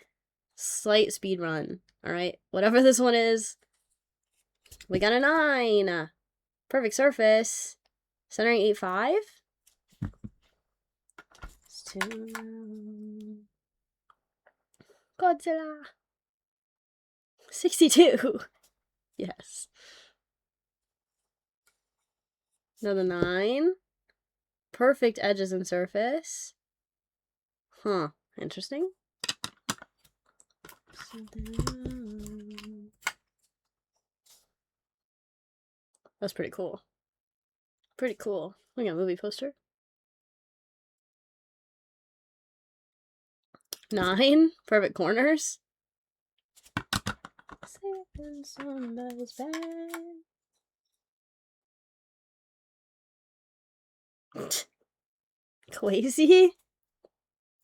Slight speed run. Alright, whatever this one is. We got a 9. Perfect surface. Centering 8.5. Godzilla. 62. Yes. Another 9. Perfect edges and surface. Huh. Interesting. That's pretty cool. Pretty cool. Look at a movie poster. 9. Perfect corners. 7. Somebody's bad. Crazy?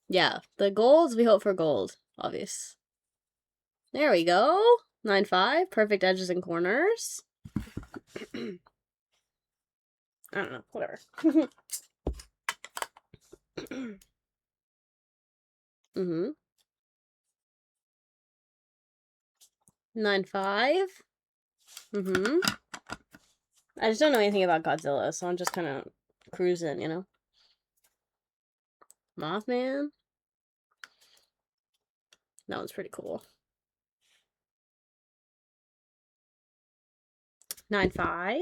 Yeah, the golds, we hope for gold. Obvious. There we go. 9.5. Perfect edges and corners. I don't know. Whatever. 9.5. I just don't know anything about Godzilla, so I'm just kind of cruising, you know? Mothman. That one's pretty cool. 9.5.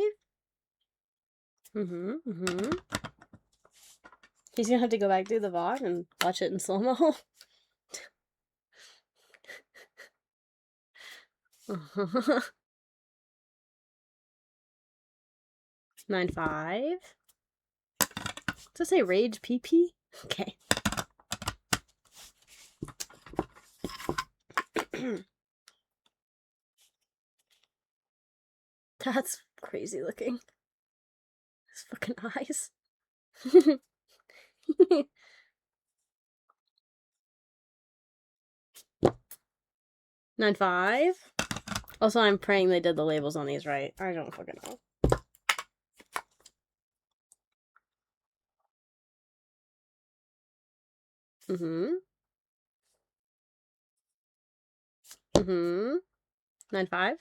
He's gonna have to go back through the VOD and watch it in slow-mo. 9.5. Does it say Rage PP? Okay. That's crazy looking. His fucking eyes. 9.5. Also, I'm praying they did the labels on these right. I don't fucking know. Mm-hmm. 9.5.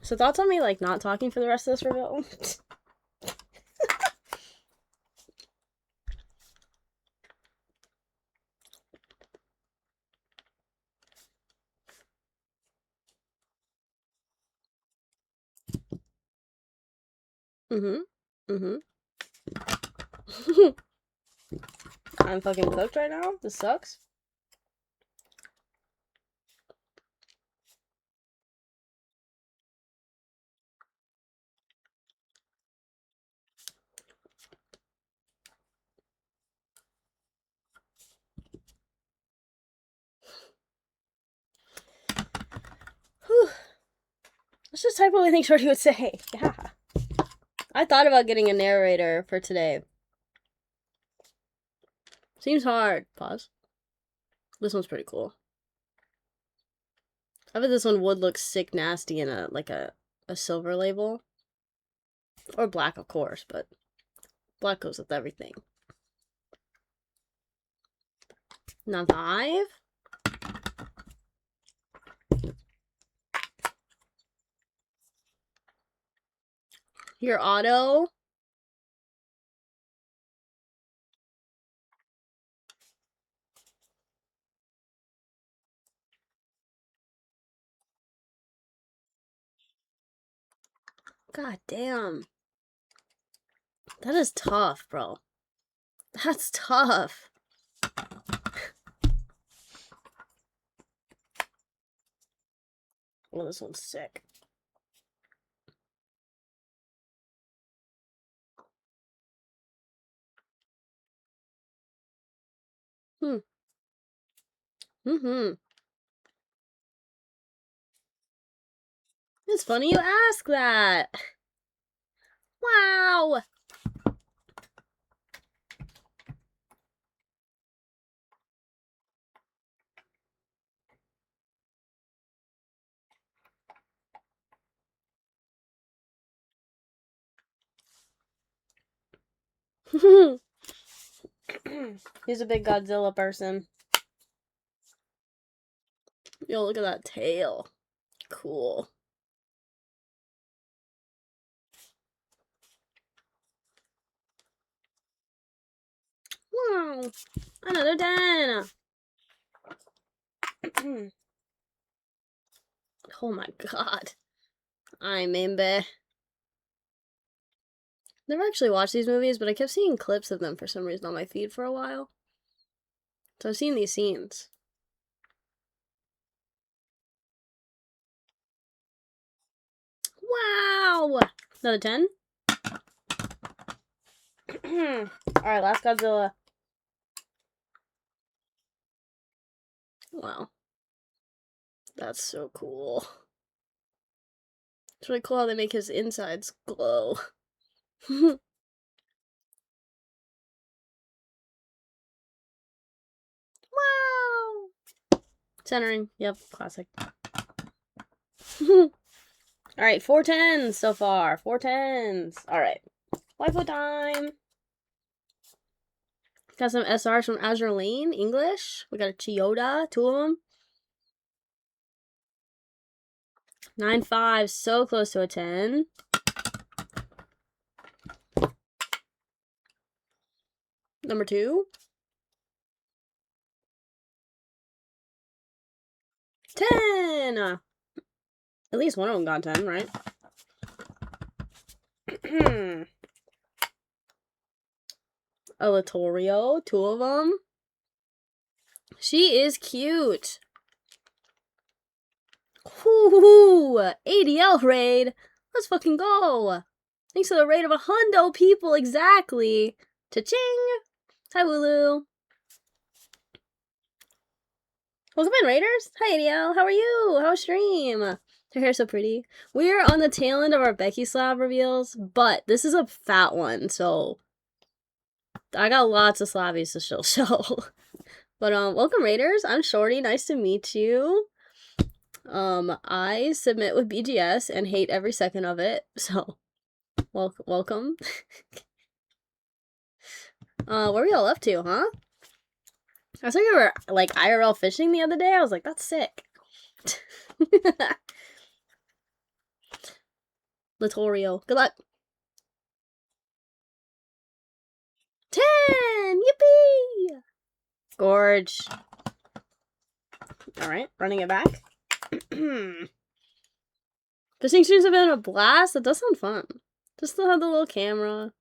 So thoughts on me, like, not talking for the rest of this reveal? I'm fucking cooked right now. This sucks. Whew. Let's just type what we think Shorty would say. Yeah. I thought about getting a narrator for today. Seems hard. Pause. This one's pretty cool. I bet this one would look sick nasty in a silver label. Or black, of course, but black goes with everything. 5. Your auto. God damn. That is tough, bro. That's tough. Well, this one's sick. It's funny you ask that. Wow. He's a big Godzilla person. Yo, look at that tail. Cool. Wow. Another 10. Oh my god. I'm Imbe. Never actually watched these movies, but I kept seeing clips of them for some reason on my feed for a while. So I've seen these scenes. Wow! Another 10? Alright, last Godzilla. Wow. That's so cool. It's really cool how they make his insides glow. Wow! Centering. Yep, classic. Alright, 4 10s so far. 4 10s. Alright. Waifu time. Got some SRs from Azure Lane, English. We got a Chiyoda, 2 of them. 9-5, so close to a 10. Number 2. 10! At least one of them got 10, right? Elatorio, 2 of them. She is cute. Whoo! ADL raid. Let's fucking go. Thanks to the raid of 100 people, exactly. Cha-ching! Hi, Wooloo. Welcome in, Raiders. Hi, ADL. How are you? How's stream? Her hair's so pretty. We're on the tail end of our Becky Slab reveals, but this is a fat one, so I got lots of slabbies to still show. But welcome, Raiders. I'm Shorty. Nice to meet you. I submit with BGS and hate every second of it, so welcome. What were y'all up to, huh? I saw you were, like, IRL fishing the other day. I was like, that's sick. Littorio. Good luck. 10! Yippee! Gorge. Alright, running it back. Fishing streams have been a blast. That does sound fun. Just to have the little camera.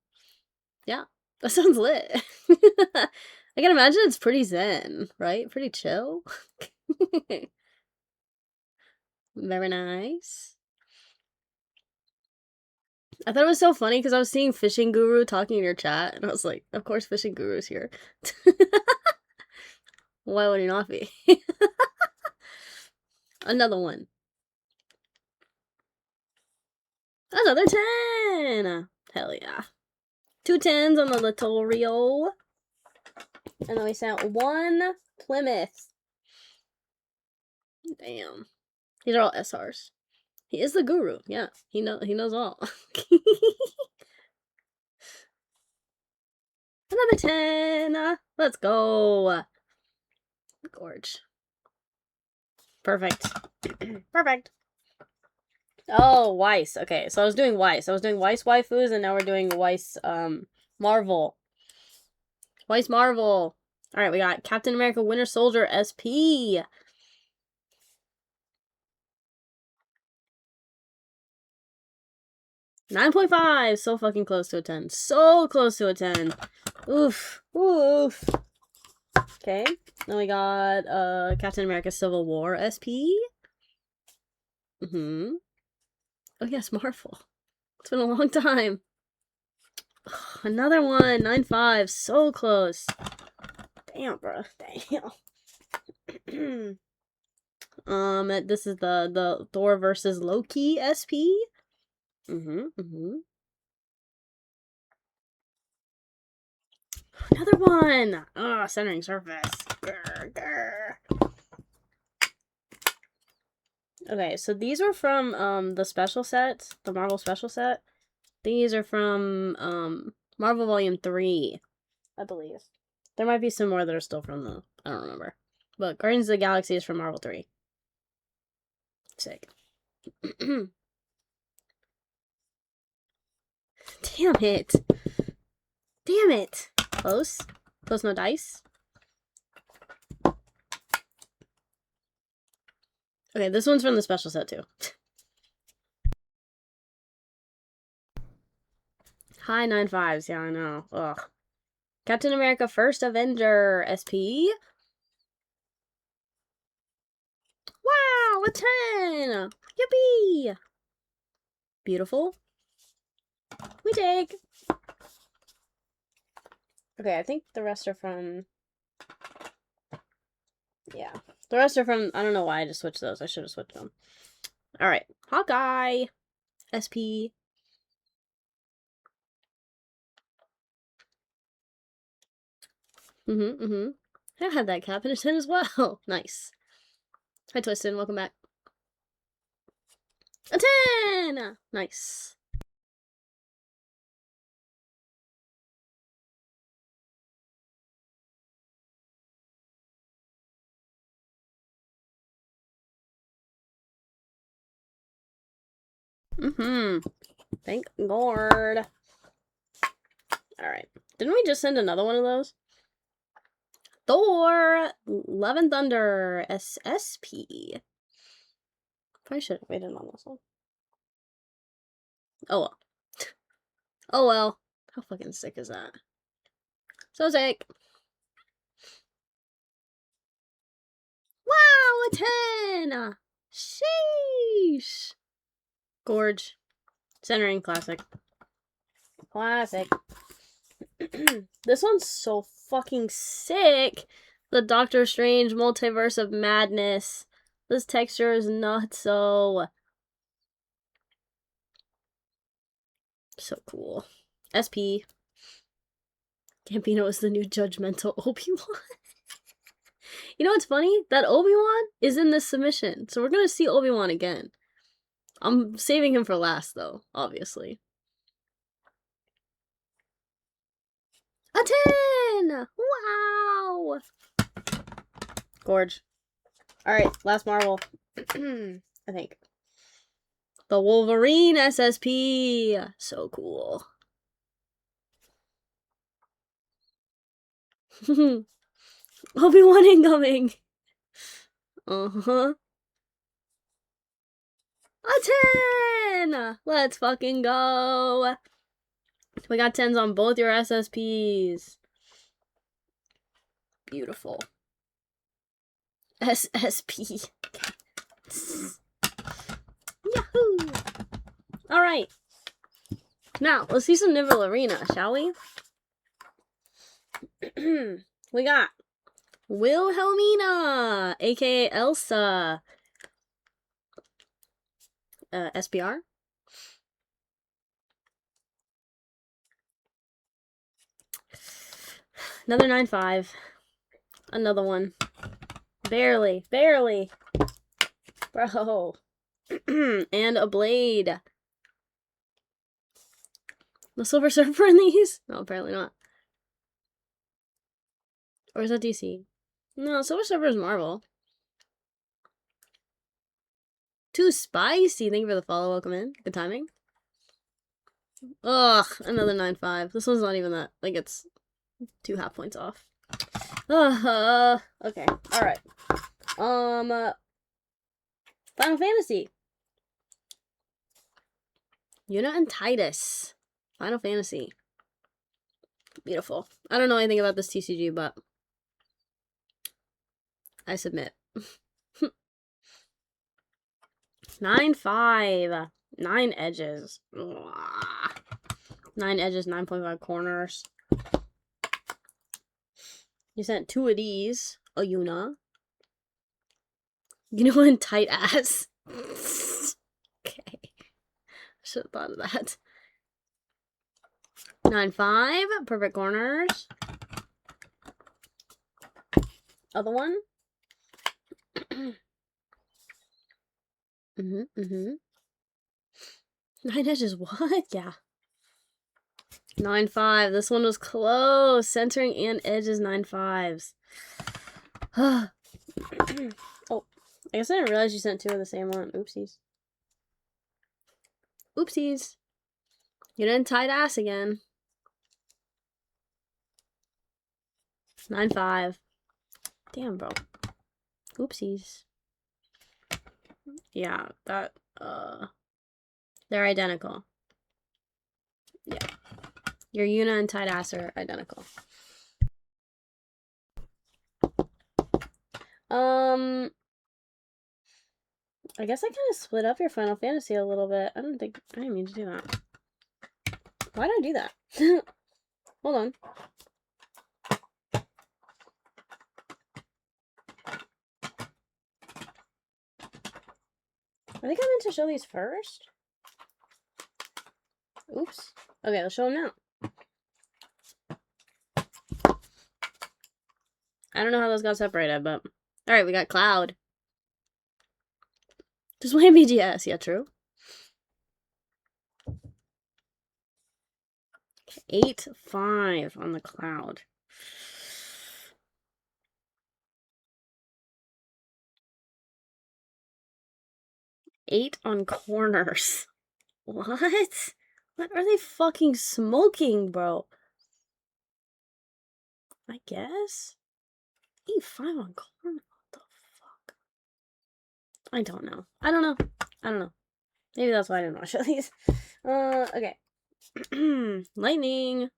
Yeah, that sounds lit. I can imagine it's pretty zen, right? Pretty chill. Very nice. I thought it was so funny because I was seeing Fishing Guru talking in your chat, and I was like, of course Fishing Guru's here. Why would he not be? Another one. Another 10! Hell yeah. 2 10s on the Littorio. And then we sent 1 Plymouth. Damn. These are all SRs. He is the guru. Yeah, he knows all. Another 10. Let's go. Gorge. Perfect. Perfect. Oh, Weiss. Okay, so I was doing Weiss. I was doing Weiss waifus, and now we're doing Weiss Marvel. Weiss Marvel. Alright, we got Captain America Winter Soldier SP. $9.5. So fucking close to a 10. So close to a 10. Oof. Oof. Okay. Then we got Captain America Civil War SP. Oh yes, Marvel. It's been a long time. Another one. 9.5. So close. Damn, bro. Damn. This is the Thor versus Loki SP. Another one! Oh, centering surface. Grr, grr. Okay, so these were from the special set, the Marvel special set. These are from Marvel Volume 3, I believe. There might be some more that are still from the, I don't remember. But Guardians of the Galaxy is from Marvel 3. Sick. Damn it. Damn it. Close. Close, no dice. Okay, this one's from the special set too. High 9.5s, yeah, I know. Ugh. Captain America First Avenger SP. Wow, a 10! Yippee! Beautiful. We take. Okay, I think the rest are from... Yeah. The rest are from... I don't know why I just switched those. I should have switched them. Alright. Hawkeye. SP. I had that cap in a 10 as well. Nice. Hi, Twisted. Welcome back. A 10! Nice. Thank Lord. Alright. Didn't we just send another one of those? Thor! Love and Thunder. SSP. Probably should have waited on this one. Oh well. Oh well. How fucking sick is that? So sick. Wow, a 10! Sheesh. Gorge. Centering classic. Classic. This one's so fucking sick. The Doctor Strange Multiverse of Madness. This texture is nutso. So cool. SP. Gambino is the new judgmental Obi-Wan. You know what's funny? That Obi-Wan is in this submission. So we're gonna see Obi-Wan again. I'm saving him for last, though, obviously. A 10! Wow! Gorge. Alright, last Marvel. I think. The Wolverine SSP. So cool. Obi-Wan incoming. Uh-huh. A 10! Let's fucking go. We got 10s on both your SSPs. Beautiful. SSP. Yahoo! Alright. Now, let's see some Nibble Arena, shall we? We got Wilhelmina, aka Elsa. SPR. Another 9.5. Another one. Barely. Barely. Bro. And a blade. The Silver Surfer in these? No, apparently not. Or is that DC? No, Silver Surfer is Marvel. Too spicy. Thank you for the follow. Welcome in. Good timing. Ugh, another 9.5. This one's not even that. Like, it's 2 half points off. Okay. Alright. Final Fantasy. Yuna and Titus. Final Fantasy. Beautiful. I don't know anything about this TCG, but I submit. 9.5. 9 edges. 9 edges, 9.5 corners. You sent 2 of these. A Yuna. You know, and tight ass. Okay. Should have thought of that. 9.5. Perfect corners. Other one. 9 edges, what? Yeah. 9.5. This one was close. Centering and edges, 9.5s. Oh, I guess I didn't realize you sent 2 of the same one. Oopsies. Oopsies. You didn't tight ass again. 9.5. Damn, bro. Oopsies. Yeah, that, they're identical. Yeah. Your Yuna and tight ass are identical. I guess I kind of split up your Final Fantasy a little bit. I didn't mean to do that. Why did I do that? Hold on. I think I meant to show these first. Oops. Okay, I'll show them now. I don't know how those got separated, but... Alright, we got Cloud. Display BGS. Yeah, true. 8.5 on the Cloud. Eight on corners. What? What are they fucking smoking, bro? I guess? 8.5 on corners? What the fuck? I don't know. I don't know. Maybe that's why I didn't want to show these. Okay. Lightning.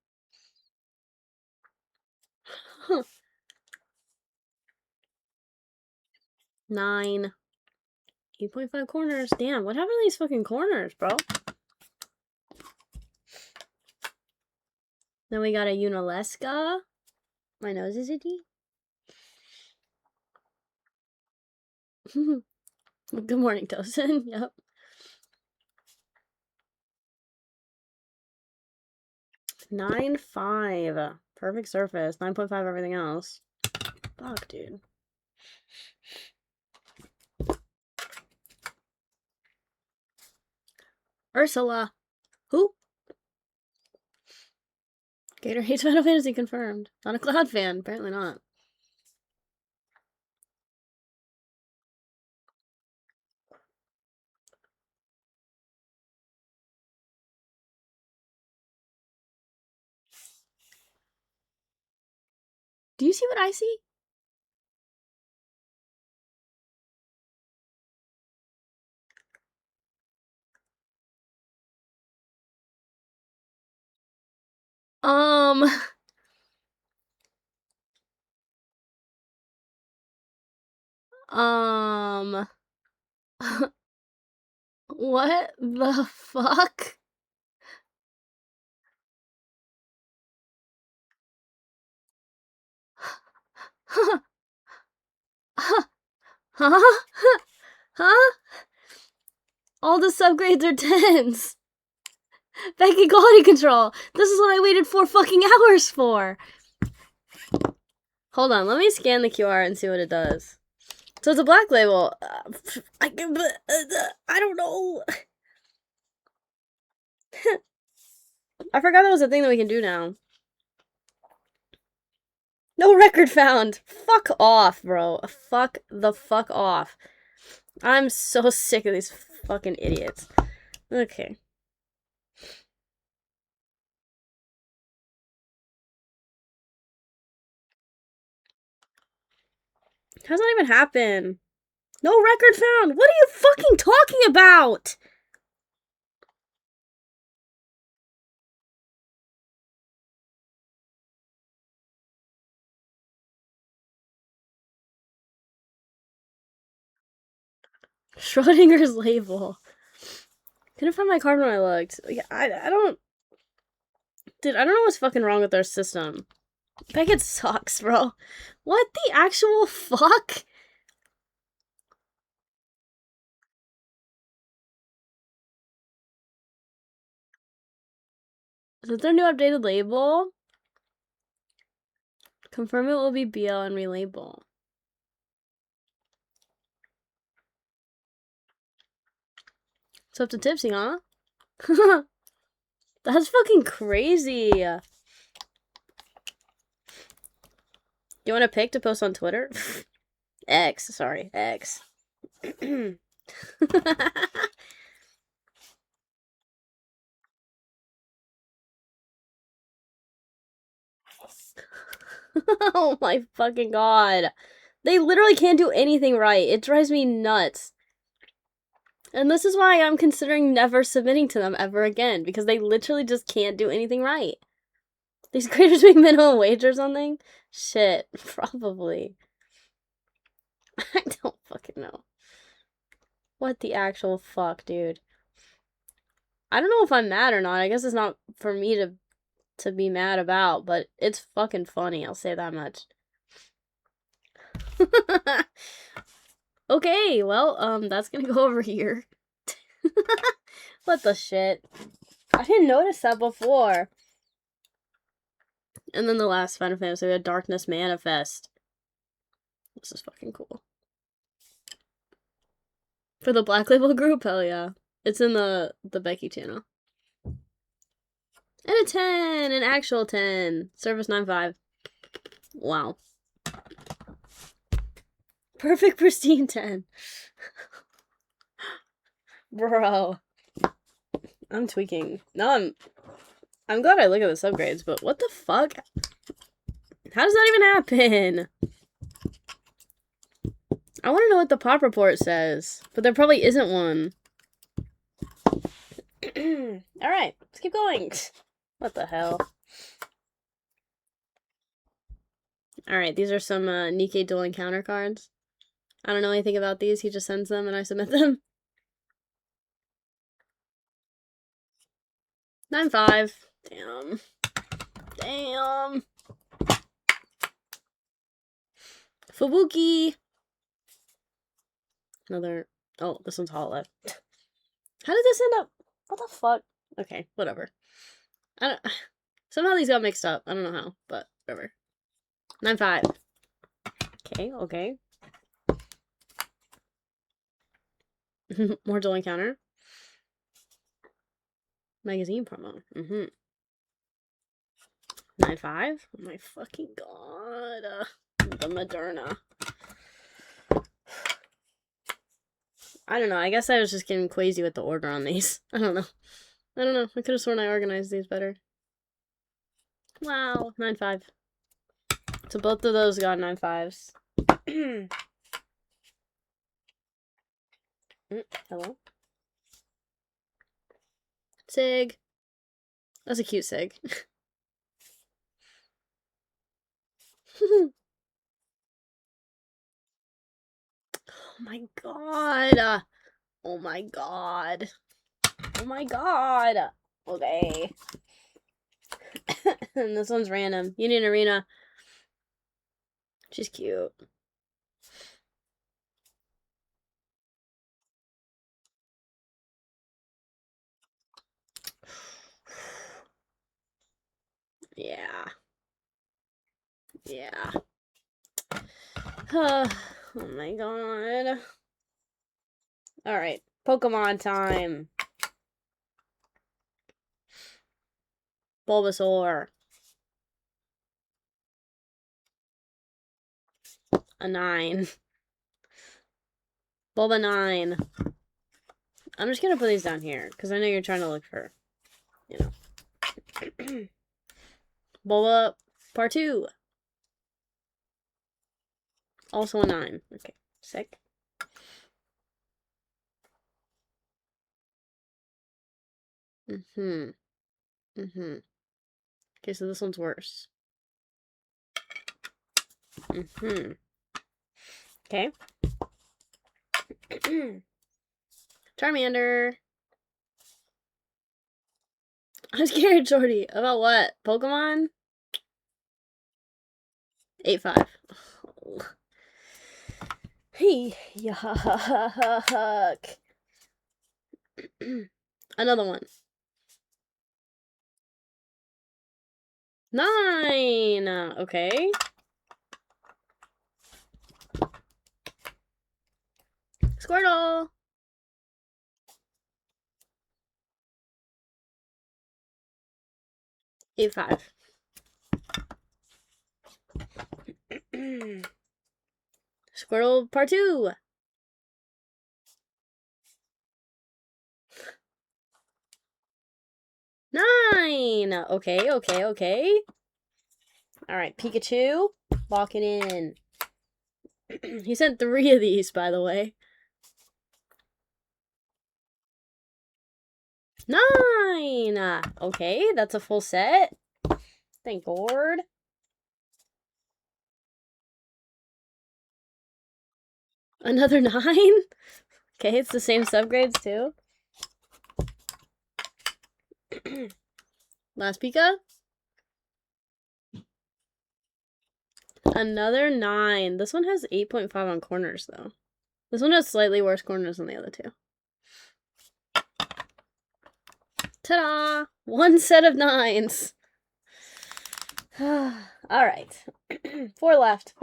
Huh. 9. 8.5 corners. Damn, what happened to these fucking corners, bro? Then we got a Unalesca. My nose is itchy. Good morning, Tosin. Yep. 9.5. Perfect surface. 9.5 everything else. Fuck, dude. Ursula. Who? Gator hates Final Fantasy confirmed. Not a Cloud fan. Apparently not. Do you see what I see? What the fuck? Huh? Huh? All the subgrades are 10s. Becky, quality control. This is what I waited 4 fucking hours for. Hold on, let me scan the QR and see what it does. So it's a black label. I don't know. I forgot that was a thing that we can do now. No record found. Fuck off, bro. Fuck the fuck off. I'm so sick of these fucking idiots. Okay. How's that even happen? No record found. What are you fucking talking about? Schrodinger's label. Couldn't find my card when I looked. Yeah, I don't... Dude, I don't know what's fucking wrong with their system. Beckett sucks, bro. What the actual fuck? Is that their new updated label? Confirm it will be BL and relabel. It's up to Tipsy, huh? That's fucking crazy. You want a pic to post on Twitter? X, sorry, X. Oh my fucking god. They literally can't do anything right. It drives me nuts. And this is why I'm considering never submitting to them ever again, because they literally just can't do anything right. These creators make minimum wage or something? Shit, probably. I don't fucking know. What the actual fuck, dude? I don't know if I'm mad or not. I guess it's not for me to be mad about, but it's fucking funny, I'll say that much. Okay, well, that's gonna go over here. What the shit? I didn't notice that before. And then the last Final Fantasy, we had Darkness Manifest. This is fucking cool. For the Black Label group? Hell yeah. It's in the Becky channel. And a 10! An actual 10. Service 9.5. Wow. Perfect pristine 10. Bro. I'm tweaking. No, I'm glad I look at the subgrades, but what the fuck? How does that even happen? I want to know what the pop report says, but there probably isn't one. Alright, let's keep going. What the hell? Alright, these are some Nikkei dual encounter cards. I don't know anything about these, he just sends them and I submit them. 9.5. Damn. Damn. Fubuki. Another... Oh, this one's hollow. How did this end up? What the fuck? Okay, whatever. I don't... Somehow these got mixed up. I don't know how, but whatever. 9.5. Okay, okay. More dual encounter. Magazine promo. 9.5. Oh my fucking god. The Moderna. I don't know. I guess I was just getting crazy with the order on these. I don't know. I could have sworn I organized these better. Wow. 9.5. So both of those got 9/5s. Hello? Sig. That's a cute Sig. Oh my god. Oh my god. Oh my god. Okay. And this one's random. Union Arena. She's cute. Yeah. Yeah. Oh my god. Alright. Pokemon time. Bulbasaur. A 9. Bulba 9. I'm just gonna put these down here, because I know you're trying to look for, you know. Bulba Part 2. Also a 9. Okay, sick. Okay, so this one's worse. Okay. Charmander. I'm scared, Shorty. About what? Pokemon? 8/5. Oh. Hey, yuck. Another one. 9. Okay. Squirtle. 8/5. Squirtle Part 2. 9. Okay. Alright, Pikachu. Locking in. He sent 3 of these, by the way. 9. Okay, that's a full set. Thank Lord. Another 9? Okay, it's the same subgrades too. Last Pika. Another 9. This one has 8.5 on corners, though. This one has slightly worse corners than the other two. Ta-da! 1 set of 9s. Alright. 4 left.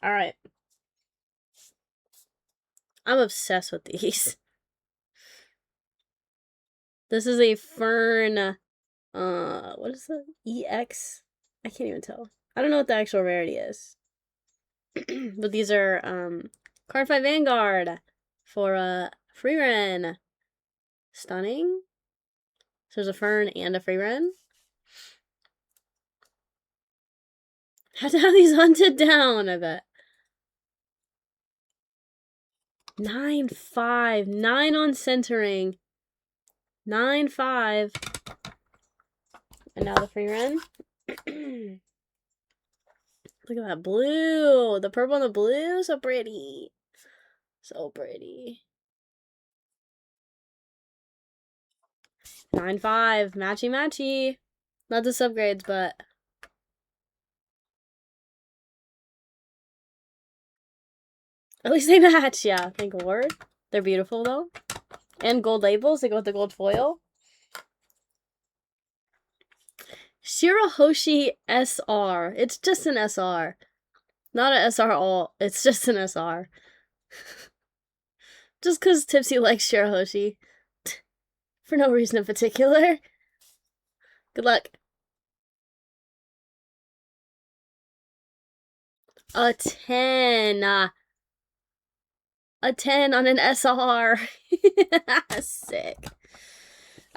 Alright. I'm obsessed with these. This is a Fern, what is that? EX? I can't even tell. I don't know what the actual rarity is. But these are, Card 5 Vanguard for, free Ren. Stunning. So there's a Fern and a free Ren. Had to have these hunted down, I bet. 9/5. 9 on centering. 9/5. And now the free Ren. Look at that blue. The purple and the blue. So pretty. So pretty. 9/5. Matchy. Not the subgrades, but... At least they match, yeah. Thank Lord. They're beautiful, though. And gold labels. They go with the gold foil. Shirahoshi SR. It's just an SR. Not an SR all. It's just an SR. Just because Tipsy likes Shirahoshi. For no reason in particular. Good luck. A 10. A 10 on an SR. Sick.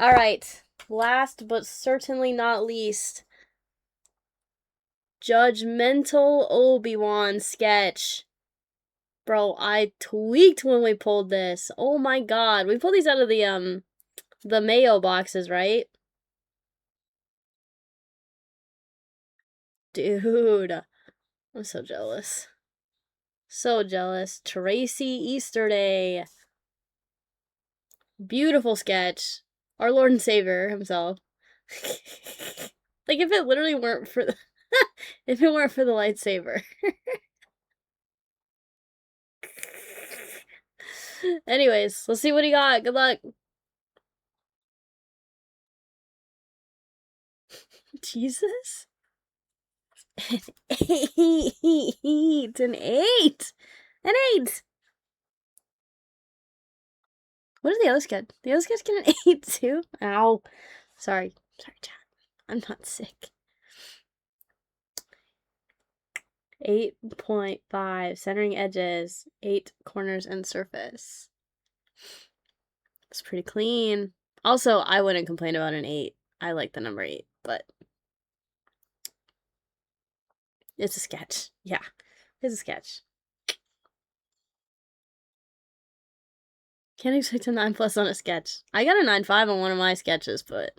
Alright. Last but certainly not least. Judgmental Obi-Wan sketch. Bro, I tweaked when we pulled this. Oh my god. We pulled these out of the mayo boxes, right? Dude. I'm so jealous. So jealous. Tracy Easterday. Beautiful sketch. Our Lord and Savior himself. Like, if it literally weren't for the... if it weren't for the lightsaber. Anyways, let's see what he got. Good luck. Jesus? An 8. An 8. An 8. What did the other sketch? The other sketch get an 8 too? Ow. Sorry. Sorry, chat. I'm not sick. 8.5. Centering edges. 8 corners and surface. It's pretty clean. Also, I wouldn't complain about an 8. I like the number 8, but it's a sketch. Yeah, it's a sketch. Can't expect a 9+ on a sketch. I got a 9.5 on one of my sketches, but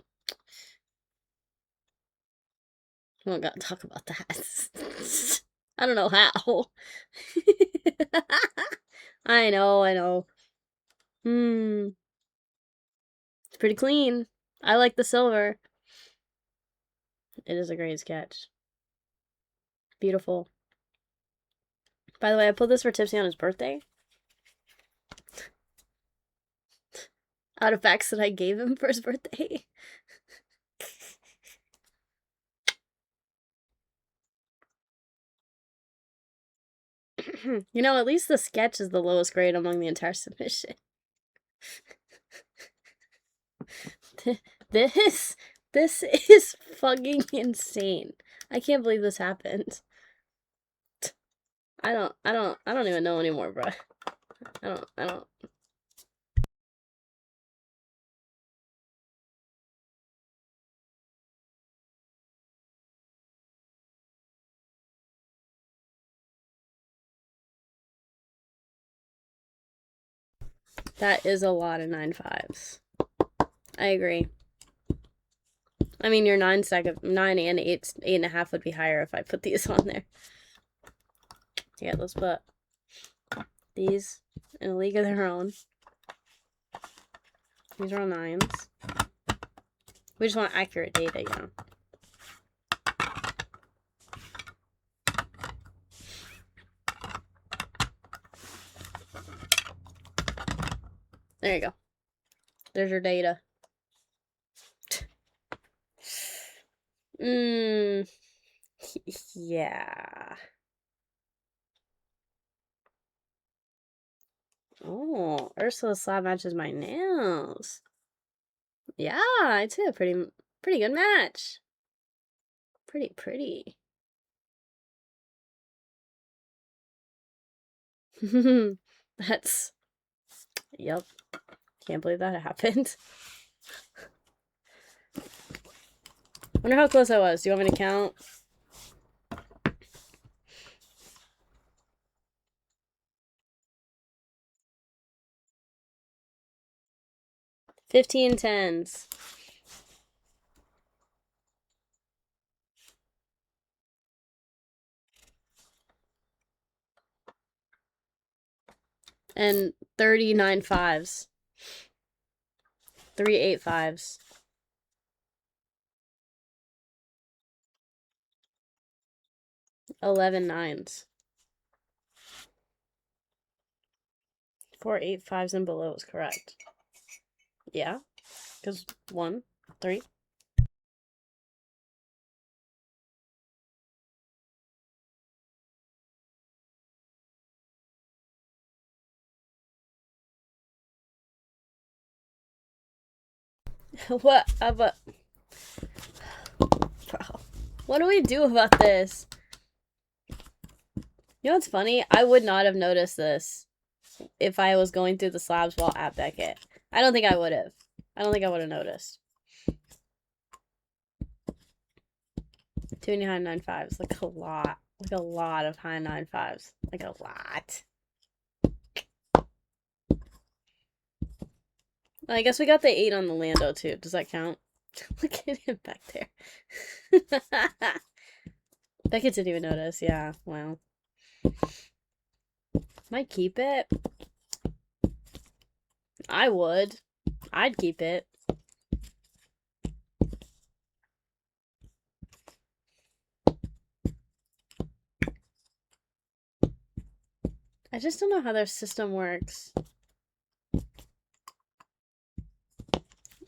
we don't gotta talk about that. I don't know how. I know. It's pretty clean. I like the silver. It is a great sketch. Beautiful. By the way, I pulled this for Tipsy on his birthday. Out of facts that I gave him for his birthday. You know, at least the sketch is the lowest grade among the entire submission. This is fucking insane. I can't believe this happened. I don't even know anymore, bro. I don't. That is a lot of 9.5s. I agree. I mean, your 9 and 8.5 would be higher if I put these on there. Yeah, let's put these in a league of their own. These are all 9s. We just want accurate data, you know. There you go. There's your data. Yeah. Oh, Ursula's slab matches my nails. Yeah, I'd say a pretty good match. Pretty. That's... Yep. Can't believe that happened. Wonder how close I was. Do you want me to count? 15 10s. And 39 5s. 3 8 5s. 11 9s. 4 8 5s and below is correct. Yeah, because 1 3. What? Bro, what do we do about this? You know what's funny? I would not have noticed this if I was going through the slabs while at Beckett. I don't think I would have. I don't think I would have noticed. Too many high 9.5s. Like a lot. Like a lot of high 9.5s. Like a lot. I guess we got the 8 on the Lando too. Does that count? Look at him back there. Beckett didn't even notice. Yeah, wow. Might keep it. I would. I'd keep it. I just don't know how their system works.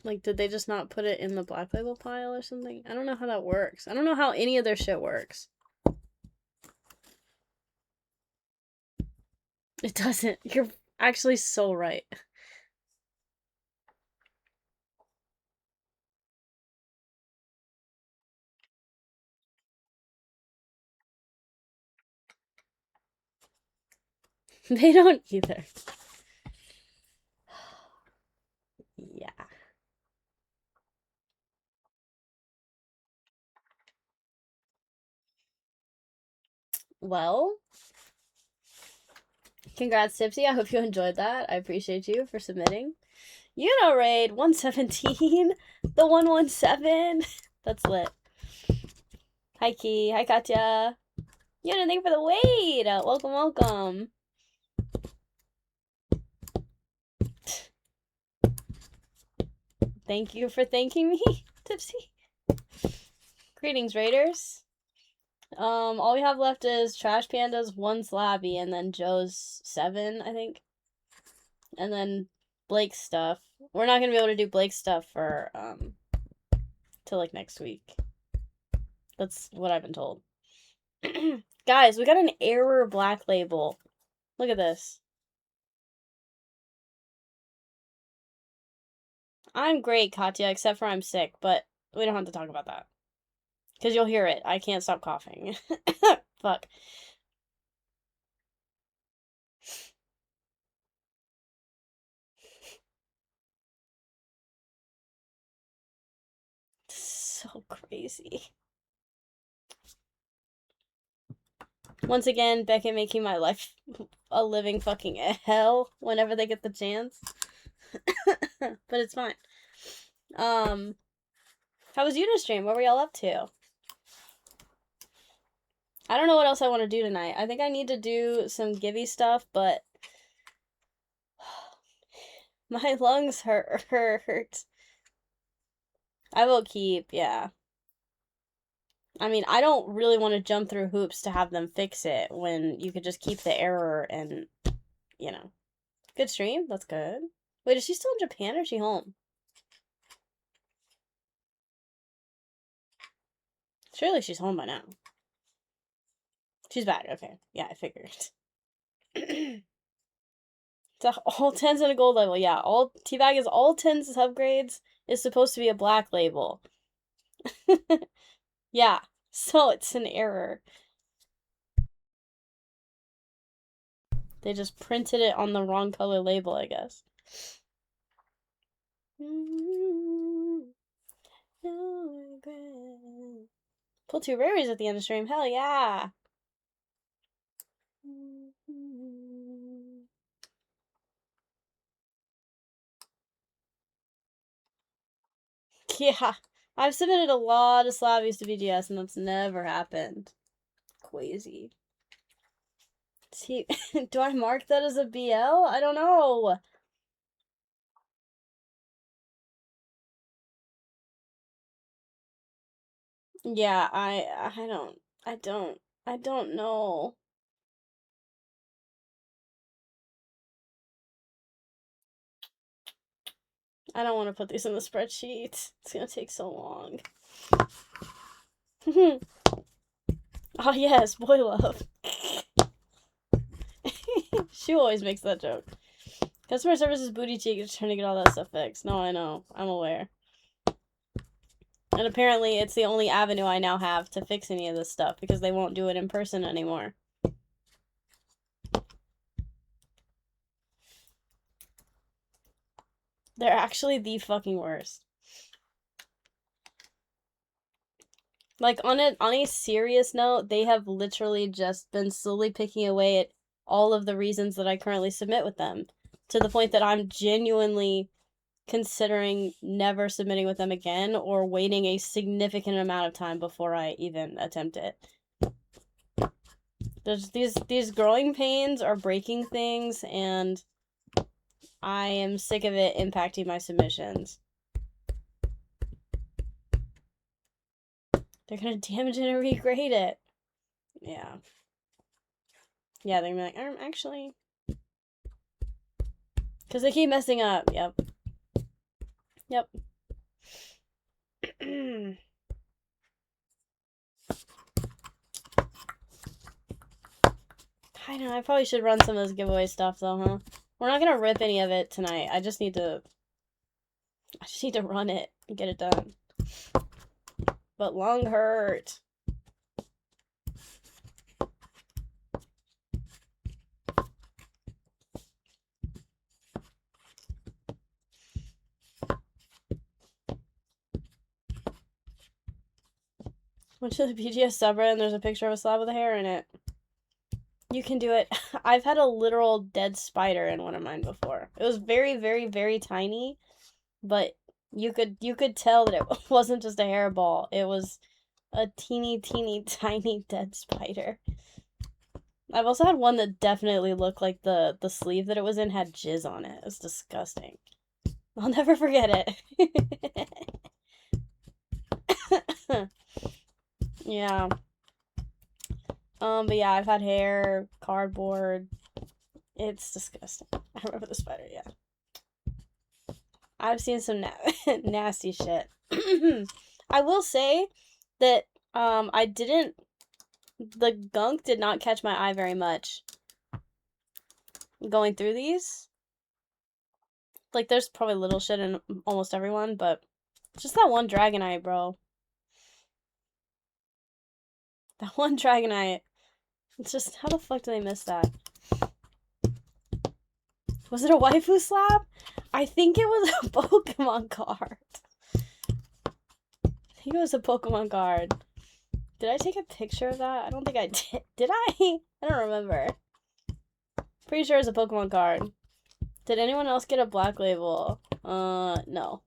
Like, did they just not put it in the black label pile or something? I don't know how that works. I don't know how any of their shit works. It doesn't. You're actually so right. They don't either. Yeah. Well, congrats, Tipsy. I hope you enjoyed that. I appreciate you for submitting. Raid 117. The 117. That's lit. Hi, Key. Hi, Katya. Thank you for the wait. Welcome, welcome. Thank you for thanking me, Tipsy. Greetings, Raiders. All we have left is Trash Panda's 1 Slabby and then Joe's 7, I think. And then Blake's stuff. We're not gonna be able to do Blake's stuff for till like next week. That's what I've been told. Guys, we got an error black label. Look at this. I'm great, Katya, except for I'm sick, but we don't have to talk about that. Because you'll hear it. I can't stop coughing. Fuck. So crazy. Once again, Becky making my life a living fucking hell whenever they get the chance. But it's fine. How was Unistream? What were y'all up to? I don't know what else I want to do tonight. I think I need to do some Gibby stuff, but my lungs hurt. I will keep, yeah. I mean, I don't really want to jump through hoops to have them fix it when you could just keep the error and, Good stream? That's good. Wait, is she still in Japan or is she home? Surely she's home by now. She's back, okay. Yeah, I figured. It's all 10s and a gold level. Yeah, all Teabag is all 10s upgrades is supposed to be a black label. Yeah, so it's an error. They just printed it on the wrong color label, I guess. No regret. Pull 2 raries at the end of stream. Hell yeah. Yeah. I've submitted a lot of Slabbies to BGS and that's never happened. Crazy. See, do I mark that as a BL? I don't know. Yeah, I don't know. I don't want to put these in the spreadsheet. It's gonna take so long. Oh yes, boy love. She always makes that joke. Customer service is booty cheek just trying to get all that stuff fixed. No, I know. I'm aware. And apparently it's the only avenue I now have to fix any of this stuff because they won't do it in person anymore. They're actually the fucking worst. Like, on a serious note, they have literally just been slowly picking away at all of the reasons that I currently submit with them, to the point that I'm genuinely considering never submitting with them again, or waiting a significant amount of time before I even attempt it. There's these growing pains are breaking things, and I am sick of it impacting my submissions. They're gonna damage it and regrade it. Yeah. Yeah, they're gonna be like, actually. Because they keep messing up. Yep. Yep. I know, I probably should run some of this giveaway stuff though, huh? We're not gonna rip any of it tonight. I just need to run it and get it done. But lung hurt. Went to the BGS subreddit and there's a picture of a slab with a hair in it. You can do it. I've had a literal dead spider in one of mine before. It was very, very, very tiny, but you could tell that it wasn't just a hairball. It was a teeny, teeny, tiny dead spider. I've also had one that definitely looked like the sleeve that it was in had jizz on it. It was disgusting. I'll never forget it. Yeah. But yeah, I've had hair, cardboard. It's disgusting. I remember the spider, yeah. I've seen some nasty shit. I will say that the gunk did not catch my eye very much going through these. Like, there's probably little shit in almost everyone, but just that one Dragonite, bro. That one Dragonite. It's just, how the fuck did they miss that? Was it a waifu slab? I think it was a Pokemon card. I think it was a Pokemon card. Did I take a picture of that? I don't think I did. Did I? I don't remember. Pretty sure it's a Pokemon card. Did anyone else get a black label? No.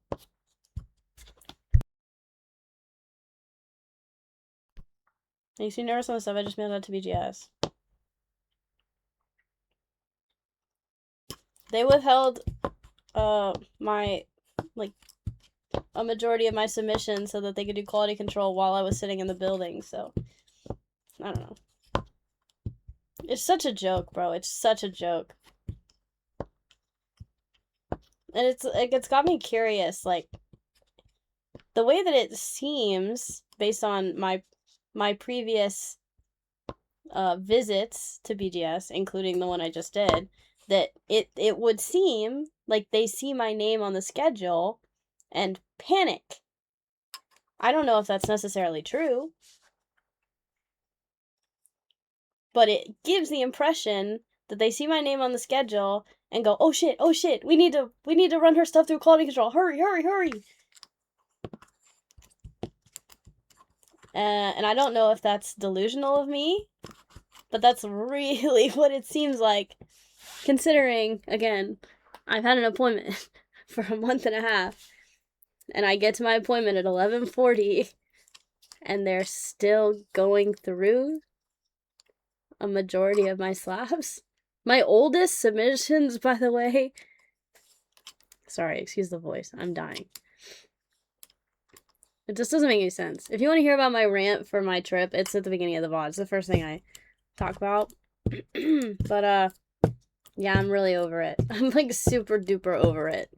You see nervous on the stuff I just mailed out to BGS. They withheld, my, like, a majority of my submissions so that they could do quality control while I was sitting in the building, so. I don't know. It's such a joke, bro. It's such a joke. And it's got me curious, like, the way that it seems, based on my previous visits to BGS, including the one I just did, that it would seem like they see my name on the schedule and panic. I don't know if that's necessarily true, but it gives the impression that they see my name on the schedule and go, oh shit, we need to run her stuff through quality control. Hurry. And I don't know if that's delusional of me, but that's really what it seems like, considering, again, I've had an appointment for a month and a half, and I get to my appointment at 11:40, and they're still going through a majority of my slabs. My oldest submissions, by the way. Sorry, excuse the voice. I'm dying. It just doesn't make any sense. If you want to hear about my rant for my trip, it's at the beginning of the VOD. It's the first thing I talk about. But, yeah, I'm really over it. I'm, like, super duper over it.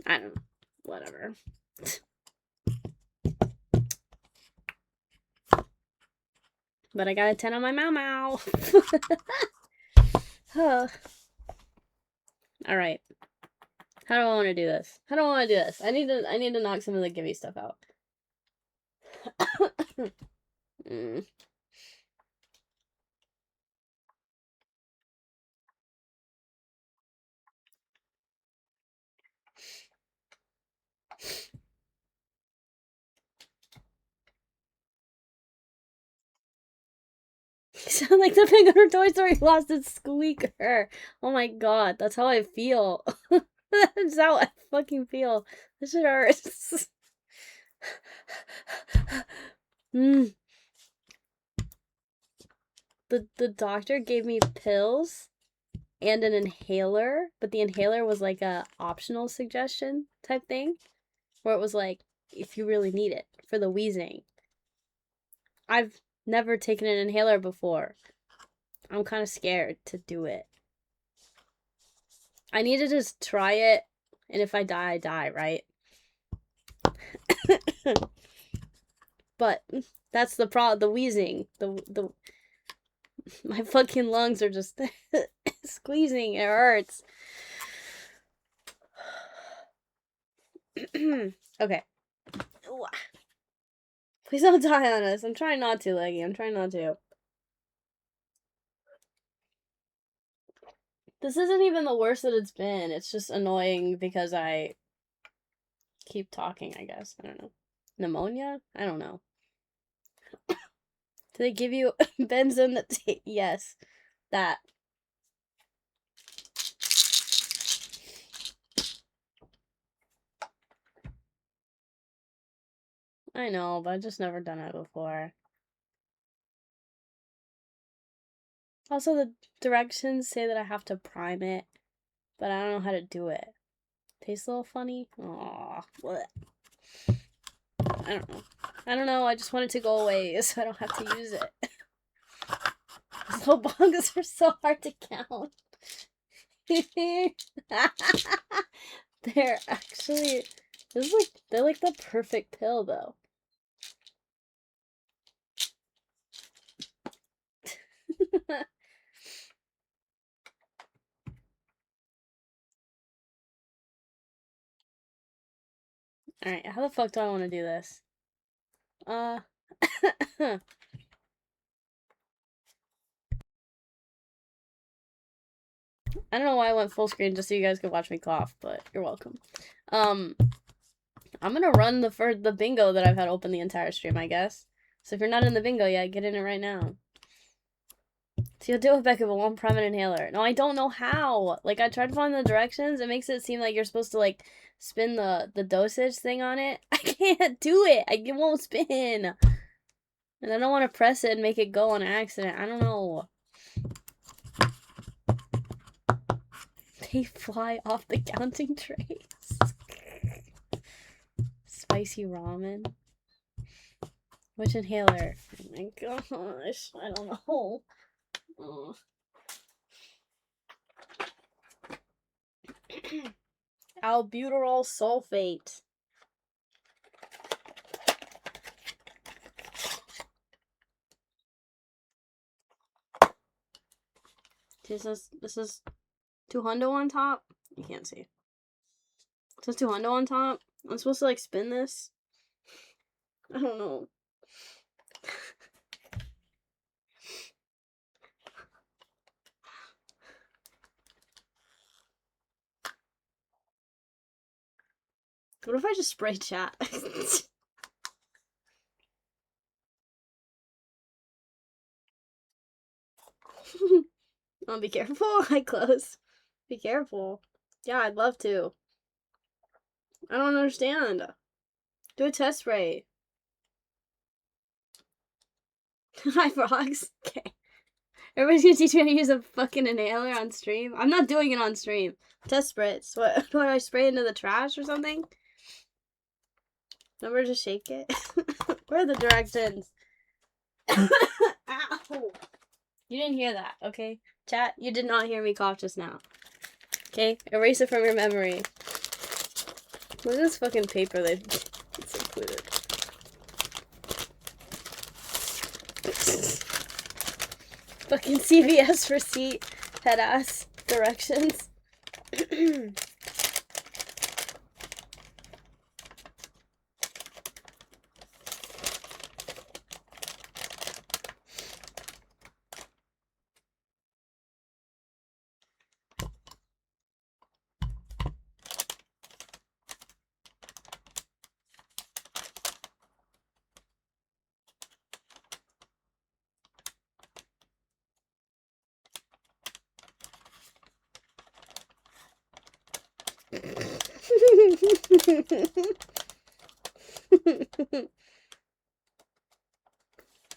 I don't know. Whatever. But I got a 10 on my Mau. Huh. Alright. How do I want to do this? I need to knock some of the gimme stuff out. sound like the pig on Toy Story lost its squeaker. Oh my god, that's how I feel. That's how I fucking feel. This shit hurts. The doctor gave me pills and an inhaler, but the inhaler was like a optional suggestion type thing, where it was like, if you really need it for the wheezing. I've never taken an inhaler before. I'm kind of scared to do it. I need to just try it, and if I die, I die, right? But that's the problem. The wheezing, the my fucking lungs are just squeezing. It hurts. Okay. Please don't die on us. I'm trying not to, Leggy. I'm trying not to. This isn't even the worst that it's been. It's just annoying because I keep talking, I guess. I don't know. Pneumonia? I don't know. Do they give you benzoin? Yes. That. I know, but I've just never done it before. Also, the directions say that I have to prime it, but I don't know how to do it. Tastes a little funny. Aww. I don't know. I don't know. I just want it to go away so I don't have to use it. These little bongas are so hard to count. They're actually... they're like the perfect pill, though. Alright, how the fuck do I want to do this? I don't know why I went full screen just so you guys could watch me cough, but you're welcome. I'm gonna run the bingo that I've had open the entire stream, I guess. So if you're not in the bingo yet, get in it right now. So you'll deal with Becky with one prime inhaler. No, I don't know how. Like, I tried to find the directions. It makes it seem like you're supposed to, like, spin the dosage thing on it. I can't do it. It won't spin. And I don't want to press it and make it go on accident. I don't know. They fly off the counting trays. Spicy ramen. Which inhaler? Oh my gosh. I don't know. Oh. Albuterol sulfate. This is 200 on top. You can't see. It says 200 on top. I'm supposed to like spin this. I don't know. What if I just spray chat? Oh, be careful. I close. Be careful. Yeah, I'd love to. I don't understand. Do a test spray. Hi, frogs. Okay. Everybody's gonna teach me how to use a fucking inhaler on stream. I'm not doing it on stream. Test spritz. What? Do I spray into the trash or something? Remember to shake it? Where are the directions? Ow! You didn't hear that, okay? Chat, you did not hear me cough just now. Okay? Erase it from your memory. Look at this fucking paper it's included. Fucking CVS receipt. Head ass directions.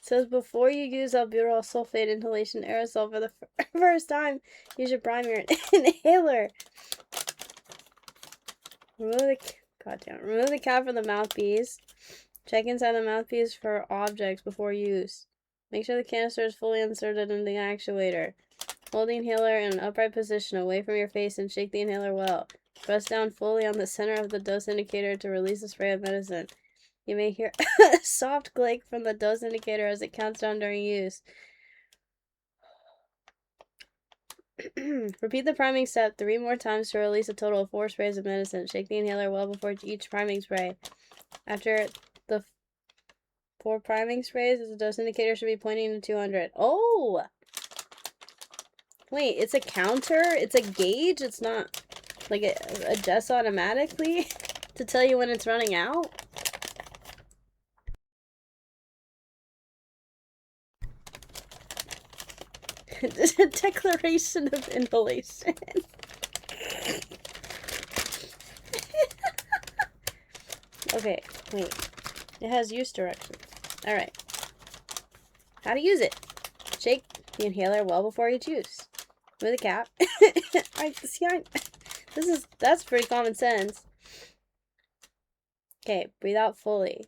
Says before you use albuterol sulfate inhalation aerosol for the first time, use your primer inhaler. Remove the cap from the mouthpiece. Check inside the mouthpiece for objects before use. Make sure the canister is fully inserted in the actuator. Hold the inhaler in an upright position away from your face and shake the inhaler well. Press down fully on the center of the dose indicator to release the spray of medicine. You may hear a soft click from the dose indicator as it counts down during use. Repeat the priming step 3 more times to release a total of 4 sprays of medicine. Shake the inhaler well before each priming spray. After the 4 priming sprays, the dose indicator should be pointing to 200. Oh! Wait, it's a counter? It's a gauge? It's not like it adjusts automatically to tell you when it's running out? Declaration of inhalation. Okay, wait. It has use directions. Alright. How to use it. Shake the inhaler well before each use. With a cap. That's pretty common sense. Okay, breathe out fully.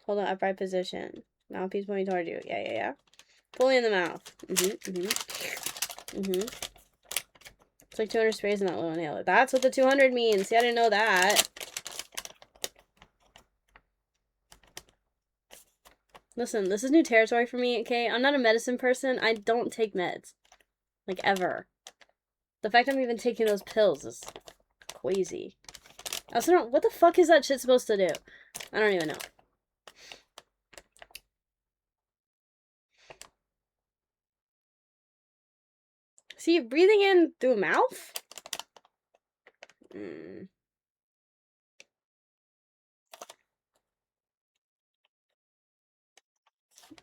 Hold on upright position. Mouthpiece pointing toward you. Yeah. Fully in the mouth. It's like 200 sprays in that little inhaler. That's what the 200 means. See, I didn't know that. Listen, this is new territory for me, okay? I'm not a medicine person. I don't take meds. Like, ever. The fact I'm even taking those pills is crazy. I also don't... What the fuck is that shit supposed to do? I don't even know. See, breathing in through mouth?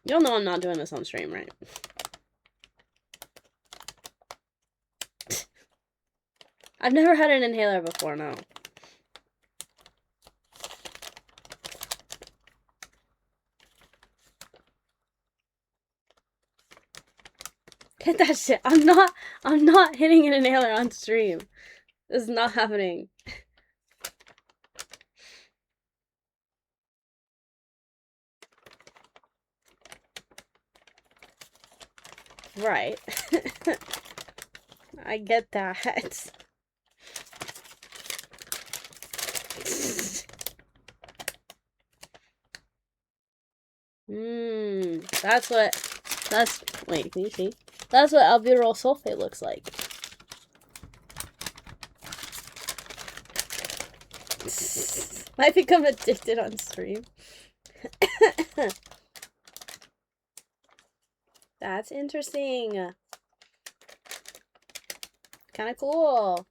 You'll know I'm not doing this on stream, right? I've never had an inhaler before, no. Hit that shit. I'm not hitting an inhaler on stream. This is not happening. Right. I get that. Wait, can you see? That's what albuterol sulfate looks like. Might become addicted on stream. That's interesting. Kind of cool.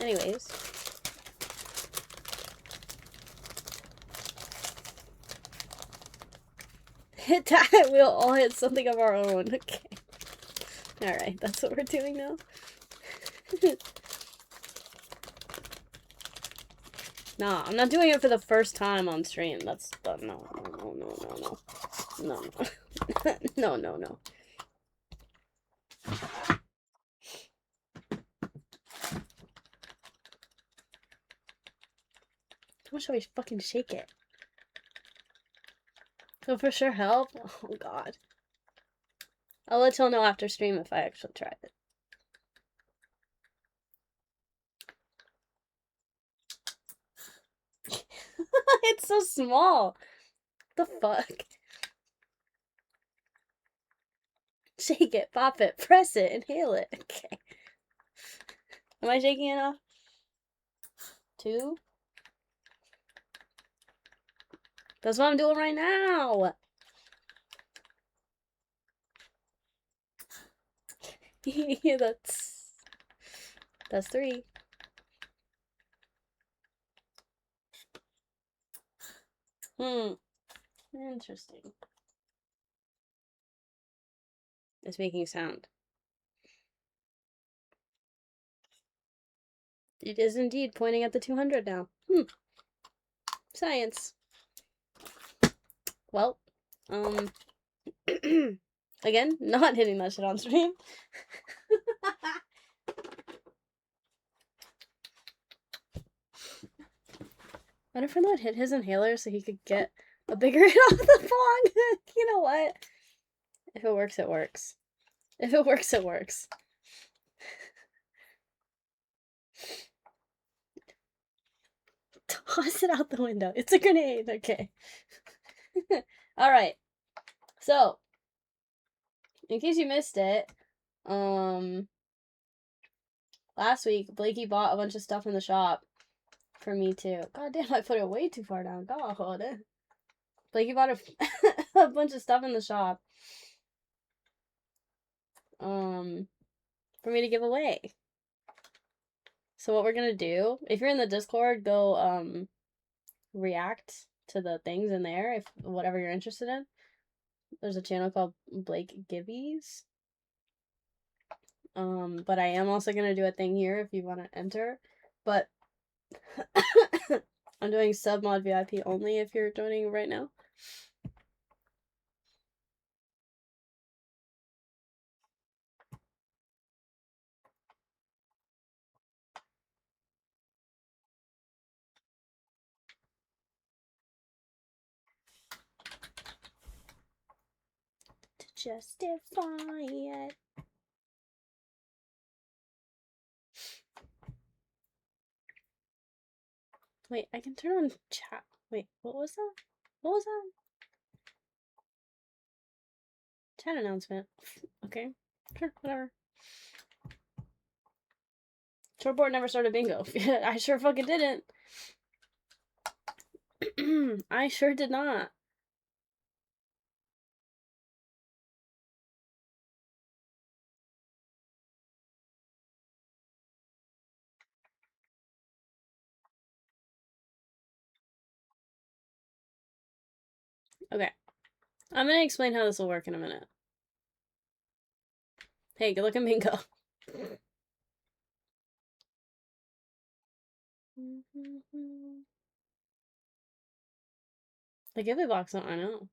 Anyways. Hit that, we'll all hit something of our own. Okay. Alright, that's what we're doing now. Nah, I'm not doing it for the first time on stream. That's... No. No. How much shall we fucking shake it? So for sure help? Oh god. I'll let y'all know after stream if I actually tried it. It's so small. The fuck? Shake it, pop it, press it, inhale it. Okay. Am I shaking enough? 2? That's what I'm doing right now. Yeah, that's 3. Interesting. It's making sound. It is indeed pointing at the 200 now. Science. Well, again, not hitting that shit on stream. What if Fernando hit his inhaler so he could get a bigger hit off the bong? You know what? If it works, it works. If it works, it works. Toss it out the window. It's a grenade. Okay. Alright. So, in case you missed it, last week, Blakey bought a bunch of stuff in the shop for me too. God damn, I put it way too far down. God. Blakey bought a bunch of stuff in the shop. For me to give away. So what we're gonna do, if you're in the Discord, go, react to the things in there, if whatever you're interested in. There's a channel called Blake Gibbies. But I am also gonna do a thing here if you want to enter. But I'm doing sub mod VIP only if you're joining right now. To justify it. Wait, I can turn on chat. Wait, what was that? What was that? Chat announcement. Okay. Sure, whatever. Shortboard never started bingo. I sure fucking didn't. I sure did not. Okay. I'm gonna explain how this will work in a minute. Hey, good looking bingo. The Ghibli box, I know.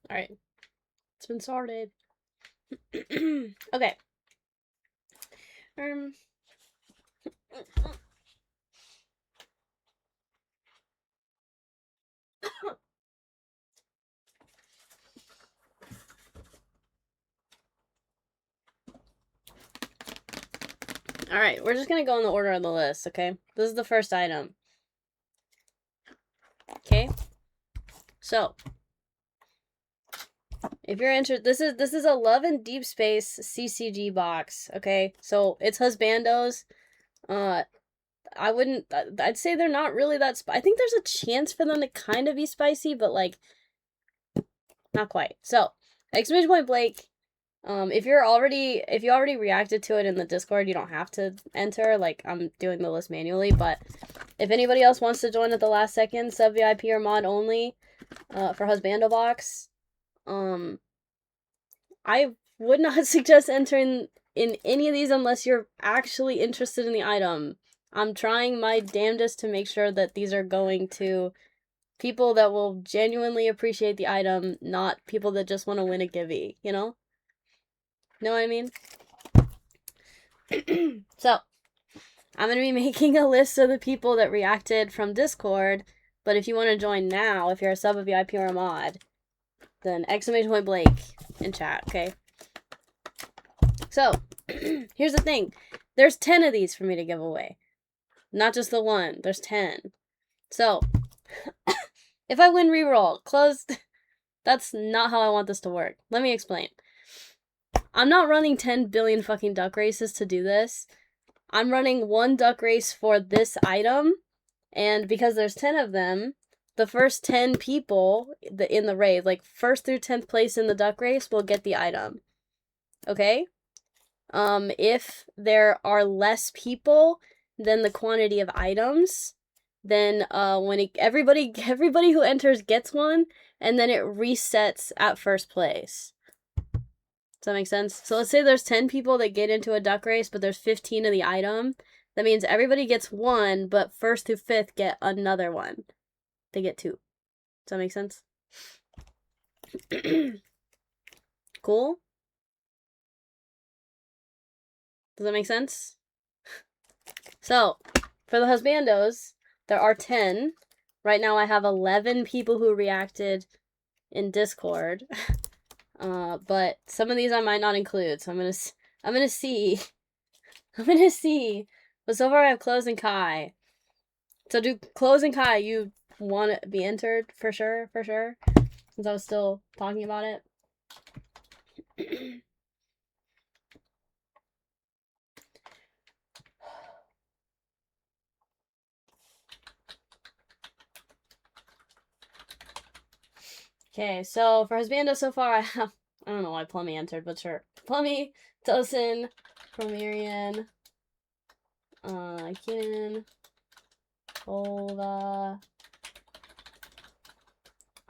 Alright. It's been sorted. Okay. Alright, we're just gonna go in the order of the list, okay? This is the first item. Okay? So, if you're interested, this is a Love and Deep Space CCG box, okay? So, it's husbandos. I'd say they're not really that I think there's a chance for them to kind of be spicy, but, like, not quite. So, exclamation point Blake, if you already reacted to it in the Discord, you don't have to enter, like, I'm doing the list manually, but if anybody else wants to join at the last second, sub VIP or mod only, for Husbando box, I would not suggest entering in any of these unless you're actually interested in the item. I'm trying my damnedest to make sure that these are going to people that will genuinely appreciate the item, not people that just want to win a givey, you know? Know what I mean? So, I'm going to be making a list of the people that reacted from Discord, but if you want to join now, if you're a sub, a VIP, or a mod, then exclamation point Blake in chat, okay? So, here's the thing. There's 10 of these for me to give away. Not just the one. There's 10. So, if I win reroll, closed, that's not how I want this to work. Let me explain. I'm not running 10 billion fucking duck races to do this. I'm running one duck race for this item, and because there's 10 of them, the first 10 people in the raid, like first through 10th place in the duck race, will get the item. Okay? If there are less people than the quantity of items, then everybody who enters gets one, and then it resets at first place. Does that make sense? So let's say there's 10 people that get into a duck race, but there's 15 of the item. That means everybody gets one, but first through fifth get another one. They get two. Does that make sense? Cool? Does that make sense? So, for the husbandos, there are 10. Right now I have 11 people who reacted in Discord. But some of these I might not include, so I'm gonna see. I'm gonna see. But so far I have Close and Kai. So do Close and Kai, you want to be entered for sure, since I was still talking about it. Okay, so for Husbando so far I have, I don't know why Plummy entered, but sure. Plummy, Tosin, Promirian, Keenan, Olga.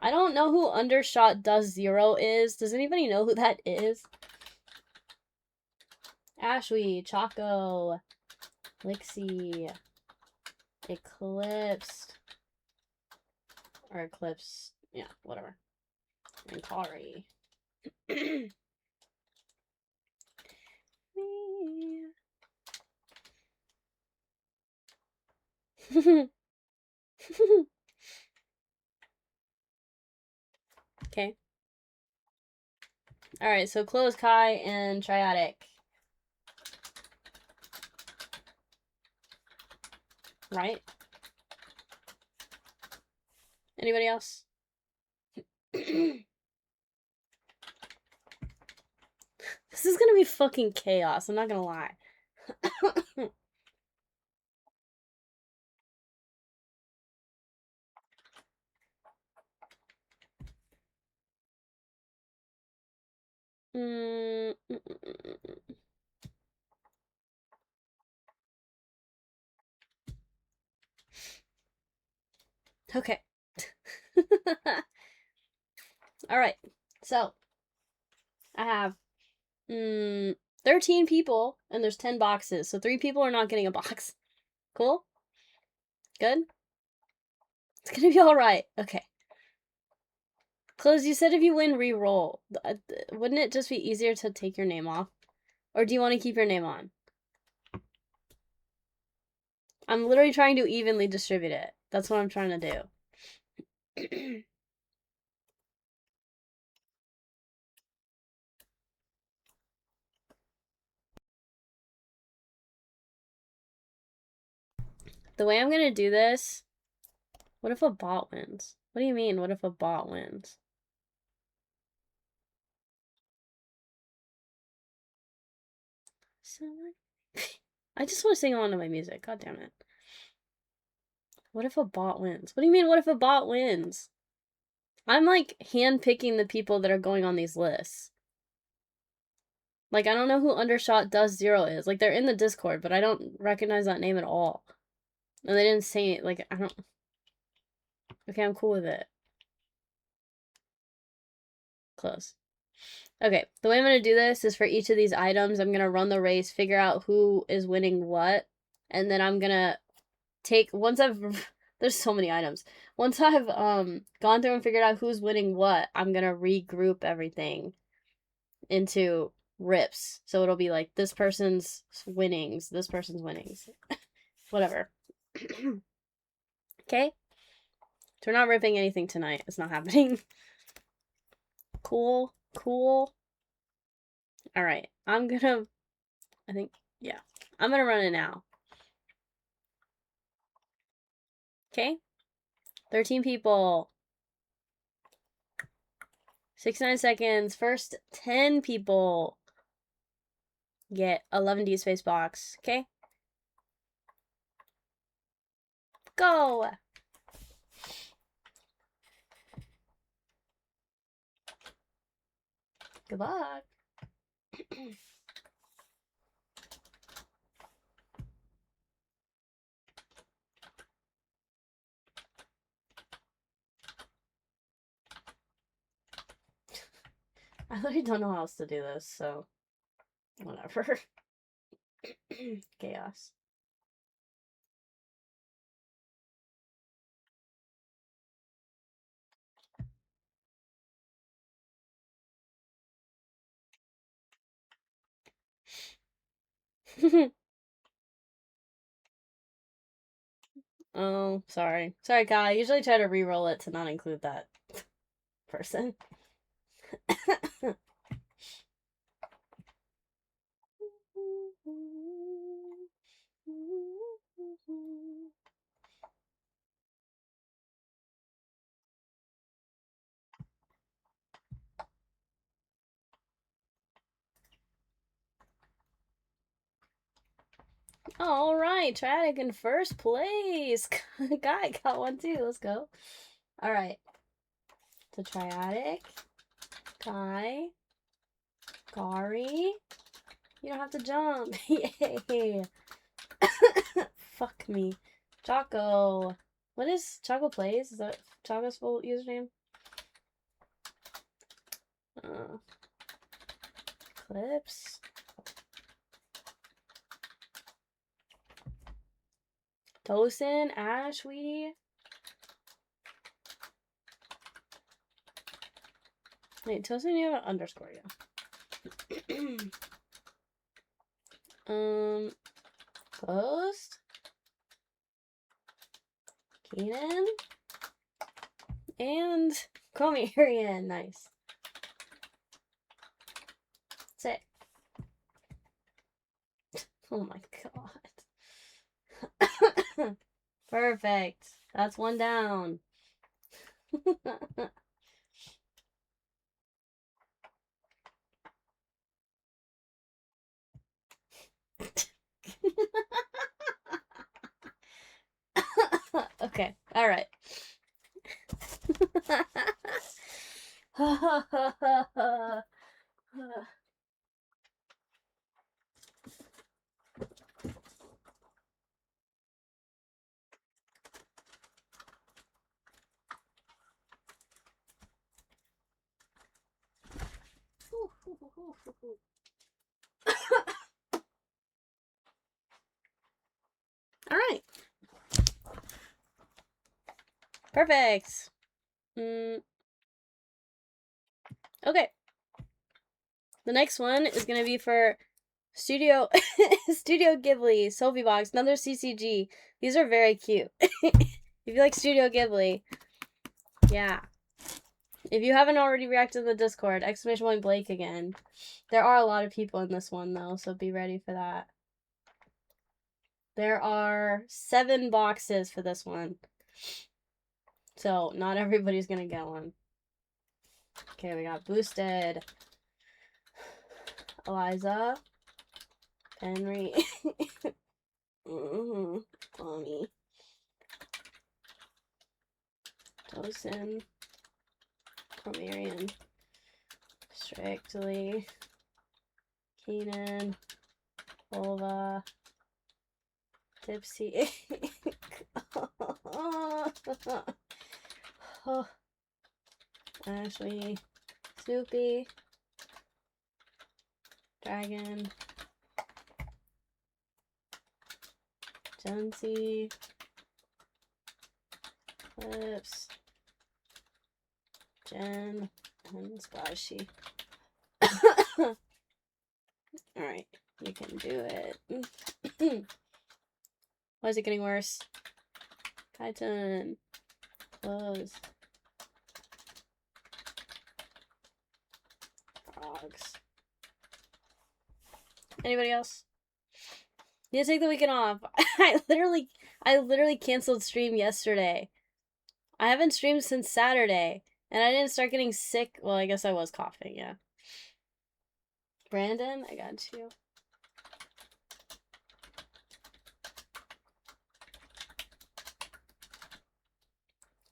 I don't know who Undershot Does Zero is. Does anybody know who that is? Ashwee, Choco, Lixie, Eclipsed, or Eclipse, yeah, whatever. And Kari. Okay. Alright, so Close, Kai, and Triadic. Right? Anybody else? This is gonna be fucking chaos, I'm not gonna lie. Okay. Alright, so I have 13 people, and there's 10 boxes, so 3 people are not getting a box. Cool? Good? It's gonna be alright. Okay. Close, you said if you win, re-roll. Wouldn't it just be easier to take your name off? Or do you want to keep your name on? I'm literally trying to evenly distribute it. That's what I'm trying to do. The way I'm gonna do this... What if a bot wins? What do you mean, what if a bot wins? I just want to sing along to my music. God damn it. What if a bot wins? What do you mean, what if a bot wins? I'm, like, hand-picking the people that are going on these lists. Like, I don't know who Undershot Does Zero is. Like, they're in the Discord, but I don't recognize that name at all. And they didn't say it. Like, I don't... Okay, I'm cool with it. Close. Okay, the way I'm going to do this is for each of these items, I'm going to run the race, figure out who is winning what, and then I'm going to take... Once I've... There's so many items. Once I've gone through and figured out who's winning what, I'm going to regroup everything into rips. So it'll be like this person's winnings, this person's winnings. Whatever. Okay? So we're not ripping anything tonight. It's not happening. Cool. Cool. Alright. I'm gonna... I think... Yeah. I'm gonna run it now. Okay? 13 people. 69 seconds. First 10 people get 11D space box. Okay? Go! Good luck. I literally don't know how else to do this, so whatever. Chaos. Oh, sorry. Sorry, Kyle. I usually try to re-roll it to not include that person. All right, Triadic in first place. Guy got one too. Let's go. All right. So Triadic, Guy, Gary. You don't have to jump. Yay. Fuck me. Choco. What is Choco Plays? Is that Choco's full username? Clips. Tosin, Ash, Weedy. Wait, Tosin, you have an underscore, yeah. Post. Keenan. And Comerian. Nice. That's it. Oh my god. Perfect. That's one down. Okay, all right. All right. Perfect. Okay. The next one is gonna be for Studio Studio Ghibli, Sophie Box, another CCG. These are very cute. If you like Studio Ghibli, yeah. If you haven't already reacted to the Discord, exclamation point Blake again. There are a lot of people in this one though, so be ready for that. There are 7 boxes for this one. So not everybody's gonna get one. Okay, we got Boosted, Eliza, Henry, Mommy, Tosin, Comerian, Strictly, Keenan, Volva, Tipsy, Ashley, Snoopy, Dragon, Jonesy, Clips, Jen, and Splashy. Alright, you can do it. Why is it getting worse? Titan. Close. Frogs. Anybody else? Need to take the weekend off. I literally canceled stream yesterday. I haven't streamed since Saturday. And I didn't start getting sick. Well, I guess I was coughing, yeah. Brandon, I got you.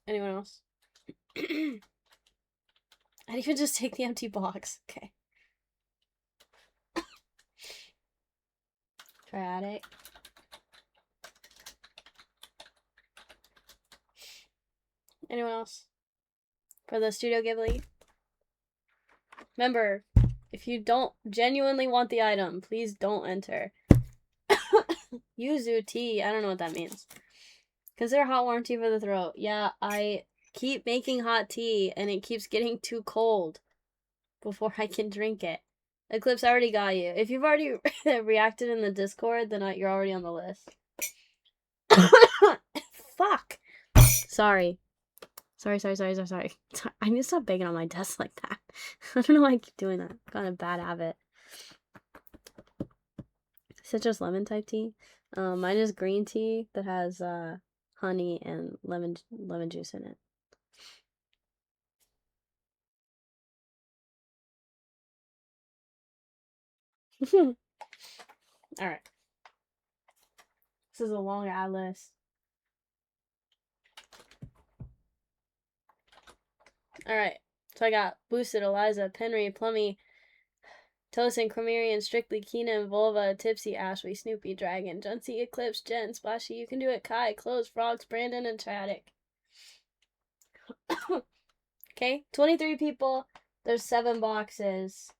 Anyone else? I'd even just take the empty box. Okay. Triadic. Anyone else? For the Studio Ghibli? Remember, if you don't genuinely want the item, please don't enter. Yuzu tea. I don't know what that means. Consider hot warm tea for the throat. Yeah, I keep making hot tea and it keeps getting too cold before I can drink it. Eclipse, I already got you. If you've already reacted in the Discord, then you're already on the list. Fuck. Sorry. Sorry. I need to stop banging on my desk like that. I don't know why I keep doing that. Got a bad habit. Citrus lemon type tea. Mine is green tea that has honey and lemon juice in it. Alright. This is a long ad list. Alright. So I got Boosted, Eliza, Penry, Plummy, Tosin, Cromerian, Strictly, Keenan, Volva, Tipsy, Ashley, Snoopy, Dragon, Junsy, Eclipse, Jen, Splashy, You Can Do It, Kai, Close, Frogs, Brandon, and Chaddick. Okay, 23 people. There's 7 boxes.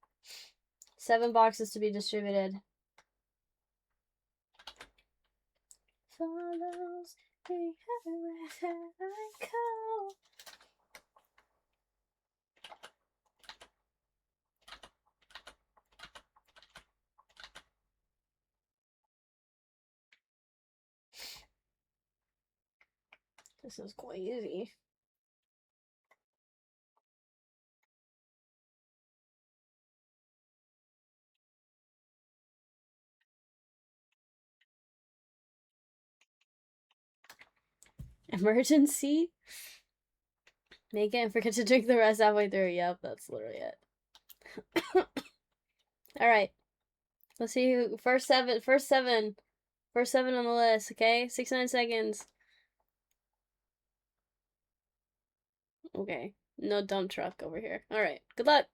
7 boxes to be distributed. Follows me everywhere I go. This is quite easy. Emergency? Make it and forget to drink the rest halfway through. Yep, that's literally it. Alright. Let's see who first seven on the list, okay? 69 seconds. Okay. No dump truck over here. Alright. Good luck.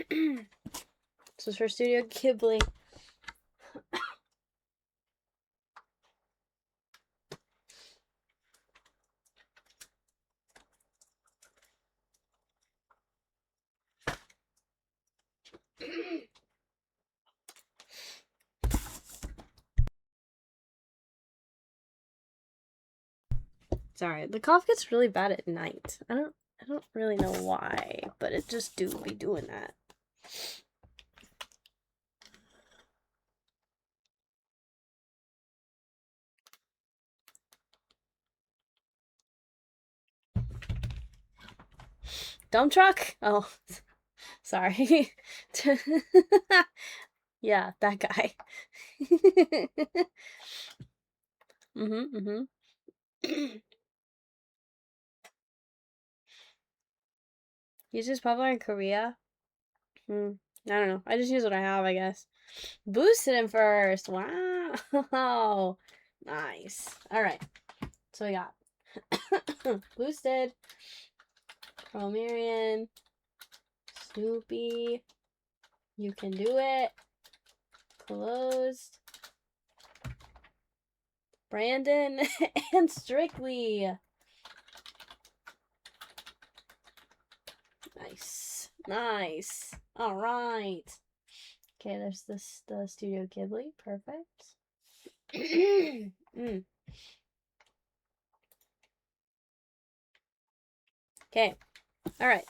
This was for Studio Ghibli. Sorry, the cough gets really bad at night. I don't really know why, but it just do be doing that. Dump truck? Oh, sorry. Yeah, that guy. He's just popular in Korea. I don't know. I just use what I have, I guess. Boosted him first. Wow. Nice. Alright. So we got Boosted, Cromerian, Snoopy, You Can Do It, Closed, Brandon, and Strictly. Nice. Alright. Okay, there's the Studio Ghibli. Perfect. Okay. Alright.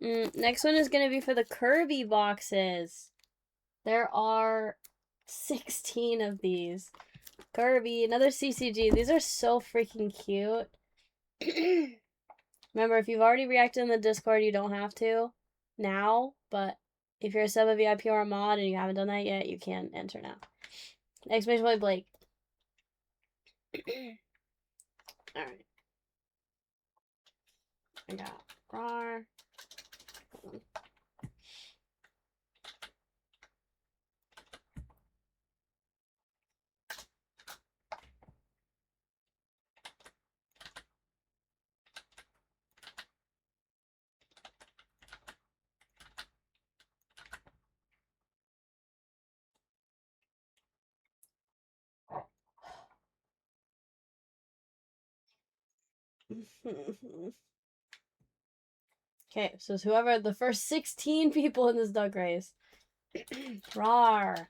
Next one is going to be for the Kirby boxes. There are 16 of these. Kirby, another CCG. These are so freaking cute. Remember, if you've already reacted in the Discord, you don't have to now. But if you're a sub, a VIP, or a mod and you haven't done that yet, you can enter now. Exclamation point Blake. Alright. I got Rar. Okay, so it's whoever the first 16 people in this duck race. Rar,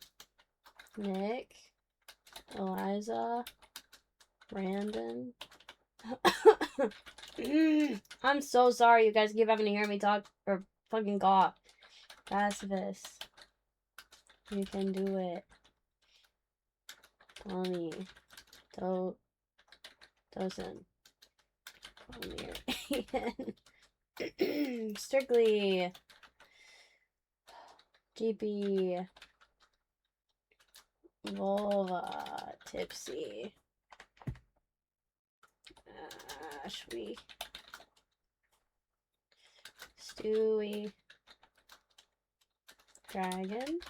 Nick, Eliza, Brandon, I'm so sorry you guys keep having to hear me talk or fucking cough. Pacifist. You can do it. Tommy. Dozen. Strictly. GP. Volva. Tipsy. Ashby. Stewie. Dragon.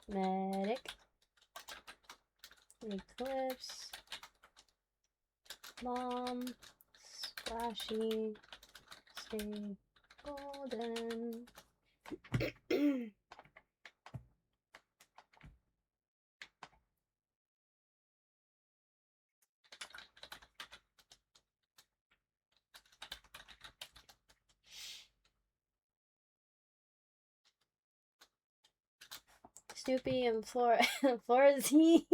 Medic. Eclipse. Mom. Splashy. Stay golden. Snoopy and Florzy.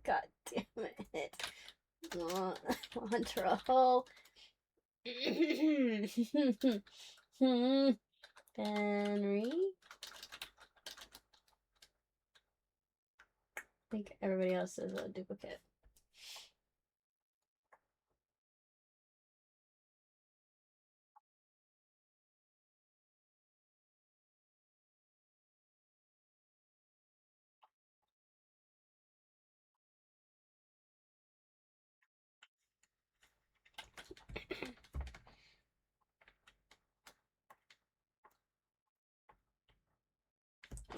God damn it. Montreal. Henry. I think everybody else is a duplicate.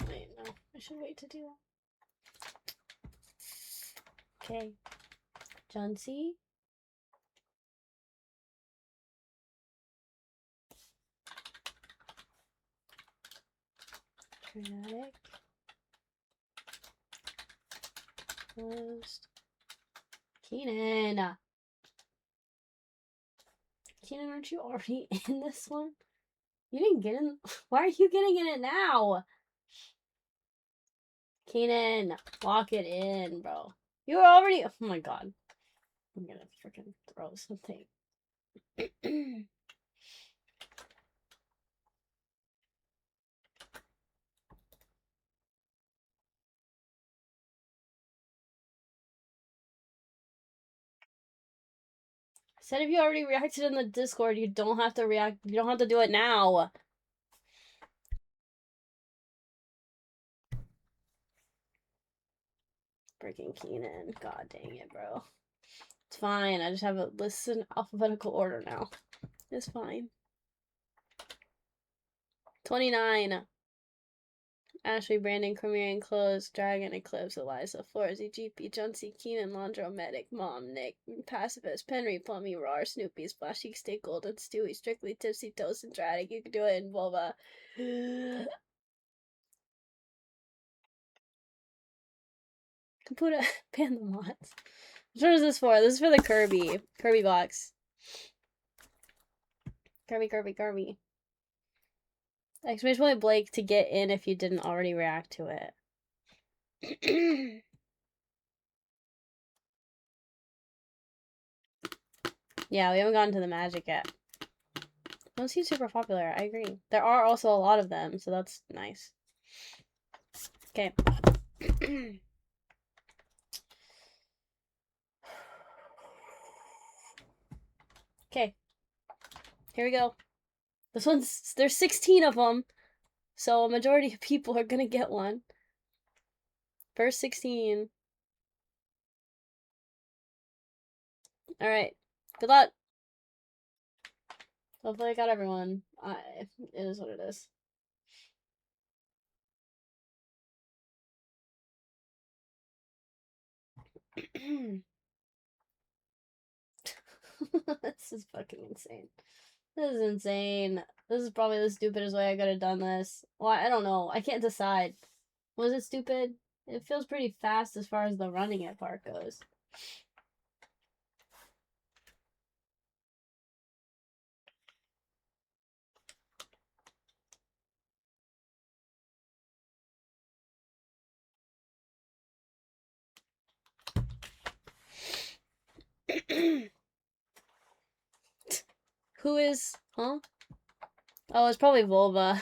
Wait, no. I should wait to do that. Okay. John C. Dramatic. Closed. Keenan. Keenan, aren't you already in this one? You didn't get in. Why are you getting in it now? Keenan, lock it in, bro. You were already. Oh my god. I'm gonna freaking throw something. Said if you already reacted in the Discord, you don't have to react. You don't have to do it now. Freaking Keenan. God dang it, bro. It's fine. I just have a list in alphabetical order now. It's fine. 29. Ashley, Brandon, Cormier, Close, Dragon, Eclipse, Eliza, Florzy, GP, Johnsy, Keenan, Landro, Medic, Mom, Nick, Pacifist, Penry, Plummy, Rar, Snoopy, Splashy, Stay Golden, Stewie, Strictly, Tipsy, Toast, and Dratic. You can do it in Vulva. Caputa, ban the mods. Which one is this for? This is for the Kirby box. Kirby. Exclamation point Blake to get in if you didn't already react to it. Yeah, we haven't gotten to the magic yet. Don't seem super popular, I agree. There are also a lot of them, so that's nice. Okay. Okay. Here we go. This one's, there's 16 of them, so a majority of people are gonna get one. First 16. Alright. Good luck. Hopefully I got everyone. It is what it is. This is fucking insane. This is insane. This is probably the stupidest way I could have done this. Well, I don't know. I can't decide. Was it stupid? It feels pretty fast as far as the running it part goes. Who is, huh? Oh, it's probably Vulva.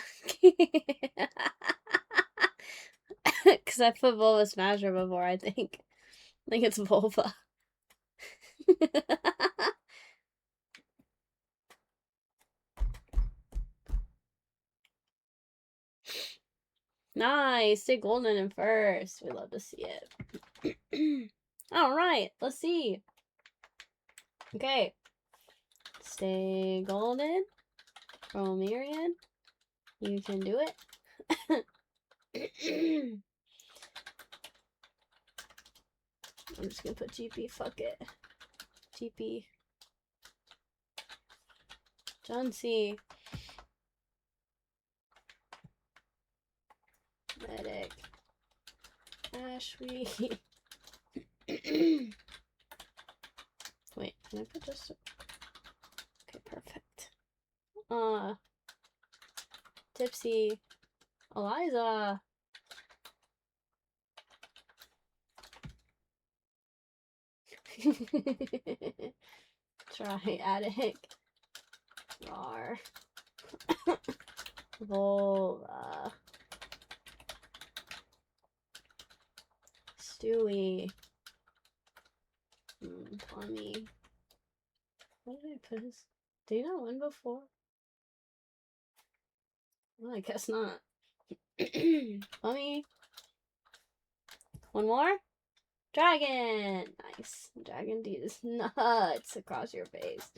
Because I put Vulva Smasher before, I think. I think it's Vulva. Nice. Stay golden in first. We love to see it. Alright, let's see. Okay. Stay golden. Romerian. You can do it. I'm just gonna put GP. Fuck it. GP. John C. Medic. Ashley. Wait, can I put this? Okay, perfect. Tipsy. Eliza. Try addict. Rar. Vola. Stewie. Funny. What did I put his? Did he not win before? Well, I guess not. Funny. One more? Dragon! Nice. Dragon D is nuts across your face.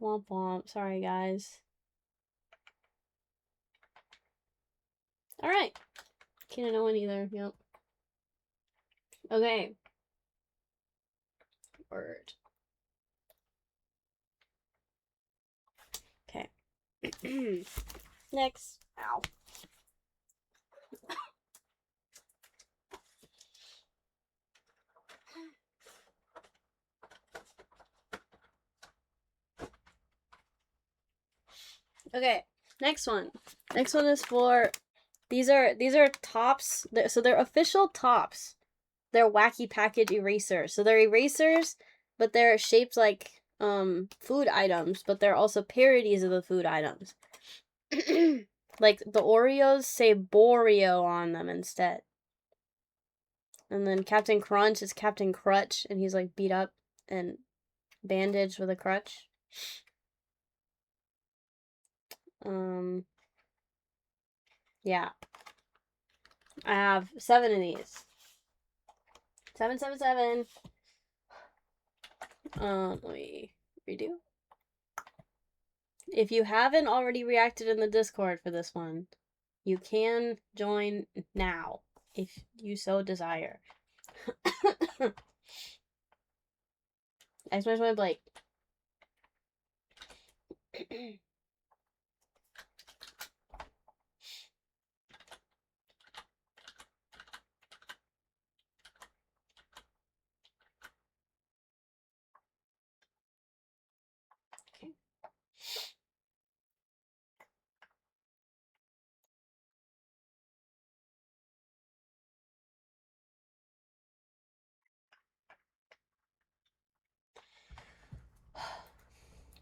Womp womp. Sorry, guys. Alright. Can't know one either. Yep. Okay. Word. Okay. Next. Ow. Okay, next one. Next one is for these are tops. So they're official tops. They're wacky package erasers. So they're erasers, but they're shaped like food items, but they're also parodies of the food items. Like the Oreos say Boreo on them instead. And then Captain Crunch is Captain Crutch, and he's like beat up and bandaged with a crutch. Yeah. I have 7 of these. 7, 7, 7. Let me redo. If you haven't already reacted in the Discord for this one, you can join now, if you so desire. Exclamation Blake.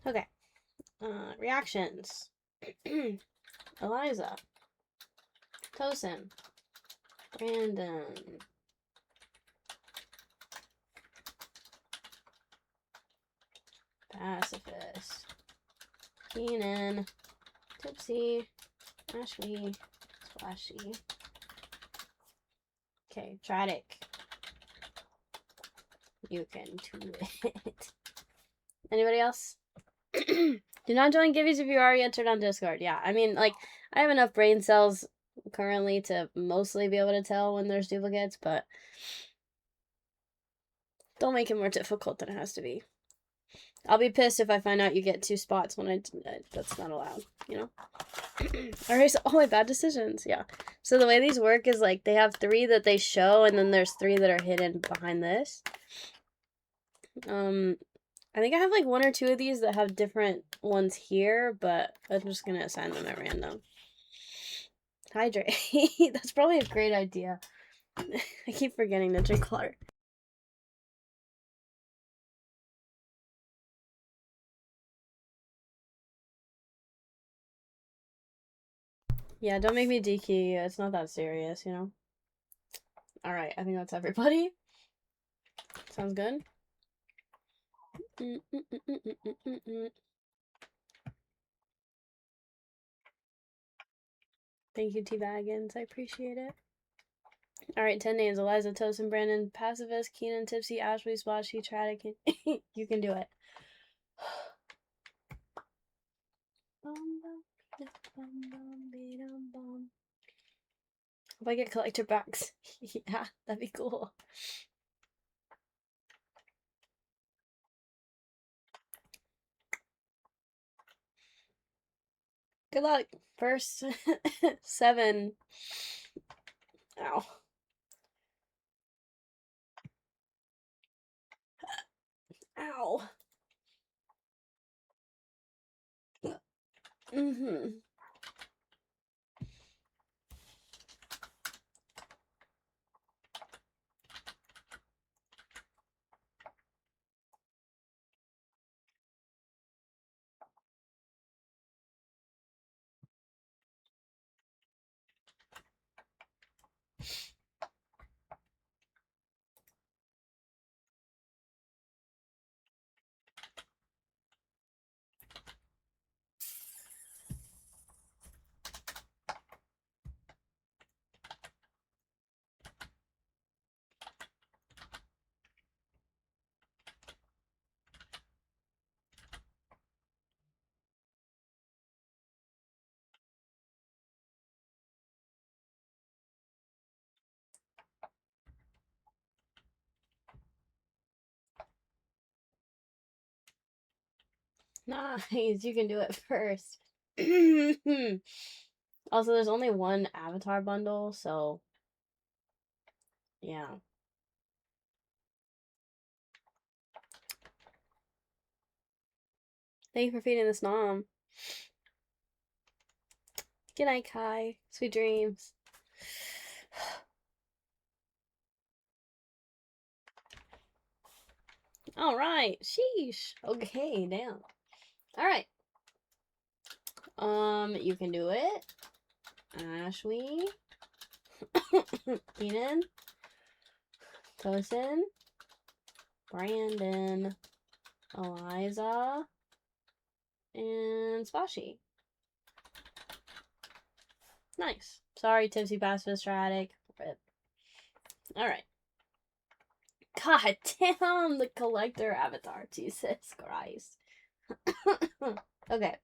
Okay. Reactions. Eliza. Tosin. Brandon. Pacifist. Keenan. Tipsy. Ashley. Splashy. Okay, Tradic. You can do it. Anybody else? Do not join Gibbies if you already entered on Discord. Yeah, I mean, like, I have enough brain cells currently to mostly be able to tell when there's duplicates, but don't make it more difficult than it has to be. I'll be pissed if I find out you get 2 spots when that's not allowed, you know? Alright, so, oh, my bad decisions, yeah. So the way these work is, like, they have 3 that they show, and then there's 3 that are hidden behind this. I think I have, like, 1 or 2 of these that have different ones here, but I'm just gonna assign them at random. Hydrate. That's probably a great idea. I keep forgetting to drink water. Yeah, don't make me DQ you. It's not that serious, you know? Alright, I think that's everybody. Sounds good? Thank you, T-Baggins. I appreciate it. Alright, 10 names. Eliza, Tosin, Brandon, Pacifist, Keenan, Tipsy, Ashley, Splashy, Tradic. You can do it. If I get collector packs, yeah, that'd be cool. Good luck. First 7. Ow. Ow. Nice, you can do it first. Also, there's only one avatar bundle, so yeah. Thank you for feeding this nom. Good night, Kai. Sweet dreams. All right. Sheesh. Okay, damn. All right. You can do it. Ashley. Keenan. Tosin. Brandon. Eliza. And Splashy. Nice. Sorry, Tipsy Pacifist Tradic. Rip. Alright. God damn, the collector avatar. Jesus Christ. Okay.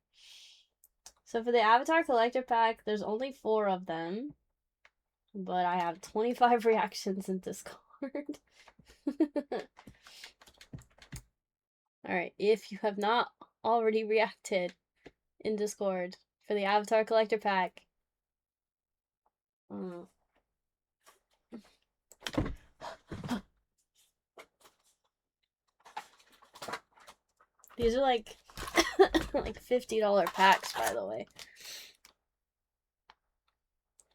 So for the avatar collector pack, there's only 4 of them. But I have 25 reactions in Discord. Alright, if you have not already reacted in Discord for the avatar collector pack, these are like like $50 packs, by the way.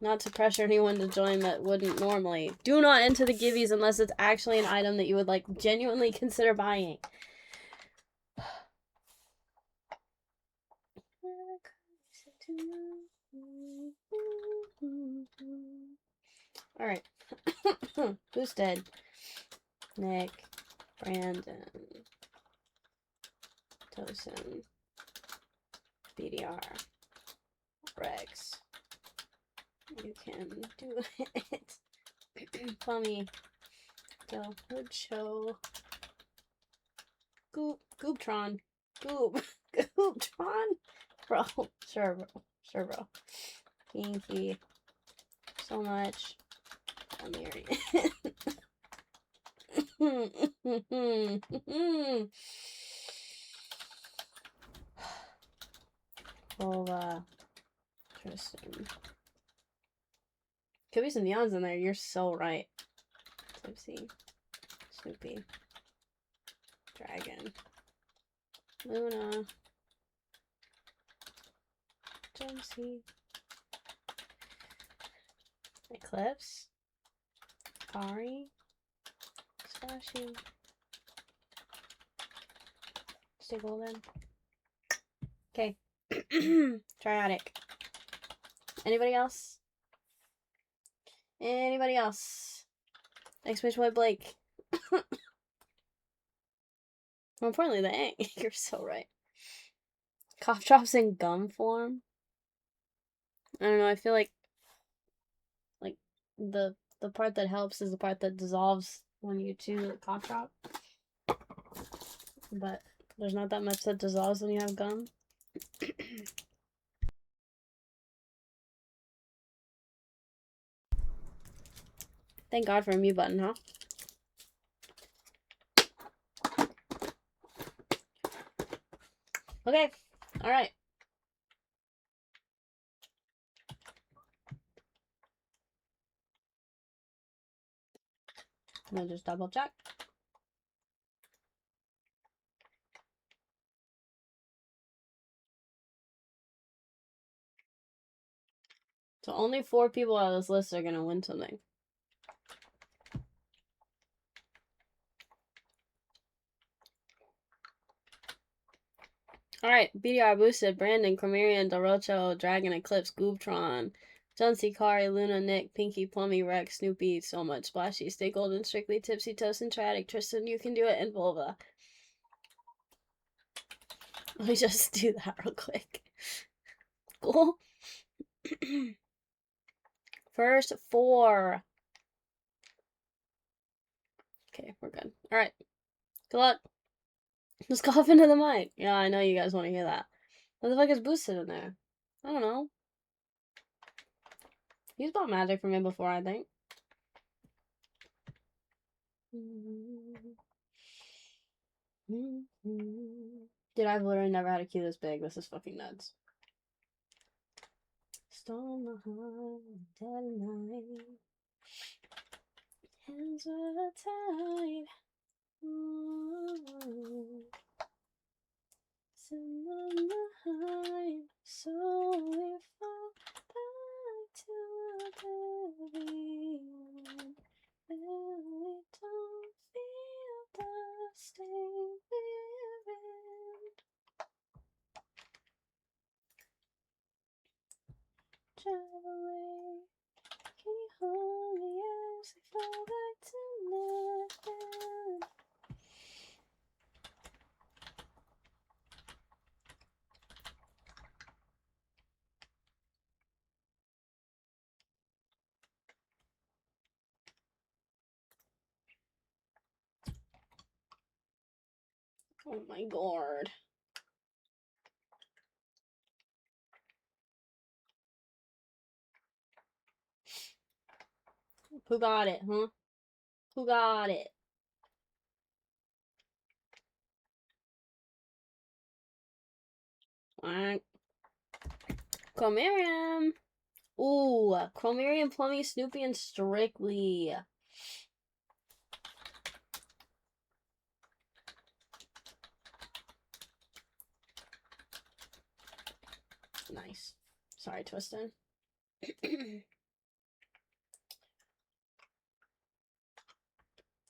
Not to pressure anyone to join that wouldn't normally. Do not enter the gibbies unless it's actually an item that you would like genuinely consider buying. Alright. Who's dead? Nick, Brandon, Tosin, BDR, Rex. You can do it. Plummy. Go. Good show. Gooptron. Gooptron? Bro. Sure, bro. Sure, bro. Pinky. So much. I'm hearing it. Boba. Tristan. Could be some neons in there. You're so right. Tipsy. Snoopy. Dragon. Luna. Jonesy. Eclipse. Kari. Splashy. Stay golden. Okay. Triadic. Anybody else? Anybody else? Exclamation point Blake. More importantly, the ink. You're so right. Cough drops in gum form. I don't know. I feel like the part that helps is the part that dissolves when you chew the cough drop. But there's not that much that dissolves when you have gum. Thank God for a mute button, huh? Okay. All right. I'm gonna just double check. So only 4 people out of this list are gonna win something. Alright, BDR boosted, Brandon, Chромerian, Dorocho, Dragon, Eclipse, Goobtron, John C. Kari, Luna, Nick, Pinky, Plummy, Rex, Snoopy, So Much, Splashy, Stay Golden, Strictly, Tipsy, Toast, and Tragic, Tristan, You Can Do It, and Vulva. Let me just do that real quick. Cool. First 4. Okay, we're good. Alright. Good luck. Just cough into the mic. Yeah, I know you guys want to hear that. What the fuck is boosted in there? I don't know. He's bought magic from me before, I think. Dude, I've literally never had a queue this big. This is fucking nuts. Storm the heart, dead night. Hands were tied. Sitting on the high, so we fall back to oblivion. And we don't feel the state we're in. Drive away, can you hold me as we fall back to nothing? Oh my god. Who got it, huh? Who got it? Alright. Chromerium. Ooh, Chromerium, Plummy, Snoopy, and Strictly. Nice. Sorry, Twistin.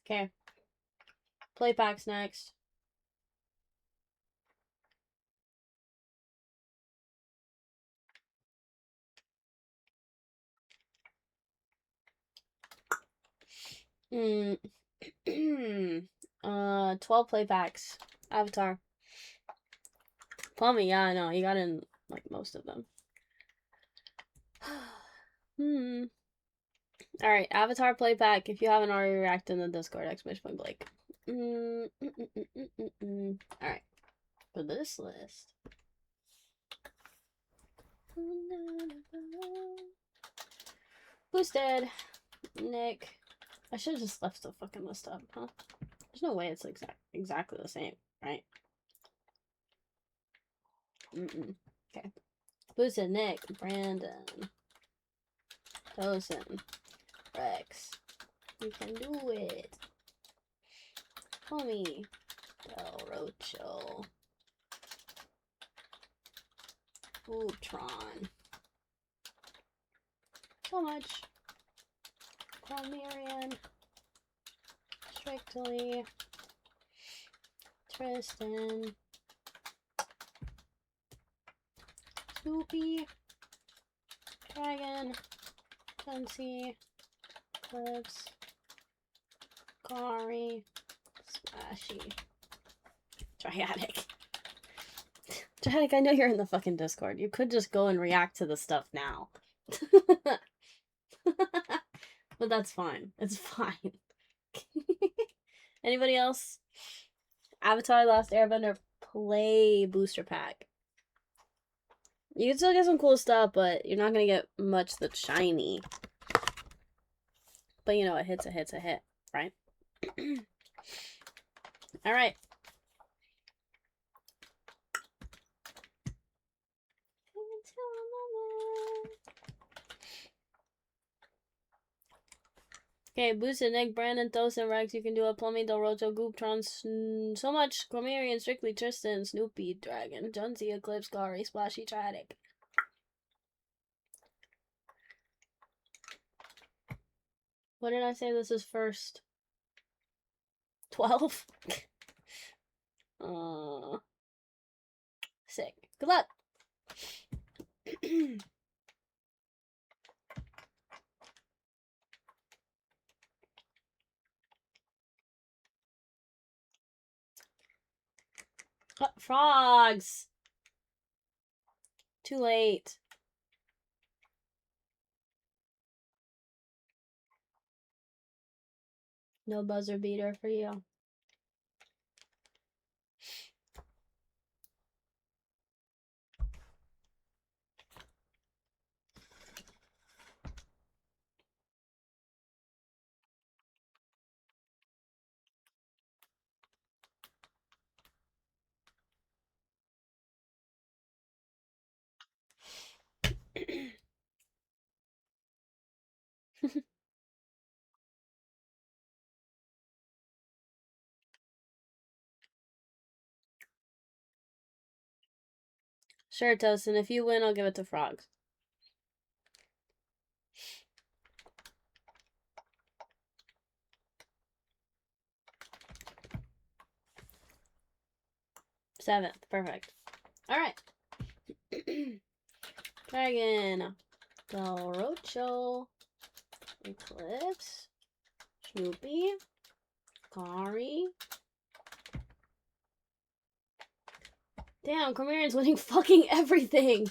Okay. Play packs next. Hmm. 12 play packs. Avatar. Plummy, yeah, I know. You got in, like, most of them. Alright, Avatar play pack. If you haven't already reacted in the Discord, exclamation point Blake. Alright. For this list. Boosted. Nick. I should have just left the fucking list up, huh? There's no way it's exactly the same, right? Okay. Boosted, Nick, Brandon, Tosin, Rex. You can do it. Tommy, Del Rocho, Utron. So much. Chромerian, Strictly, Tristan, Snoopy, Dragon, Duncy, Clips, Kari, Splashy, Triadic. Triadic, I know you're in the fucking Discord. You could just go and react to the stuff now. But that's fine. It's fine. Anybody else? Avatar Last Airbender Play Booster Pack. You can still get some cool stuff, but you're not gonna get much that's shiny. But you know, a hit's a hit's a hit, right? Alright. Okay, Boosted, Nick, Brandon, Thosin, Rex, you can do a Plumbing, Del Rocho, Gooptron, so much, Chimerian, Strictly, Tristan, Snoopy, Dragon, Junzi, Eclipse, Gary, Splashy, Triadic. What did I say this is first? 12? Sick. Good luck! Frogs! Too late. No buzzer beater for you. Sure, Tosin. If you win, I'll give it to Frogs. Seventh. Perfect. Alright. Dragon. Del Rocho. Eclipse. Snoopy. Kari. Damn, Chimerian's winning fucking everything.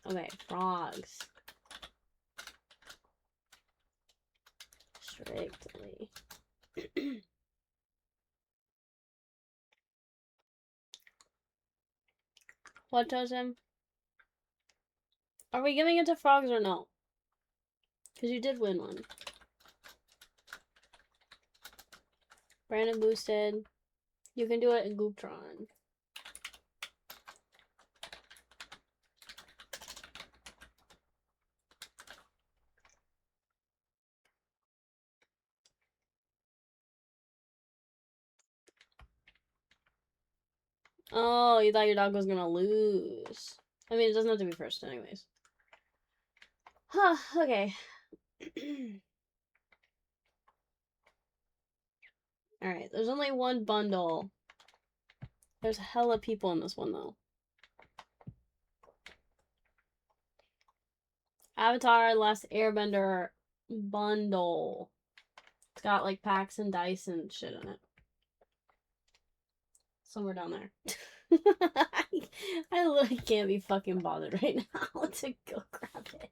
Okay, Frogs. Strictly. What does him? Are we giving it to Frogs or no? Because you did win one. Brandon boosted. You can do it in Gooptron. Oh, you thought your dog was gonna lose. I mean, it doesn't have to be first anyways. Huh, okay. Alright, there's only one bundle. There's hella people in this one, though. Avatar Last Airbender bundle. It's got, like, packs and dice and shit in it. Somewhere down there. I literally can't be fucking bothered right now to go grab it.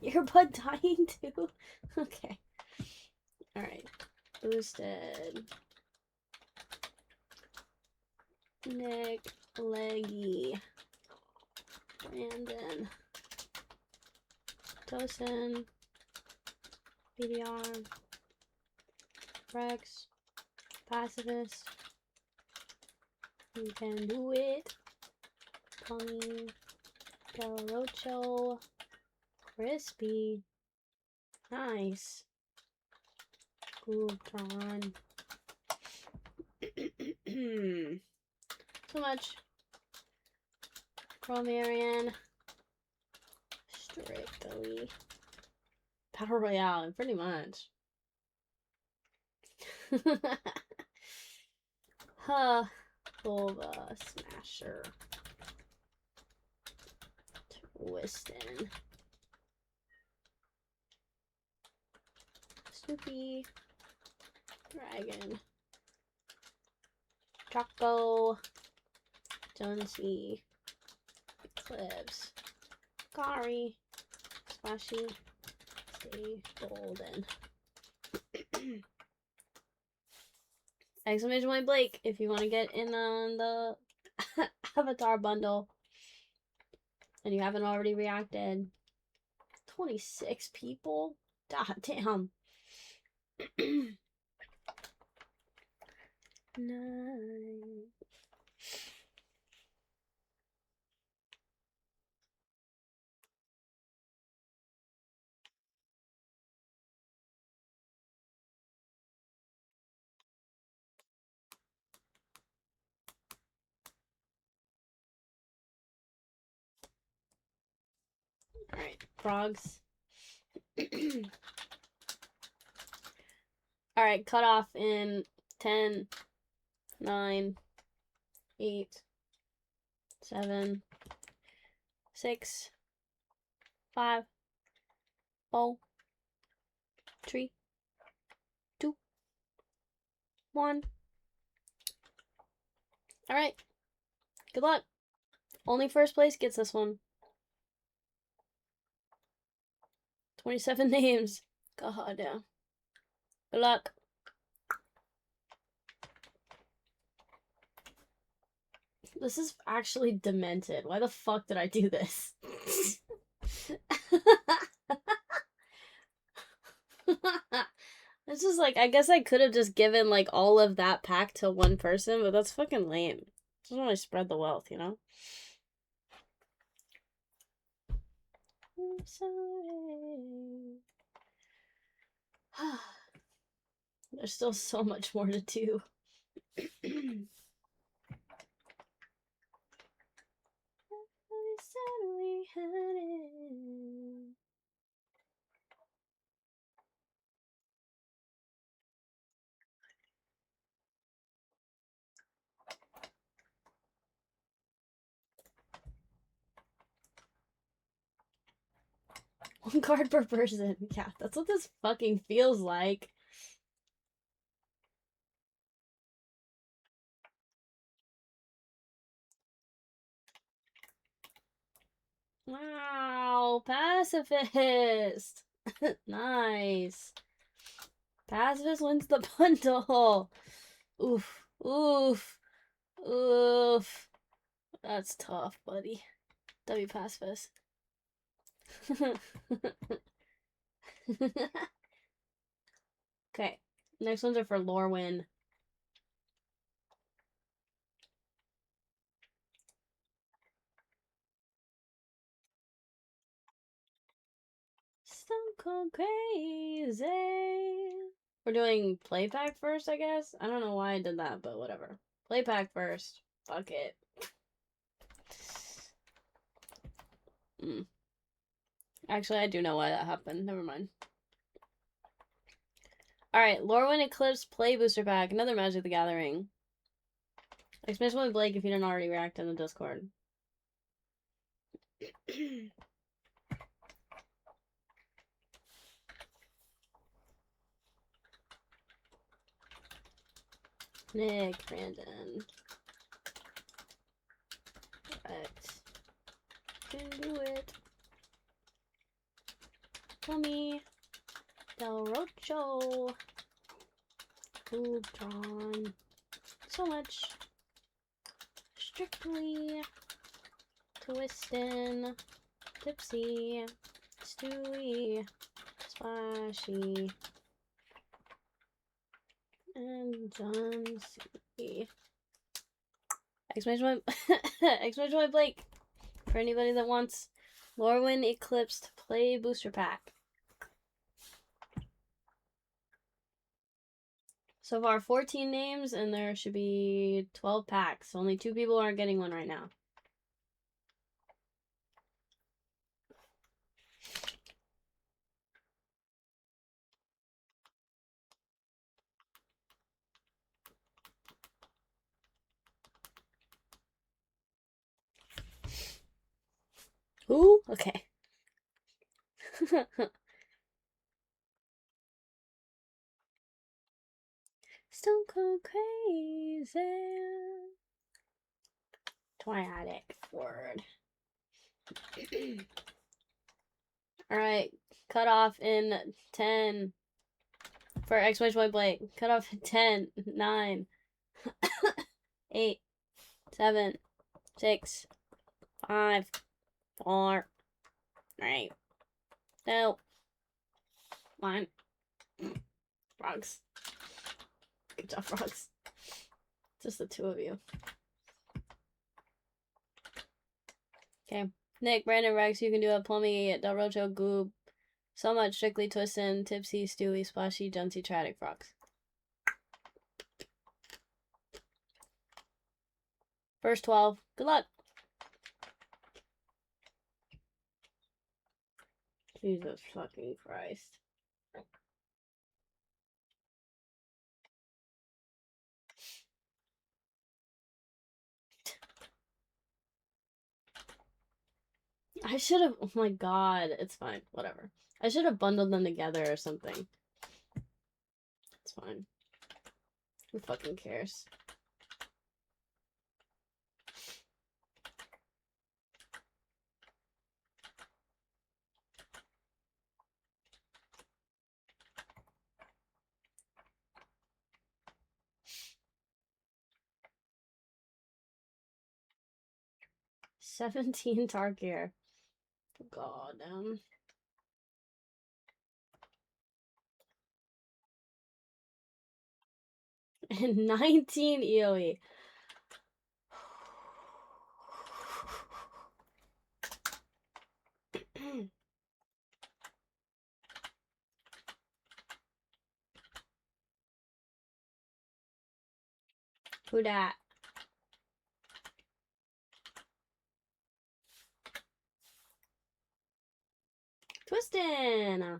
Earbud dying too? Okay. Alright. Boosted. Nick. Leggy. Brandon. Tosin. BDR. Rex. Pacifist. You can do it. Tommy. Del Rocho. Crispy. Nice. Gooptron. So much. Chimerian. Strictly. Battle Royale, pretty much. Huh. Bulba Smasher. Wiston. Snoopy. Dragon. Choco. Jonesy. Eclipse. Kari. Splashy. Stay golden. Exclamation point Blake if you want to get in on the Avatar bundle and you haven't already reacted. 26 people? God damn. 9. Alright, frogs. Alright, cut off in 10, 9, 8, 7, 6, 5, 4, 3, 2, 1. Alright, good luck. Only first place gets this one. 27 names. God damn. Good luck. This is actually demented. Why the fuck did I do this? It's just like, I guess I could have just given like all of that pack to one person, but that's fucking lame. Doesn't really spread the wealth, you know? I'm sorry. There's still so much more to do. One card per person. Yeah, that's what this fucking feels like. Wow, pacifist. Nice. Pacifist wins the bundle. Oof, oof, oof. That's tough, buddy. W pacifist. Okay, next ones are for Lorwyn. Stone Cold Crazy. We're doing playpack first, I guess. I don't know why I did that, but whatever. Playpack first. Fuck it. Actually, I do know why that happened. Never mind. Alright, Lorwyn Eclipse Play Booster Pack. Another Magic the Gathering. Exclamation with Blake if you didn't already react in the Discord. Nick, Brandon. Right. Can do it. Tommy. Del Rocho. Ultron. So much. Strictly. Twistin. Tipsy. Stewie. Splashy. And John C. Exclamation point Blake. For anybody that wants Lorwyn Eclipsed Play Booster Pack. So far, 14 names, and there should be 12 packs. Only 2 people aren't getting one right now. Who? Okay. Stone cold crazy. Twilight word. Alright. Cut off in 10. For XY Blake. Cut off in 10, 9, 8, 7, 6, 5, 4, 3, 2, 1. Frogs. Good job, frogs. Just the two of you. Okay. Nick, Brandon, Rex, you can do it. Plummy, Del Rocho, Goob. So much. Strictly Twistin', Tipsy, Stewie, Splashy, Junsy, Tragic, Frogs. First 12. Good luck. Jesus fucking Christ. I should have. Oh my god. It's fine. Whatever. I should have bundled them together or something. It's fine. Who fucking cares? $17 Tarkier. God damn. And 19 EOE. Who dat? Twistin'.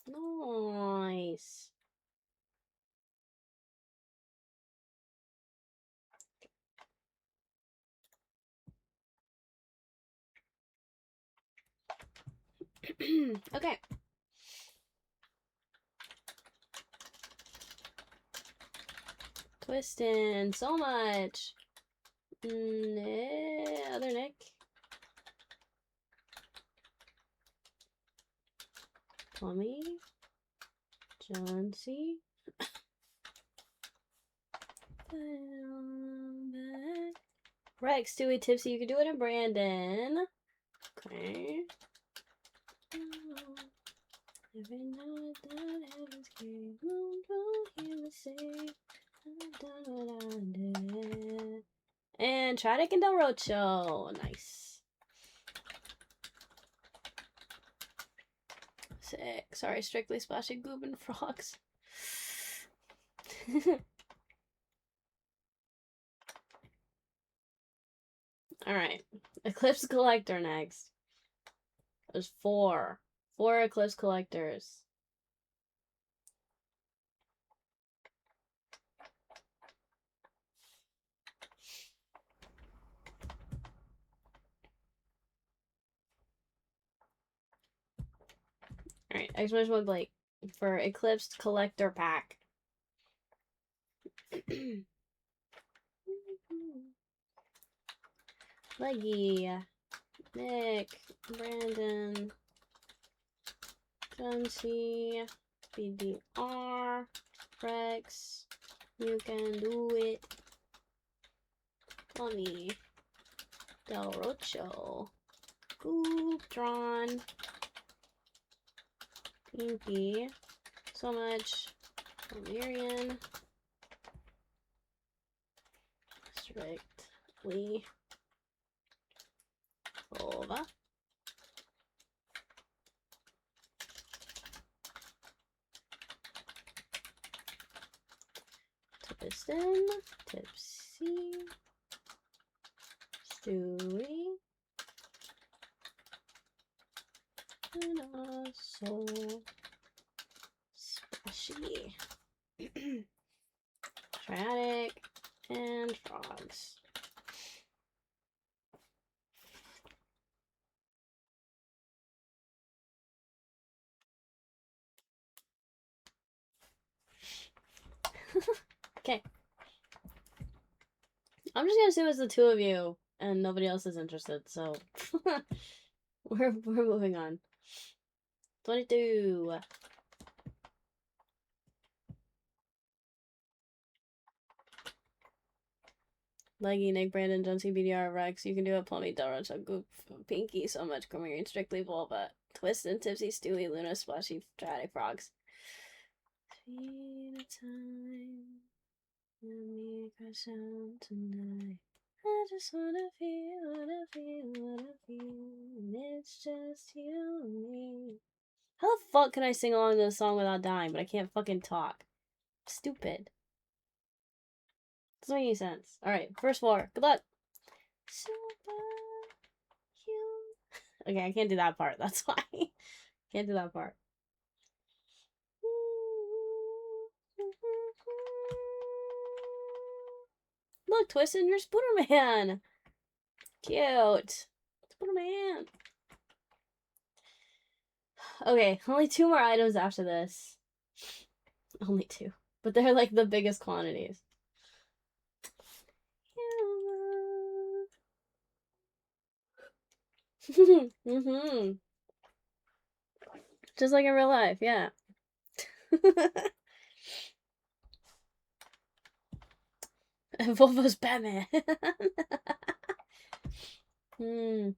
Nice. Okay. Twistin' so much. Other Nick. Tommy. John C. Rex, Stewie, Tipsy, you can do it in Brandon. Okay. Every night that heaven's came, don't hear me say, I've done what I did. And Tragic and Del Rocho. Nice. Sick. Sorry, strictly splashing Goob and frogs. Alright. Eclipse Collector next. There's 4. 4 Eclipse Collectors. Alright, exclamation Blake for Eclipsed Collector Pack. Leggy, Nick, Brandon, Jonesy, BDR, Rex, you can do it. Tommy, Del Rocho, Gooptron, Pinky, so much, Valerian, Strictly, Volva, Twistin', Tipsy, Stewie, and also Splashy, Triadic, and Frogs. Okay. I'm just gonna assume it's the two of you and nobody else is interested, so we're moving on. 22. Leggy, Nick, Brandon, John C, BDR, Rex, you can do it, Plummy, Dora, Chuck, Goop, Pinky, so much, Cormirian, Strictly, Volva, Twisted, Tipsy, Stewie, Luna, Splashy, Dramatic Frogs. Sweet time, let me crash out tonight. I just wanna feel what I feel, what I feel, and it's just you and me. How the fuck can I sing along to this song without dying, but I can't fucking talk? Stupid. Doesn't make any sense. Alright, first floor. Good luck. Okay, I can't do that part. That's why. Can't do that part. Look, Twisted, you're Spooderman. Cute. Spooderman. Okay, only 2 more items after this. Only 2. But they're like the biggest quantities. Mm-hmm. Just like in real life, yeah. Volvo's Batman. Superhuman.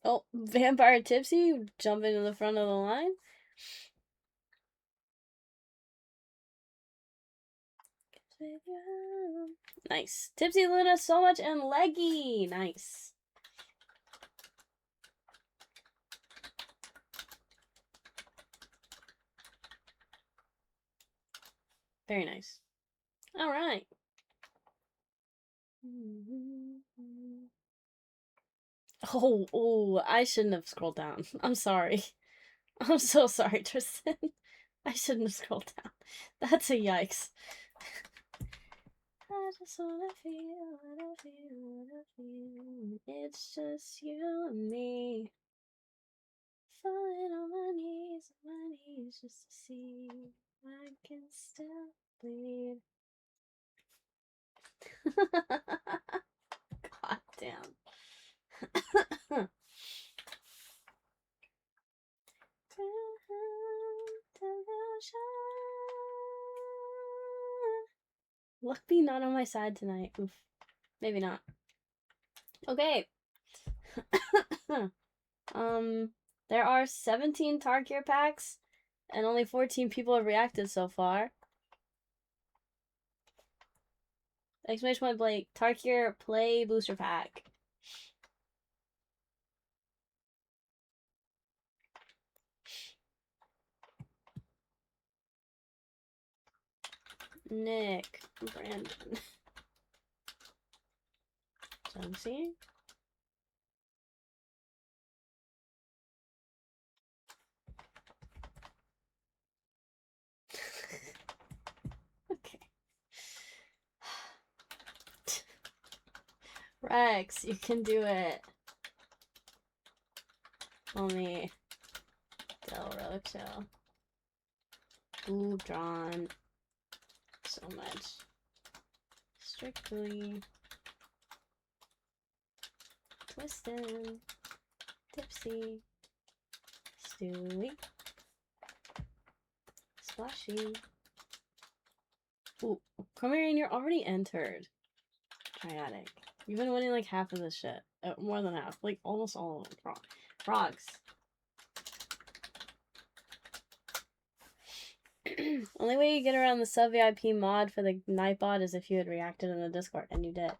Oh, Vampire Tipsy jumping to the front of the line. Nice. Tipsy, Luna, so much, and Leggy. Nice. Very nice. All right. Oh, I shouldn't have scrolled down. I'm sorry. I'm so sorry, Tristan. I shouldn't have scrolled down. That's a yikes. I just wanna feel what I feel, what I feel. It's just you and me. Falling on my knees just to see I can still bleed. God damn. Luck be not on my side tonight. Oof. Maybe not. Okay. There are 17 Tarkir packs, and only 14 people have reacted so far. Exclamation point Blake, Tarkir play booster pack. Nick, Brandon. Jonesy. Okay. Rex, you can do it. Only Del Rocho. Ooh, drawn. So much. Strictly. Twisted. Tipsy. Stewie. Splashy. Ooh, Cormirian, you're already entered. Triadic. You've been winning like half of this shit. More than half. Like almost all of them. Frogs. Only way you get around the sub VIP mod for the Nightbot is if you had reacted in the Discord, and you did.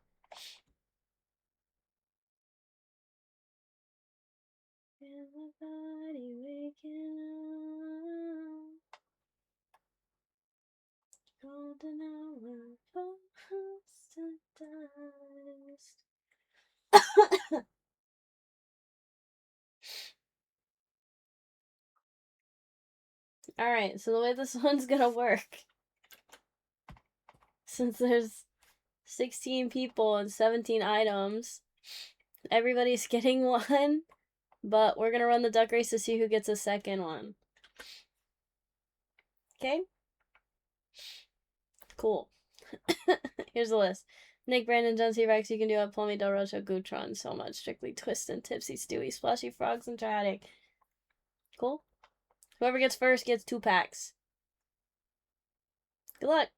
Feel my body waking up. Golden hour, post dust. Alright, so the way this one's gonna work. Since there's 16 people and 17 items, everybody's getting one, but we're gonna run the duck race to see who gets a second one. Okay? Cool. Here's the list. Nick, Brandon, John C. Rex, You Can Do It, Plummy, Del Rocha, Gootron, So Much, Strictly, Twistin', Tipsy, Stewie, Splashy, Frogs, and Triadic. Cool? Whoever gets first gets 2 packs. Good luck!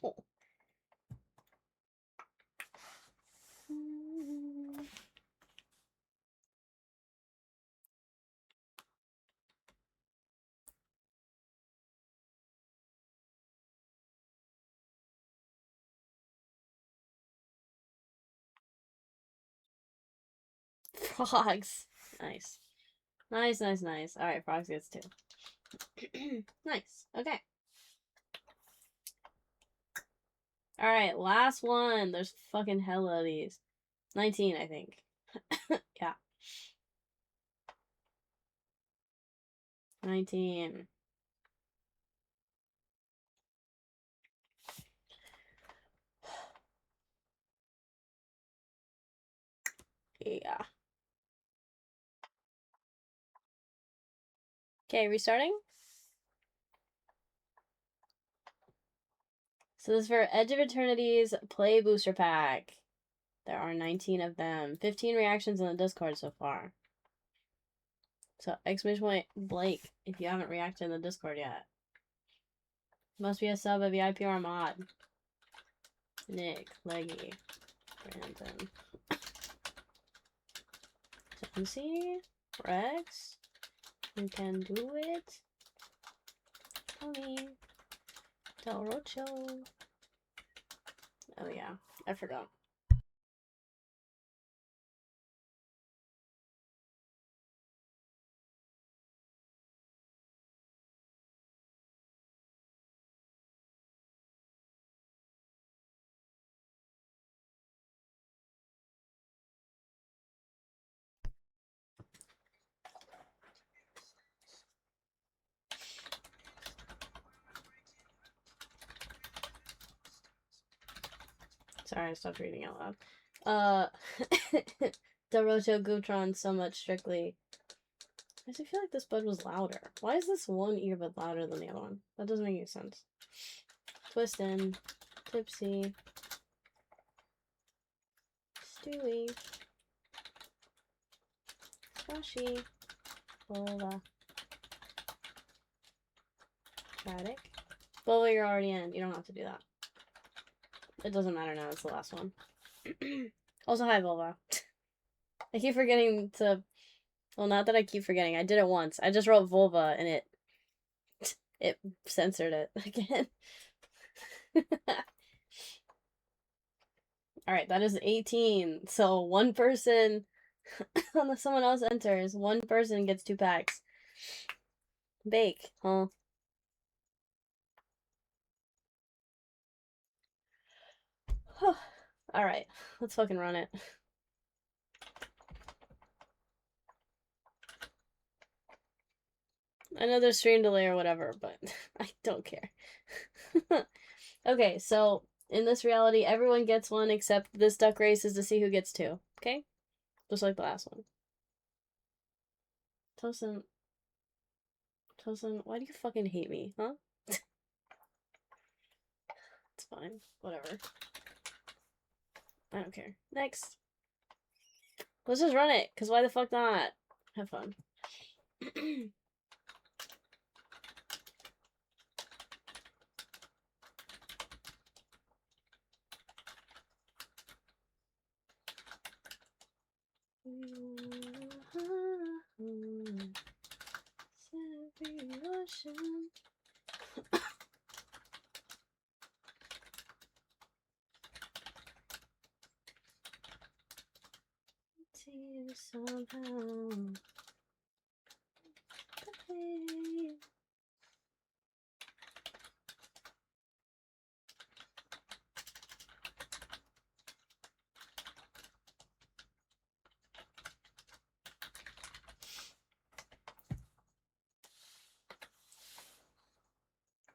Ow. Frogs. Nice. Nice, nice, nice. Alright, Frogs gets 2. Nice. Okay. Alright, last one. There's fucking hella of these. 19, I think. Yeah. 19. Yeah. Okay, restarting. So this is for Edge of Eternity's Play Booster Pack. There are 19 of them. 15 reactions in the Discord so far. So, exclamation point Blake, if you haven't reacted in the Discord yet. Must be a sub, a VIP, or a mod. Nick, Leggy, Brandon. Chelsea, Rex, You Can Do It. Tony, Del Rocho. Oh yeah, I forgot. Sorry, I stopped reading out loud. Dorocho, Gootron, So Much, Strictly. I just feel like this bud was louder. Why is this one earbud louder than the other one? That doesn't make any sense. Twistin', Tipsy, Stewie, Splashy, Bola, Tragic. Bola, you're already in. You don't have to do that. It doesn't matter now. It's the last one. Also, hi, Volva. I keep forgetting to... Well, not that I keep forgetting. I did it once. I just wrote vulva, and it censored it again. Alright, that is 18. So, one person... Unless someone else enters, one person gets 2 packs. Bake, huh? Alright, let's fucking run it. I know there's stream delay or whatever, but I don't care. Okay, so in this reality, everyone gets one except this duck race is to see who gets 2. Okay? Just like the last one. Tosin, why do you fucking hate me, huh? It's fine. Whatever. I don't care. Next. Let's just run it, because why the fuck not? Have fun. somehow.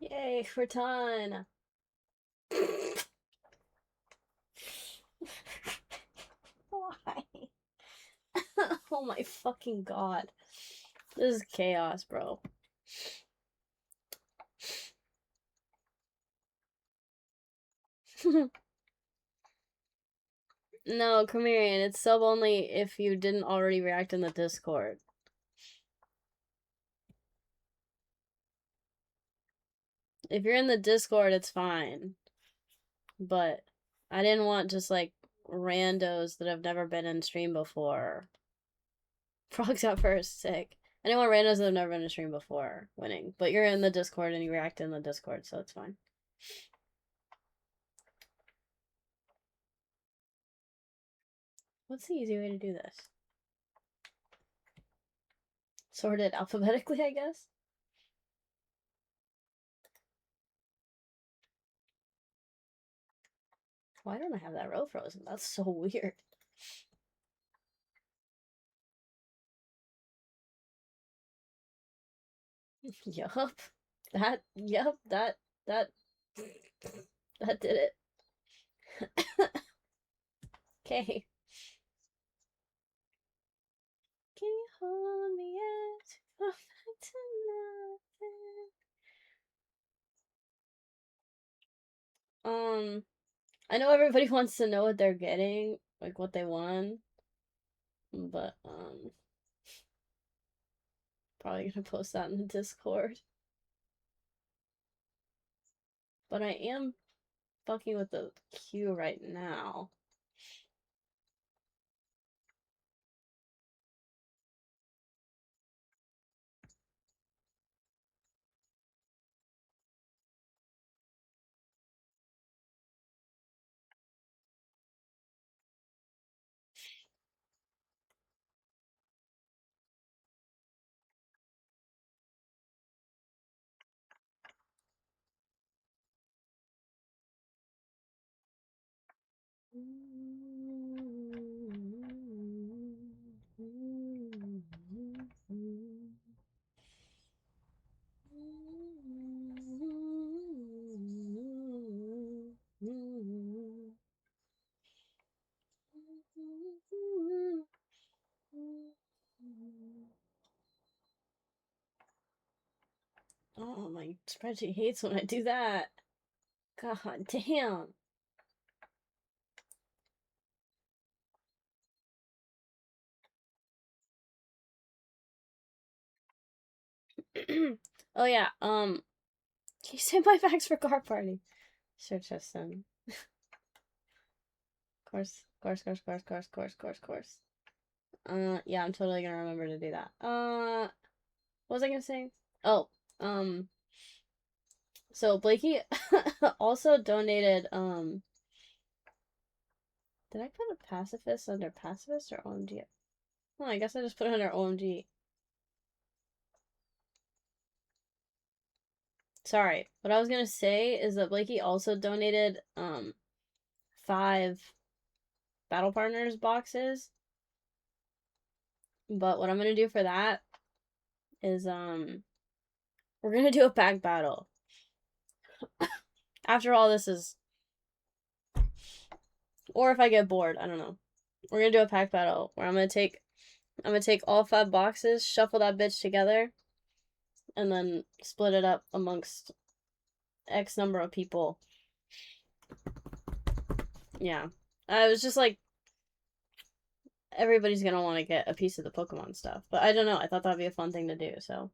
Yay, Cortana! Why? Oh my fucking god. This is chaos, bro. No, Chimerian, it's sub only if you didn't already react in the Discord. If you're in the Discord, it's fine. But I didn't want just like randos that have never been in stream before. Frogs out first, sick. I didn't want randos that have never been in stream before winning. But you're in the Discord and you react in the Discord, so it's fine. What's the easy way to do this? Sort it alphabetically, I guess? Why don't I have that row frozen? That's so weird. Yup. That did it. Okay. Can you hold me as perfect nothing? I know everybody wants to know what they're getting, like what they won, but probably gonna post that in the Discord. But I am fucking with the queue right now. Oh, my spreadsheet hates when I do that. God damn. Oh yeah, can you say my facts for car party? Search system. Course. Yeah, I'm totally gonna remember to do that. What was I gonna say? Oh, so Blakey also donated, did I put a pacifist under pacifist or OMG? Oh, I guess I just put it under OMG. Sorry, what I was gonna say is that Blakey also donated, 5 Battle Partners boxes. But what I'm gonna do for that is, we're gonna do a pack battle. After all this is, or if I get bored, I don't know. We're gonna do a pack battle where I'm gonna take all 5 boxes, shuffle that bitch together, and then split it up amongst X number of people. Yeah. I was just like, everybody's gonna want to get a piece of the Pokemon stuff. But I don't know, I thought that'd be a fun thing to do, so.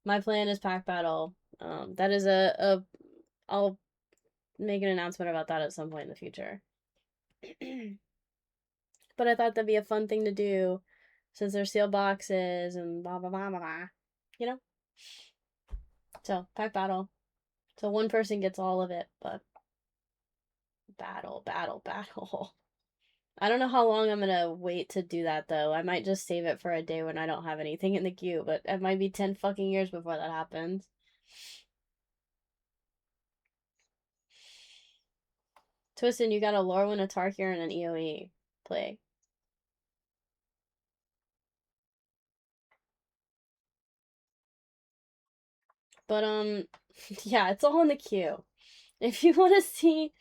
My plan is pack battle. That is I'll make an announcement about that at some point in the future. But I thought that'd be a fun thing to do since they're sealed boxes and blah blah blah blah blah. You know? So, pack battle. So one person gets all of it, but battle. I don't know how long I'm gonna wait to do that though. I might just save it for a day when I don't have anything in the queue, but it might be 10 fucking years before that happens. Twisted, you got a Lorwyn, a Tarkir, and an EOE play. But yeah, it's all in the queue. If you want to see,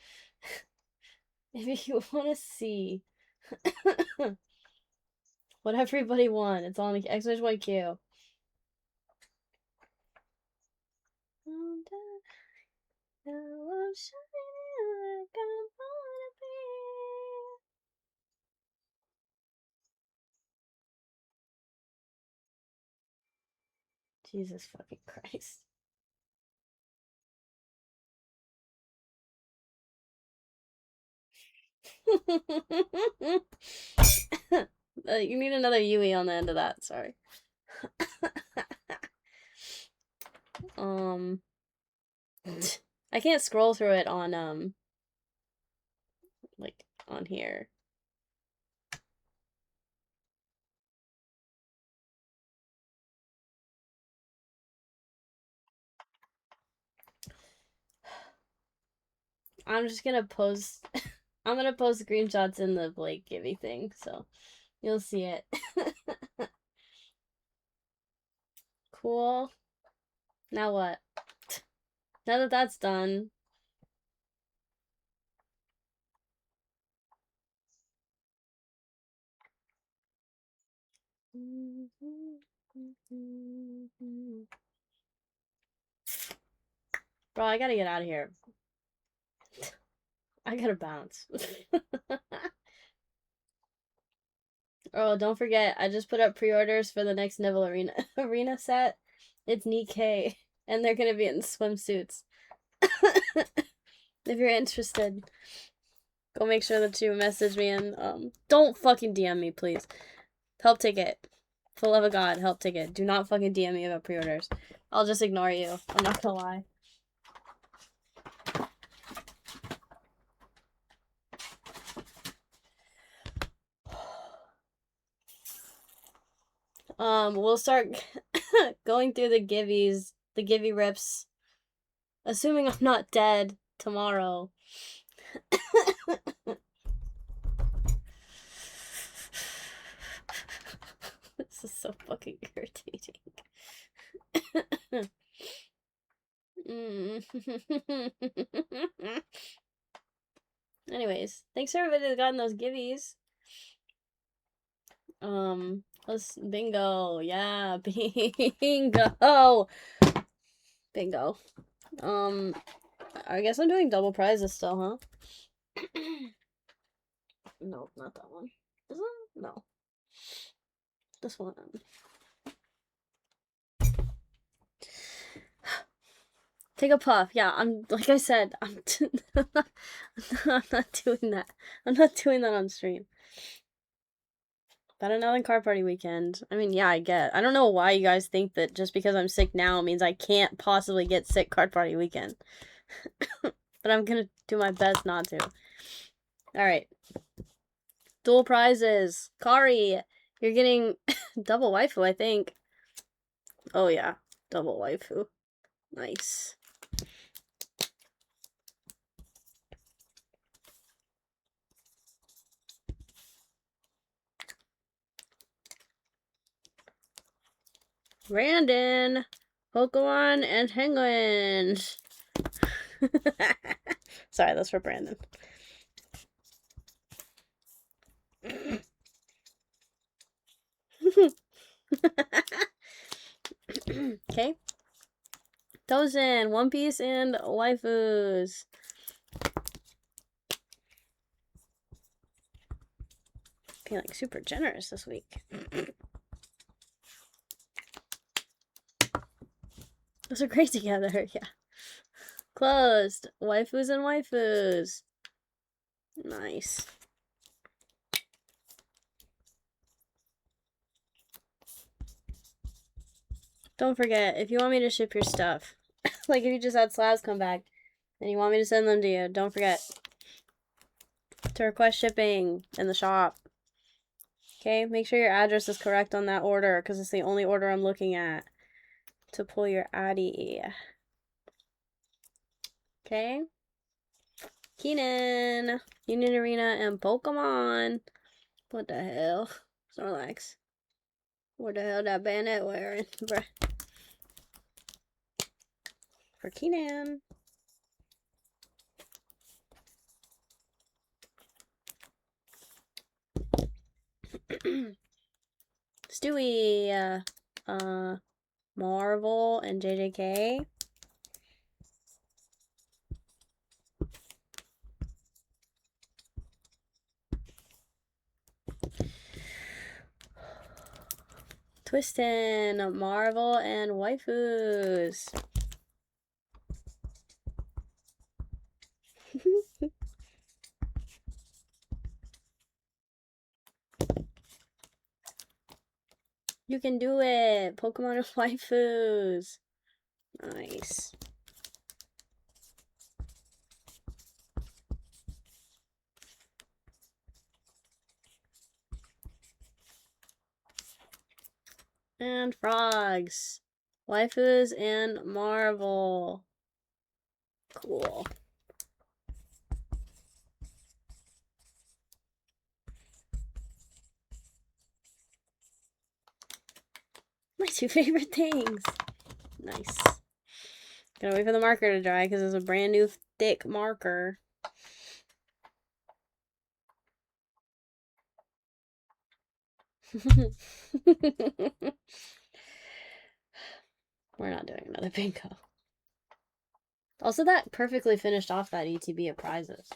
if you want to see what everybody won, it's all in the X-Y queue. Jesus fucking Christ. You need another Yui on the end of that, sorry. I can't scroll through it on like on here. I'm just gonna post I'm gonna post screenshots in the Blake Gibby thing, so you'll see it. Cool. Now what? Now that that's done. Bro, I gotta get out of here. I gotta bounce. Oh, don't forget, I just put up pre-orders for the next Neville arena set. It's Nikkei, and they're gonna be in swimsuits. If you're interested, go make sure that you message me and don't fucking DM me, please. Help ticket. For the love of God, help ticket. Do not fucking DM me about pre-orders. I'll just ignore you. I'm not gonna lie. We'll start going through the Gibbies, the Gibby rips, assuming I'm not dead tomorrow. This is so fucking irritating. Anyways, thanks for everybody that got in those Gibbies. Let's bingo. Yeah, bingo. Bingo. I guess I'm doing double prizes still, huh? No, not that one. Is it? No. This one. Take a puff. Yeah, I'm like I said, I'm not doing that. I'm not doing that on stream. Better now than card party weekend. I mean, yeah, I get. I don't know why you guys think that just because I'm sick now means I can't possibly get sick card party weekend. But I'm gonna do my best not to. Alright. Dual prizes. Kari, you're getting double waifu, I think. Oh yeah, double waifu. Nice. Brandon, Pokemon, and Penguins. Sorry, that's for Brandon. Okay. Thousand, One Piece, and waifus. Feeling super generous this week. Those are great together, yeah. Closed. Waifus and waifus. Nice. Don't forget, if you want me to ship your stuff, like if you just had Slabs come back and you want me to send them to you, don't forget. to request shipping in the shop. Okay, make sure your address is correct on that order because it's the only order I'm looking at to pull your Addy. Okay. Keenan, Union Arena, and Pokemon. What the hell? Snorlax. What the hell that bandit wearing? Bruh. For Keenan. Stewie, Marvel, and JJK. Twistin, Marvel, and Waifus. You can do it! Pokemon and Waifus. Nice. And frogs. Waifus and Marvel. Cool. My two favorite things. Nice. Gotta wait for the marker to dry because it's a brand new thick marker. We're not doing another bingo. Also, that perfectly finished off that ETB of prizes.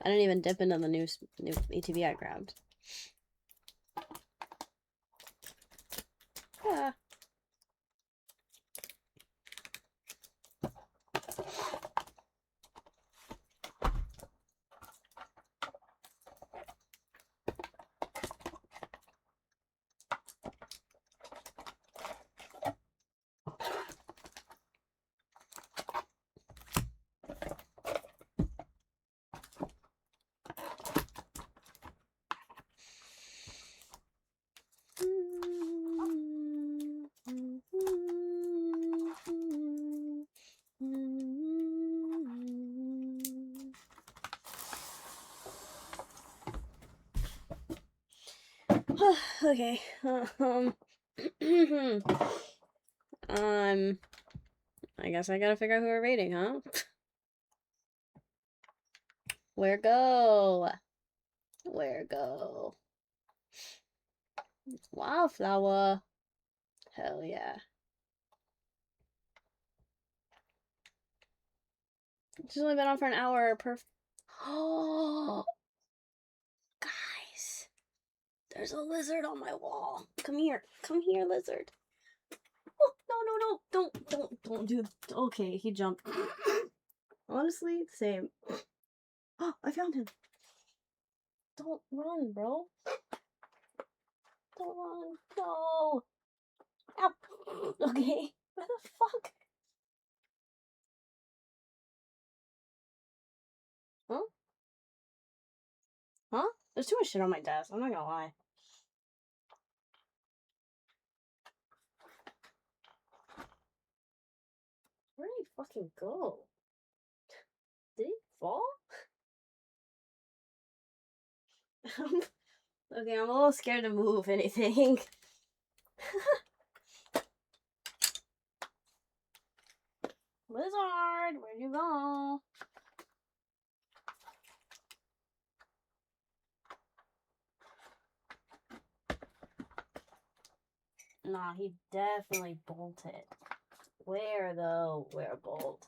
I didn't even dip into the new ETB I grabbed. Yeah. Okay. I guess I gotta figure out who we're rating, huh? Where go? Where go? Wildflower. Hell yeah. It's only been on for an hour. Oh, guys. There's a lizard on my wall. Come here. Come here, lizard. Oh, no. Don't do. Okay, he jumped. Honestly, same. Oh, I found him. Don't run, bro. Don't run. No. Ow. Okay. Where the fuck? Huh? Huh? There's too much shit on my desk. I'm not gonna lie. Where did he fucking go? Did he fall? Okay, I'm a little scared to move anything. Lizard, where'd you go? Nah, he definitely bolted. Where though? Where bolt?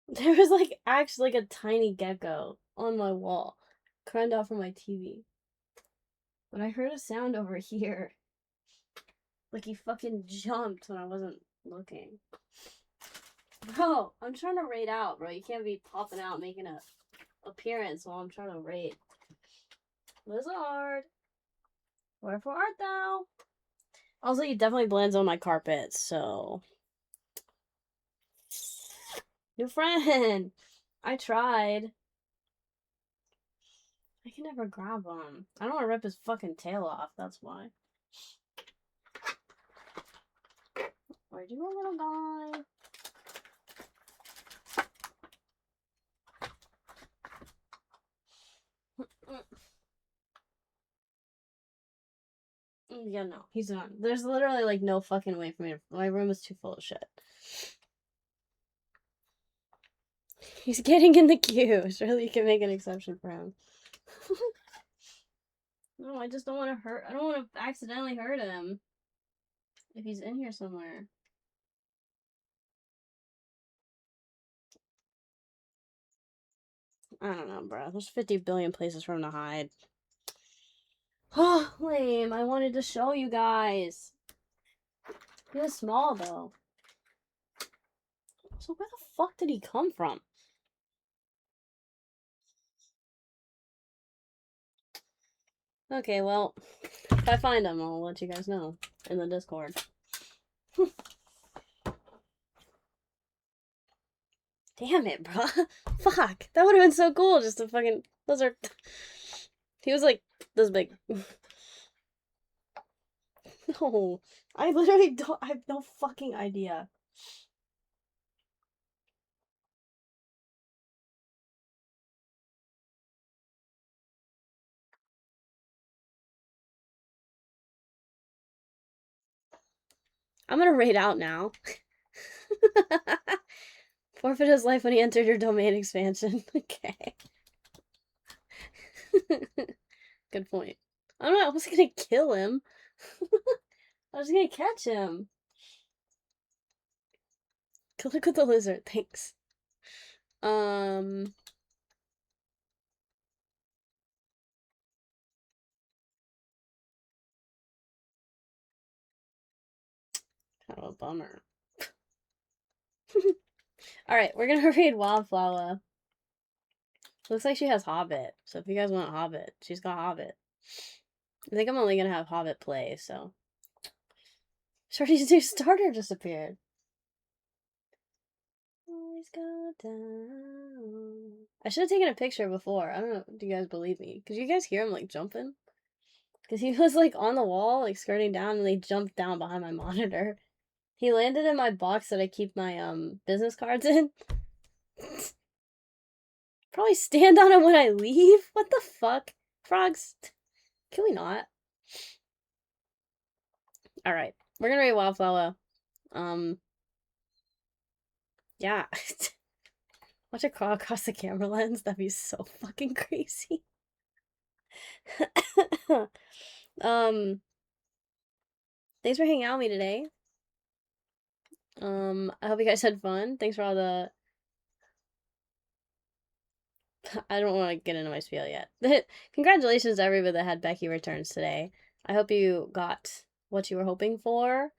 There was like actually like a tiny gecko on my wall, climbed off of my TV. But I heard a sound over here. Like he fucking jumped when I wasn't looking. Bro, I'm trying to raid out, bro. You can't be popping out making a appearance while I'm trying to raid. Lizard, wherefore art thou? Also, he definitely blends on my carpet, so New friend! I tried. I can never grab him. I don't want to rip his fucking tail off, that's why. Where'd you go, little guy? Yeah, no, he's not. There's literally like no fucking way for me to. My room is too full of shit. He's getting in the queue. Surely you can make an exception for him. No, I just don't want to hurt. I don't want to accidentally hurt him. If he's in here somewhere. I don't know, bro. There's 50 billion places for him to hide. Oh, lame. I wanted to show you guys. He was small, though. So where the fuck did he come from? Okay, well, if I find him, I'll let you guys know in the Discord. Damn it, bro. Fuck. That would have been so cool just to fucking... Those are... He was like this big. No. I literally don't... I have no fucking idea. I'm gonna raid out now. Forfeit his life when he entered your domain expansion. Okay. Good point. I'm not. I was gonna kill him. I was gonna catch him. Click with the lizard. Thanks. Kind of a bummer. Alright, we're gonna read Wildflower. Looks like she has Hobbit. So if you guys want Hobbit, she's got Hobbit. I think I'm only gonna have Hobbit play, so. Shorty's new starter disappeared. Always go down. I should have taken a picture before. I don't know. Do you guys believe me? Because you guys hear him like jumping? Because he was like on the wall, like skirting down, and they jumped down behind my monitor. He landed in my box that I keep my business cards in. Probably stand on it when I leave. What the fuck? Frogs. Can we not? Alright. We're gonna read Wildflower. Yeah. Watch it crawl across the camera lens. That'd be so fucking crazy. Thanks for hanging out with me today. I hope you guys had fun. Thanks for all the... I don't want to get into my spiel yet. Congratulations to everybody that had Becky returns today. I hope you got what you were hoping for.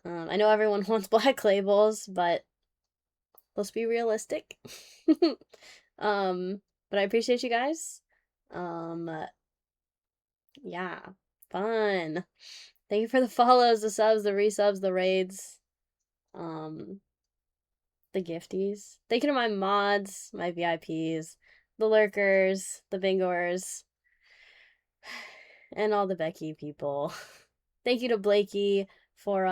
I know everyone wants black labels, but let's be realistic. But I appreciate you guys. Yeah, fun. Thank you for the follows, the subs, the resubs, the raids, the gifties. Thank you to my mods, my VIPs, the lurkers, the bingoers, and all the Becky people. Thank you to Blakey for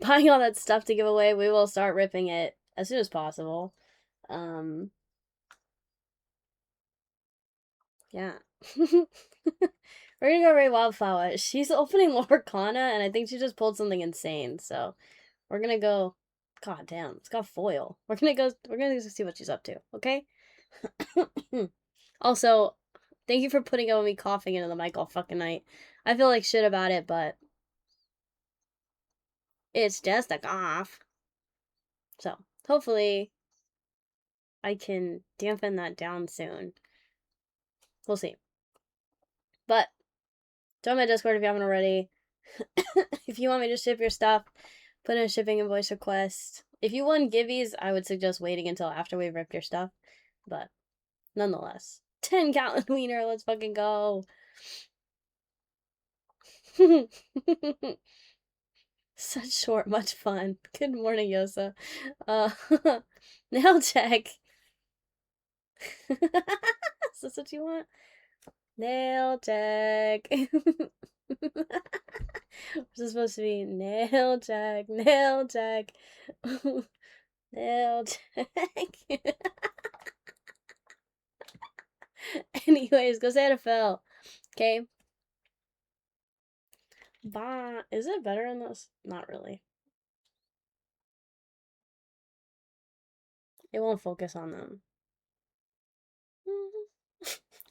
buying all that stuff to give away. We will start ripping it as soon as possible. Yeah. We're gonna go raid Wildflower. She's opening Lorcana, and I think she just pulled something insane, so we're gonna go. God damn, it's got foil. We're gonna go see what she's up to, okay? Also, thank you for putting up with me coughing into the mic all fucking night. I feel like shit about it, but it's just a cough. So, hopefully, I can dampen that down soon. We'll see. But, join my Discord if you haven't already. If you want me to ship your stuff, put in a shipping invoice request. If you want givvies, I would suggest waiting until after we've ripped your stuff. But, nonetheless. 10-gallon wiener, let's fucking go. Such short, much fun. Good morning, Yosa. Uh, nail check. Is this what you want? Nail check. What's this supposed to be? Nail check, nail check, nail check. Anyways, go Santa Phil. Okay. Bye. Is it better in this? Not really. It won't focus on them.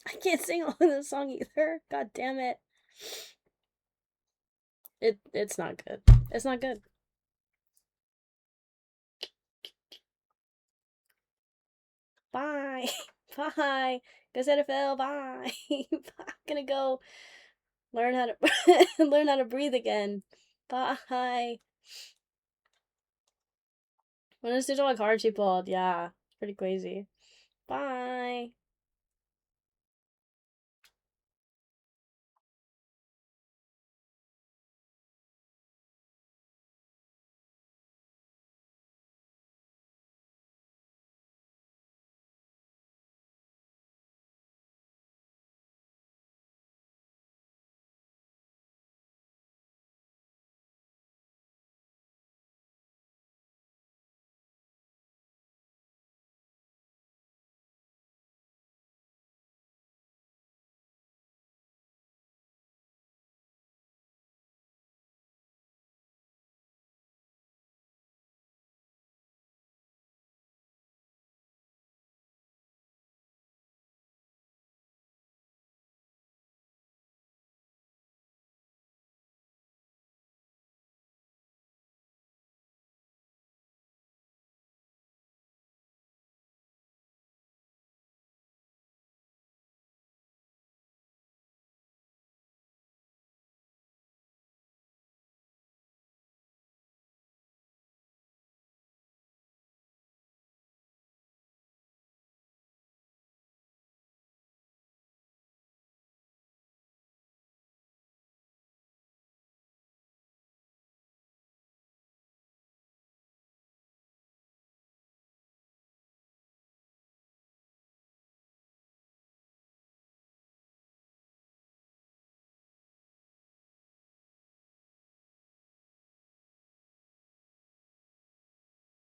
I can't sing along this song either. God damn it. It's not good. It's not good. Bye. Bye. Go Santa Phil. Bye. I'm gonna go learn how to learn how to breathe again. Bye. When I stitch all my cards she pulled, yeah, it's pretty crazy. Bye.